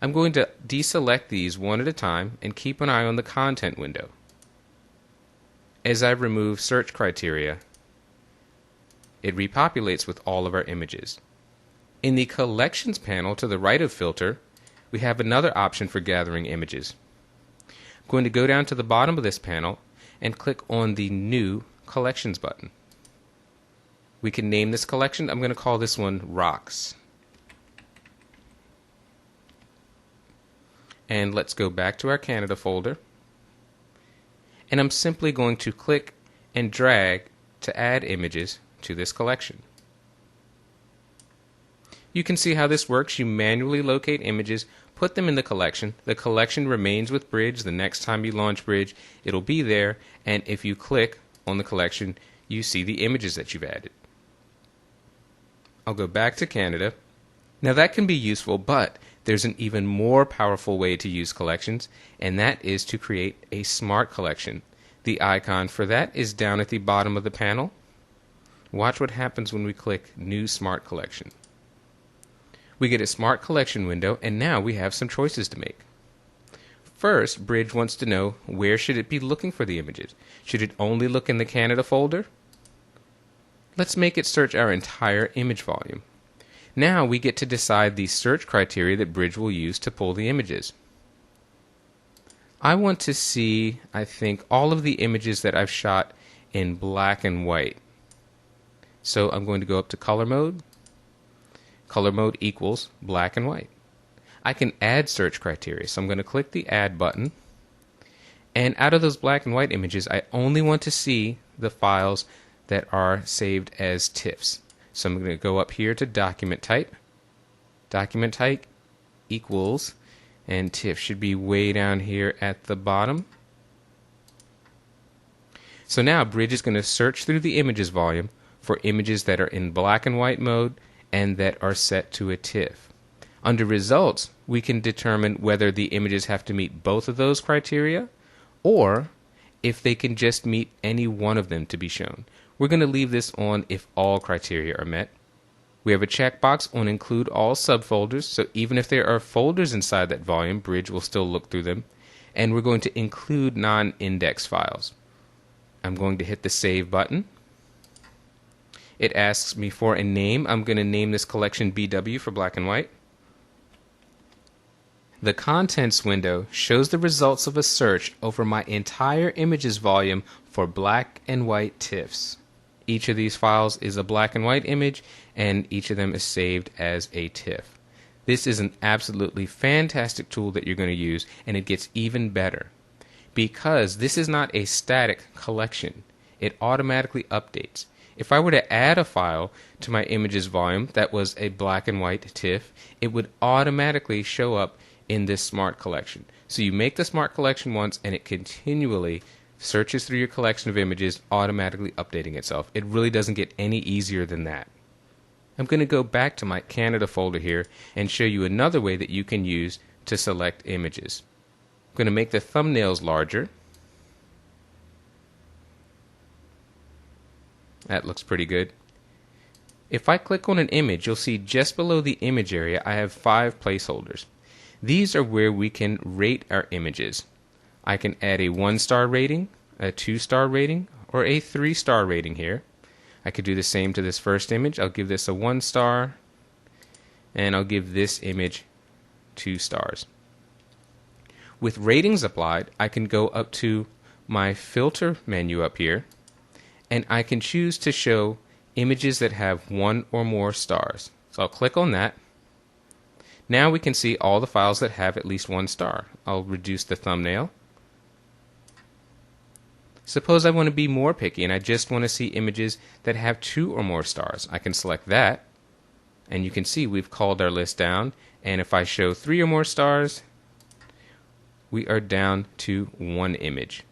S1: I'm going to deselect these one at a time and keep an eye on the content window. As I remove search criteria, it repopulates with all of our images. In the Collections panel to the right of Filter, we have another option for gathering images. I'm going to go down to the bottom of this panel and click on the New Collections button. We can name this collection. I'm going to call this one Rocks. And let's go back to our Canada folder. And I'm simply going to click and drag to add images to this collection. You can see how this works. You manually locate images, put them in the collection. The collection remains with Bridge. The next time you launch Bridge, it'll be there. And if you click on the collection, you see the images that you've added. I'll go back to Canada. Now that can be useful, but there's an even more powerful way to use collections, and that is to create a smart collection. The icon for that is down at the bottom of the panel. Watch what happens when we click New Smart Collection. We get a Smart Collection window, and now we have some choices to make. First, Bridge wants to know where should it be looking for the images. Should it only look in the Canada folder? Let's make it search our entire image volume. Now we get to decide the search criteria that Bridge will use to pull the images. I want to see, I think, all of the images that I've shot in black and white. So I'm going to go up to color mode. Color mode equals black and white. I can add search criteria, so I'm going to click the add button. And out of those black and white images, I only want to see the files that are saved as TIFFs. So I'm going to go up here to document type. Document type equals, and TIFF should be way down here at the bottom. So now Bridge is going to search through the images volume for images that are in black and white mode and that are set to a TIFF. Under results, we can determine whether the images have to meet both of those criteria or if they can just meet any one of them to be shown. We're going to leave this on if all criteria are met. We have a checkbox on include all subfolders, so even if there are folders inside that volume, Bridge will still look through them. And we're going to include non-index files. I'm going to hit the save button. It asks me for a name. I'm going to name this collection BW for black and white. The contents window shows the results of a search over my entire images volume for black and white TIFFs. Each of these files is a black and white image, and each of them is saved as a TIFF. This is an absolutely fantastic tool that you're going to use, and it gets even better. Because this is not a static collection, it automatically updates. If I were to add a file to my images volume that was a black and white TIFF, it would automatically show up in this smart collection. So you make the smart collection once, and it continually searches through your collection of images, automatically updating itself. It really doesn't get any easier than that. I'm going to go back to my Canada folder here and show you another way that you can use to select images. I'm going to make the thumbnails larger. That looks pretty good. If I click on an image, you'll see just below the image area I have 5 placeholders. These are where we can rate our images. I can add a 1-star rating, a 2-star rating, or a 3-star rating here. I could do the same to this first image. I'll give this a 1 star, and I'll give this image 2 stars. With ratings applied, I can go up to my filter menu up here, and I can choose to show images that have 1 or more stars. So I'll click on that. Now we can see all the files that have at least 1 star. I'll reduce the thumbnail. Suppose I want to be more picky and I just want to see images that have 2 or more stars. I can select that, and you can see we've called our list down, and if I show 3 or more stars, we are down to 1 image.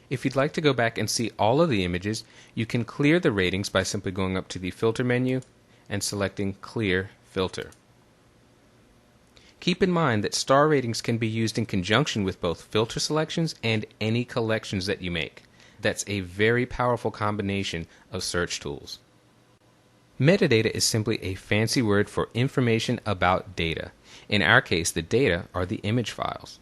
S1: If you'd like to go back and see all of the images, you can clear the ratings by simply going up to the Filter menu and selecting Clear Filter. Keep in mind that star ratings can be used in conjunction with both filter selections and any collections that you make. That's a very powerful combination of search tools. Metadata is simply a fancy word for information about data. In our case, the data are the image files.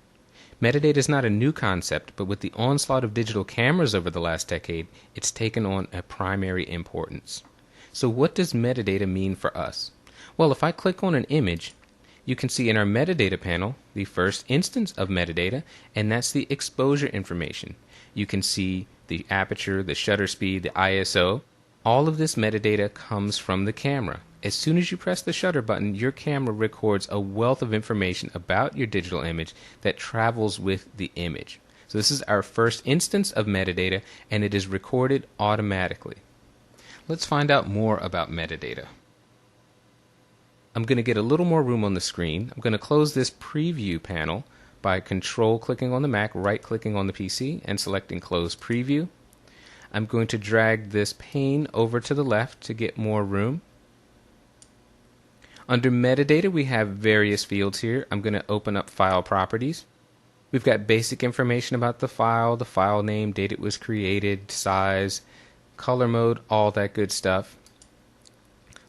S1: Metadata is not a new concept, but with the onslaught of digital cameras over the last decade, it's taken on a primary importance. So what does metadata mean for us? Well, if I click on an image, you can see in our metadata panel the first instance of metadata, and that's the exposure information. You can see the aperture, the shutter speed, the ISO. All of this metadata comes from the camera. As soon as you press the shutter button, your camera records a wealth of information about your digital image that travels with the image. So this is our first instance of metadata, and it is recorded automatically. Let's find out more about metadata. I'm going to get a little more room on the screen. I'm going to close this preview panel by control-clicking on the Mac, right-clicking on the PC, and selecting Close Preview. I'm going to drag this pane over to the left to get more room. Under metadata, we have various fields here. I'm going to open up File Properties. We've got basic information about the file name, date it was created, size, color mode, all that good stuff.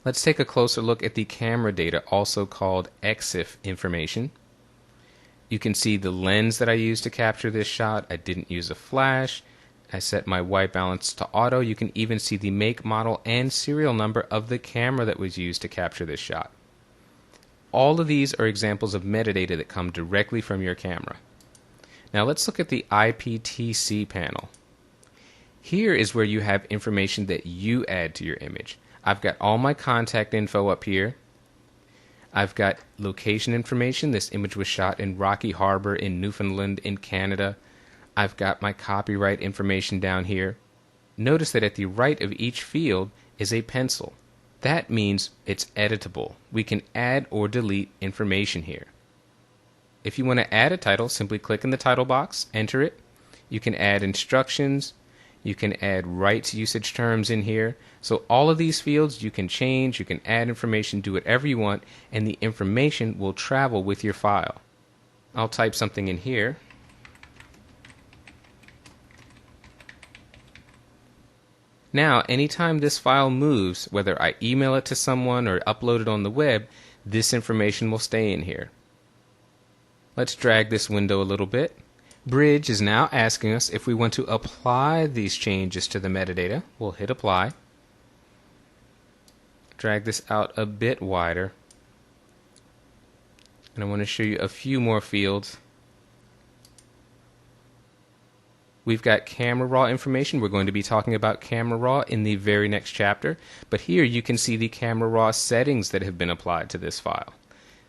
S1: Let's take a closer look at the camera data, also called EXIF information. You can see the lens that I used to capture this shot. I didn't use a flash. I set my white balance to auto. You can even see the make, model, and serial number of the camera that was used to capture this shot. All of these are examples of metadata that come directly from your camera. Now let's look at the IPTC panel. Here is where you have information that you add to your image. I've got all my contact info up here. I've got location information. This image was shot in Rocky Harbor in Newfoundland in Canada. I've got my copyright information down here. Notice that at the right of each field is a pencil. That means it's editable. We can add or delete information here. If you want to add a title, simply click in the title box, enter it. You can add instructions. You can add rights usage terms in here. So all of these fields you can change, you can add information, do whatever you want, and the information will travel with your file. I'll type something in here. Now, anytime this file moves, whether I email it to someone or upload it on the web, this information will stay in here. Let's drag this window a little bit. Bridge is now asking us if we want to apply these changes to the metadata. We'll hit apply. Drag this out a bit wider. And I want to show you a few more fields. We've got camera raw information. We're going to be talking about camera raw in the very next chapter. But here you can see the camera raw settings that have been applied to this file.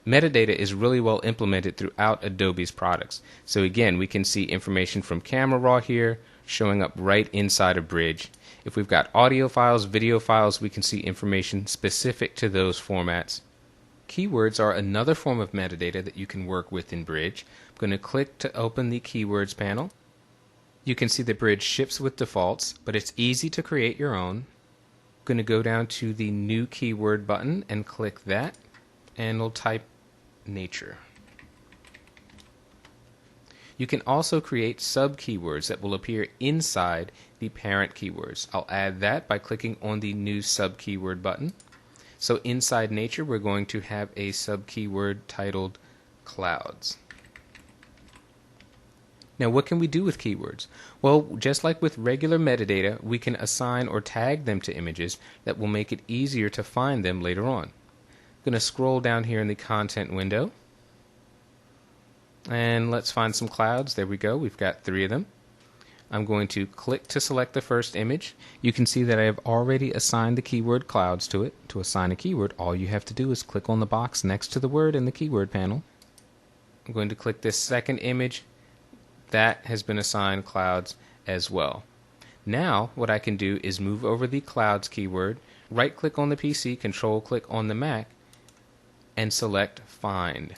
S1: Metadata is really well implemented throughout Adobe's products. So again, we can see information from camera raw here showing up right inside of Bridge. If we've got audio files, video files, we can see information specific to those formats. Keywords are another form of metadata that you can work with in Bridge. I'm going to click to open the Keywords panel. You can see that Bridge ships with defaults, but it's easy to create your own. I'm going to go down to the New Keyword button and click that, and we'll type nature. You can also create sub-keywords that will appear inside the parent keywords. I'll add that by clicking on the New Sub-Keyword button. So inside nature, we're going to have a sub-keyword titled clouds. Now, what can we do with keywords? Well, just like with regular metadata, we can assign or tag them to images that will make it easier to find them later on. I'm going to scroll down here in the content window. And let's find some clouds. There we go. We've got 3 of them. I'm going to click to select the first image. You can see that I have already assigned the keyword clouds to it. To assign a keyword, all you have to do is click on the box next to the word in the keyword panel. I'm going to click this second image. That has been assigned clouds. as well. Now what I can do is move over the clouds keyword, right click on the PC, control click on the Mac, and select Find.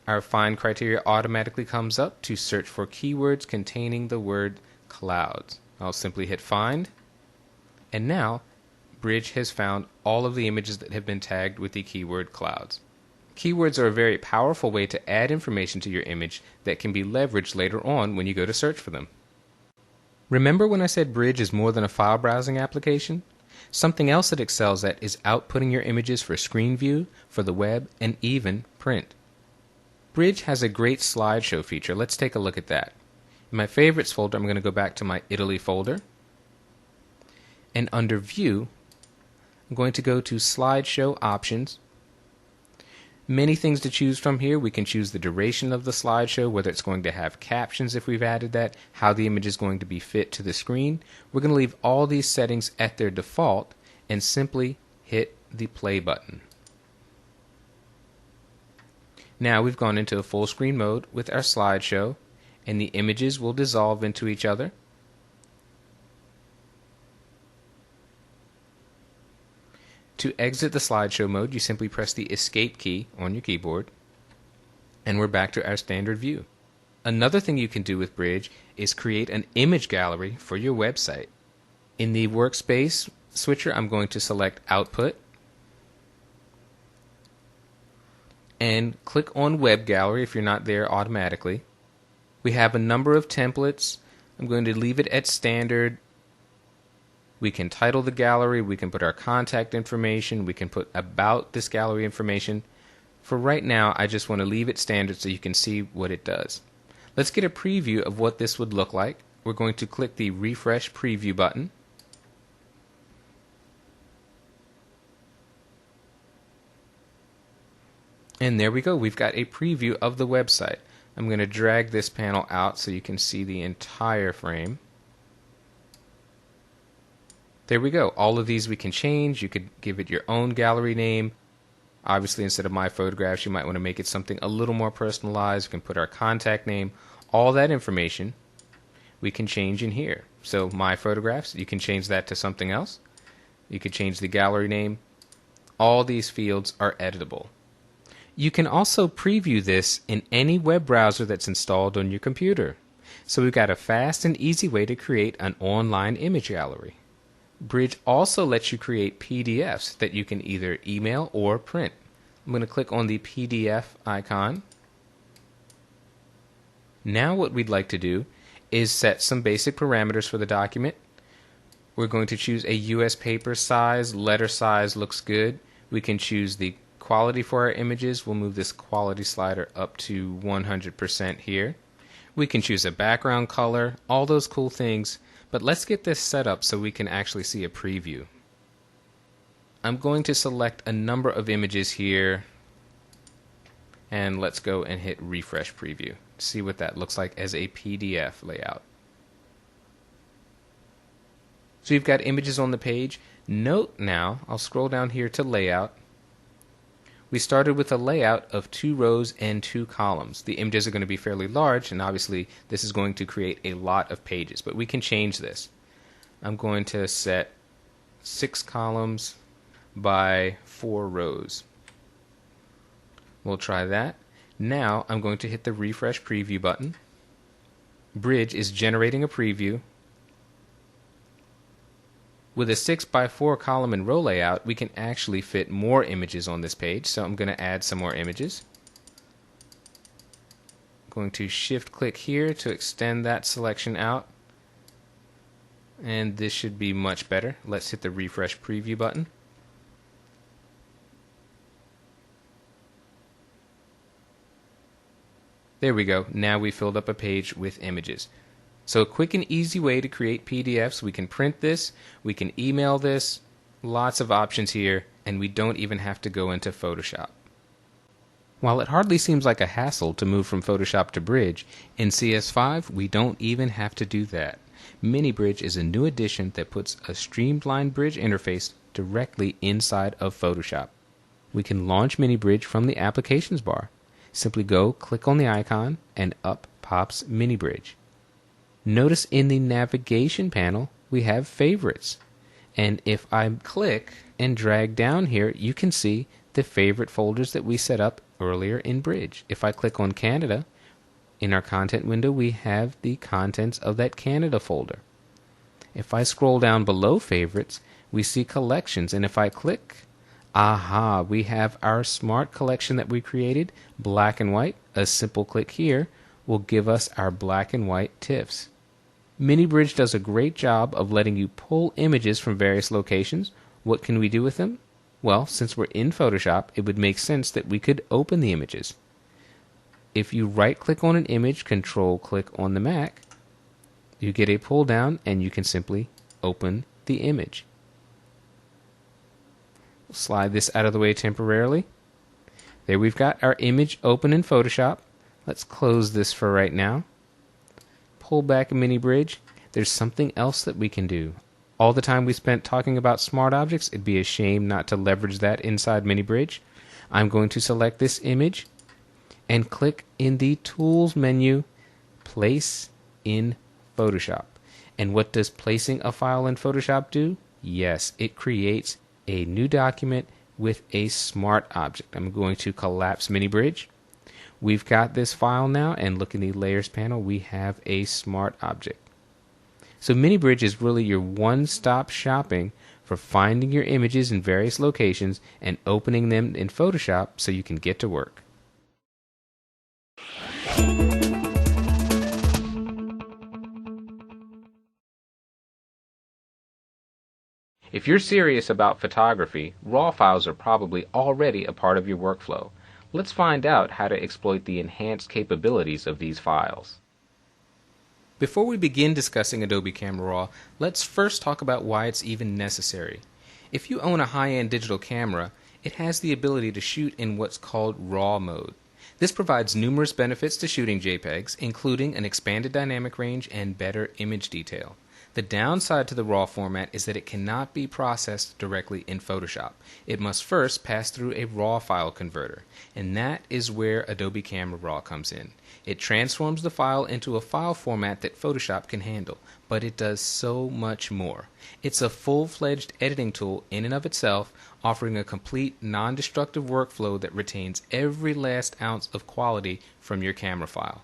S1: Our Find criteria automatically comes up to search for keywords containing the word clouds. I'll simply hit Find, and now Bridge has found all of the images that have been tagged with the keyword clouds. Keywords are a very powerful way to add information to your image that can be leveraged later on when you go to search for them. Remember when I said Bridge is more than a file browsing application? Something else it excels at is outputting your images for screen view, for the web, and even print. Bridge has a great slideshow feature. Let's take a look at that. In my favorites folder, I'm going to go back to my Italy folder. And under View, I'm going to go to Slideshow Options. Many things to choose from here. We can choose the duration of the slideshow, whether it's going to have captions if we've added that, how the image is going to be fit to the screen. We're going to leave all these settings at their default and simply hit the play button. Now we've gone into a full screen mode with our slideshow, and the images will dissolve into each other. To exit the slideshow mode, you simply press the Escape key on your keyboard, and we're back to our standard view. Another thing you can do with Bridge is create an image gallery for your website. In the Workspace switcher, I'm going to select Output, and click on Web Gallery if you're not there automatically. We have a number of templates. I'm going to leave it at standard. We can title the gallery, we can put our contact information, we can put about this gallery information. For right now, I just want to leave it standard so you can see what it does. Let's get a preview of what this would look like. We're going to click the Refresh Preview button. And there we go, we've got a preview of the website. I'm going to drag this panel out so you can see the entire frame. There we go. All of these we can change. You could give it your own gallery name. Obviously, instead of my photographs, you might want to make it something a little more personalized. We can put our contact name. All that information we can change in here. So my photographs, you can change that to something else. You could change the gallery name. All these fields are editable. You can also preview this in any web browser that's installed on your computer. So we've got a fast and easy way to create an online image gallery. Bridge also lets you create PDFs that you can either email or print. I'm going to click on the PDF icon. Now what we'd like to do is set some basic parameters for the document. We're going to choose a US paper size. Letter size looks good. We can choose the quality for our images. We'll move this quality slider up to 100% here. We can choose a background color, all those cool things. But let's get this set up so we can actually see a preview. I'm going to select a number of images here, and let's go and hit Refresh Preview. See what that looks like as a PDF layout. So you've got images on the page. Note now, I'll scroll down here to Layout. We started with a layout of 2 rows and 2 columns. The images are going to be fairly large, and obviously this is going to create a lot of pages, but we can change this. I'm going to set 6 columns by 4 rows. We'll try that. Now I'm going to hit the Refresh Preview button. Bridge is generating a preview. With a 6 by 4 column and row layout, we can actually fit more images on this page, so I'm going to add some more images. I'm going to shift click here to extend that selection out, and this should be much better. Let's hit the Refresh Preview button. There we go. Now we filled up a page with images. So a quick and easy way to create PDFs. We can print this, we can email this, lots of options here, and we don't even have to go into Photoshop. While it hardly seems like a hassle to move from Photoshop to Bridge, in CS5 we don't even have to do that. Mini Bridge is a new addition that puts a streamlined Bridge interface directly inside of Photoshop. We can launch Mini Bridge from the Applications bar. Simply go click on the icon and up pops Mini Bridge. Notice in the navigation panel we have favorites. And if I click and drag down here, you can see the favorite folders that we set up earlier in Bridge. If I click on Canada, in our content window we have the contents of that Canada folder. If I scroll down below favorites, we see collections, and if I click, aha, we have our smart collection that we created, black and white. A simple click here will give us our black and white TIFFs. Mini Bridge does a great job of letting you pull images from various locations. What can we do with them? Well, since we're in Photoshop, it would make sense that we could open the images. If you right-click on an image, control-click on the Mac, you get a pull down and you can simply open the image. Slide this out of the way temporarily. There we've got our image open in Photoshop. Let's close this for right now. Pull back a Mini Bridge. There's something else that we can do. All the time we spent talking about smart objects, it'd be a shame not to leverage that inside Mini Bridge. I'm going to select this image and click in the Tools menu, Place in Photoshop. And what does placing a file in Photoshop do? Yes, it creates a new document with a smart object. I'm going to collapse Mini Bridge. We've got this file now, and look in the Layers panel, we have a smart object. So Mini Bridge is really your one-stop shopping for finding your images in various locations and opening them in Photoshop so you can get to work. If you're serious about photography, RAW files are probably already a part of your workflow. Let's find out how to exploit the enhanced capabilities of these files. Before we begin discussing Adobe Camera Raw, let's first talk about why it's even necessary. If you own a high-end digital camera, it has the ability to shoot in what's called RAW mode. This provides numerous benefits to shooting JPEGs, including an expanded dynamic range and better image detail. The downside to the RAW format is that it cannot be processed directly in Photoshop. It must first pass through a RAW file converter, and that is where Adobe Camera Raw comes in. It transforms the file into a file format that Photoshop can handle, but it does so much more. It's a full-fledged editing tool in and of itself, offering a complete non-destructive workflow that retains every last ounce of quality from your camera file.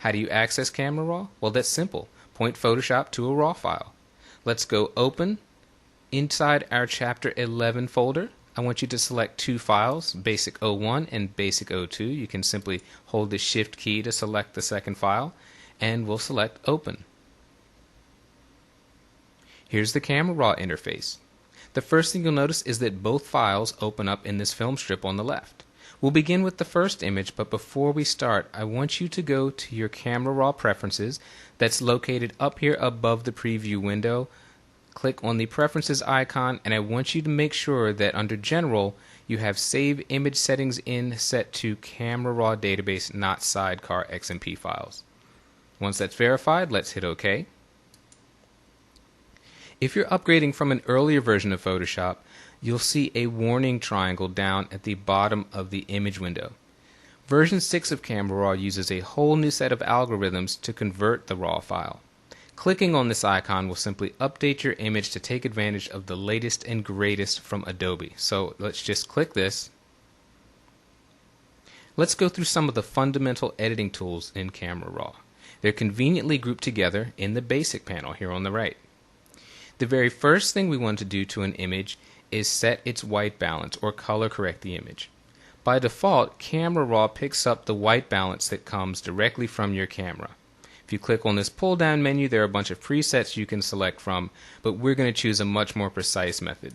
S1: How do you access Camera Raw? Well, that's simple. Point Photoshop to a RAW file. Let's go Open. Inside our Chapter 11 folder, I want you to select two files, Basic 01 and Basic 02. You can simply hold the Shift key to select the second file, and we'll select Open. Here's the Camera Raw interface. The first thing you'll notice is that both files open up in this film strip on the left. We'll begin with the first image, but before we start, I want you to go to your Camera Raw preferences that's located up here above the preview window. Click on the Preferences icon, and I want you to make sure that under General, you have Save Image Settings in set to Camera Raw Database, not Sidecar XMP files. Once that's verified, let's hit OK. If you're upgrading from an earlier version of Photoshop, you'll see a warning triangle down at the bottom of the image window. Version 6 of Camera Raw uses a whole new set of algorithms to convert the RAW file. Clicking on this icon will simply update your image to take advantage of the latest and greatest from Adobe. So let's just click this. Let's go through some of the fundamental editing tools in Camera Raw. They're conveniently grouped together in the Basic panel here on the right. The very first thing we want to do to an image is set its white balance or color correct the image. By default, Camera Raw picks up the white balance that comes directly from your camera. If you click on this pull down menu, there are a bunch of presets you can select from, but we're going to choose a much more precise method.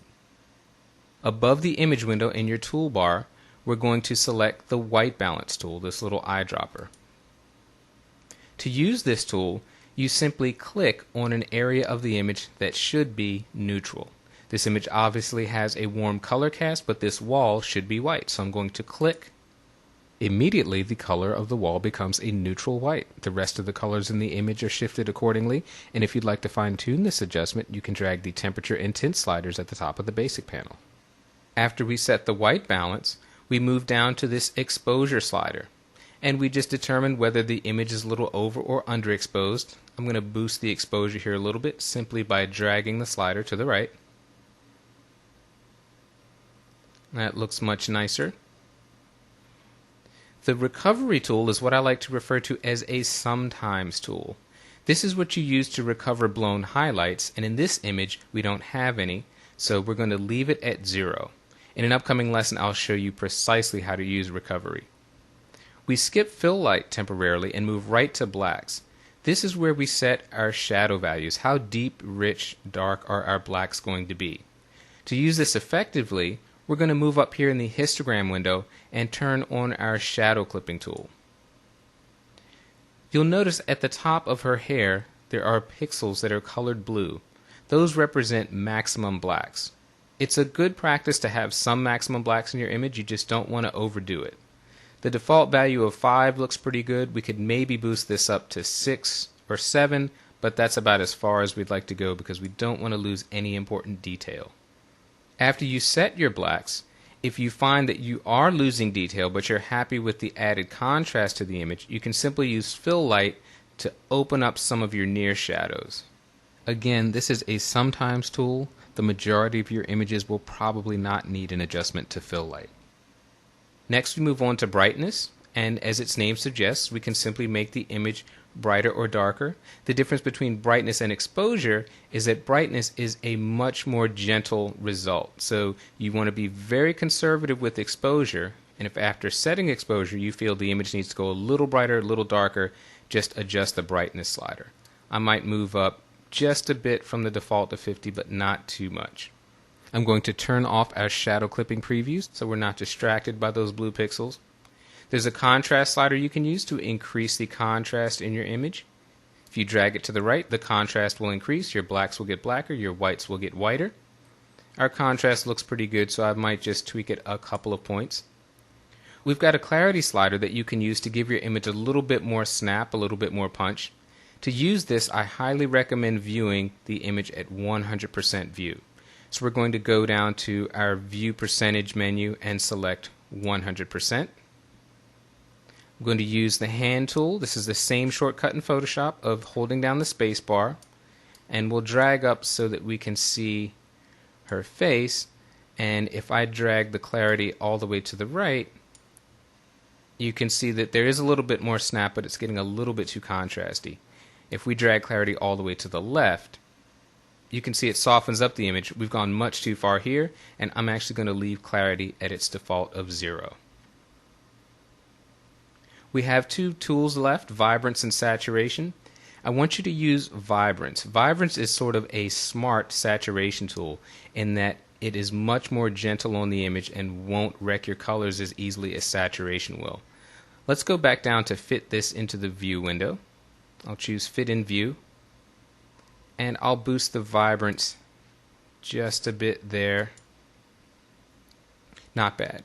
S1: Above the image window in your toolbar, we're going to select the white balance tool, this little eyedropper. To use this tool, you simply click on an area of the image that should be neutral. This image obviously has a warm color cast, but this wall should be white. So I'm going to click. Immediately, the color of the wall becomes a neutral white. The rest of the colors in the image are shifted accordingly. And if you'd like to fine-tune this adjustment, you can drag the temperature and tint sliders at the top of the Basic panel. After we set the white balance, we move down to this exposure slider. And we just determine whether the image is a little over or underexposed. I'm going to boost the exposure here a little bit simply by dragging the slider to the right. That looks much nicer. The recovery tool is what I like to refer to as a sometimes tool. This is what you use to recover blown highlights, and in this image we don't have any, so we're going to leave it at 0. In an upcoming lesson I'll show you precisely how to use recovery. We skip fill light temporarily and move right to blacks. This is where we set our shadow values. How deep, rich, dark are our blacks going to be? To use this effectively, we're going to move up here in the histogram window and turn on our shadow clipping tool. You'll notice at the top of her hair there are pixels that are colored blue. Those represent maximum blacks. It's a good practice to have some maximum blacks in your image, you just don't want to overdo it. The default value of 5 looks pretty good. We could maybe boost this up to 6 or 7, but that's about as far as we'd like to go because we don't want to lose any important detail. After you set your blacks, if you find that you are losing detail but you're happy with the added contrast to the image, you can simply use fill light to open up some of your near shadows. Again, this is a sometimes tool. The majority of your images will probably not need an adjustment to fill light. Next we move on to brightness, and as its name suggests, we can simply make the image brighter or darker. The difference between brightness and exposure is that brightness is a much more gentle result. So you want to be very conservative with exposure, and if after setting exposure you feel the image needs to go a little brighter, a little darker, just adjust the brightness slider. I might move up just a bit from the default to 50, but not too much. I'm going to turn off our shadow clipping previews so we're not distracted by those blue pixels. There's a contrast slider you can use to increase the contrast in your image. If you drag it to the right, the contrast will increase, your blacks will get blacker, your whites will get whiter. Our contrast looks pretty good, so I might just tweak it a couple of points. We've got a clarity slider that you can use to give your image a little bit more snap, a little bit more punch. To use this, I highly recommend viewing the image at 100% view. So we're going to go down to our view percentage menu and select 100%. I'm going to use the hand tool. This is the same shortcut in Photoshop of holding down the space bar, and we'll drag up so that we can see her face. And if I drag the clarity all the way to the right, you can see that there is a little bit more snap, but it's getting a little bit too contrasty. If we drag clarity all the way to the left, you can see it softens up the image. We've gone much too far here, and I'm actually going to leave clarity at its default of 0. We have two tools left, vibrance and saturation. I want you to use vibrance. Vibrance is sort of a smart saturation tool in that it is much more gentle on the image and won't wreck your colors as easily as saturation will. Let's go back down to fit this into the view window. I'll choose fit in view, and I'll boost the vibrance just a bit there. Not bad.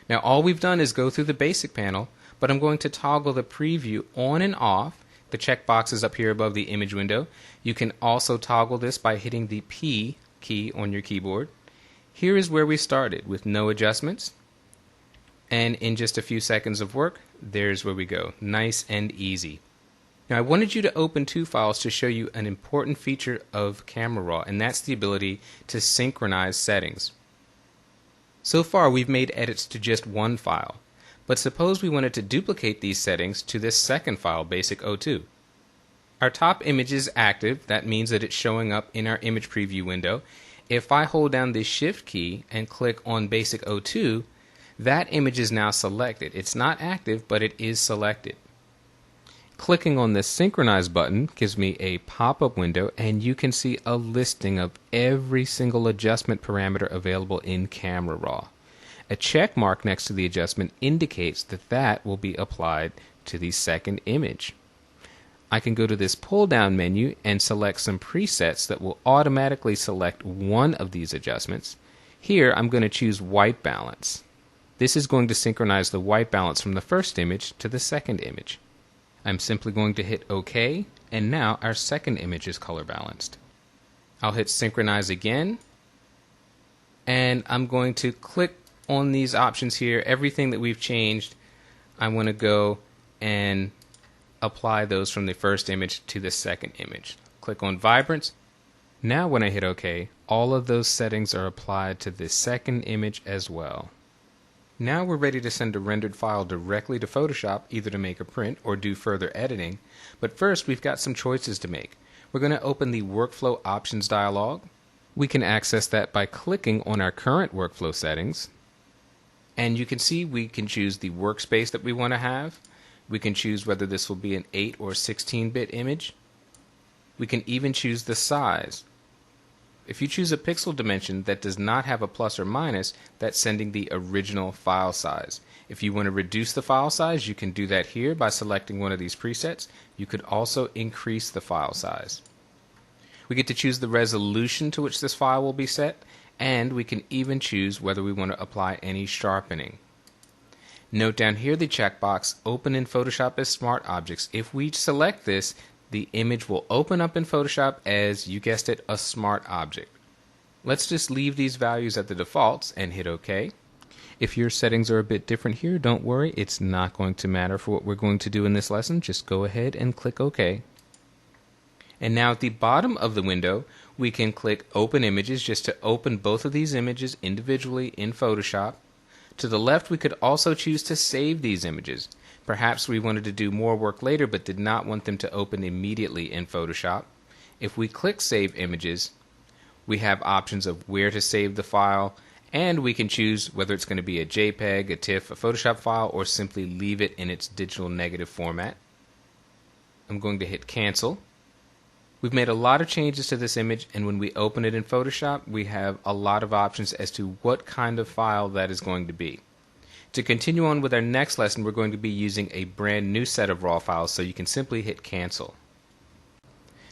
S1: Now all we've done is go through the basic panel, but I'm going to toggle the preview on and off. The checkbox is up here above the image window. You can also toggle this by hitting the P key on your keyboard. Here is where we started with no adjustments, and in just a few seconds of work, there's where we go. Nice and easy. Now I wanted you to open two files to show you an important feature of Camera Raw, and that's the ability to synchronize settings. So far we've made edits to just one file, but suppose we wanted to duplicate these settings to this second file, Basic02. Our top image is active. That means that it's showing up in our image preview window. If I hold down the Shift key and click on Basic02, that image is now selected. It's not active, but it is selected. Clicking on the Synchronize button gives me a pop-up window, and you can see a listing of every single adjustment parameter available in Camera Raw. A check mark next to the adjustment indicates that that will be applied to the second image. I can go to this pull-down menu and select some presets that will automatically select one of these adjustments. Here I'm going to choose white balance. This is going to synchronize the white balance from the first image to the second image. I'm simply going to hit OK, and now our second image is color balanced. I'll hit synchronize again, and I'm going to click on these options here. Everything that we've changed, I want to go and apply those from the first image to the second image. Click on Vibrance. Now when I hit OK, all of those settings are applied to the second image as well. Now we're ready to send a rendered file directly to Photoshop, either to make a print or do further editing. But first, we've got some choices to make. We're going to open the Workflow Options dialog. We can access that by clicking on our current workflow settings. And you can see we can choose the workspace that we want to have. We can choose whether this will be an 8 or 16-bit image. We can even choose the size. If you choose a pixel dimension that does not have a plus or minus, that's sending the original file size. If you want to reduce the file size, you can do that here by selecting one of these presets. You could also increase the file size. We get to choose the resolution to which this file will be set, and we can even choose whether we want to apply any sharpening. Note down here the checkbox, Open in Photoshop as Smart Objects. If we select this, the image will open up in Photoshop as, you guessed it, a smart object. Let's just leave these values at the defaults and hit OK. If your settings are a bit different here, don't worry, it's not going to matter for what we're going to do in this lesson. Just go ahead and click OK. And now at the bottom of the window, we can click Open Images just to open both of these images individually in Photoshop. To the left, we could also choose to save these images. Perhaps we wanted to do more work later but did not want them to open immediately in Photoshop. If we click Save Images, we have options of where to save the file, and we can choose whether it's going to be a JPEG, a TIFF, a Photoshop file, or simply leave it in its digital negative format. I'm going to hit Cancel. We've made a lot of changes to this image, and when we open it in Photoshop, we have a lot of options as to what kind of file that is going to be. To continue on with our next lesson, we're going to be using a brand new set of raw files, so you can simply hit Cancel.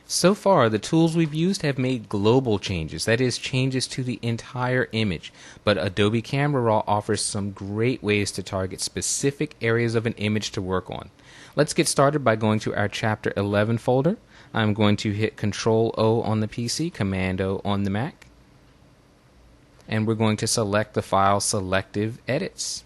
S1: So far, the tools we've used have made global changes, that is, changes to the entire image. But Adobe Camera Raw offers some great ways to target specific areas of an image to work on. Let's get started by going to our Chapter 11 folder. I'm going to hit Control-O on the PC, Command-O on the Mac. And we're going to select the file Selective Edits.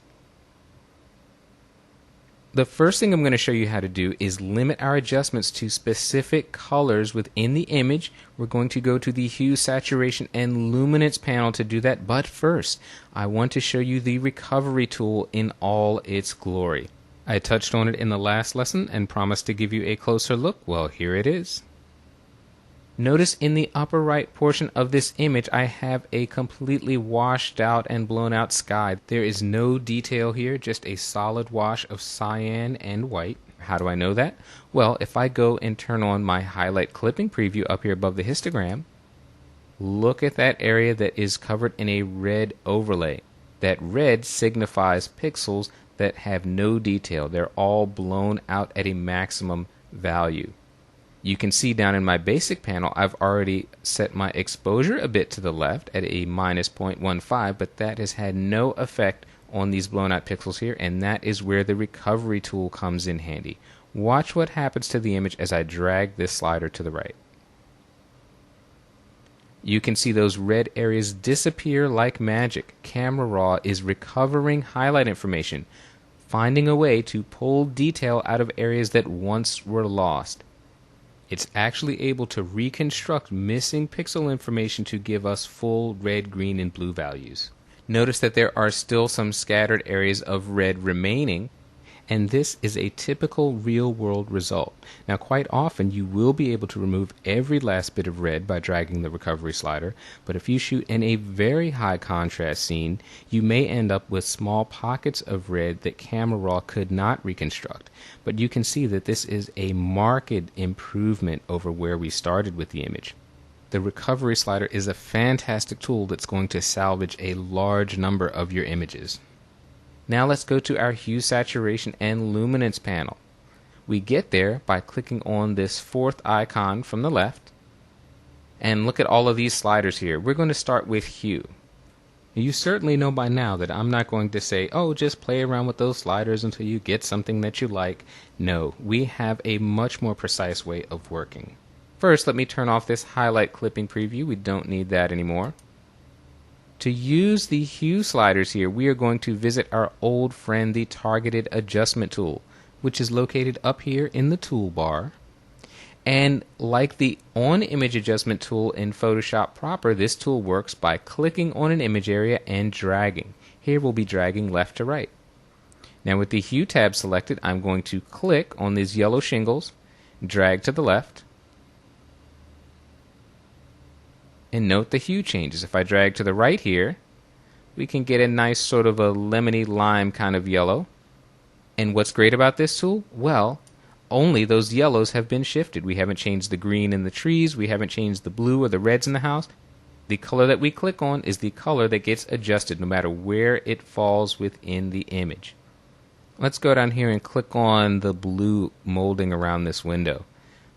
S1: The first thing I'm going to show you how to do is limit our adjustments to specific colors within the image. We're going to go to the Hue, Saturation, and Luminance panel to do that. But first, I want to show you the Recovery tool in all its glory. I touched on it in the last lesson and promised to give you a closer look. Well, here it is. Notice in the upper right portion of this image, I have a completely washed out and blown out sky. There is no detail here, just a solid wash of cyan and white. How do I know that? Well, if I go and turn on my highlight clipping preview up here above the histogram, look at that area that is covered in a red overlay. That red signifies pixels that have no detail. They're all blown out at a maximum value. You can see down in my basic panel, I've already set my exposure a bit to the left at a minus 0.15, but that has had no effect on these blown out pixels here, and that is where the recovery tool comes in handy. Watch what happens to the image as I drag this slider to the right. You can see those red areas disappear like magic. Camera Raw is recovering highlight information, finding a way to pull detail out of areas that once were lost. It's actually able to reconstruct missing pixel information to give us full red, green, and blue values. Notice that there are still some scattered areas of red remaining, and this is a typical real-world result. Now, quite often you will be able to remove every last bit of red by dragging the recovery slider, but if you shoot in a very high contrast scene, you may end up with small pockets of red that Camera Raw could not reconstruct. But you can see that this is a marked improvement over where we started with the image. The recovery slider is a fantastic tool that's going to salvage a large number of your images. Now let's go to our Hue, Saturation, and Luminance panel. We get there by clicking on this fourth icon from the left. And look at all of these sliders here. We're going to start with Hue. You certainly know by now that I'm not going to say, oh, just play around with those sliders until you get something that you like. No, we have a much more precise way of working. First, let me turn off this highlight clipping preview. We don't need that anymore. To use the hue sliders here, we are going to visit our old friend, the targeted adjustment tool. which is located up here in the toolbar. And like the on-image adjustment tool in Photoshop proper, this tool works by clicking on an image area and dragging. Here we'll be dragging left to right. Now with the Hue tab selected, I'm going to click on these yellow shingles, drag to the left, and note the hue changes. If I drag to the right here, we can get a nice sort of a lemony lime kind of yellow. And what's great about this tool? Well, only those yellows have been shifted. We haven't changed the green in the trees, we haven't changed the blue or the reds in the house. The color that we click on is the color that gets adjusted no matter where it falls within the image. Let's go down here and click on the blue molding around this window.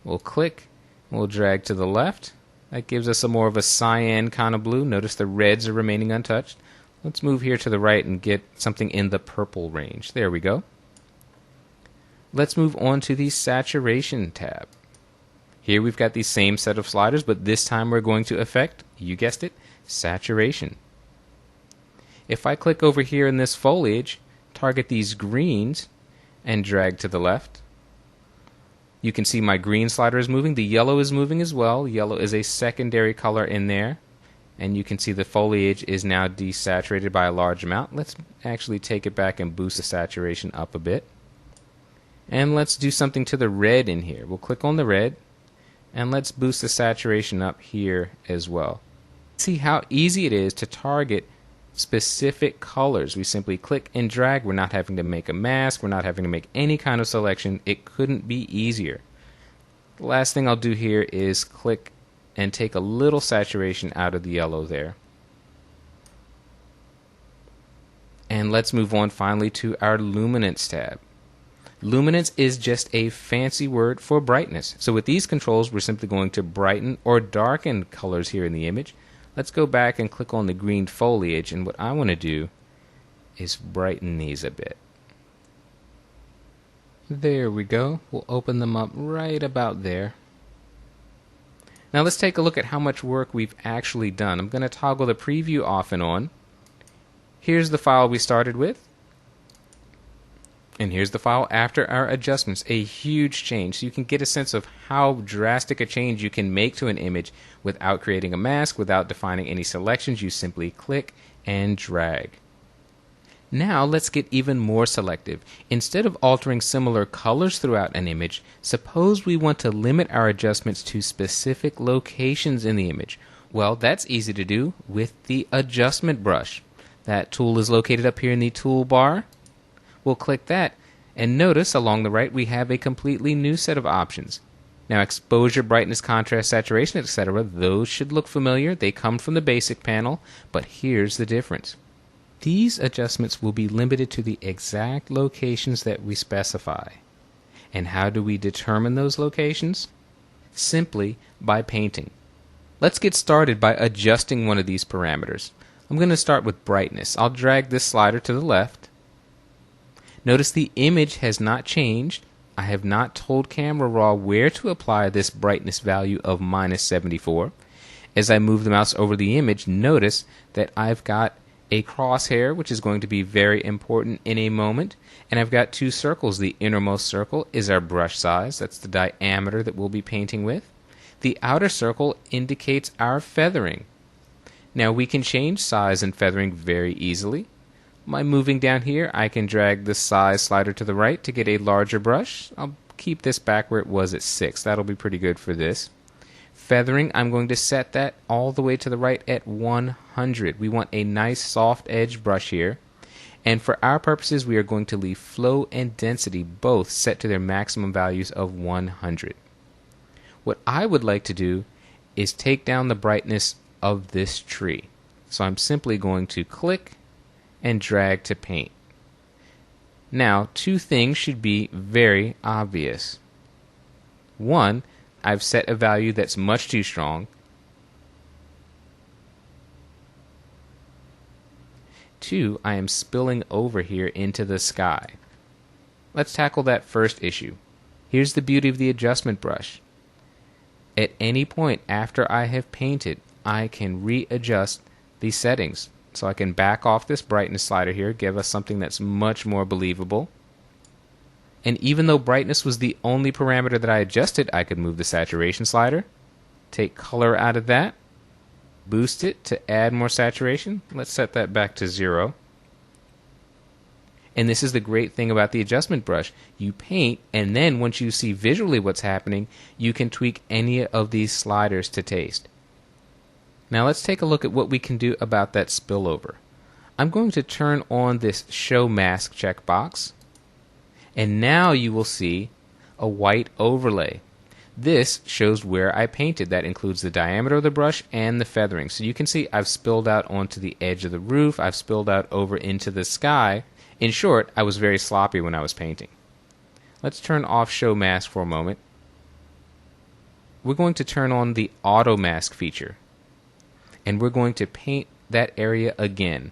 S1: We'll click, we'll drag to the left. That gives us a more of a cyan kind of blue. Notice the reds are remaining untouched. Let's move here to the right and get something in the purple range. There we go. Let's move on to the saturation tab. Here we've got the same set of sliders, but this time we're going to affect, you guessed it, saturation. If I click over here in this foliage, target these greens, and drag to the left, you can see my green slider is moving. The yellow is moving as well. Yellow is a secondary color in there. And you can see the foliage is now desaturated by a large amount. Let's actually take it back and boost the saturation up a bit. And let's do something to the red in here. We'll click on the red, and let's boost the saturation up here as well. See how easy it is to target specific colors. We simply click and drag. We're not having to make a mask. We're not having to make any kind of selection. It couldn't be easier. The last thing I'll do here is click and take a little saturation out of the yellow there. And let's move on finally to our luminance tab. Luminance is just a fancy word for brightness. So with these controls, we're simply going to brighten or darken colors here in the image. Let's go back and click on the green foliage, and what I want to do is brighten these a bit. There we go. We'll open them up right about there. Now let's take a look at how much work we've actually done. I'm going to toggle the preview off and on. Here's the file we started with. And here's the file after our adjustments. A huge change. So you can get a sense of how drastic a change you can make to an image without creating a mask, without defining any selections. You simply click and drag. Now let's get even more selective. Instead of altering similar colors throughout an image, suppose we want to limit our adjustments to specific locations in the image. Well, that's easy to do with the adjustment brush. That tool is located up here in the toolbar. We'll click that, and notice along the right we have a completely new set of options. Now exposure, brightness, contrast, saturation, etc., those should look familiar. They come from the basic panel, but here's the difference. These adjustments will be limited to the exact locations that we specify. And how do we determine those locations? Simply by painting. Let's get started by adjusting one of these parameters. I'm going to start with brightness. I'll drag this slider to the left. Notice the image has not changed. I have not told Camera Raw where to apply this brightness value of -74. As I move the mouse over the image, notice that I've got a crosshair, which is going to be very important in a moment, and I've got two circles. The innermost circle is our brush size. That's the diameter that we'll be painting with. The outer circle indicates our feathering. Now we can change size and feathering very easily. By moving down here, I can drag the size slider to the right to get a larger brush. I'll keep this back where it was at 6. That'll be pretty good for this. Feathering, I'm going to set that all the way to the right at 100. We want a nice soft edge brush here. And for our purposes, we are going to leave flow and density both set to their maximum values of 100. What I would like to do is take down the brightness of this tree. So I'm simply going to click and drag to paint. Now, two things should be very obvious. One, I've set a value that's much too strong. Two, I am spilling over here into the sky. Let's tackle that first issue. Here's the beauty of the adjustment brush. At any point after I have painted, I can readjust the settings. So I can back off this brightness slider here, give us something that's much more believable. And even though brightness was the only parameter that I adjusted, I could move the saturation slider, take color out of that, boost it to add more saturation. Let's set that back to 0. And this is the great thing about the adjustment brush. You paint, and then once you see visually what's happening, you can tweak any of these sliders to taste. Now let's take a look at what we can do about that spillover. I'm going to turn on this Show Mask checkbox, and now you will see a white overlay. This shows where I painted. That includes the diameter of the brush and the feathering. So you can see I've spilled out onto the edge of the roof, I've spilled out over into the sky. In short, I was very sloppy when I was painting. Let's turn off Show Mask for a moment. We're going to turn on the Auto Mask feature, and we're going to paint that area again.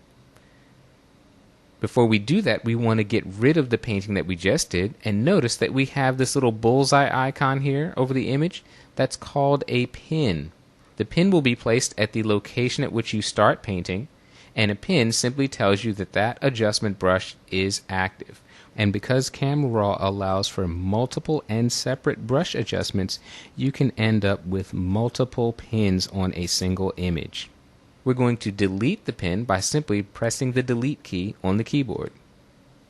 S1: Before we do that, we want to get rid of the painting that we just did, and notice that we have this little bullseye icon here over the image. That's called a pin. The pin will be placed at the location at which you start painting, and a pin simply tells you that that adjustment brush is active. And because Camera Raw allows for multiple and separate brush adjustments, you can end up with multiple pins on a single image. We're going to delete the pin by simply pressing the delete key on the keyboard.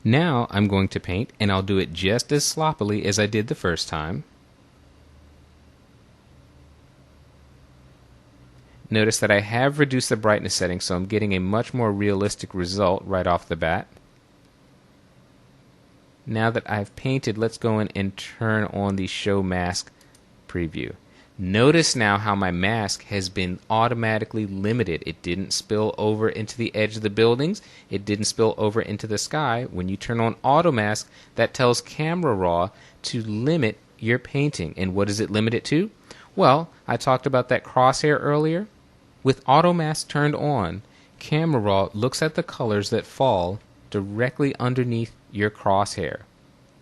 S1: Now I'm going to paint, and I'll do it just as sloppily as I did the first time. Notice that I have reduced the brightness setting, so I'm getting a much more realistic result right off the bat. Now that I've painted, let's go in and turn on the Show Mask preview. Notice now how my mask has been automatically limited. It didn't spill over into the edge of the buildings. It didn't spill over into the sky. When you turn on Auto Mask, that tells Camera Raw to limit your painting. And what does it limit it to? Well, I talked about that crosshair earlier. With Auto Mask turned on, Camera Raw looks at the colors that fall directly underneath your crosshair.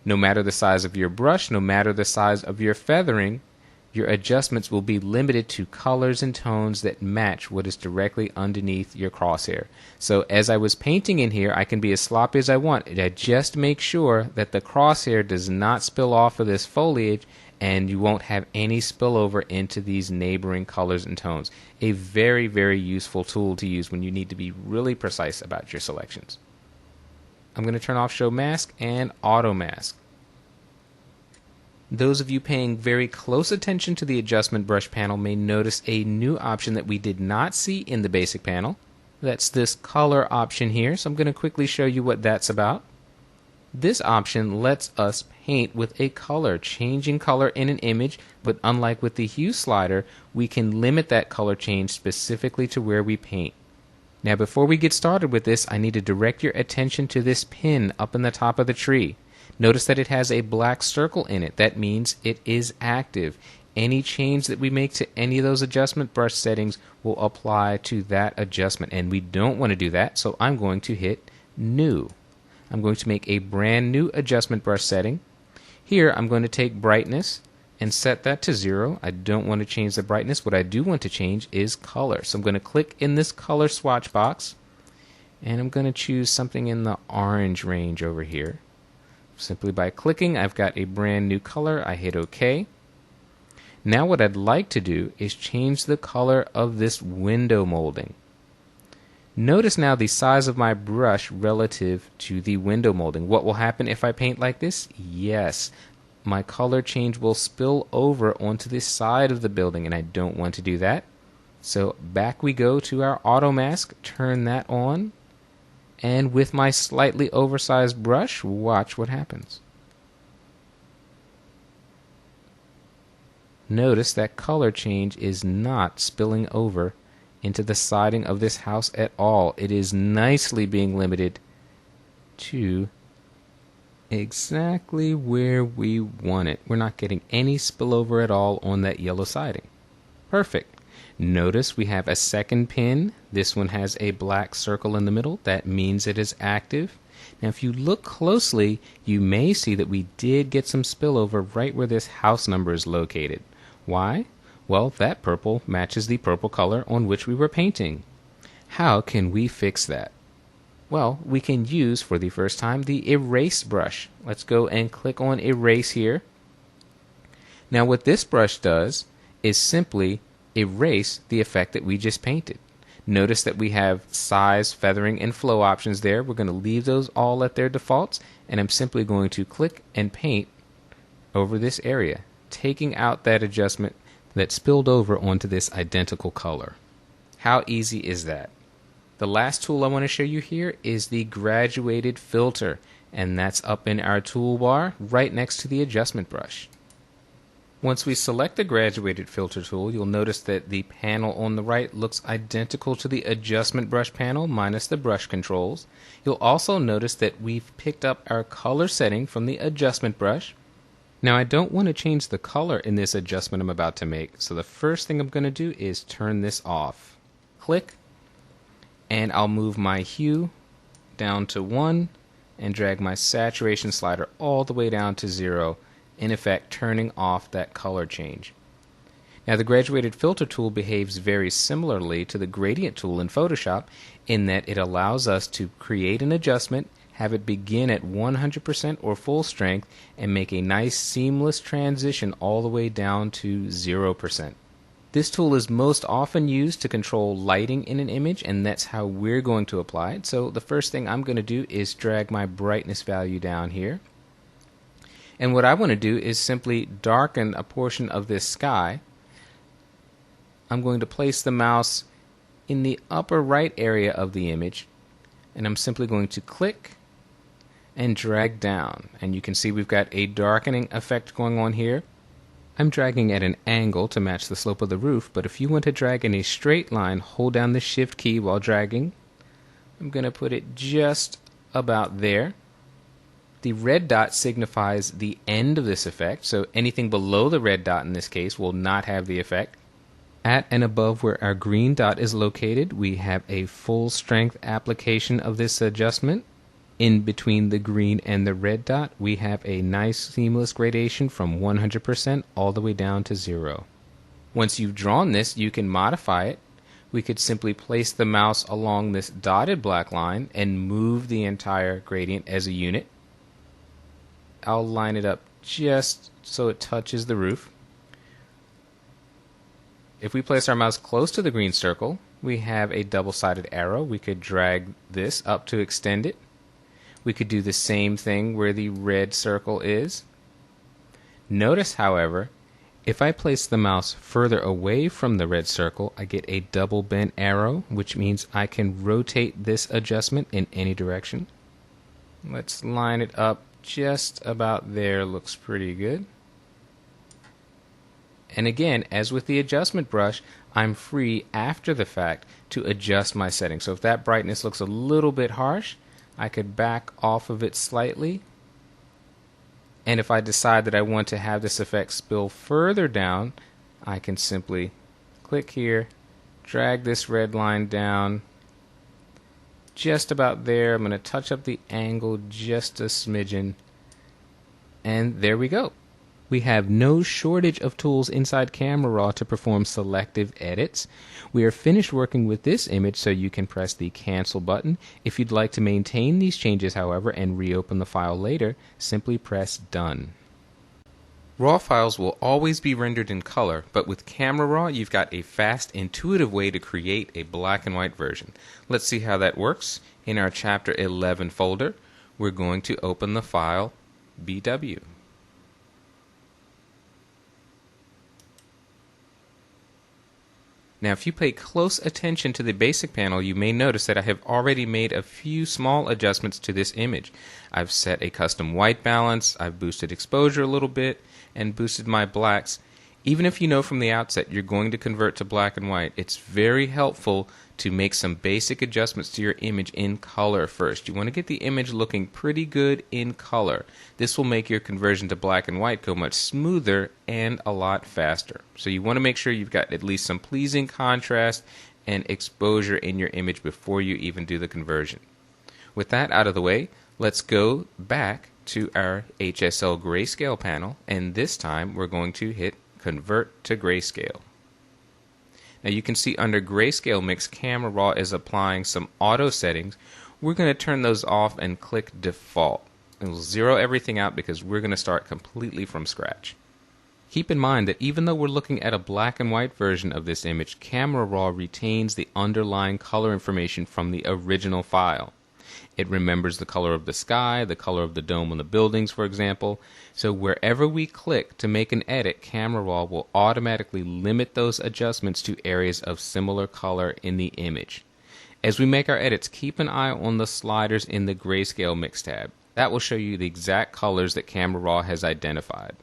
S1: No matter the size of your brush, no matter the size of your feathering, your adjustments will be limited to colors and tones that match what is directly underneath your crosshair. So as I was painting in here, I can be as sloppy as I want. I just make sure that the crosshair does not spill off of this foliage, and you won't have any spillover into these neighboring colors and tones. A very, very useful tool to use when you need to be really precise about your selections. I'm going to turn off Show Mask and Auto Mask. Those of you paying very close attention to the adjustment brush panel may notice a new option that we did not see in the basic panel. That's this color option here, so I'm going to quickly show you what that's about. This option lets us paint with a color, changing color in an image, but unlike with the hue slider, we can limit that color change specifically to where we paint. Now before we get started with this, I need to direct your attention to this pin up in the top of the tree. Notice that it has a black circle in it. That means it is active. Any change that we make to any of those adjustment brush settings will apply to that adjustment, and we don't want to do that, so I'm going to hit New. I'm going to make a brand new adjustment brush setting. Here I'm going to take brightness and set that to 0. I don't want to change the brightness. What I do want to change is color. So I'm going to click in this color swatch box, and I'm going to choose something in the orange range over here. Simply by clicking, I've got a brand new color. I hit OK. Now what I'd like to do is change the color of this window molding. Notice now the size of my brush relative to the window molding. What will happen if I paint like this? Yes, my color change will spill over onto the side of the building, and I don't want to do that. So back we go to our Auto Mask, turn that on, and with my slightly oversized brush, watch what happens. Notice that color change is not spilling over into the siding of this house at all. It is nicely being limited to exactly where we want it. We're not getting any spillover at all on that yellow siding. Perfect. Notice we have a second pin. This one has a black circle in the middle. That means it is active. Now if you look closely, you may see that we did get some spillover right where this house number is located. Why? Well, that purple matches the purple color on which we were painting. How can we fix that? Well, we can use, for the first time, the erase brush. Let's go and click on erase here. Now what this brush does is simply erase the effect that we just painted. Notice that we have size, feathering, and flow options there. We're going to leave those all at their defaults, and I'm simply going to click and paint over this area, taking out that adjustment that spilled over onto this identical color. How easy is that? The last tool I want to show you here is the graduated filter, and that's up in our toolbar right next to the adjustment brush. Once we select the graduated filter tool, you'll notice that the panel on the right looks identical to the adjustment brush panel minus the brush controls. You'll also notice that we've picked up our color setting from the adjustment brush. Now I don't want to change the color in this adjustment I'm about to make, so the first thing I'm going to do is turn this off. Click, and I'll move my hue down to 1 and drag my saturation slider all the way down to 0, in effect turning off that color change. Now the graduated filter tool behaves very similarly to the gradient tool in Photoshop in that it allows us to create an adjustment, have it begin at 100% or full strength, and make a nice seamless transition all the way down to 0%. This tool is most often used to control lighting in an image, and that's how we're going to apply it. So the first thing I'm going to do is drag my brightness value down here. And what I want to do is simply darken a portion of this sky. I'm going to place the mouse in the upper right area of the image, and I'm simply going to click and drag down. And you can see we've got a darkening effect going on here. I'm dragging at an angle to match the slope of the roof, but if you want to drag in a straight line, hold down the Shift key while dragging. I'm going to put it just about there. The red dot signifies the end of this effect, so anything below the red dot in this case will not have the effect. At and above where our green dot is located, we have a full strength application of this adjustment. In between the green and the red dot, we have a nice seamless gradation from 100% all the way down to 0. Once you've drawn this, you can modify it. We could simply place the mouse along this dotted black line and move the entire gradient as a unit. I'll line it up just so it touches the roof. If we place our mouse close to the green circle, we have a double-sided arrow. We could drag this up to extend it. We could do the same thing where the red circle is. Notice, however, if I place the mouse further away from the red circle, I get a double bent arrow, which means I can rotate this adjustment in any direction. Let's line it up just about there. Looks pretty good. And again, as with the adjustment brush, I'm free after the fact to adjust my settings. So if that brightness looks a little bit harsh, I could back off of it slightly. And if I decide that I want to have this effect spill further down, I can simply click here, drag this red line down just about there. I'm going to touch up the angle just a smidgen, and there we go. We have no shortage of tools inside Camera Raw to perform selective edits. We are finished working with this image, so you can press the cancel button. If you'd like to maintain these changes, however, and reopen the file later, simply press done. Raw files will always be rendered in color, but with Camera Raw, you've got a fast, intuitive way to create a black and white version. Let's see how that works. In our Chapter 11 folder, we're going to open the file BW. Now, if you pay close attention to the basic panel, you may notice that I have already made a few small adjustments to this image. I've set a custom white balance, I've boosted exposure a little bit, and boosted my blacks. Even if you know from the outset you're going to convert to black and white, it's very helpful to make some basic adjustments to your image in color first. You want to get the image looking pretty good in color. This will make your conversion to black and white go much smoother and a lot faster. So you want to make sure you've got at least some pleasing contrast and exposure in your image before you even do the conversion. With that out of the way, let's go back to our HSL grayscale panel, and this time we're going to hit Convert to Grayscale. Now you can see under Grayscale Mix, Camera Raw is applying some auto settings. we're going to turn those off and click Default. And we'll zero everything out because we're going to start completely from scratch. Keep in mind that even though we're looking at a black and white version of this image, Camera Raw retains the underlying color information from the original file. It remembers the color of the sky, the color of the dome on the buildings, for example. So wherever we click to make an edit, Camera Raw will automatically limit those adjustments to areas of similar color in the image. As we make our edits, keep an eye on the sliders in the Grayscale Mix tab. That will show you the exact colors that Camera Raw has identified.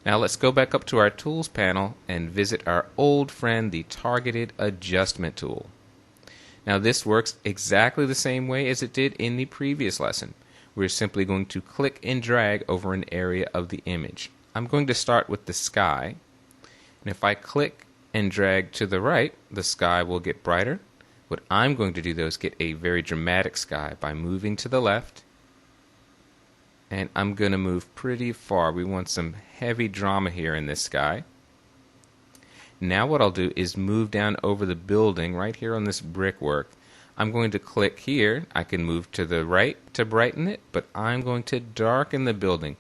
S1: Now let's go back up to our Tools panel and visit our old friend, the Targeted Adjustment tool. Now this works exactly the same way as it did in the previous lesson. We're simply going to click and drag over an area of the image. I'm going to start with the sky, and if I click and drag to the right, the sky will get brighter. What I'm going to do though is get a very dramatic sky by moving to the left, and I'm going to move pretty far. We want some heavy drama here in this sky. Now what I'll do is move down over the building right here on this brickwork. I'm going to click here. I can move to the right to brighten it, but I'm going to darken the building,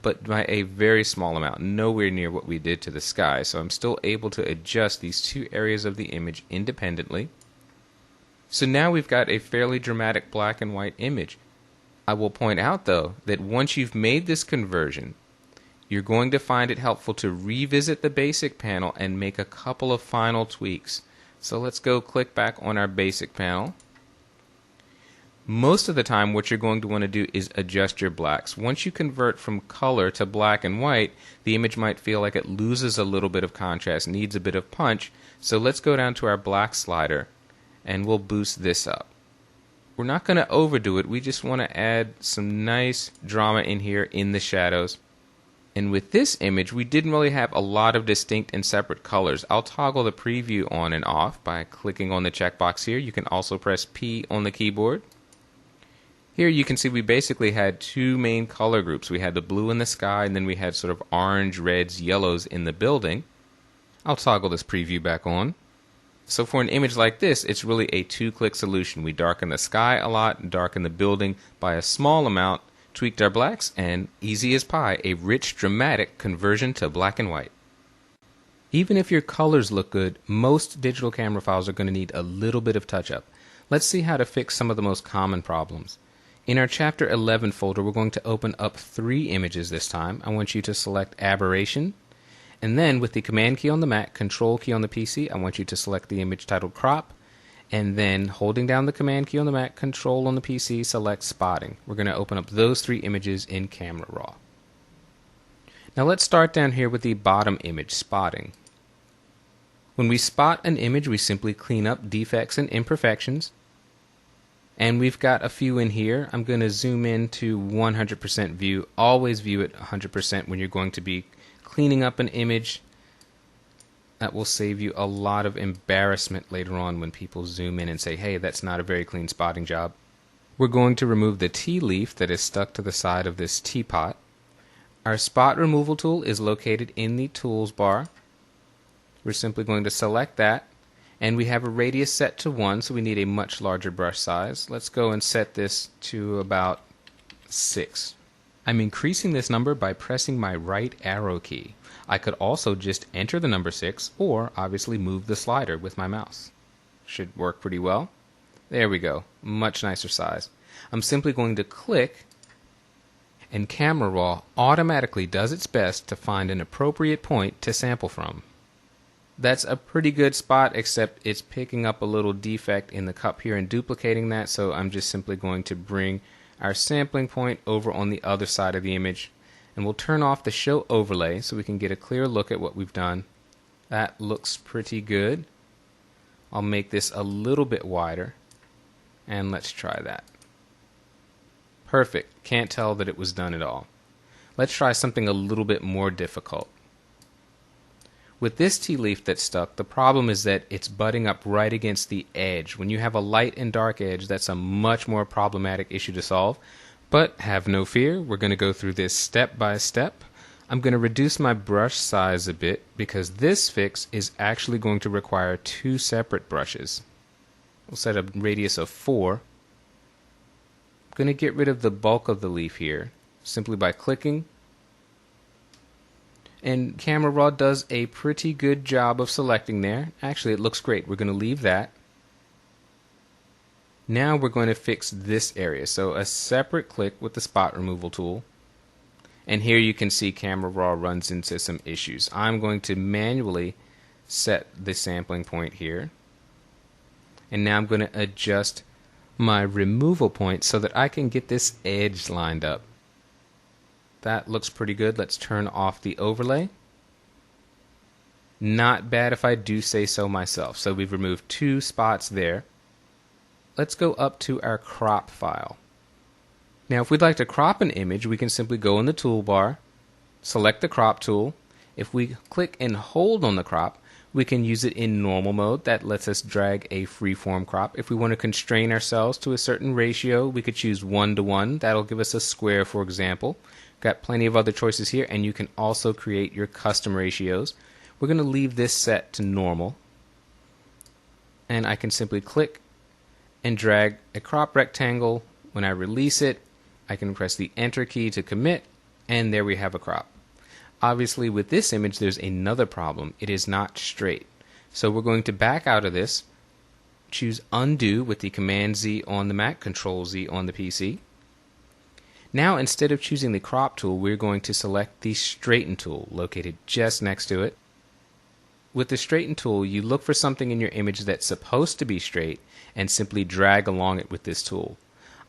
S1: but by a very small amount, nowhere near what we did to the sky. So I'm still able to adjust these two areas of the image independently. So now we've got a fairly dramatic black and white image. I will point out though that once you've made this conversion, you're going to find it helpful to revisit the basic panel and make a couple of final tweaks. So let's go click back on our basic panel. Most of the time what you're going to want to do is adjust your blacks. Once you convert from color to black and white, the image might feel like it loses a little bit of contrast, needs a bit of punch. So let's go down to our black slider and we'll boost this up. We're not going to overdo it, we just want to add some nice drama in here in the shadows. And with this image, we didn't really have a lot of distinct and separate colors. I'll toggle the preview on and off by clicking on the checkbox here. You can also press P on the keyboard. Here you can see we basically had two main color groups. We had the blue in the sky, and then we had sort of orange, reds, yellows in the building. I'll toggle this preview back on. So for an image like this, it's really a two-click solution. We darken the sky a lot, darken the building by a small amount, tweaked our blacks, and easy as pie, a rich, dramatic conversion to black and white. Even if your colors look good, most digital camera files are going to need a little bit of touch-up. Let's see how to fix some of the most common problems. In our Chapter 11 folder, we're going to open up 3 images this time. I want you to select Aberration, and then with the Command key on the Mac, Control key on the PC, I want you to select the image titled Crop, and then holding down the Command key on the Mac, Control on the PC, select Spotting. We're going to open up those 3 images in Camera Raw. Now let's start down here with the bottom image, Spotting. When we spot an image, we simply clean up defects and imperfections. And we've got a few in here. I'm going to zoom in to 100% view. Always view it 100% when you're going to be cleaning up an image. That will save you a lot of embarrassment later on when people zoom in and say, hey, that's not a very clean spotting job. We're going to remove the tea leaf that is stuck to the side of this teapot. Our spot removal tool is located in the tools bar. We're simply going to select that, and we have a radius set to 1, so we need a much larger brush size. Let's go and set this to about 6. I'm increasing this number by pressing my right arrow key. I could also just enter the number 6 or obviously move the slider with my mouse. Should work pretty well. There we go. Much nicer size. I'm simply going to click, and Camera Raw automatically does its best to find an appropriate point to sample from. That's a pretty good spot, except it's picking up a little defect in the cup here and duplicating that, so I'm just simply going to bring our sampling point over on the other side of the image, and we'll turn off the show overlay so we can get a clear look at what we've done. That looks pretty good. I'll make this a little bit wider, and let's try that. Perfect. Can't tell that it was done at all. Let's try something a little bit more difficult. With this tea leaf that's stuck, the problem is that it's butting up right against the edge. When you have a light and dark edge, that's a much more problematic issue to solve. But have no fear, we're going to go through this step by step. I'm going to reduce my brush size a bit because this fix is actually going to require 2 separate brushes. We'll set a radius of 4. going to get rid of the bulk of the leaf here simply by clicking. And Camera Raw does a pretty good job of selecting there. Actually, it looks great. We're going to leave that. Now we're going to fix this area. So a separate click with the spot removal tool. And here you can see Camera Raw runs into some issues. I'm going to manually set the sampling point here. And now I'm going to adjust my removal point so that I can get this edge lined up. That looks pretty good. Let's turn off the overlay. Not bad if I do say so myself. So we've removed 2 spots there. Let's go up to our crop file. Now if we'd like to crop an image, we can simply go in the toolbar, select the crop tool. If we click and hold on the crop, we can use it in normal mode. That lets us drag a freeform crop. If we want to constrain ourselves to a certain ratio, we could choose 1:1. That'll give us a square, for example. Got plenty of other choices here, and you can also create your custom ratios. We're going to leave this set to normal. And I can simply click and drag a crop rectangle. When I release it, I can press the Enter key to commit, and there we have a crop. Obviously, with this image, there's another problem. It is not straight. So we're going to back out of this, choose Undo with the Command Z on the Mac, Control Z on the PC. Now, instead of choosing the crop tool, we're going to select the straighten tool located just next to it. With the straighten tool, you look for something in your image that's supposed to be straight and simply drag along it with this tool.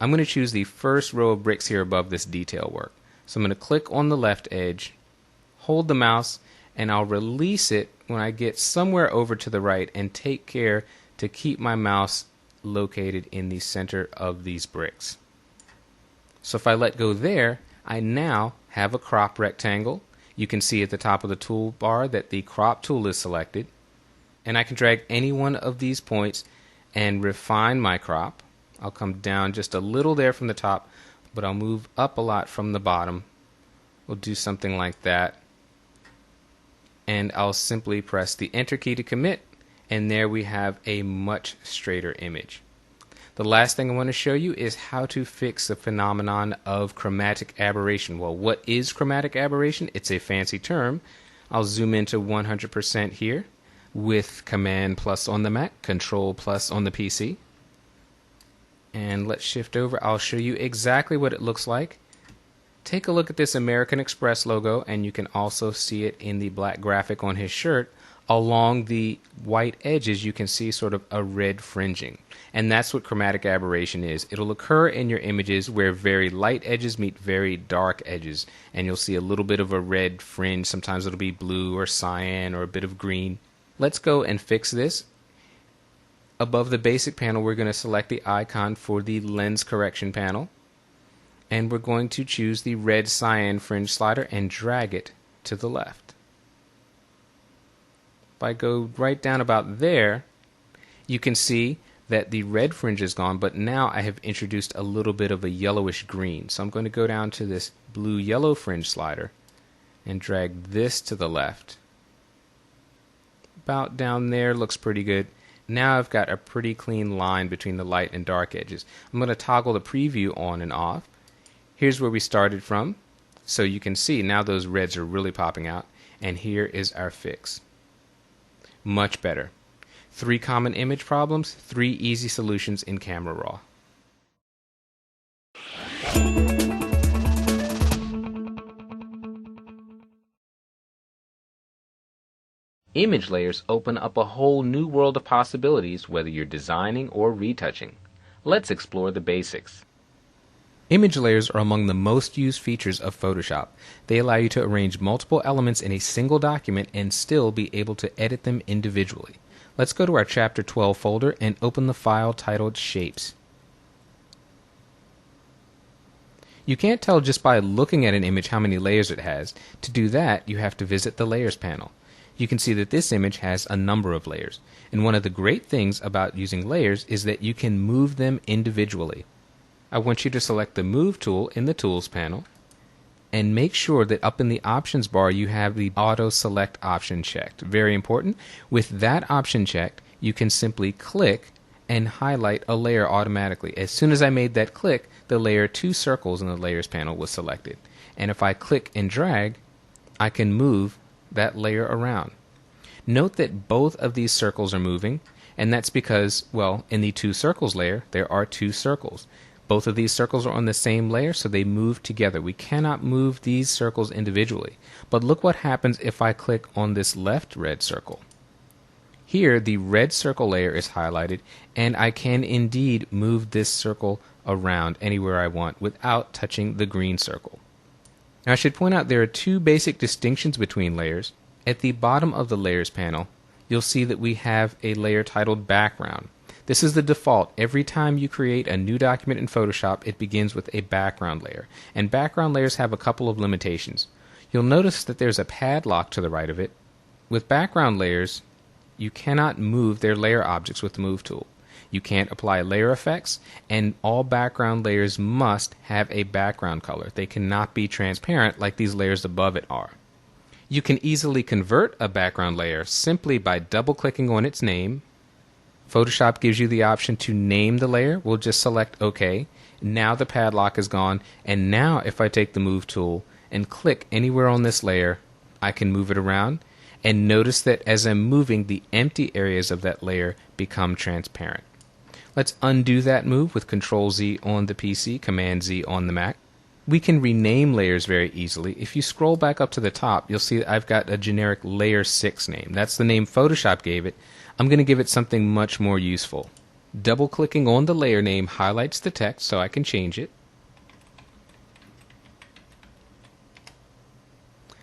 S1: I'm going to choose the first row of bricks here above this detail work. So I'm going to click on the left edge, hold the mouse, and I'll release it when I get somewhere over to the right and take care to keep my mouse located in the center of these bricks. So if I let go there, I now have a crop rectangle. You can see at the top of the toolbar that the crop tool is selected. And I can drag any one of these points and refine my crop. I'll come down just a little there from the top, but I'll move up a lot from the bottom. We'll do something like that. And I'll simply press the Enter key to commit, and there we have a much straighter image. The last thing I want to show you is how to fix the phenomenon of chromatic aberration. Well, what is chromatic aberration? It's a fancy term. I'll zoom into 100% here with Command plus on the Mac, Control plus on the PC. And let's shift over. I'll show you exactly what it looks like. Take a look at this American Express logo, and you can also see it in the black graphic on his shirt. Along the white edges, you can see sort of a red fringing. And that's what chromatic aberration is. It'll occur in your images where very light edges meet very dark edges. And you'll see a little bit of a red fringe. Sometimes it'll be blue or cyan or a bit of green. Let's go and fix this. Above the basic panel, we're going to select the icon for the lens correction panel. And we're going to choose the red cyan fringe slider and drag it to the left. If I go right down about there, you can see that the red fringe is gone, but now I have introduced a little bit of a yellowish green. So I'm going to go down to this blue-yellow fringe slider and drag this to the left. About down there, looks pretty good. Now I've got a pretty clean line between the light and dark edges. I'm going to toggle the preview on and off. Here's where we started from. So you can see now those reds are really popping out. And here is our fix. Much better. 3 common image problems, 3 easy solutions in Camera Raw. Image layers open up a whole new world of possibilities whether you're designing or retouching. Let's explore the basics. Image layers are among the most used features of Photoshop. They allow you to arrange multiple elements in a single document and still be able to edit them individually. Let's go to our Chapter 12 folder and open the file titled Shapes. You can't tell just by looking at an image how many layers it has. To do that, you have to visit the Layers panel. You can see that this image has a number of layers. And one of the great things about using layers is that you can move them individually. I want you to select the Move tool in the Tools panel and make sure that up in the Options bar you have the Auto Select option checked. Very important. With that option checked, you can simply click and highlight a layer automatically. As soon as I made that click, the layer 2 circles in the layers panel was selected. And if I click and drag, I can move that layer around. Note that both of these circles are moving, and that's because, well, in the 2 circles layer, there are 2 circles. Both of these circles are on the same layer, so they move together. We cannot move these circles individually. But look what happens if I click on this left red circle. Here, the red circle layer is highlighted, and I can indeed move this circle around anywhere I want without touching the green circle. Now, I should point out there are 2 basic distinctions between layers. At the bottom of the Layers panel, you'll see that we have a layer titled Background. This is the default. Every time you create a new document in Photoshop, it begins with a background layer. And background layers have a couple of limitations. You'll notice that there's a padlock to the right of it. With background layers, you cannot move their layer objects with the Move tool. You can't apply layer effects, and all background layers must have a background color. They cannot be transparent like these layers above it are. You can easily convert a background layer simply by double-clicking on its name. Photoshop gives you the option to name the layer. We'll just select OK. Now the padlock is gone, and now if I take the Move tool and click anywhere on this layer, I can move it around. And notice that as I'm moving, the empty areas of that layer become transparent. Let's undo that move with Control-Z on the PC, Command-Z on the Mac. We can rename layers very easily. If you scroll back up to the top, you'll see that I've got a generic Layer 6 name. That's the name Photoshop gave it. I'm going to give it something much more useful. Double-clicking on the layer name highlights the text so I can change it.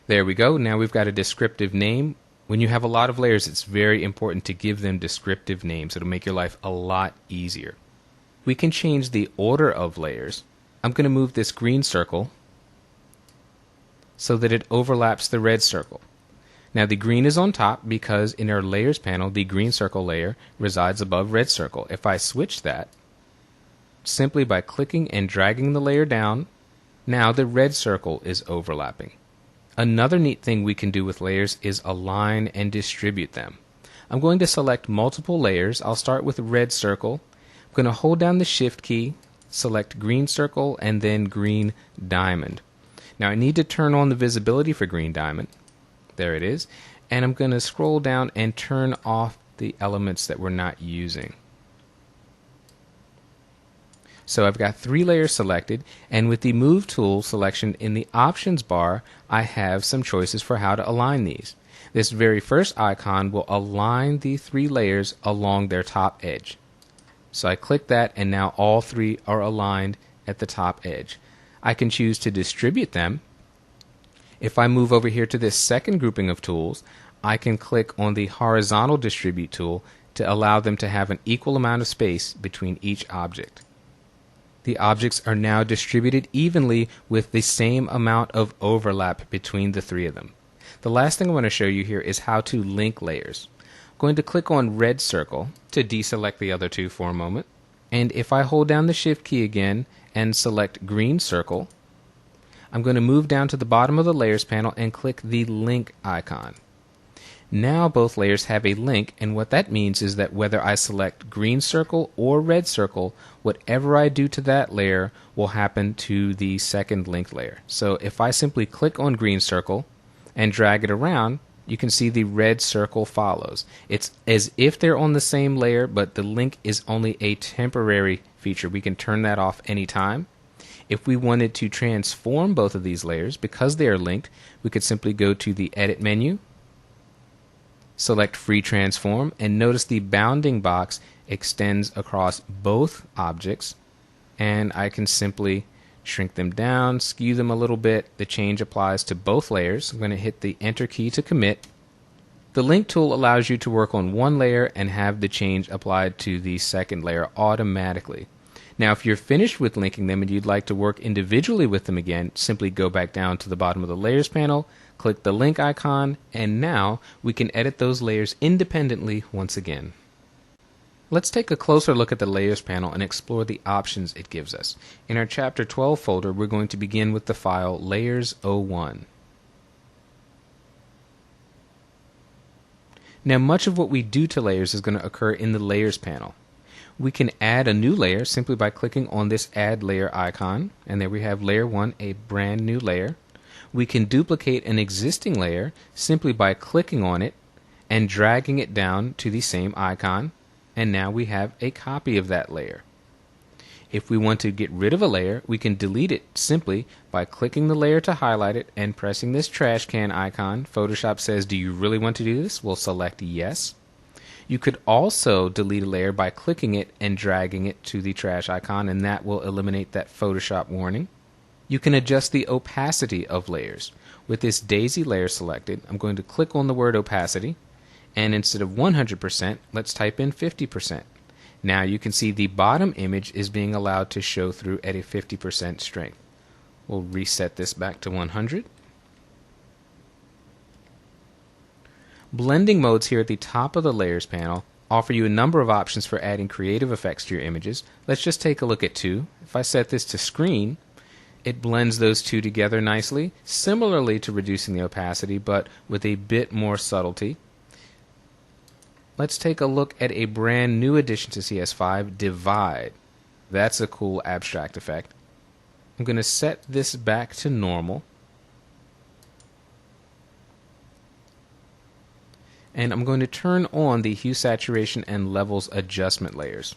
S1: There we go. Now we've got a descriptive name. When you have a lot of layers, it's very important to give them descriptive names. It'll make your life a lot easier. We can change the order of layers. I'm going to move this green circle so that it overlaps the red circle. Now the green is on top because in our Layers panel, the green circle layer resides above red circle. If I switch that, simply by clicking and dragging the layer down, now the red circle is overlapping. Another neat thing we can do with layers is align and distribute them. I'm going to select multiple layers. I'll start with red circle. I'm going to hold down the Shift key, select green circle, and then green diamond. Now I need to turn on the visibility for green diamond. There it is. And I'm going to scroll down and turn off the elements that we're not using. So I've got 3 layers selected, and with the Move tool selection in the options bar, I have some choices for how to align these. This very first icon will align the 3 layers along their top edge. So I click that, and now all 3 are aligned at the top edge. I can choose to distribute them. If I move over here to this second grouping of tools, I can click on the horizontal distribute tool to allow them to have an equal amount of space between each object. The objects are now distributed evenly with the same amount of overlap between the 3 of them. The last thing I want to show you here is how to link layers. I'm going to click on red circle to deselect the other 2 for a moment. And if I hold down the Shift key again and select green circle, I'm going to move down to the bottom of the Layers panel and click the link icon. Now both layers have a link, and what that means is that whether I select green circle or red circle, whatever I do to that layer will happen to the second linked layer. So if I simply click on green circle and drag it around, you can see the red circle follows. It's as if they're on the same layer, but the link is only a temporary feature. We can turn that off anytime. If we wanted to transform both of these layers, because they are linked, we could simply go to the Edit menu, select Free Transform, and notice the bounding box extends across both objects, and I can simply shrink them down, skew them a little bit. The change applies to both layers. I'm going to hit the Enter key to commit. The Link tool allows you to work on one layer and have the change applied to the second layer automatically. Now, if you're finished with linking them and you'd like to work individually with them again, simply go back down to the bottom of the Layers panel, click the link icon, and now we can edit those layers independently once again. Let's take a closer look at the Layers panel and explore the options it gives us. In our Chapter 12 folder, we're going to begin with the file Layers01. Now, much of what we do to layers is going to occur in the Layers panel. We can add a new layer simply by clicking on this Add Layer icon, and there we have Layer 1, a brand new layer. We can duplicate an existing layer simply by clicking on it and dragging it down to the same icon, and now we have a copy of that layer. If we want to get rid of a layer, we can delete it simply by clicking the layer to highlight it and pressing this trash can icon. Photoshop says, do you really want to do this? We'll select yes. You could also delete a layer by clicking it and dragging it to the trash icon, and that will eliminate that Photoshop warning. You can adjust the opacity of layers. With this daisy layer selected, I'm going to click on the word opacity, and instead of 100%, let's type in 50%. Now you can see the bottom image is being allowed to show through at a 50% strength. We'll reset this back to 100. Blending modes here at the top of the Layers panel offer you a number of options for adding creative effects to your images. Let's just take a look at two. If I set this to screen, it blends those two together nicely, similarly to reducing the opacity, but with a bit more subtlety. Let's take a look at a brand new addition to CS5, Divide. That's a cool abstract effect. I'm going to set this back to normal. And I'm going to turn on the hue, saturation, and levels adjustment layers.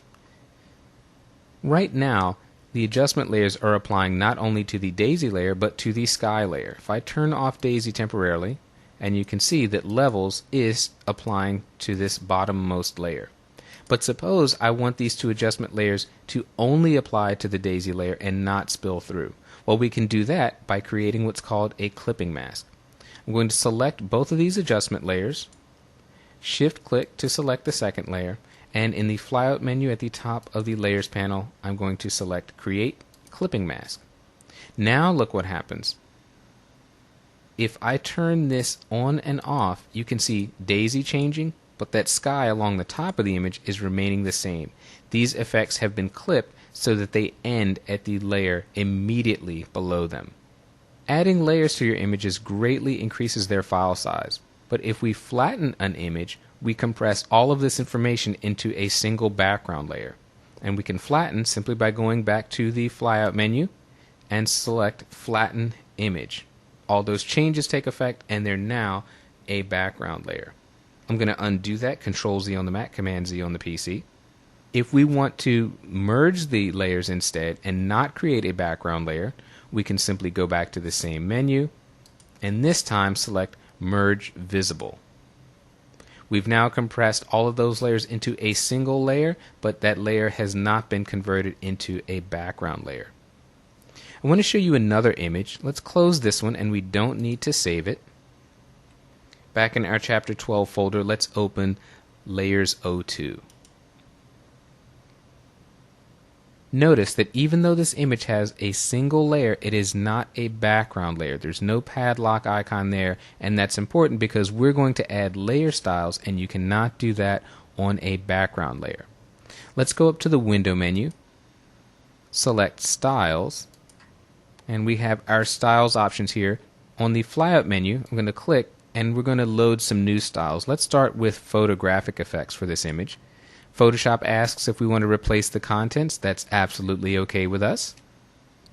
S1: Right now, the adjustment layers are applying not only to the daisy layer, but to the sky layer. If I turn off daisy temporarily, and you can see that levels is applying to this bottommost layer. But suppose I want these two adjustment layers to only apply to the daisy layer and not spill through. Well, we can do that by creating what's called a clipping mask. I'm going to select both of these adjustment layers, shift click to select the second layer, and in the flyout menu at the top of the Layers panel, I'm going to select Create Clipping Mask. Now look what happens. If I turn this on and off, you can see daisy changing, but that sky along the top of the image is remaining the same. These effects have been clipped so that they end at the layer immediately below them. Adding layers to your images greatly increases their file size, but if we flatten an image, we compress all of this information into a single background layer. And we can flatten simply by going back to the flyout menu and select Flatten Image. All those changes take effect, and they're now a background layer. I'm going to undo that, Control Z on the Mac, Command Z on the PC. If we want to merge the layers instead and not create a background layer, we can simply go back to the same menu, and this time select Merge Visible. We've now compressed all of those layers into a single layer, but that layer has not been converted into a background layer. I want to show you another image. Let's close this one, and we don't need to save it. Back in our Chapter 12 folder, let's open Layers 02. Notice that even though this image has a single layer, it is not a background layer. There's no padlock icon there, and that's important because we're going to add layer styles, and you cannot do that on a background layer. Let's go up to the Window menu, select Styles, and we have our styles options here. On the flyout menu, I'm going to click, and we're going to load some new styles. Let's start with photographic effects for this image. Photoshop asks if we want to replace the contents. That's absolutely okay with us.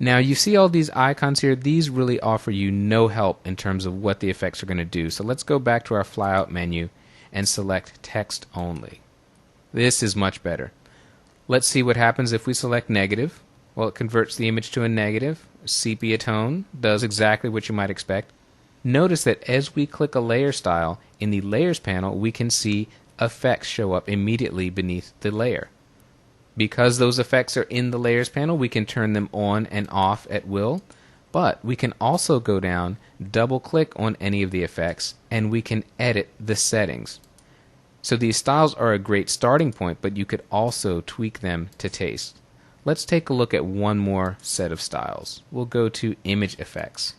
S1: Now you see all these icons here. These really offer you no help in terms of what the effects are going to do. So let's go back to our flyout menu and select Text Only. This is much better. Let's see what happens if we select negative. Well, it converts the image to a negative. Sepia tone does exactly what you might expect. Notice that as we click a layer style, in the Layers panel, we can see effects show up immediately beneath the layer. Because those effects are in the Layers panel, we can turn them on and off at will, but we can also go down, double click on any of the effects, and we can edit the settings. So these styles are a great starting point, but you could also tweak them to taste. Let's take a look at one more set of styles. We'll go to Image Effects.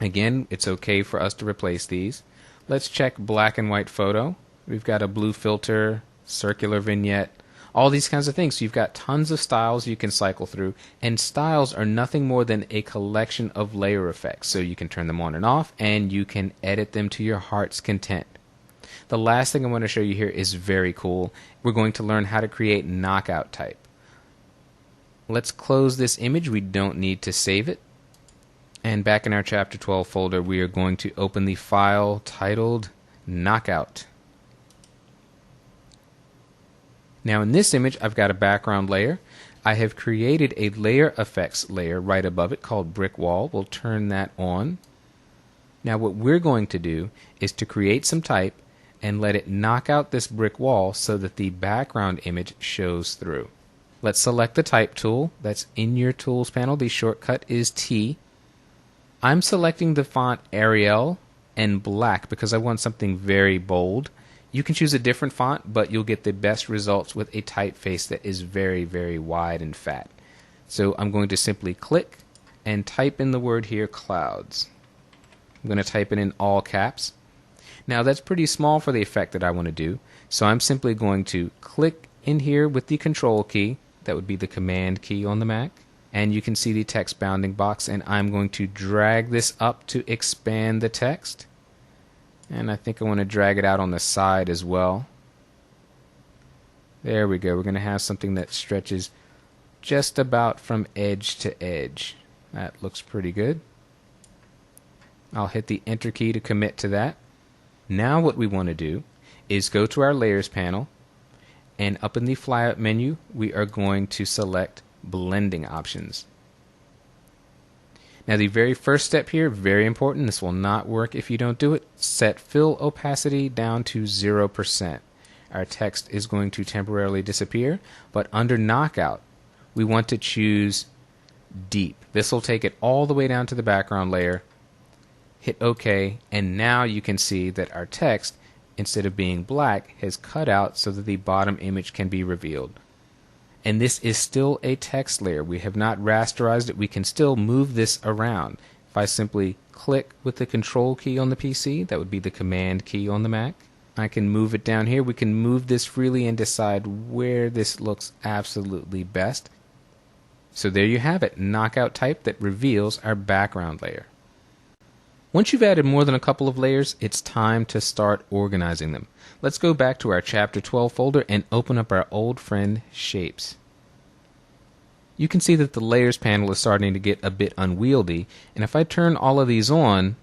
S1: Again, it's okay for us to replace these. Let's check Black and White Photo. We've got a blue filter, circular vignette, all these kinds of things. So you've got tons of styles you can cycle through, and styles are nothing more than a collection of layer effects. So you can turn them on and off, and you can edit them to your heart's content. The last thing I want to show you here is very cool. We're going to learn how to create knockout type. Let's close this image. We don't need to save it. And back in our Chapter 12 folder, we are going to open the file titled Knockout. Now in this image, I've got a background layer. I have created a layer effects layer right above it called Brick Wall. We'll turn that on. Now what we're going to do is to create some type and let it knock out this brick wall so that the background image shows through. Let's select the type tool that's in your tools panel. The shortcut is T. I'm selecting the font Arial and black because I want something very bold. You can choose a different font, but you'll get the best results with a typeface that is very, very wide and fat. So I'm going to simply click and type in the word here, clouds. I'm going to type it in all caps. Now that's pretty small for the effect that I want to do, so I'm simply going to click in here with the control key, that would be the command key on the Mac, and you can see the text bounding box, and I'm going to drag this up to expand the text. And I think I want to drag it out on the side as well. There we go. We're going to have something that stretches just about from edge to edge. That looks pretty good. I'll hit the Enter key to commit to that. Now what we want to do is go to our Layers panel, and up in the flyout menu, we are going to select Blending Options. Now the very first step here, very important, this will not work if you don't do it, set fill opacity down to 0%. Our text is going to temporarily disappear, but under knockout, we want to choose deep. This will take it all the way down to the background layer, hit OK, and now you can see that our text, instead of being black, has cut out so that the bottom image can be revealed. And this is still a text layer. We have not rasterized it. We can still move this around. If I simply click with the control key on the PC, that would be the command key on the Mac, I can move it down here. We can move this freely and decide where this looks absolutely best. So there you have it, knockout type that reveals our background layer. Once you've added more than a couple of layers, it's time to start organizing them. Let's go back to our Chapter 12 folder and open up our old friend Shapes. You can see that the Layers panel is starting to get a bit unwieldy, and if I turn all of these on,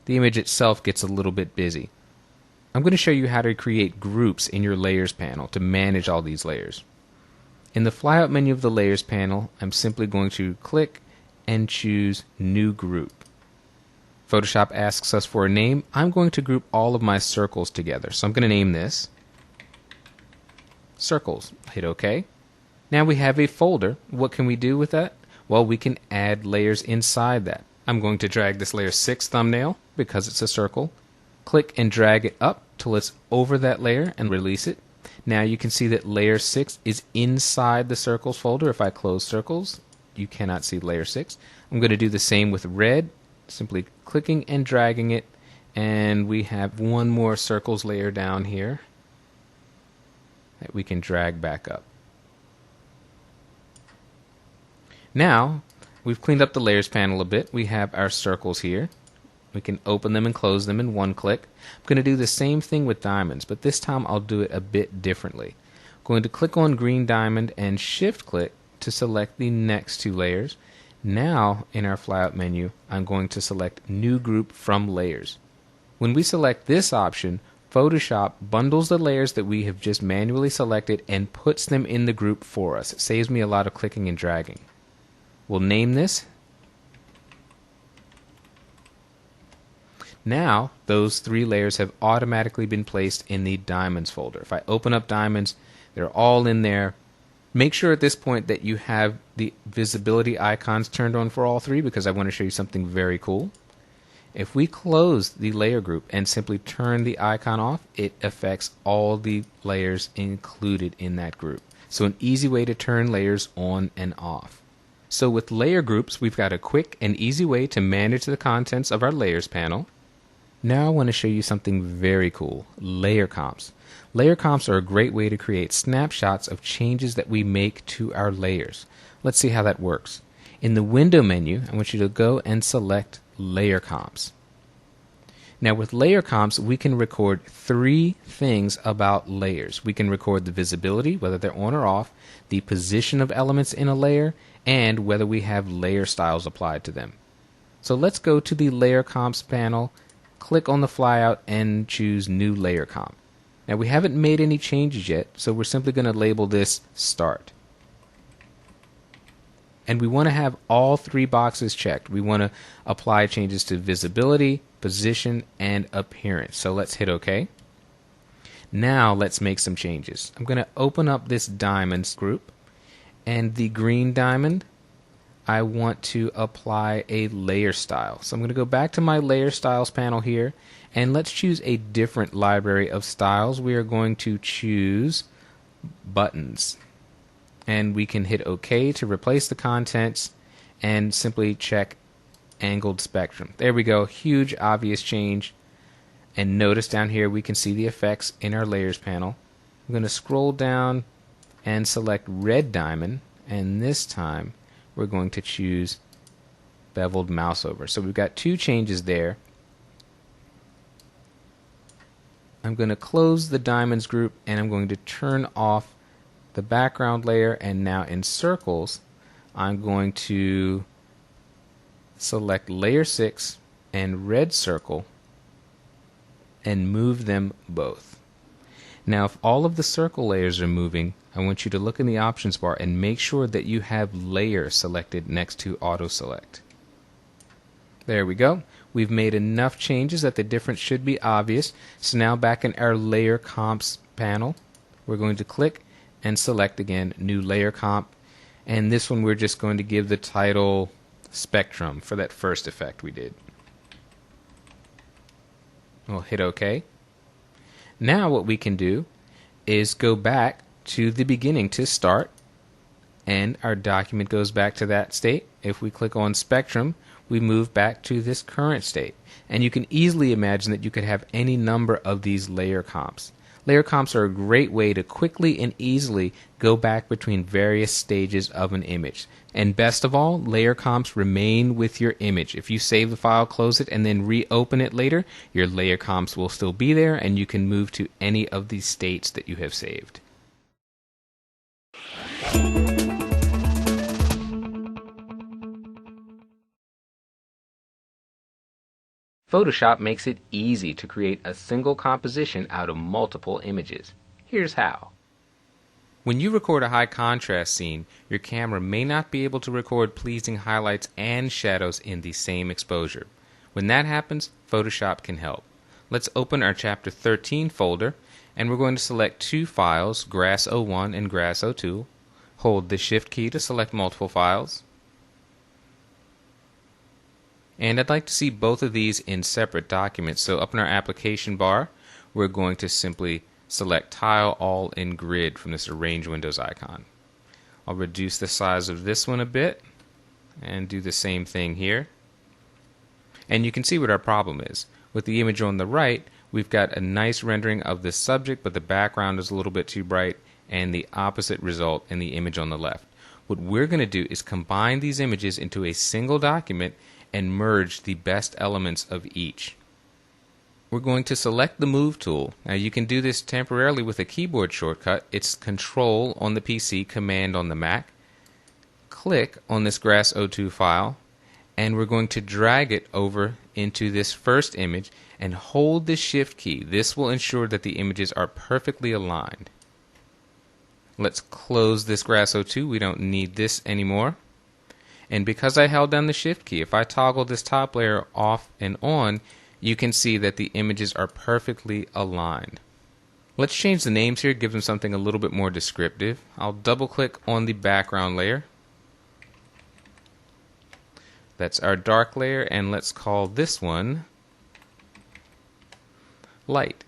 S1: the image itself gets a little bit busy. I'm going to show you how to create groups in your Layers panel to manage all these layers. In the flyout menu of the Layers panel, I'm simply going to click and choose New Group. Photoshop asks us for a name. I'm going to group all of my circles together. So I'm going to name this Circles. Hit OK. Now we have a folder. What can we do with that? Well, we can add layers inside that. I'm going to drag this layer 6 thumbnail because it's a circle. Click and drag it up till it's over that layer and release it. Now you can see that layer 6 is inside the circles folder. If I close circles, you cannot see layer 6. I'm going to do the same with red. Simply clicking and dragging it, and we have one more circles layer down here that we can drag back up. Now we've cleaned up the layers panel a bit. We have our circles here. We can open them and close them in one click. I'm going to do the same thing with diamonds, but this time I'll do it a bit differently. I'm going to click on green diamond and shift click to select the next two layers. Now, in our flyout menu, I'm going to select New Group from Layers. When we select this option, Photoshop bundles the layers that we have just manually selected and puts them in the group for us. It saves me a lot of clicking and dragging. We'll name this. Now, those 3 layers have automatically been placed in the Diamonds folder. If I open up Diamonds, they're all in there. Make sure at this point that you have the visibility icons turned on for all 3 because I want to show you something very cool. If we close the layer group and simply turn the icon off, it affects all the layers included in that group. So an easy way to turn layers on and off. So with layer groups, we've got a quick and easy way to manage the contents of our layers panel. Now I want to show you something very cool, layer comps. Layer comps are a great way to create snapshots of changes that we make to our layers. Let's see how that works. In the window menu, I want you to go and select Layer Comps. Now with layer comps, we can record three things about layers. We can record the visibility, whether they're on or off, the position of elements in a layer, and whether we have layer styles applied to them. So let's go to the Layer Comps panel, click on the flyout, and choose New Layer Comp. Now we haven't made any changes yet, so we're simply going to label this Start. And we want to have all three boxes checked. We want to apply changes to visibility, position, and appearance. So let's hit OK. Now let's make some changes. I'm going to open up this diamonds group, and the green diamond, I want to apply a layer style. So I'm going to go back to my layer styles panel here, and let's choose a different library of styles. We are going to choose buttons. And we can hit OK to replace the contents and simply check angled spectrum. There we go, huge obvious change. And notice down here we can see the effects in our layers panel. I'm going to scroll down and select red diamond, and this time we're going to choose beveled mouse over. So we've got two changes there. I'm going to close the diamonds group, and I'm going to turn off the background layer, and now in circles I'm going to select layer 6 and red circle and move them both. Now if all of the circle layers are moving, I want you to look in the options bar and make sure that you have layer selected next to auto select. There we go. We've made enough changes that the difference should be obvious. So now back in our layer comps panel, we're going to click and select again new layer comp, and this one we're just going to give the title spectrum for that first effect we did. We'll hit OK. Now what we can do is go back to the beginning to start, and our document goes back to that state. If we click on spectrum, we move back to this current state, and you can easily imagine that you could have any number of these layer comps. Layer comps are a great way to quickly and easily go back between various stages of an image. And best of all, layer comps remain with your image. If you save the file, close it, and then reopen it later, your layer comps will still be there, and you can move to any of these states that you have saved. Photoshop makes it easy to create a single composition out of multiple images. Here's how. When you record a high contrast scene, your camera may not be able to record pleasing highlights and shadows in the same exposure. When that happens, Photoshop can help. Let's open our Chapter 13 folder, and we're going to select two files, Grass 01 and Grass 02. Hold the Shift key to select multiple files. And I'd like to see both of these in separate documents. So up in our application bar, we're going to simply select Tile All in Grid from this Arrange Windows icon. I'll reduce the size of this one a bit and do the same thing here. And you can see what our problem is. With the image on the right, we've got a nice rendering of the subject, but the background is a little bit too bright, and the opposite result in the image on the left. What we're going to do is combine these images into a single document and merge the best elements of each. We're going to select the Move tool. Now you can do this temporarily with a keyboard shortcut. It's Control on the PC, Command on the Mac. Click on this Grass 02 file, and we're going to drag it over into this first image and hold the Shift key. This will ensure that the images are perfectly aligned. Let's close this Grass 02. We don't need this anymore. And because I held down the Shift key, if I toggle this top layer off and on, you can see that the images are perfectly aligned. Let's change the names here, give them something a little bit more descriptive. I'll double click on the background layer. That's our dark layer, and let's call this one light.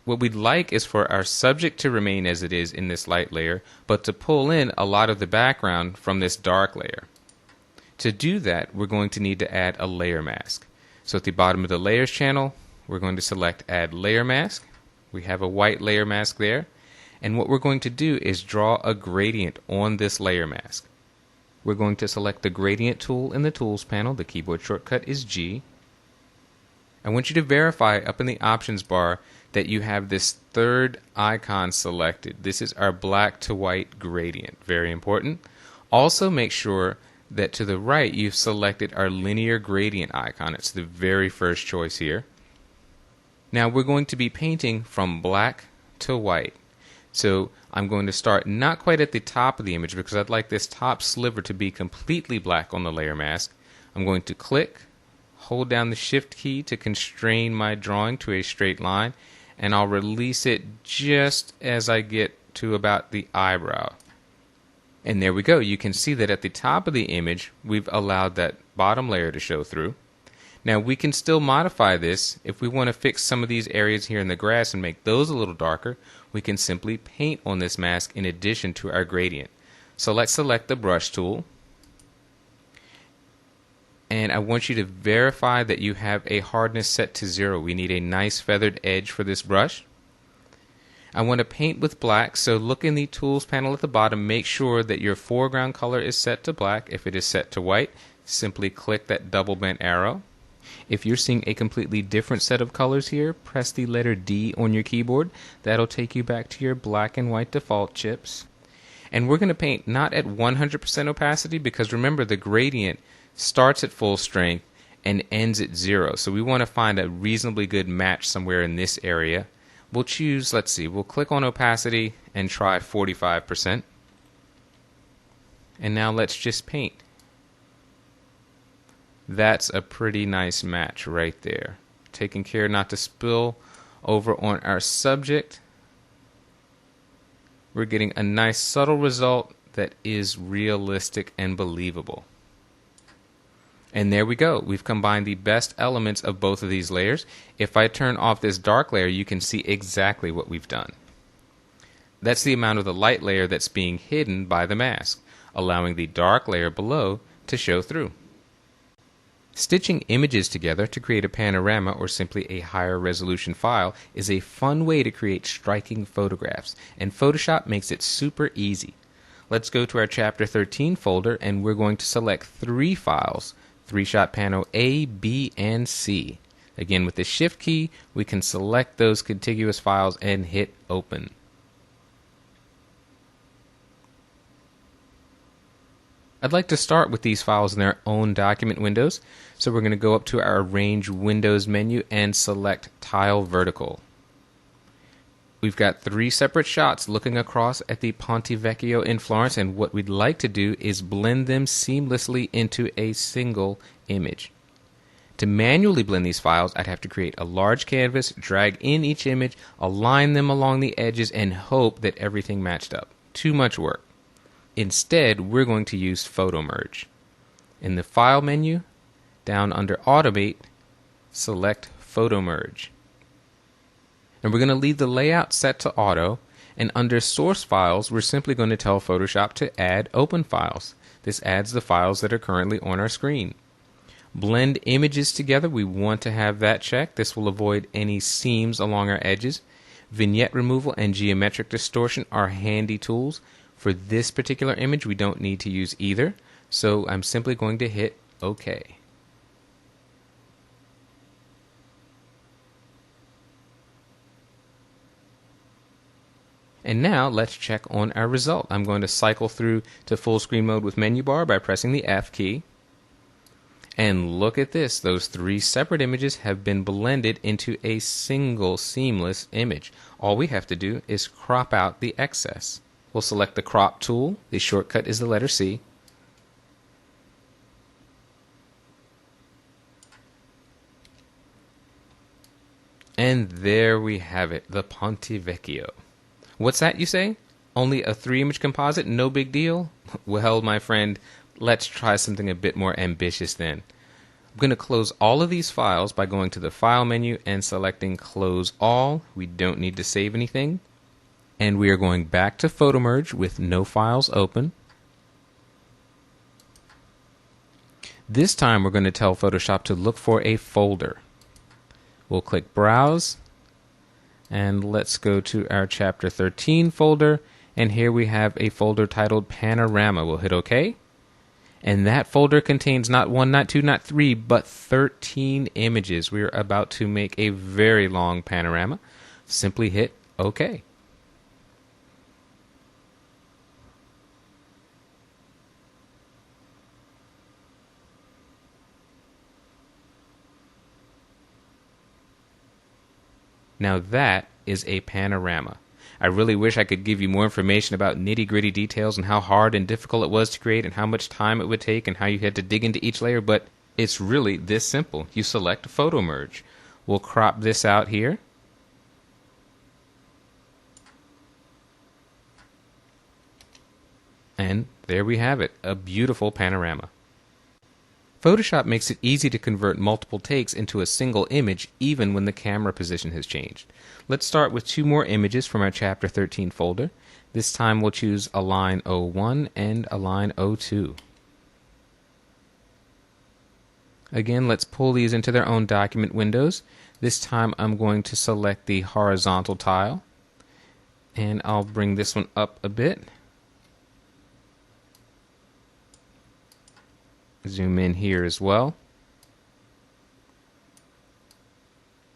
S1: What we'd like is for our subject to remain as it is in this light layer, but to pull in a lot of the background from this dark layer. To do that, we're going to need to add a layer mask. So at the bottom of the Layers channel, we're going to select Add Layer Mask. We have a white layer mask there. And what we're going to do is draw a gradient on this layer mask. We're going to select the Gradient tool in the Tools panel. The keyboard shortcut is G. I want you to verify up in the options bar that you have this third icon selected. This is our black to white gradient. Very important. Also make sure that to the right you've selected our linear gradient icon. It's the very first choice here. Now we're going to be painting from black to white. So I'm going to start not quite at the top of the image because I'd like this top sliver to be completely black on the layer mask. I'm going to click, hold down the shift key to constrain my drawing to a straight line, and I'll release it just as I get to about the eyebrow. And there we go. You can see that at the top of the image we've allowed that bottom layer to show through. Now we can still modify this. If we want to fix some of these areas here in the grass and make those a little darker, we can simply paint on this mask in addition to our gradient. So let's select the brush tool. And I want you to verify that you have a hardness set to 0. We need a nice feathered edge for this brush. I want to paint with black, so look in the tools panel at the bottom. Make sure that your foreground color is set to black. If it is set to white, simply click that double bent arrow. If you're seeing a completely different set of colors here, press the letter D on your keyboard. That'll take you back to your black and white default chips. And we're going to paint not at 100% opacity because remember the gradient starts at full strength and ends at 0. So we want to find a reasonably good match somewhere in this area. We'll choose, let's see, we'll click on opacity and try 45%. And now let's just paint. That's a pretty nice match right there. Taking care not to spill over on our subject. We're getting a nice subtle result that is realistic and believable. And there we go. We've combined the best elements of both of these layers. If I turn off this dark layer, you can see exactly what we've done. That's the amount of the light layer that's being hidden by the mask, allowing the dark layer below to show through. Stitching images together to create a panorama or simply a higher resolution file is a fun way to create striking photographs, and Photoshop makes it super easy. Let's go to our Chapter 13 folder and we're going to select 3 files, 3-shot pano A, B, and C. Again, with the Shift key, we can select those contiguous files and hit Open. I'd like to start with these files in their own document windows, so we're going to go up to our Arrange Windows menu and select Tile Vertical. We've got 3 separate shots looking across at the Ponte Vecchio in Florence, and what we'd like to do is blend them seamlessly into a single image. To manually blend these files, I'd have to create a large canvas, drag in each image, align them along the edges, and hope that everything matched up. Too much work. Instead, we're going to use Photo Merge. In the File menu, down under Automate, select Photo Merge. And we're going to leave the layout set to auto, and under Source Files, we're simply going to tell Photoshop to add Open Files. This adds the files that are currently on our screen. Blend images together, we want to have that checked. This will avoid any seams along our edges. Vignette removal and geometric distortion are handy tools. For this particular image, we don't need to use either, so I'm simply going to hit OK. And now let's check on our result. I'm going to cycle through to full screen mode with menu bar by pressing the F key. And look at this, those 3 separate images have been blended into a single seamless image. All we have to do is crop out the excess. We'll select the crop tool. The shortcut is the letter C. And there we have it, the Ponte Vecchio. What's that, you say? Only a 3-image composite, no big deal? Well, my friend, let's try something a bit more ambitious then. I'm going to close all of these files by going to the File menu and selecting Close All. We don't need to save anything. And we are going back to Photo Merge with no files open. This time we're going to tell Photoshop to look for a folder. We'll click Browse, and let's go to our Chapter 13 folder, and here we have a folder titled Panorama. We'll hit OK, And that folder contains not 1, not 2, not 3, but 13 images. We're about to make a very long panorama. Simply hit OK. Now that is a panorama. I really wish I could give you more information about nitty-gritty details and how hard and difficult it was to create and how much time it would take and how you had to dig into each layer, but it's really this simple. You select Photo Merge. We'll crop this out here. And there we have it, a beautiful panorama. Photoshop makes it easy to convert multiple takes into a single image even when the camera position has changed. Let's start with 2 more images from our Chapter 13 folder. This time we'll choose Align 01 and Align 02. Again, let's pull these into their own document windows. This time I'm going to select the horizontal tile, and I'll bring this one up a bit. Zoom in here as well.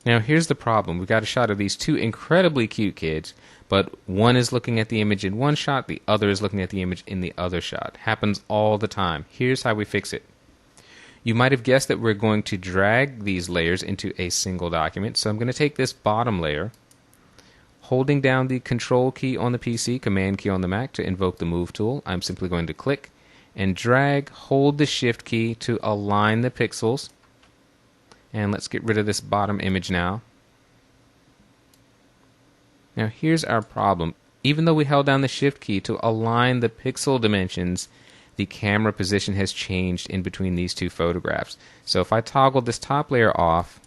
S1: Now here's the problem. We've got a shot of these 2 incredibly cute kids, but one is looking at the image in one shot, the other is looking at the image in the other shot. Happens all the time. Here's how we fix it. You might have guessed that we're going to drag these layers into a single document, so I'm going to take this bottom layer, holding down the Control key on the PC, Command key on the Mac to invoke the Move tool. I'm simply going to click and drag, hold the Shift key to align the pixels. And let's get rid of this bottom image now. Now here's our problem. Even though we held down the Shift key to align the pixel dimensions, the camera position has changed in between these 2 photographs. So if I toggle this top layer off,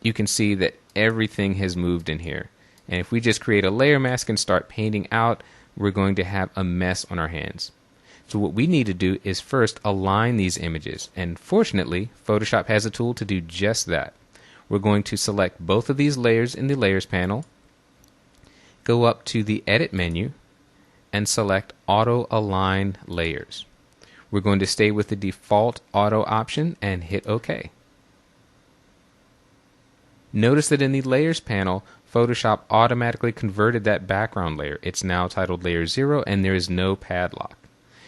S1: you can see that everything has moved in here. And if we just create a layer mask and start painting out, we're going to have a mess on our hands. So what we need to do is first align these images, and fortunately Photoshop has a tool to do just that. We're going to select both of these layers in the Layers panel, go up to the Edit menu, and select Auto Align Layers. We're going to stay with the default auto option and hit OK. Notice that in the Layers panel, Photoshop automatically converted that background layer. It's now titled Layer 0 and there is no padlock.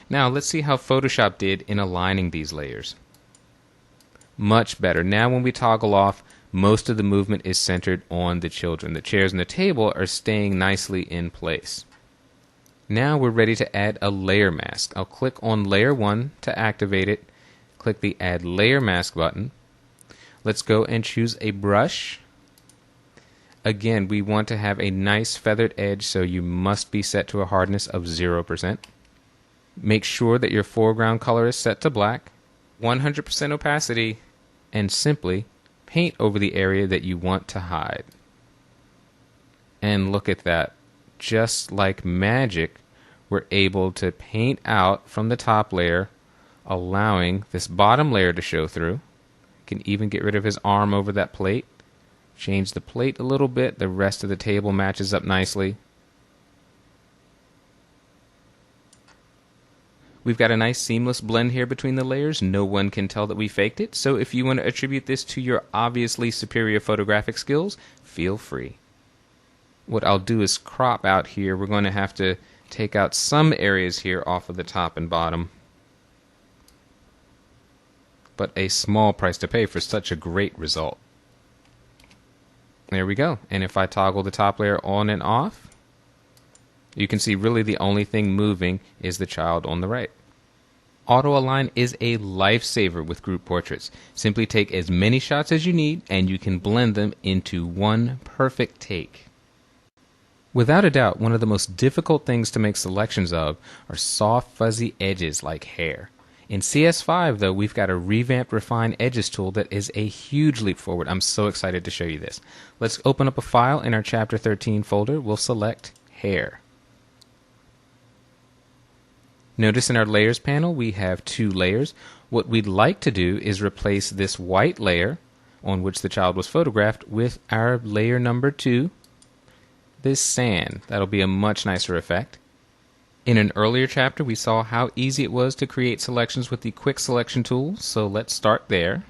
S1: Now let's see how Photoshop did in aligning these layers. Much better. Now when we toggle off, most of the movement is centered on the children. The chairs and the table are staying nicely in place. Now we're ready to add a layer mask. I'll click on Layer 1 to activate it. Click the Add Layer Mask button. Let's go and choose a brush. Again, we want to have a nice feathered edge, so you must be set to a hardness of 0%. Make sure that your foreground color is set to black, 100% opacity, and simply paint over the area that you want to hide. And look at that. Just like magic, we're able to paint out from the top layer, allowing this bottom layer to show through. Can even get rid of his arm over that plate. Change the plate a little bit. The rest of the table matches up nicely. We've got a nice seamless blend here between the layers. No one can tell that we faked it, so if you want to attribute this to your obviously superior photographic skills, feel free. What I'll do is crop out here. We're going to have to take out some areas here off of the top and bottom. But a small price to pay for such a great result. There we go. And if I toggle the top layer on and off, you can see really the only thing moving is the child on the right. Auto Align is a lifesaver with group portraits. Simply take as many shots as you need and you can blend them into one perfect take. Without a doubt, one of the most difficult things to make selections of are soft fuzzy edges like hair. In CS5 though, we've got a revamped Refine Edges tool that is a huge leap forward. I'm so excited to show you this. Let's open up a file in our Chapter 13 folder. We'll select Hair. Notice in our Layers panel we have 2 layers. What we'd like to do is replace this white layer on which the child was photographed with our layer number 2, this sand. That'll be a much nicer effect. In an earlier chapter, we saw how easy it was to create selections with the Quick Selection tool, so let's start there.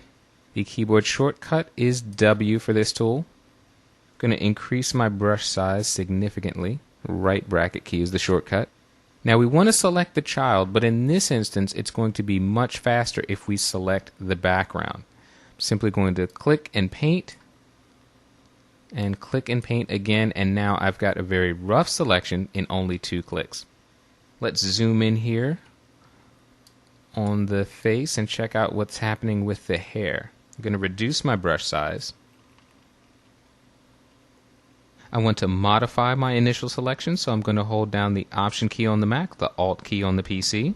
S1: The keyboard shortcut is W for this tool. I'm going to increase my brush size significantly. Right bracket key is the shortcut. Now we want to select the child, but in this instance, it's going to be much faster if we select the background. I'm simply going to click and paint, and click and paint again, and now I've got a very rough selection in only 2 clicks. Let's zoom in here on the face and check out what's happening with the hair. I'm going to reduce my brush size. I want to modify my initial selection, so I'm going to hold down the Option key on the Mac, the Alt key on the PC,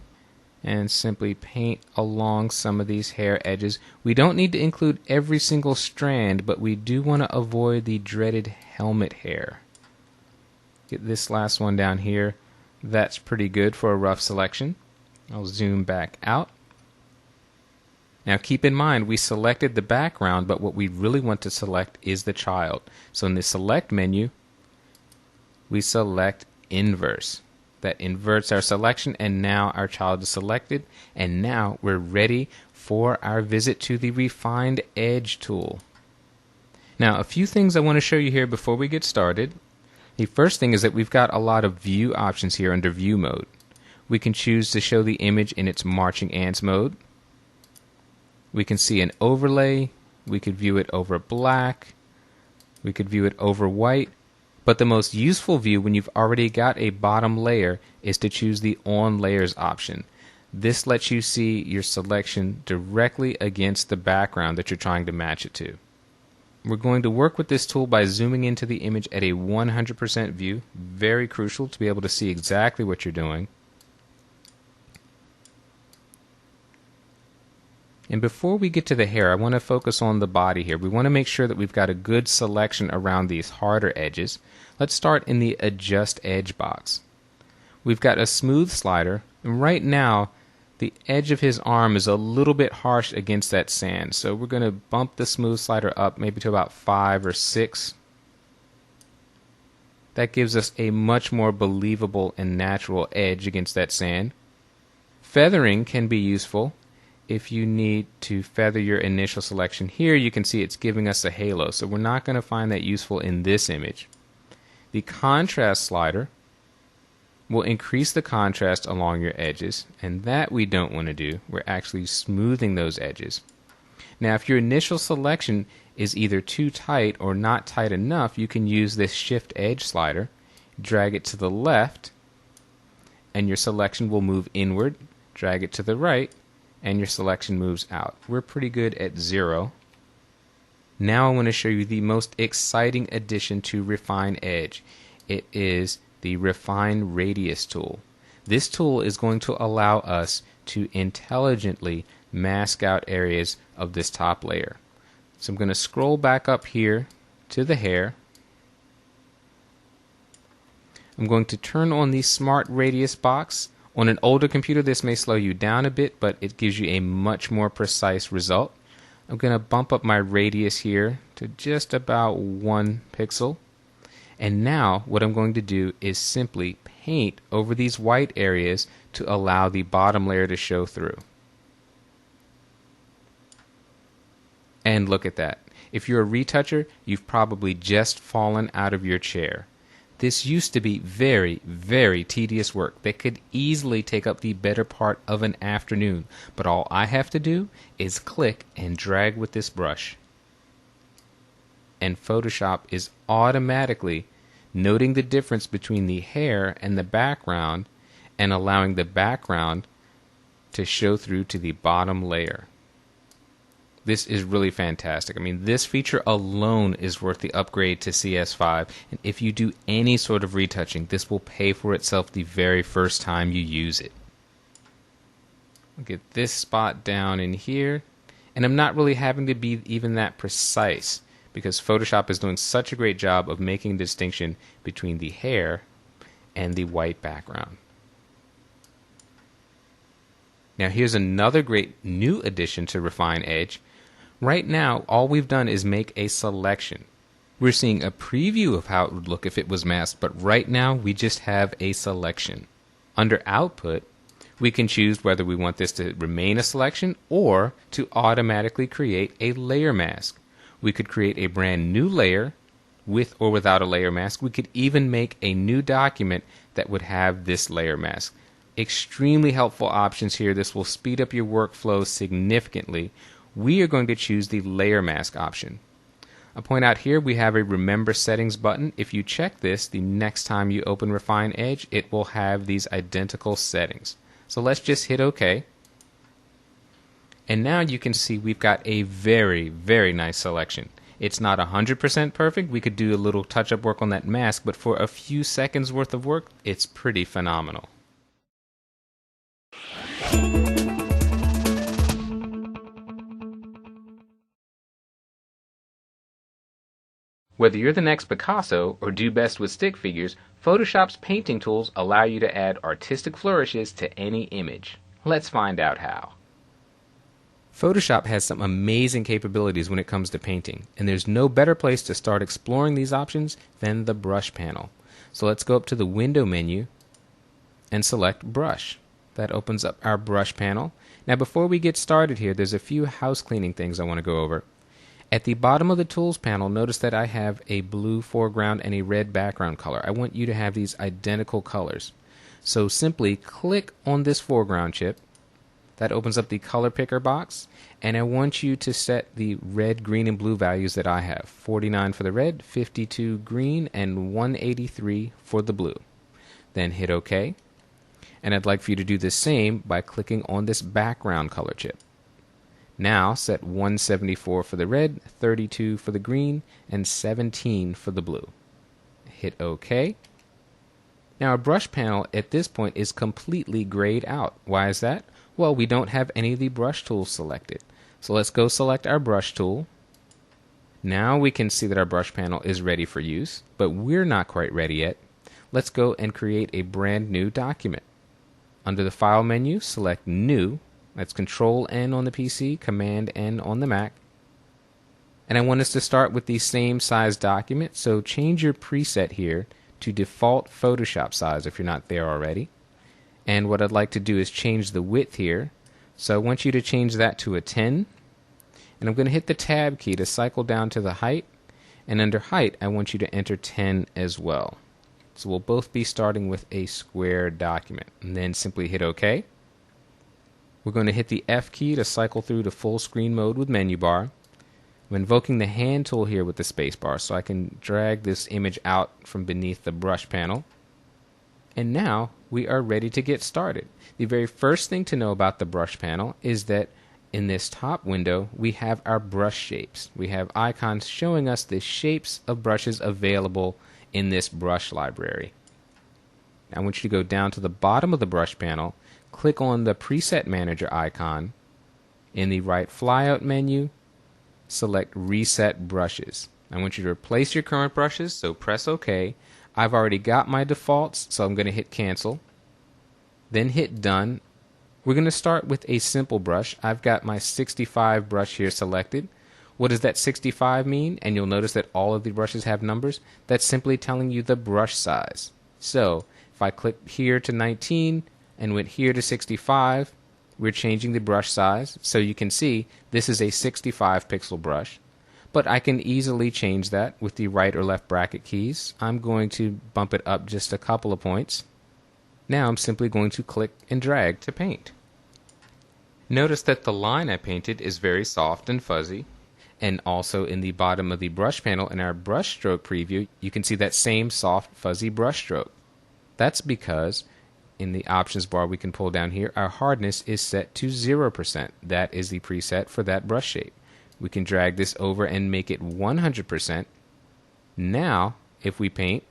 S1: and simply paint along some of these hair edges. We don't need to include every single strand, but we do want to avoid the dreaded helmet hair. Get this last one down here. That's pretty good for a rough selection. I'll zoom back out. Now keep in mind, we selected the background, but what we really want to select is the child. So in the Select menu, we select Inverse. That inverts our selection, and now our child is selected, and now we're ready for our visit to the Refined Edge tool. Now, a few things I want to show you here before we get started. The first thing is that we've got a lot of view options here under View mode. We can choose to show the image in its marching ants mode. We can see an overlay. We could view it over black. We could view it over white. But the most useful view when you've already got a bottom layer is to choose the On Layers option. This lets you see your selection directly against the background that you're trying to match it to. We're going to work with this tool by zooming into the image at a 100% view. Very crucial to be able to see exactly what you're doing. And before we get to the hair, I want to focus on the body here. We want to make sure that we've got a good selection around these harder edges. Let's start in the Adjust Edge box. We've got a smooth slider, and right now the edge of his arm is a little bit harsh against that sand. So we're going to bump the smooth slider up maybe to about 5 or 6. That gives us a much more believable and natural edge against that sand. Feathering can be useful. If you need to feather your initial selection here, you can see it's giving us a halo, so we're not going to find that useful in this image. The contrast slider will increase the contrast along your edges, and that we don't want to do. We're actually smoothing those edges. Now, if your initial selection is either too tight or not tight enough, you can use this Shift Edge slider, drag it to the left, and your selection will move inward. Drag it to the right, and your selection moves out. We're pretty good at 0. Now I want to show you the most exciting addition to Refine Edge. It is the Refine Radius tool. This tool is going to allow us to intelligently mask out areas of this top layer. So I'm going to scroll back up here to the hair. I'm going to turn on the Smart Radius box. On an older computer, this may slow you down a bit, but it gives you a much more precise result. I'm going to bump up my radius here to just about 1 pixel. And now what I'm going to do is simply paint over these white areas to allow the bottom layer to show through. And look at that. If you're a retoucher, you've probably just fallen out of your chair. This used to be very, very tedious work that could easily take up the better part of an afternoon, but all I have to do is click and drag with this brush. And Photoshop is automatically noting the difference between the hair and the background and allowing the background to show through to the bottom layer. This is really fantastic. I mean, this feature alone is worth the upgrade to CS5, and if you do any sort of retouching, this will pay for itself the very first time you use it. I'll get this spot down in here, and I'm not really having to be even that precise because Photoshop is doing such a great job of making a distinction between the hair and the white background. Now here's another great new addition to Refine Edge. Right now, all we've done is make a selection. We're seeing a preview of how it would look if it was masked, but right now we just have a selection. Under Output, we can choose whether we want this to remain a selection or to automatically create a layer mask. We could create a brand new layer with or without a layer mask. We could even make a new document that would have this layer mask. Extremely helpful options here. This will speed up your workflow significantly. We are going to choose the layer mask option. I'll point out here we have a Remember Settings button. If you check this, the next time you open Refine Edge, it will have these identical settings. So let's just hit OK. And now you can see we've got a very, very nice selection. It's not 100% perfect. We could do a little touch-up work on that mask, but for a few seconds worth of work, it's pretty phenomenal. Whether you're the next Picasso or do best with stick figures, Photoshop's painting tools allow you to add artistic flourishes to any image. Let's find out how. Photoshop has some amazing capabilities when it comes to painting, and there's no better place to start exploring these options than the Brush panel. So let's go up to the Window menu and select Brush. That opens up our Brush panel. Now before we get started here, there's a few house cleaning things I want to go over. At the bottom of the Tools panel, notice that I have a blue foreground and a red background color. I want you to have these identical colors. So simply click on this foreground chip. That opens up the color picker box, and I want you to set the red, green, and blue values that I have. 49 for the red, 52 green, and 183 for the blue. Then hit OK. And I'd like for you to do the same by clicking on this background color chip. Now set 174 for the red, 32 for the green, and 17 for the blue. Hit OK. Now our brush panel at this point is completely grayed out. Why is that? Well, we don't have any of the brush tools selected. So let's go select our brush tool. Now we can see that our brush panel is ready for use, but we're not quite ready yet. Let's go and create a brand new document. Under the File menu, select New. That's Control-N on the PC, Command-N on the Mac. And I want us to start with the same size document, so change your preset here to default Photoshop size if you're not there already. And what I'd like to do is change the width here. So I want you to change that to a 10. And I'm going to hit the Tab key to cycle down to the height. And under height, I want you to enter 10 as well. So we'll both be starting with a square document. And then simply hit OK. We're going to hit the F key to cycle through to full screen mode with menu bar. I'm invoking the hand tool here with the space bar so I can drag this image out from beneath the brush panel. And now we are ready to get started. The very first thing to know about the brush panel is that in this top window we have our brush shapes. We have icons showing us the shapes of brushes available in this brush library. I want you to go down to the bottom of the brush panel, click on the Preset Manager icon. In the right flyout menu, select Reset Brushes. I want you to replace your current brushes, so press OK. I've already got my defaults, so I'm going to hit Cancel. Then hit Done. We're going to start with a simple brush. I've got my 65 brush here selected. What does that 65 mean? And you'll notice that all of the brushes have numbers. That's simply telling you the brush size. So if I click here to 19 and went here to 65, we're changing the brush size. So you can see this is a 65 pixel brush. But I can easily change that with the right or left bracket keys. I'm going to bump it up just a couple of points. Now I'm simply going to click and drag to paint. Notice that the line I painted is very soft and fuzzy. And also in the bottom of the brush panel in our brush stroke preview, you can see that same soft fuzzy brush stroke. That's because in the options bar we can pull down here, our hardness is set to 0%. That is the preset for that brush shape. We can drag this over and make it 100%. Now, if we paint,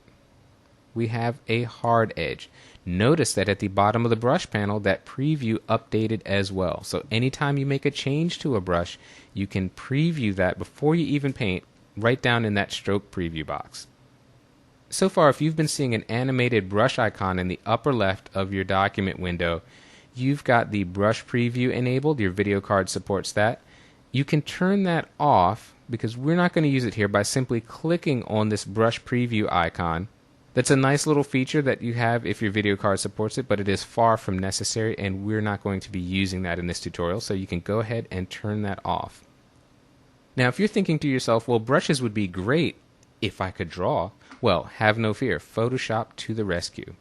S1: we have a hard edge. Notice that at the bottom of the brush panel, that preview updated as well. So anytime you make a change to a brush, you can preview that before you even paint, right down in that stroke preview box. So far, if you've been seeing an animated brush icon in the upper left of your document window, you've got the brush preview enabled. Your video card supports that. You can turn that off because we're not going to use it here by simply clicking on this brush preview icon That's a nice little feature that you have if your video card supports it, but it is far from necessary, and we're not going to be using that in this tutorial, so you can go ahead and turn that off. Now, if you're thinking to yourself, well, brushes would be great if I could draw. Well, have no fear. Photoshop to the rescue.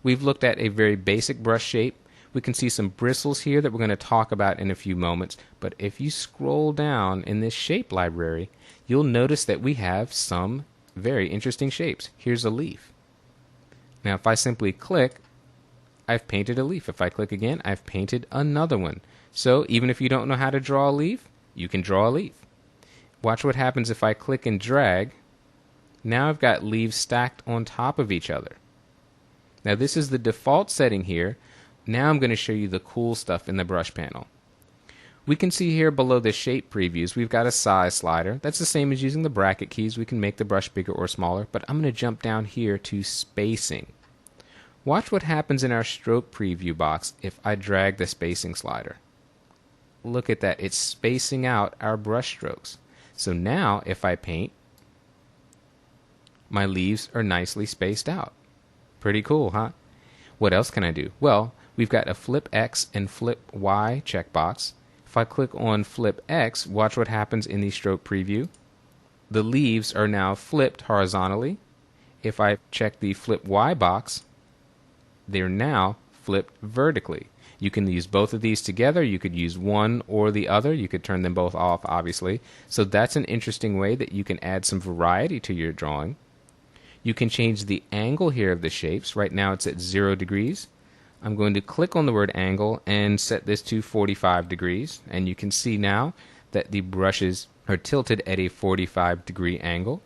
S1: We've looked at a very basic brush shape. We can see some bristles here that we're going to talk about in a few moments, but if you scroll down in this shape library, you'll notice that we have some very interesting shapes. Here's a leaf. Now, if I simply click, I've painted a leaf. If I click again, I've painted another one. So even if you don't know how to draw a leaf, you can draw a leaf. Watch what happens if I click and drag. Now I've got leaves stacked on top of each other. Now this is the default setting here. Now I'm going to show you the cool stuff in the brush panel. We can see here below the shape previews, we've got a size slider. That's the same as using the bracket keys. We can make the brush bigger or smaller, but I'm going to jump down here to spacing. Watch what happens in our stroke preview box if I drag the spacing slider. Look at that, it's spacing out our brush strokes. So now if I paint, my leaves are nicely spaced out. Pretty cool, huh? What else can I do? Well, we've got a flip X and flip Y checkbox. If I click on flip X, watch what happens in the stroke preview. The leaves are now flipped horizontally. If I check the flip Y box, they're now flipped vertically. You can use both of these together. You could use one or the other. You could turn them both off, obviously. So that's an interesting way that you can add some variety to your drawing. You can change the angle here of the shapes. Right now it's at 0 degrees. I'm going to click on the word angle and set this to 45 degrees. And you can see now that the brushes are tilted at a 45-degree angle.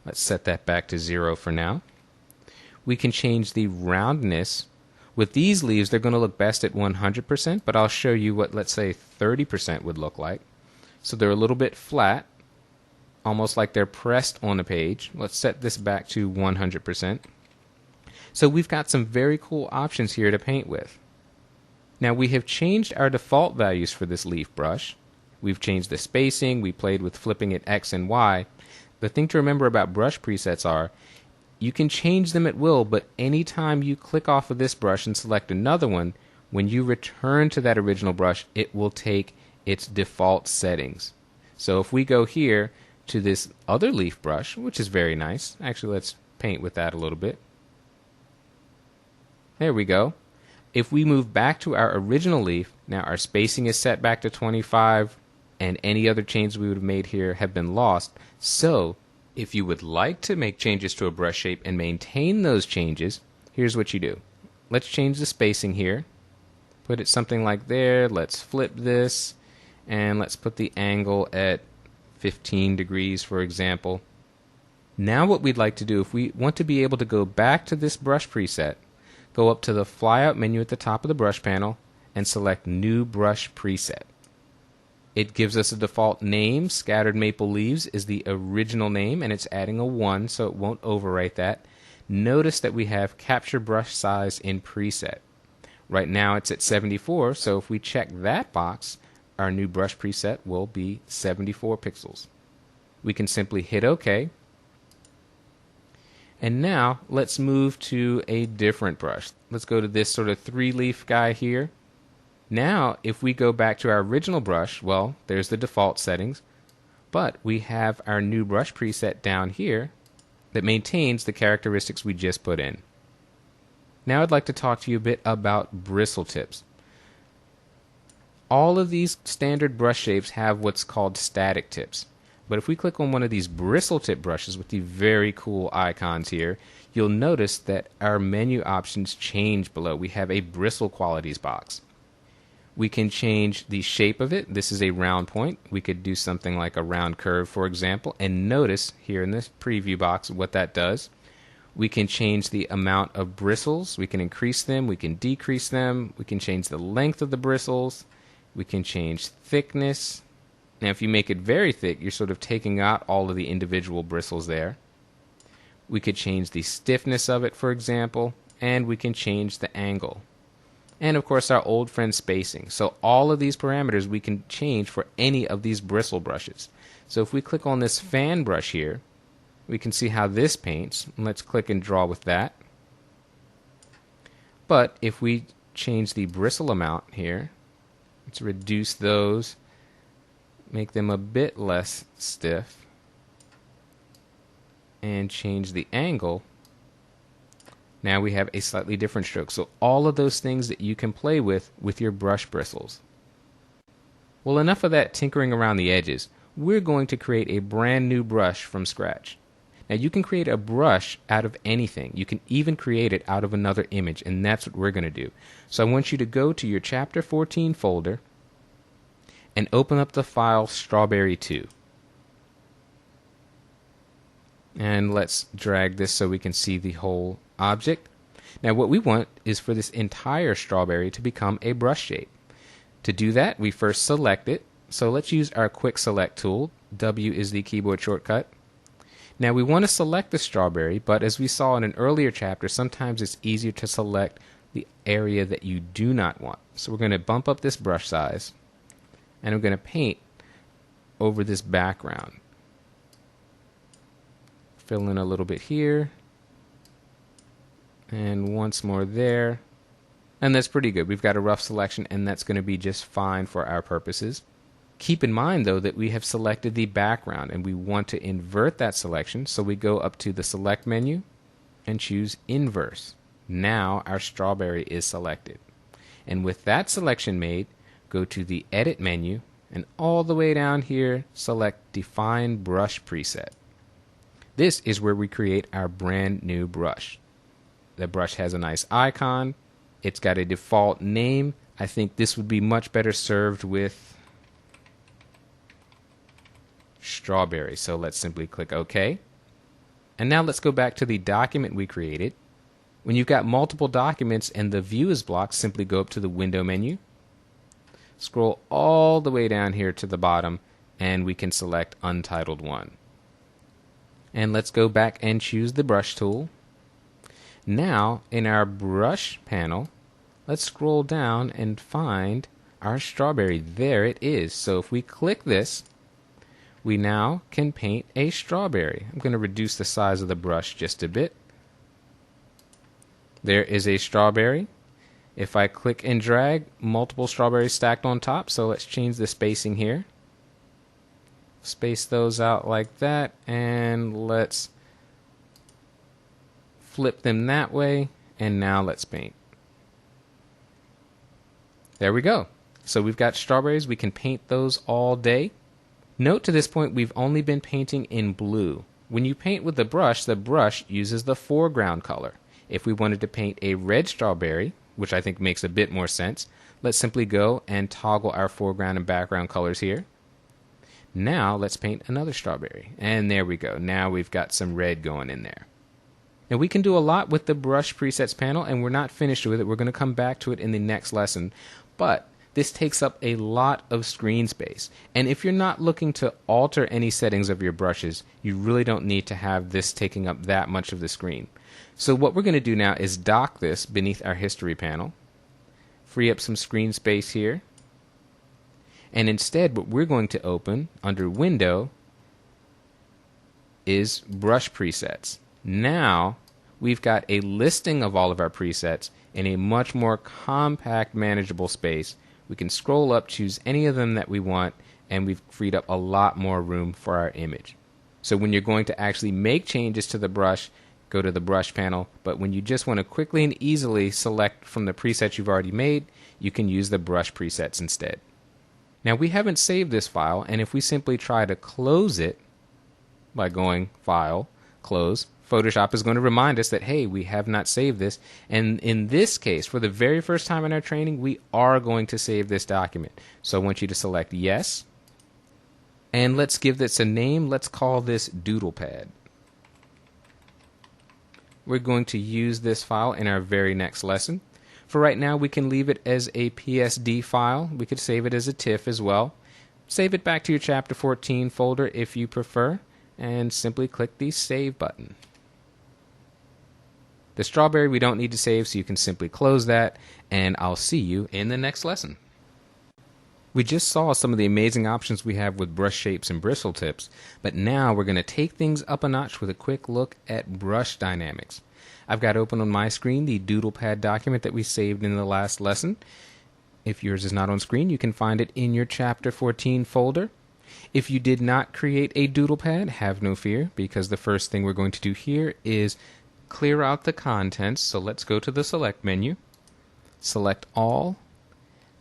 S1: Let's set that back to 0 for now. We can change the roundness. With these leaves, they're going to look best at 100%, but I'll show you what, let's say, 30% would look like. So they're a little bit flat, almost like they're pressed on a page. Let's set this back to 100%. So we've got some very cool options here to paint with. Now we have changed our default values for this leaf brush. We've changed the spacing, we played with flipping it X and Y. The thing to remember about brush presets are, you can change them at will, but anytime you click off of this brush and select another one, when you return to that original brush, it will take its default settings. So if we go here to this other leaf brush, which is very nice, actually let's paint with that a little bit. There we go. If we move back to our original leaf, now our spacing is set back to 25, and any other changes we would have made here have been lost. So if you would like to make changes to a brush shape and maintain those changes, here's what you do. Let's change the spacing here. Put it something like there. Let's flip this, and let's put the angle at 15 degrees, for example. Now what we'd like to do, if we want to be able to go back to this brush preset, go up to the flyout menu at the top of the brush panel and select New Brush Preset. It gives us a default name. Scattered Maple Leaves is the original name, and it's adding a 1, so it won't overwrite that. Notice that we have Capture Brush Size in Preset. Right now it's at 74, so if we check that box, our new brush preset will be 74 pixels. We can simply hit OK. And now let's move to a different brush. Let's go to this sort of 3-leaf guy here. Now, if we go back to our original brush, well, there's the default settings, but we have our new brush preset down here that maintains the characteristics we just put in. Now I'd like to talk to you a bit about bristle tips. All of these standard brush shapes have what's called static tips, but if we click on one of these bristle tip brushes with the very cool icons here, you'll notice that our menu options change below. We have a bristle qualities box. We can change the shape of it. This is a round point. We could do something like a round curve, for example, and notice here in this preview box what that does. We can change the amount of bristles. We can increase them. We can decrease them. We can change the length of the bristles. We can change thickness. Now, if you make it very thick, you're sort of taking out all of the individual bristles there. We could change the stiffness of it, for example, and we can change the angle. And of course our old friend spacing. So all of these parameters we can change for any of these bristle brushes. So if we click on this fan brush here, we can see how this paints. Let's click and draw with that. But if we change the bristle amount here, let's reduce those, make them a bit less stiff, and change the angle. Now we have a slightly different stroke. So all of those things that you can play with your brush bristles. Well, enough of that tinkering around the edges. We're going to create a brand new brush from scratch. Now you can create a brush out of anything. You can even create it out of another image, and that's what we're going to do. So I want you to go to your Chapter 14 folder and open up the file Strawberry 2. And let's drag this so we can see the whole object. Now what we want is for this entire strawberry to become a brush shape. To do that, we first select it. So let's use our quick select tool. W is the keyboard shortcut. Now we want to select the strawberry, but as we saw in an earlier chapter, sometimes it's easier to select the area that you do not want. So we're going to bump up this brush size, and I'm going to paint over this background. Fill in a little bit here, and once more there, and that's pretty good. We've got a rough selection, and that's going to be just fine for our purposes. Keep in mind though that we have selected the background, and we want to invert that selection, so we go up to the select menu and choose inverse. Now our strawberry is selected, and with that selection made, go to the edit menu and all the way down here select define brush preset. This is where we create our brand new brush. The brush has a nice icon. It's got a default name. I think this would be much better served with strawberry. So let's simply click OK. And now let's go back to the document we created. When you've got multiple documents and the view is blocked, simply go up to the window menu. Scroll all the way down here to the bottom, and we can select Untitled 1. And let's go back and choose the brush tool. Now in our brush panel, let's scroll down and find our strawberry. There it is. So if we click this, we now can paint a strawberry. I'm going to reduce the size of the brush just a bit. There is a strawberry. If I click and drag, multiple strawberries stacked on top. So let's change the spacing here. Space those out like that, and let's flip them that way, and now let's paint. There we go. So we've got strawberries. We can paint those all day. Note to this point we've only been painting in blue. When you paint with the brush uses the foreground color. If we wanted to paint a red strawberry, which I think makes a bit more sense, let's simply go and toggle our foreground and background colors here. Now let's paint another strawberry, and there we go. Now we've got some red going in there. Now we can do a lot with the brush presets panel, and we're not finished with it. We're going to come back to it in the next lesson, but this takes up a lot of screen space, and if you're not looking to alter any settings of your brushes, you really don't need to have this taking up that much of the screen. So what we're going to do now is dock this beneath our history panel, free up some screen space here, and instead what we're going to open under Window is Brush Presets. Now we've got a listing of all of our presets in a much more compact, manageable space. We can scroll up, choose any of them that we want, and we've freed up a lot more room for our image. So when you're going to actually make changes to the brush, go to the brush panel, but when you just want to quickly and easily select from the presets you've already made, you can use the brush presets instead. Now we haven't saved this file, and if we simply try to close it by going File, Close, Photoshop is going to remind us that, hey, we have not saved this. And in this case, for the very first time in our training, we are going to save this document. So I want you to select Yes, and let's give this a name. Let's call this DoodlePad. We're going to use this file in our very next lesson. For right now, we can leave it as a PSD file. We could save it as a TIFF as well. Save it back to your Chapter 14 folder if you prefer, and simply click the Save button. The strawberry we don't need to save, so you can simply close that, and I'll see you in the next lesson. We just saw some of the amazing options we have with brush shapes and bristle tips, but now we're going to take things up a notch with a quick look at brush dynamics. I've got open on my screen the DoodlePad document that we saved in the last lesson. If yours is not on screen, you can find it in your Chapter 14 folder. If you did not create a DoodlePad, have no fear, because the first thing we're going to do here is clear out the contents. So let's go to the Select menu, select All,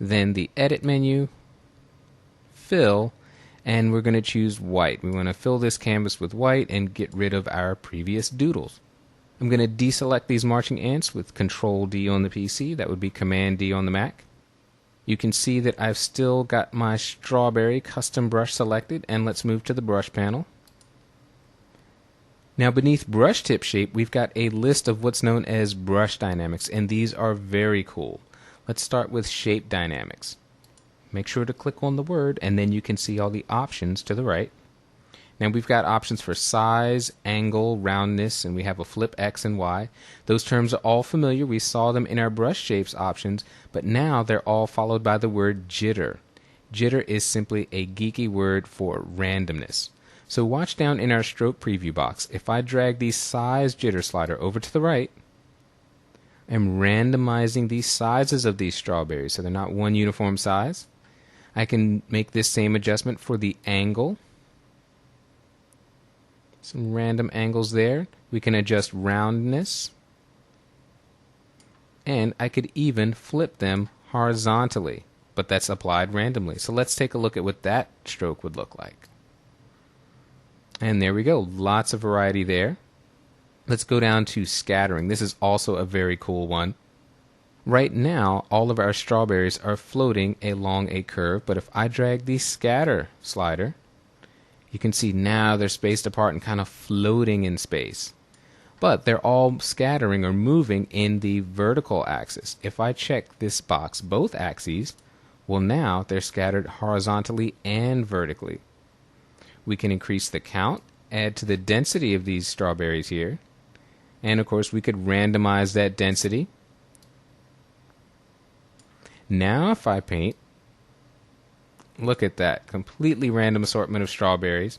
S1: then the Edit menu, Fill, and we're going to choose white. We want to fill this canvas with white and get rid of our previous doodles. I'm going to deselect these marching ants with Control D on the PC. That would be Command D on the Mac. You can see that I've still got my strawberry custom brush selected, and let's move to the brush panel. Now beneath brush tip shape, we've got a list of what's known as brush dynamics, and these are very cool. Let's start with shape dynamics. Make sure to click on the word, and then you can see all the options to the right. Now we've got options for size, angle, roundness, and we have a flip X and Y. Those terms are all familiar. We saw them in our brush shapes options, but now they're all followed by the word jitter. Jitter is simply a geeky word for randomness. So watch down in our stroke preview box. If I drag the size jitter slider over to the right, I'm randomizing the sizes of these strawberries so they're not one uniform size. I can make this same adjustment for the angle. Some random angles there. We can adjust roundness. And I could even flip them horizontally, but that's applied randomly. So let's take a look at what that stroke would look like. And there we go. Lots of variety there. Let's go down to scattering. This is also a very cool one. Right now, all of our strawberries are floating along a curve, but if I drag the scatter slider, you can see now they're spaced apart and kind of floating in space. But they're all scattering or moving in the vertical axis. If I check this box, both axes, well now they're scattered horizontally and vertically. We can increase the count, add to the density of these strawberries here, and of course we could randomize that density. Now if I paint, look at that, completely random assortment of strawberries.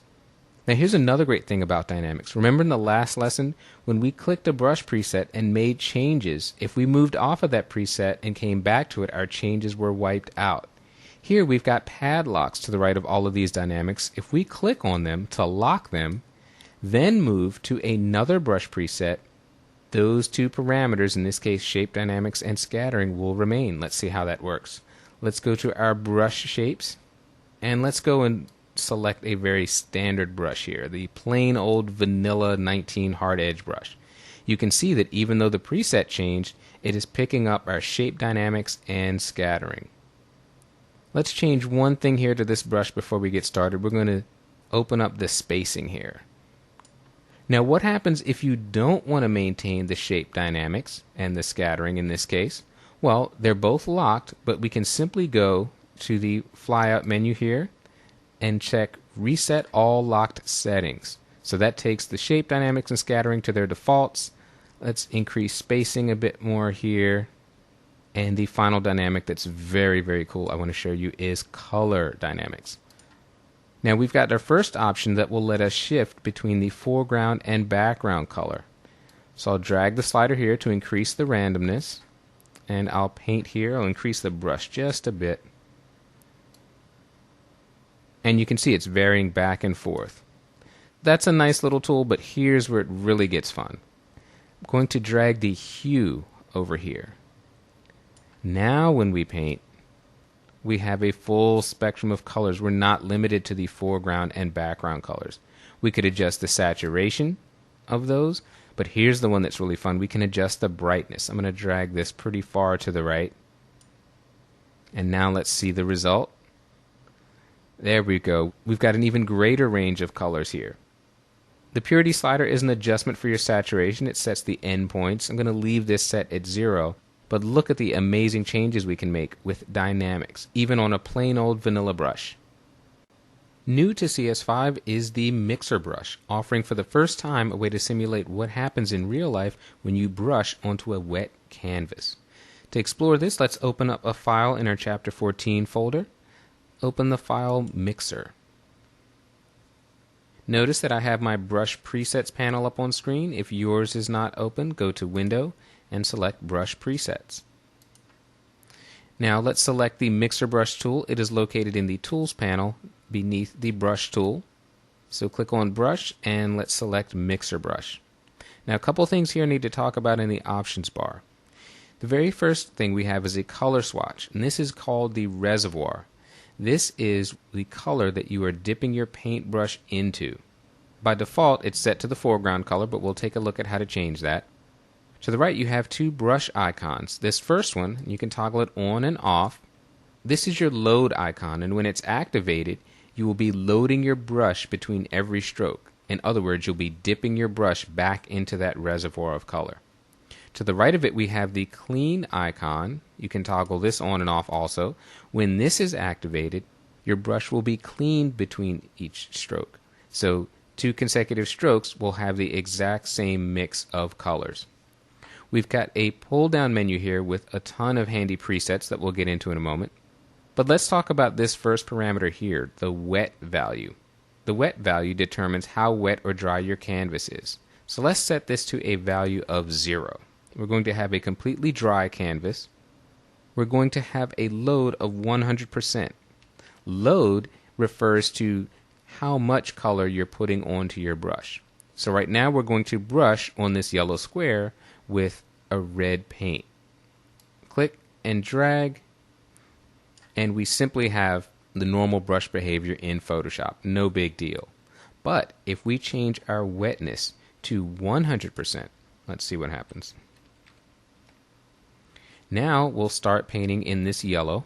S1: Now here's another great thing about dynamics. Remember in the last lesson when we clicked a brush preset and made changes, if we moved off of that preset and came back to it, our changes were wiped out. Here we've got padlocks to the right of all of these dynamics. If we click on them to lock them, then move to another brush preset, those two parameters, in this case shape dynamics and scattering, will remain. Let's see how that works. Let's go to our brush shapes, and let's go and select a very standard brush here, the plain old vanilla 19 hard edge brush. You can see that even though the preset changed, it is picking up our shape dynamics and scattering. Let's change one thing here to this brush before we get started. We're going to open up the spacing here. Now what happens if you don't want to maintain the shape dynamics and the scattering in this case? Well, they're both locked, but we can simply go to the flyout menu here and check Reset All Locked Settings. So that takes the shape dynamics and scattering to their defaults. Let's increase spacing a bit more here. And the final dynamic that's very, very cool I want to show you is color dynamics. Now we've got our first option that will let us shift between the foreground and background color. So I'll drag the slider here to increase the randomness, and I'll paint here. I'll increase the brush just a bit. And you can see it's varying back and forth. That's a nice little tool, but here's where it really gets fun. I'm going to drag the hue over here. Now when we paint, we have a full spectrum of colors. We're not limited to the foreground and background colors. We could adjust the saturation of those, but here's the one that's really fun. We can adjust the brightness. I'm going to drag this pretty far to the right. And now let's see the result. There we go. We've got an even greater range of colors here. The purity slider is an adjustment for your saturation. It sets the endpoints. I'm going to leave this set at 0. But look at the amazing changes we can make with dynamics, even on a plain old vanilla brush. New to CS5 is the Mixer brush, offering for the first time a way to simulate what happens in real life when you brush onto a wet canvas. To explore this, let's open up a file in our Chapter 14 folder. open the file Mixer. Notice that I have my Brush Presets panel up on screen. If yours is not open, go to Window and select Brush Presets. Now let's select the Mixer Brush tool. It is located in the Tools panel beneath the Brush tool. So click on Brush and let's select Mixer Brush. Now a couple things here I need to talk about in the options bar. The very first thing we have is a color swatch, and this is called the reservoir. This is the color that you are dipping your paintbrush into. By default, it's set to the foreground color, but we'll take a look at how to change that. To the right, you have two brush icons. This first one, you can toggle it on and off. This is your load icon, and when it's activated, you will be loading your brush between every stroke. In other words, you'll be dipping your brush back into that reservoir of color. To the right of it, we have the clean icon. You can toggle this on and off also. When this is activated, your brush will be cleaned between each stroke. So 2 consecutive strokes will have the exact same mix of colors. We've got a pull-down menu here with a ton of handy presets that we'll get into in a moment. But let's talk about this first parameter here, the wet value. The wet value determines how wet or dry your canvas is. So let's set this to a value of 0. We're going to have a completely dry canvas. We're going to have a load of 100%. Load refers to how much color you're putting onto your brush. So right now we're going to brush on this yellow square with a red paint. Click and drag, and we simply have the normal brush behavior in Photoshop. No big deal. But if we change our wetness to 100%, let's see what happens. Now we'll start painting in this yellow.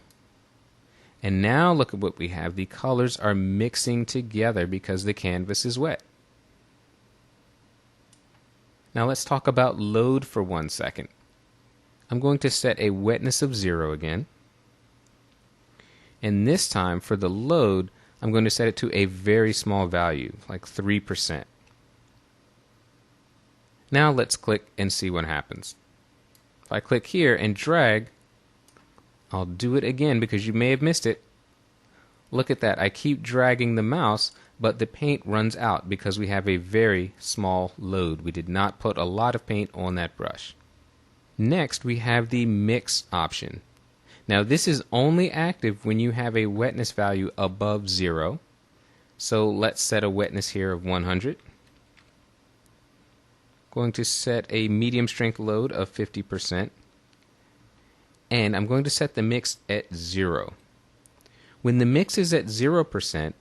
S1: And now look at what we have. The colors are mixing together because the canvas is wet. Now let's talk about load for 1 second. I'm going to set a wetness of 0 again. And this time for the load, I'm going to set it to a very small value, like 3%. Now let's click and see what happens. If I click here and drag, I'll do it again because you may have missed it. Look at that. I keep dragging the mouse, but the paint runs out because we have a very small load. We did not put a lot of paint on that brush. Next, we have the mix option. Now this is only active when you have a wetness value above 0. So let's set a wetness here of 100. Going to set a medium strength load of 50%. And I'm going to set the mix at 0. When the mix is at 0%,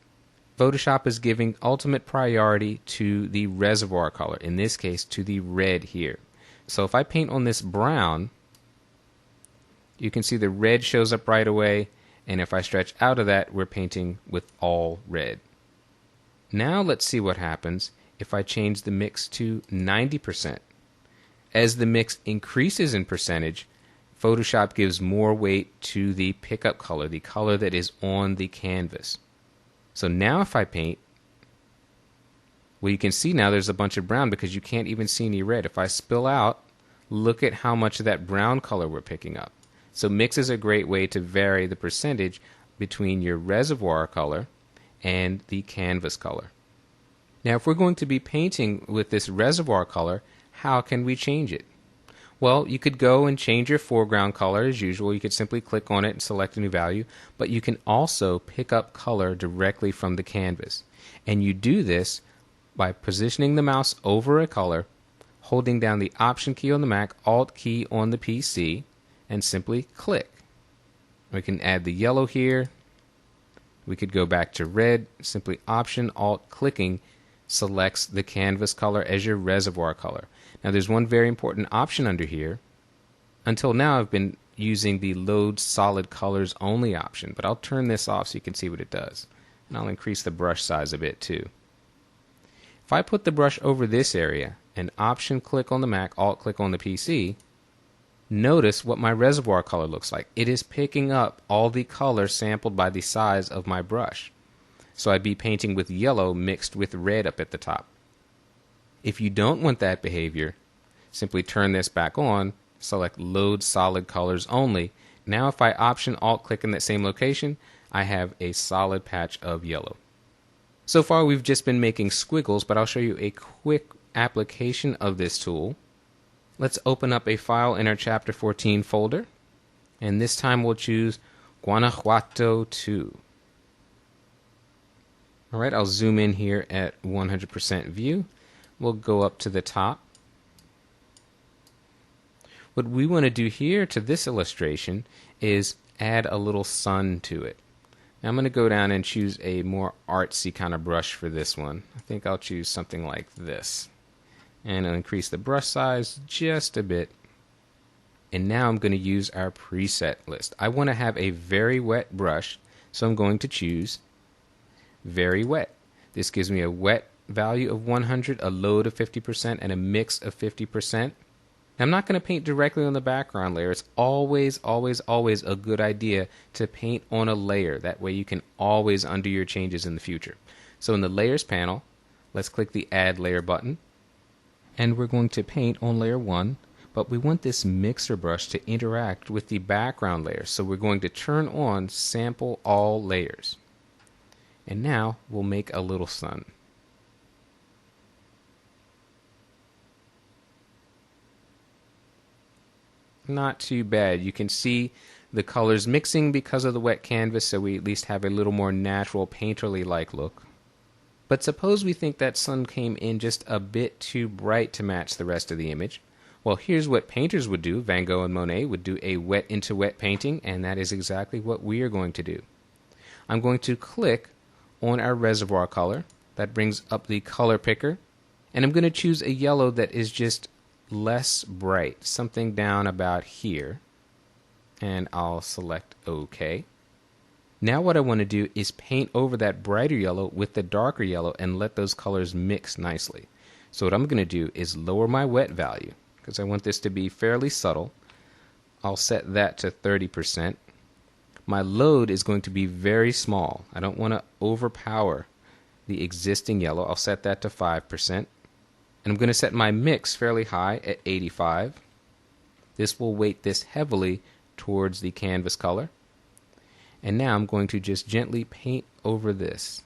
S1: Photoshop is giving ultimate priority to the reservoir color, in this case to the red here. So if I paint on this brown, you can see the red shows up right away, and if I stretch out of that, we're painting with all red. Now let's see what happens if I change the mix to 90%. As the mix increases in percentage, Photoshop gives more weight to the pickup color, the color that is on the canvas. So now if I paint, well, you can see now there's a bunch of brown because you can't even see any red. If I spill out, look at how much of that brown color we're picking up. So mix is a great way to vary the percentage between your reservoir color and the canvas color. Now if we're going to be painting with this reservoir color, how can we change it? Well, you could go and change your foreground color as usual. You could simply click on it and select a new value, but you can also pick up color directly from the canvas. And you do this by positioning the mouse over a color, holding down the Option key on the Mac, Alt key on the PC, and simply click. We can add the yellow here. We could go back to red. Simply Option, Alt, clicking selects the canvas color as your reservoir color. Now there's one very important option under here. Until now I've been using the Load Solid Colors Only option, but I'll turn this off so you can see what it does. And I'll increase the brush size a bit too. If I put the brush over this area and Option click on the Mac, Alt click on the PC, notice what my reservoir color looks like. It is picking up all the color sampled by the size of my brush. So I'd be painting with yellow mixed with red up at the top. If you don't want that behavior, simply turn this back on, select Load Solid Colors Only. Now if I Option Alt click in that same location, I have a solid patch of yellow. So far we've just been making squiggles, but I'll show you a quick application of this tool. Let's open up a file in our Chapter 14 folder, and this time we'll choose Guanajuato 2. Alright, I'll zoom in here at 100% view. We'll go up to the top. What we want to do here to this illustration is add a little sun to it. Now I'm going to go down and choose a more artsy kind of brush for this one. I think I'll choose something like this. And I'll increase the brush size just a bit. And now I'm going to use our preset list. I want to have a very wet brush, so I'm going to choose very wet. This gives me a wet value of 100, a load of 50%, and a mix of 50%. I'm not going to paint directly on the background layer. It's always, always, always a good idea to paint on a layer. That way you can always undo your changes in the future. So in the Layers panel, let's click the Add Layer button. And we're going to paint on layer 1, but we want this mixer brush to interact with the background layer. So we're going to turn on Sample All Layers. And now we'll make a little sun. Not too bad. You can see the colors mixing because of the wet canvas, so we at least have a little more natural painterly-like look. But suppose we think that sun came in just a bit too bright to match the rest of the image. Well, here's what painters would do. Van Gogh and Monet would do a wet into wet painting, and that is exactly what we are going to do. I'm going to click on our reservoir color. That brings up the color picker, and I'm going to choose a yellow that is just less bright, something down about here, and I'll select OK. Now what I want to do is paint over that brighter yellow with the darker yellow and let those colors mix nicely. So what I'm going to do is lower my wet value because I want this to be fairly subtle. I'll set that to 30%. My load is going to be very small. I don't want to overpower the existing yellow. I'll set that to 5%. And I'm going to set my mix fairly high at 85. This will weight this heavily towards the canvas color. And now I'm going to just gently paint over this.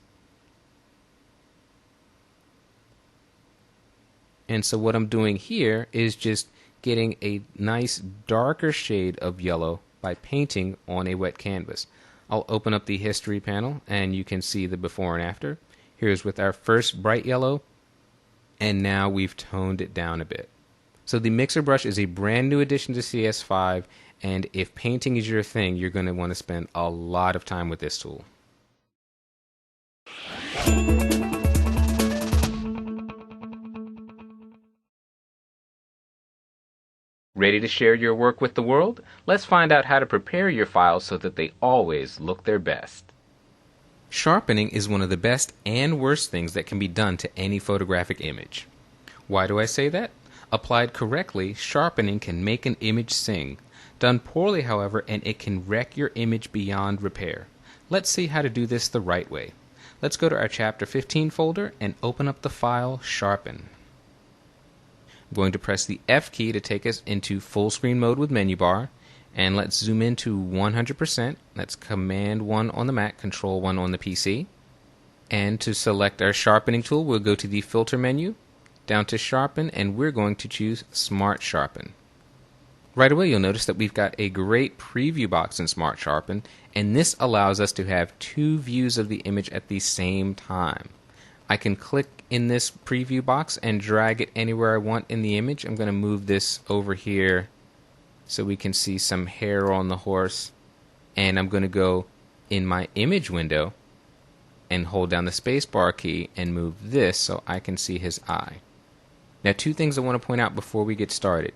S1: And so what I'm doing here is just getting a nice darker shade of yellow by painting on a wet canvas. I'll open up the history panel and you can see the before and after. Here's with our first bright yellow. And now we've toned it down a bit. So the mixer brush is a brand new addition to CS5, and if painting is your thing, you're going to want to spend a lot of time with this tool. Ready to share your work with the world? Let's find out how to prepare your files so that they always look their best. Sharpening is one of the best and worst things that can be done to any photographic image. Why do I say that? Applied correctly, sharpening can make an image sing. Done poorly, however, and it can wreck your image beyond repair. Let's see how to do this the right way. Let's go to our Chapter 15 folder and open up the file Sharpen. I'm going to press the F key to take us into full screen mode with menu bar. And let's zoom in to 100%. That's Command 1 on the Mac, Control 1 on the PC. And to select our sharpening tool, we'll go to the Filter menu, down to Sharpen, and we're going to choose Smart Sharpen. Right away, you'll notice that we've got a great preview box in Smart Sharpen, and this allows us to have two views of the image at the same time. I can click in this preview box and drag it anywhere I want in the image. I'm going to move this over here so we can see some hair on the horse, and I'm going to go in my image window and hold down the spacebar key and move this so I can see his eye. Now, two things I want to point out before we get started.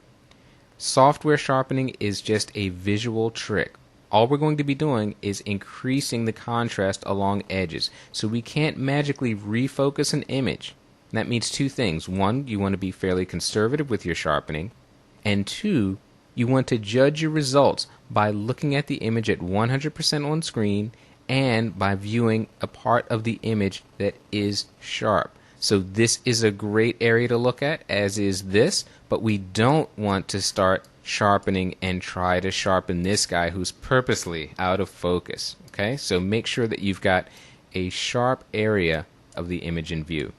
S1: Software sharpening is just a visual trick. All we're going to be doing is increasing the contrast along edges, so we can't magically refocus an image. And that means two things. One, you want to be fairly conservative with your sharpening, and two, you want to judge your results by looking at the image at 100% on screen and by viewing a part of the image that is sharp. So this is a great area to look at, as is this, but we don't want to start sharpening and try to sharpen this guy who's purposely out of focus. Okay, so make sure that you've got a sharp area of the image in view.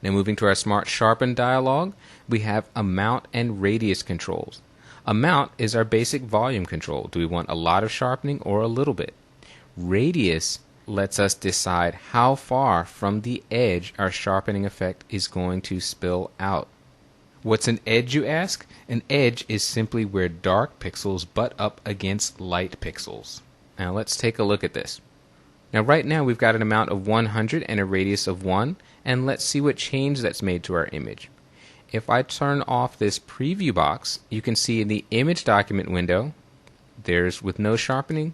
S1: Now moving to our Smart Sharpen dialog, we have amount and radius controls. Amount is our basic volume control. Do we want a lot of sharpening or a little bit? Radius lets us decide how far from the edge our sharpening effect is going to spill out. What's an edge, you ask? An edge is simply where dark pixels butt up against light pixels. Now let's take a look at this. Now right now we've got an amount of 100 and a radius of 1, and let's see what change that's made to our image. If I turn off this preview box, you can see in the image document window, there's with no sharpening,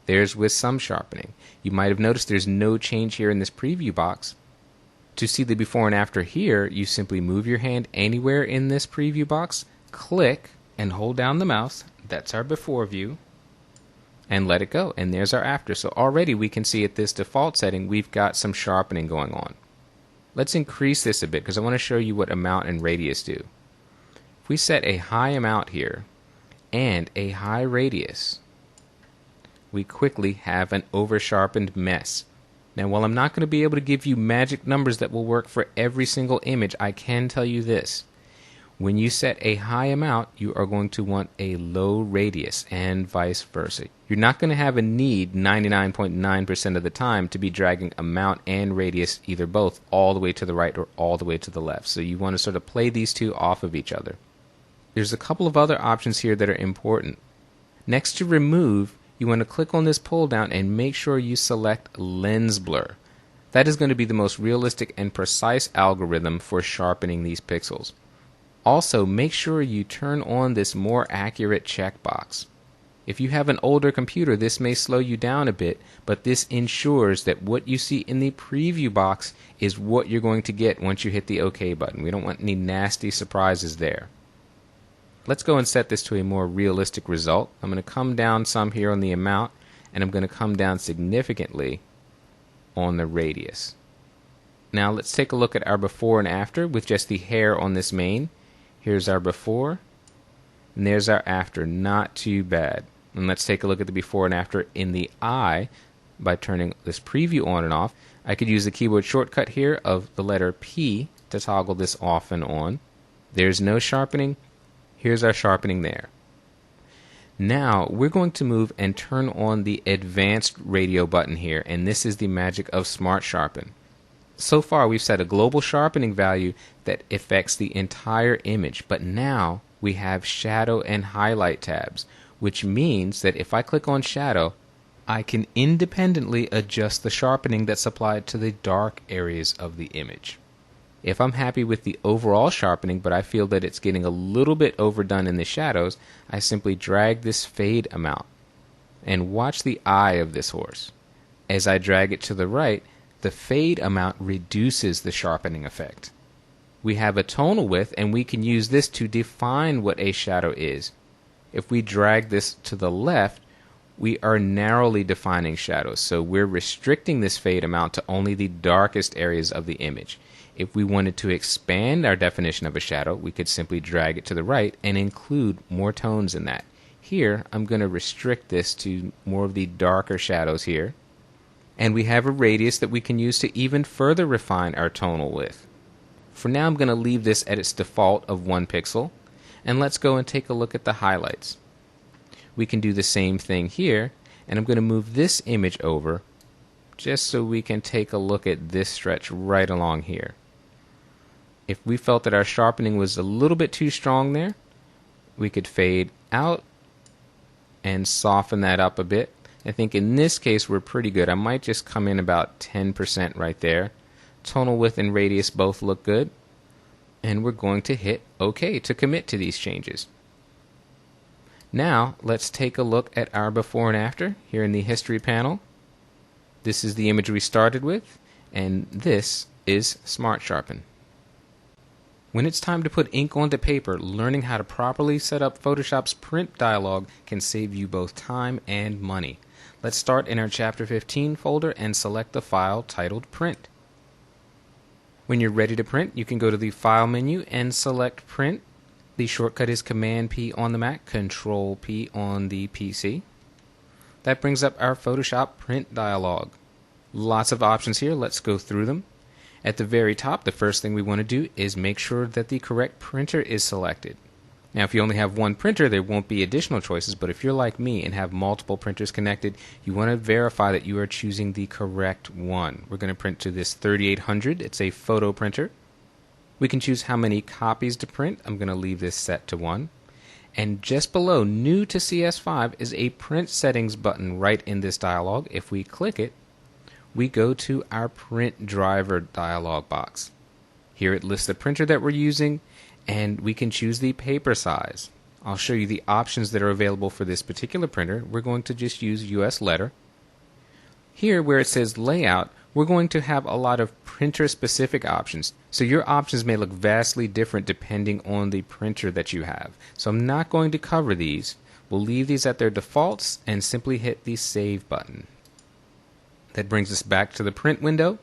S1: there's with some sharpening. You might have noticed there's no change here in this preview box. To see the before and after here, you simply move your hand anywhere in this preview box, click and hold down the mouse, that's our before view, and let it go, and there's our after. So already we can see at this default setting we've got some sharpening going on. Let's increase this a bit because I want to show you what amount and radius do. If we set a high amount here and a high radius, we quickly have an over sharpened mess. Now while I'm not going to be able to give you magic numbers that will work for every single image, I can tell you this. When you set a high amount, you are going to want a low radius and vice versa. You're not going to have a need 99.9% of the time to be dragging amount and radius, either both, all the way to the right or all the way to the left. So you want to sort of play these two off of each other. There's a couple of other options here that are important. Next to remove, you want to click on this pull down and make sure you select lens blur. That is going to be the most realistic and precise algorithm for sharpening these pixels. Also, make sure you turn on this more accurate checkbox. If you have an older computer, this may slow you down a bit, but this ensures that what you see in the preview box is what you're going to get once you hit the OK button. We don't want any nasty surprises there. Let's go and set this to a more realistic result. I'm going to come down some here on the amount, and I'm going to come down significantly on the radius. Now let's take a look at our before and after with just the hair on this mane. Here's our before, and there's our after. Not too bad. And let's take a look at the before and after in the eye by turning this preview on and off. I could use the keyboard shortcut here of the letter P to toggle this off and on. There's no sharpening. Here's our sharpening there. Now we're going to move and turn on the advanced radio button here, and this is the magic of Smart Sharpen. So far we've set a global sharpening value that affects the entire image, but now we have shadow and highlight tabs, which means that if I click on shadow, I can independently adjust the sharpening that's applied to the dark areas of the image. If I'm happy with the overall sharpening, but I feel that it's getting a little bit overdone in the shadows, I simply drag this fade amount. And watch the eye of this horse. As I drag it to the right, the fade amount reduces the sharpening effect. We have a tonal width, and we can use this to define what a shadow is. If we drag this to the left, we are narrowly defining shadows, so we're restricting this fade amount to only the darkest areas of the image. If we wanted to expand our definition of a shadow, we could simply drag it to the right and include more tones in that. Here, I'm going to restrict this to more of the darker shadows here. And we have a radius that we can use to even further refine our tonal width. For now, I'm going to leave this at its default of 1 pixel. And let's go and take a look at the highlights. We can do the same thing here, and I'm going to move this image over just so we can take a look at this stretch right along here. If we felt that our sharpening was a little bit too strong there, we could fade out and soften that up a bit. I think in this case we're pretty good. I might just come in about 10% right there. Tonal width and radius both look good. And we're going to hit OK to commit to these changes. Now let's take a look at our before and after here in the history panel. This is the image we started with, and this is Smart Sharpen. When it's time to put ink onto paper, learning how to properly set up Photoshop's print dialog can save you both time and money. Let's start in our Chapter 15 folder and select the file titled Print. When you're ready to print, you can go to the File menu and select Print. the shortcut is Command P on the Mac, Control P on the PC. That brings up our Photoshop print dialog. Lots of options here. Let's go through them. At the very top, the first thing we want to do is make sure that the correct printer is selected. Now, if you only have one printer, there won't be additional choices, but if you're like me and have multiple printers connected, you want to verify that you are choosing the correct one. We're going to print to this 3800. It's a photo printer. We can choose how many copies to print. I'm going to leave this set to 1. And just below, new to CS5, is a print settings button right in this dialog. If we click it, we go to our print driver dialog box. Here it lists the printer that we're using, and we can choose the paper size. I'll show you the options that are available for this particular printer. We're going to just use US letter. Here where it says layout, we're going to have a lot of printer specific options. So your options may look vastly different depending on the printer that you have. So I'm not going to cover these. We'll leave these at their defaults and simply hit the save button. That brings us back to the print window.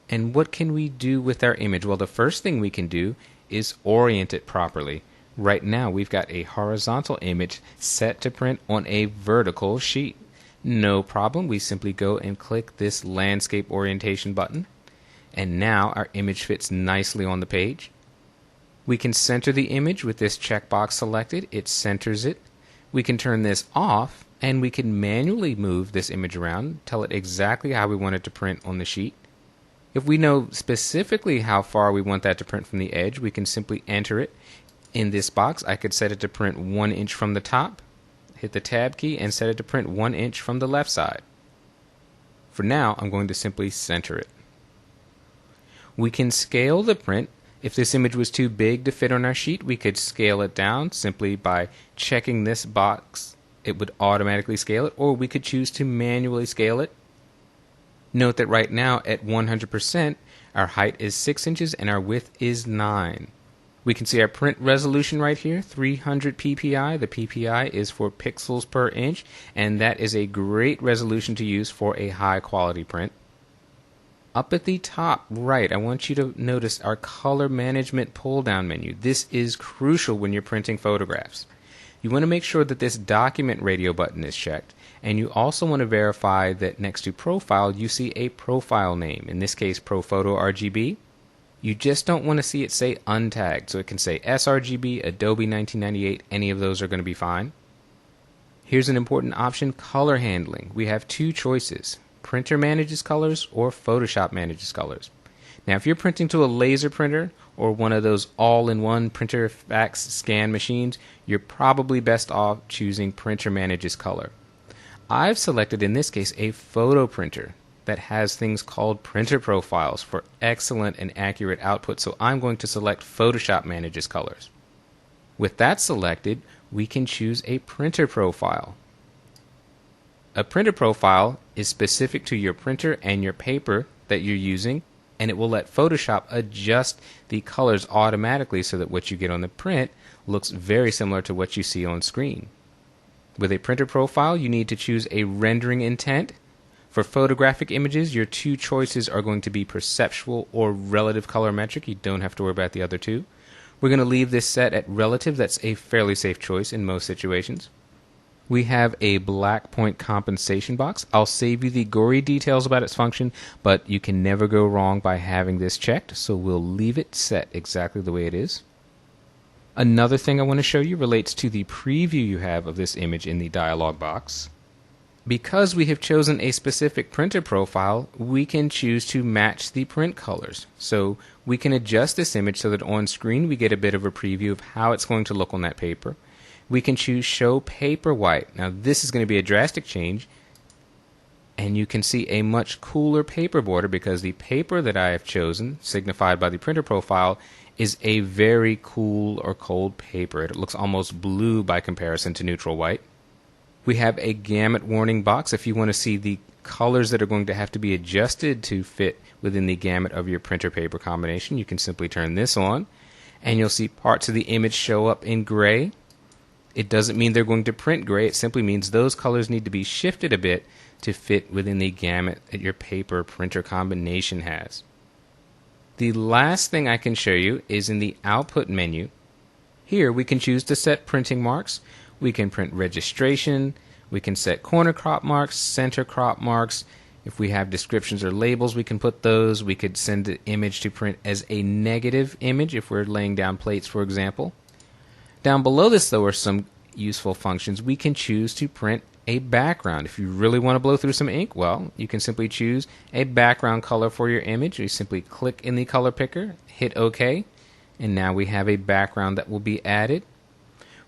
S1: And what can we do with our image? Well, the first thing we can do is orient it properly. Right now we've got a horizontal image set to print on a vertical sheet. No problem, we simply go and click this landscape orientation button, and now our image fits nicely on the page. We can center the image with this checkbox selected. It centers it. We can turn this off, and we can manually move this image around, tell it exactly how we want it to print on the sheet. If we know specifically how far we want that to print from the edge, we can simply enter it. In this box, I could set it to print 1 inch from the top, hit the tab key, and set it to print 1 inch from the left side. For now, I'm going to simply center it. We can scale the print. If this image was too big to fit on our sheet, we could scale it down simply by checking this box. It would automatically scale it, or we could choose to manually scale it. Note that right now at 100%, our height is 6 inches and our width is 9. We can see our print resolution right here, 300 ppi. The ppi is for pixels per inch, and that is a great resolution to use for a high quality print. Up at the top right, I want you to notice our color management pull down menu. This is crucial when you're printing photographs. You want to make sure that this document radio button is checked, and you also want to verify that next to profile you see a profile name, in this case ProPhoto RGB. You just don't want to see it say untagged, so it can say sRGB, Adobe 1998, any of those are going to be fine. Here's an important option, color handling. We have two choices, Printer manages colors or Photoshop manages colors. Now if you're printing to a laser printer or one of those all-in-one printer fax scan machines, you're probably best off choosing Printer manages color. I've selected in this case a photo printer that has things called printer profiles for excellent and accurate output, so I'm going to select Photoshop manages colors. With that selected, we can choose a printer profile. A printer profile is specific to your printer and your paper that you're using, and it will let Photoshop adjust the colors automatically so that what you get on the print looks very similar to what you see on screen. With a printer profile, you need to choose a rendering intent. For photographic images, your two choices are going to be perceptual or relative colorimetric. You don't have to worry about the other two. We're going to leave this set at relative. That's a fairly safe choice in most situations. We have a black point compensation box. I'll save you the gory details about its function, but you can never go wrong by having this checked, so we'll leave it set exactly the way it is. Another thing I want to show you relates to the preview you have of this image in the dialog box. Because we have chosen a specific printer profile, we can choose to match the print colors. So we can adjust this image so that on screen we get a bit of a preview of how it's going to look on that paper. We can choose Show Paper White. Now this is going to be a drastic change, and you can see a much cooler paper border because the paper that I have chosen, signified by the printer profile, is a very cool or cold paper. It looks almost blue by comparison to neutral white. We have a gamut warning box if you want to see the colors that are going to have to be adjusted to fit within the gamut of your printer paper combination. You can simply turn this on, and you'll see parts of the image show up in gray. It doesn't mean they're going to print gray. It simply means those colors need to be shifted a bit to fit within the gamut that your paper printer combination has. The last thing I can show you is in the output menu. Here we can choose to set printing marks. We can print registration. We can set corner crop marks, center crop marks. If we have descriptions or labels, we can put those. We could send the image to print as a negative image if we're laying down plates, for example. Down below this, though, are some useful functions. We can choose to print a background. If you really want to blow through some ink, well, you can simply choose a background color for your image. You simply click in the color picker, hit OK, and now we have a background that will be added.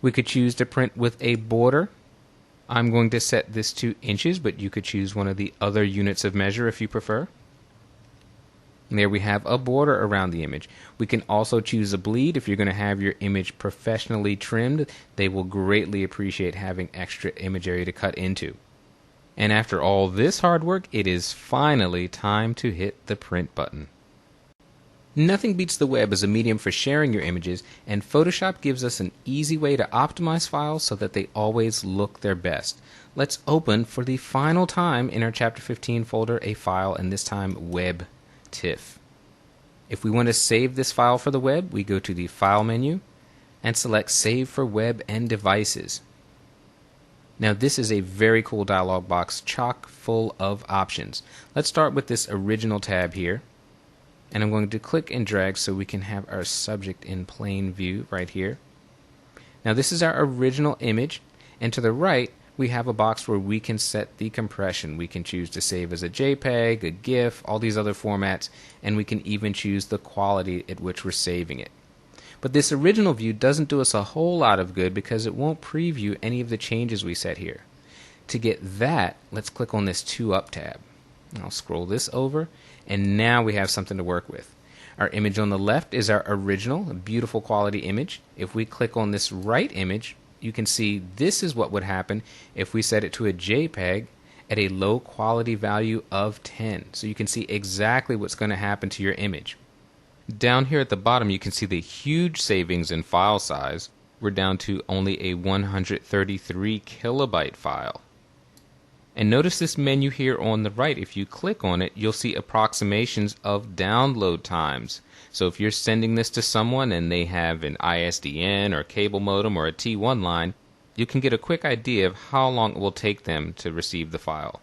S1: We could choose to print with a border. I'm going to set this to inches, but you could choose one of the other units of measure if you prefer. And there we have a border around the image. We can also choose a bleed. If you're going to have your image professionally trimmed, they will greatly appreciate having extra image area to cut into. And after all this hard work, it is finally time to hit the print button. Nothing beats the web as a medium for sharing your images, and Photoshop gives us an easy way to optimize files so that they always look their best. Let's open for the final time in our Chapter 15 folder a file, and this time Web TIFF. If we want to save this file for the web, we go to the File menu and select Save for Web and Devices. Now this is a very cool dialog box chock full of options. Let's start with this Original tab here, and I'm going to click and drag so we can have our subject in plain view right here. Now this is our original image, and to the right we have a box where we can set the compression. We can choose to save as a JPEG, a GIF, all these other formats, and we can even choose the quality at which we're saving it. But this original view doesn't do us a whole lot of good because it won't preview any of the changes we set here. To get that, let's click on this 2-up tab. I'll scroll this over, and now we have something to work with. Our image on the left is our original, a beautiful quality image. If we click on this right image, you can see this is what would happen if we set it to a JPEG at a low quality value of 10. So you can see exactly what's going to happen to your image. Down here at the bottom you can see the huge savings in file size. We're down to only a 133 kilobyte file. And notice this menu here on the right. If you click on it, you'll see approximations of download times. So if you're sending this to someone and they have an ISDN or cable modem or a T1 line, you can get a quick idea of how long it will take them to receive the file.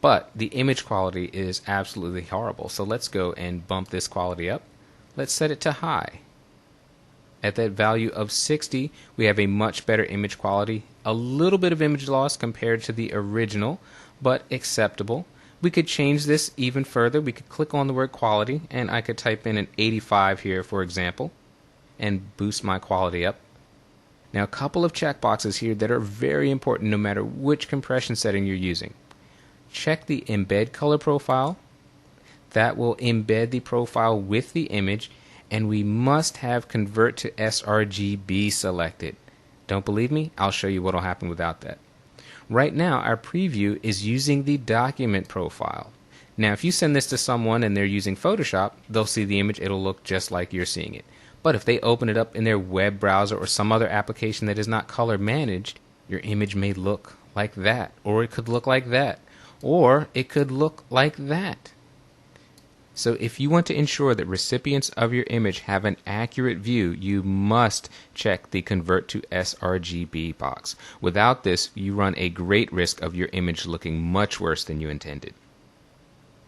S1: But the image quality is absolutely horrible. So let's go and bump this quality up. Let's set it to high. At that value of 60, we have a much better image quality. A little bit of image loss compared to the original, but acceptable. We could change this even further. We could click on the word quality, and I could type in an 85 here, for example, and boost my quality up. Now, a couple of checkboxes here that are very important no matter which compression setting you're using. Check the embed color profile. That will embed the profile with the image, and we must have convert to sRGB selected. Don't believe me? I'll show you what will happen without that. Right now our preview is using the document profile. Now if you send this to someone and they're using Photoshop, they'll see the image, it'll look just like you're seeing it. But if they open it up in their web browser or some other application that is not color managed, your image may look like that, or it could look like that, or it could look like that. So if you want to ensure that recipients of your image have an accurate view, you must check the Convert to sRGB box. Without this, you run a great risk of your image looking much worse than you intended.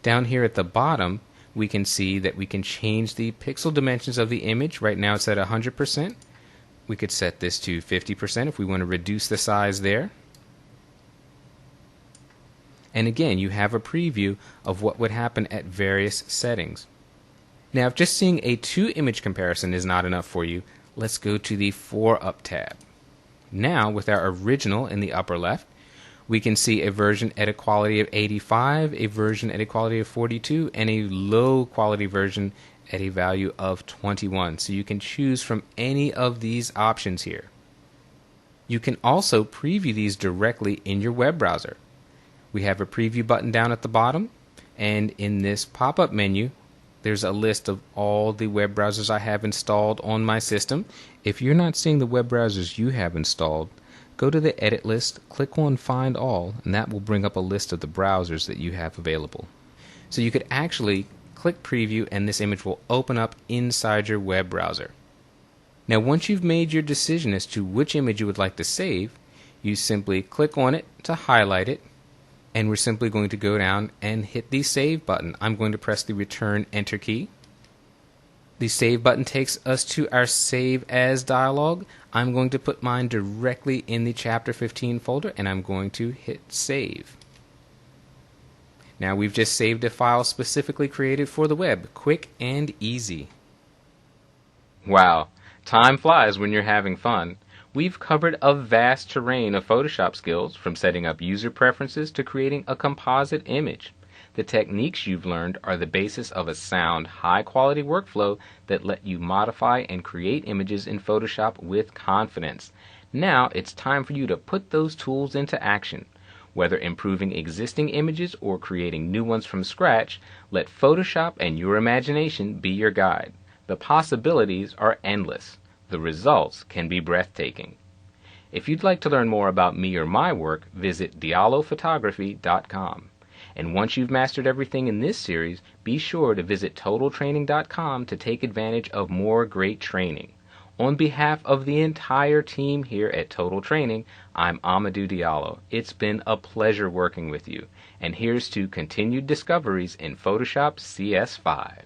S1: Down here at the bottom, we can see that we can change the pixel dimensions of the image. Right now it's at 100%. We could set this to 50% if we want to reduce the size there. And again, you have a preview of what would happen at various settings. Now, if just seeing a 2-image comparison is not enough for you, let's go to the 4-up tab. Now, with our original in the upper left, we can see a version at a quality of 85, a version at a quality of 42, and a low quality version at a value of 21. So you can choose from any of these options here. You can also preview these directly in your web browser. We have a preview button down at the bottom, and in this pop-up menu there's a list of all the web browsers I have installed on my system. If you're not seeing the web browsers you have installed, go to the edit list, click on Find All, and that will bring up a list of the browsers that you have available. So you could actually click preview and this image will open up inside your web browser. Now once you've made your decision as to which image you would like to save, you simply click on it to highlight it, and we're simply going to go down and hit the Save button. I'm going to press the Return Enter key. The Save button takes us to our Save As dialog. I'm going to put mine directly in the Chapter 15 folder, and I'm going to hit Save. Now we've just saved a file specifically created for the web. Quick and easy. Wow, time flies when you're having fun. We've covered a vast terrain of Photoshop skills, from setting up user preferences to creating a composite image. The techniques you've learned are the basis of a sound, high-quality workflow that let you modify and create images in Photoshop with confidence. Now it's time for you to put those tools into action. Whether improving existing images or creating new ones from scratch, let Photoshop and your imagination be your guide. The possibilities are endless. The results can be breathtaking. If you'd like to learn more about me or my work, visit diallophotography.com. And once you've mastered everything in this series, be sure to visit TotalTraining.com to take advantage of more great training. On behalf of the entire team here at Total Training, I'm Amadou Diallo. It's been a pleasure working with you. And here's to continued discoveries in Photoshop CS5.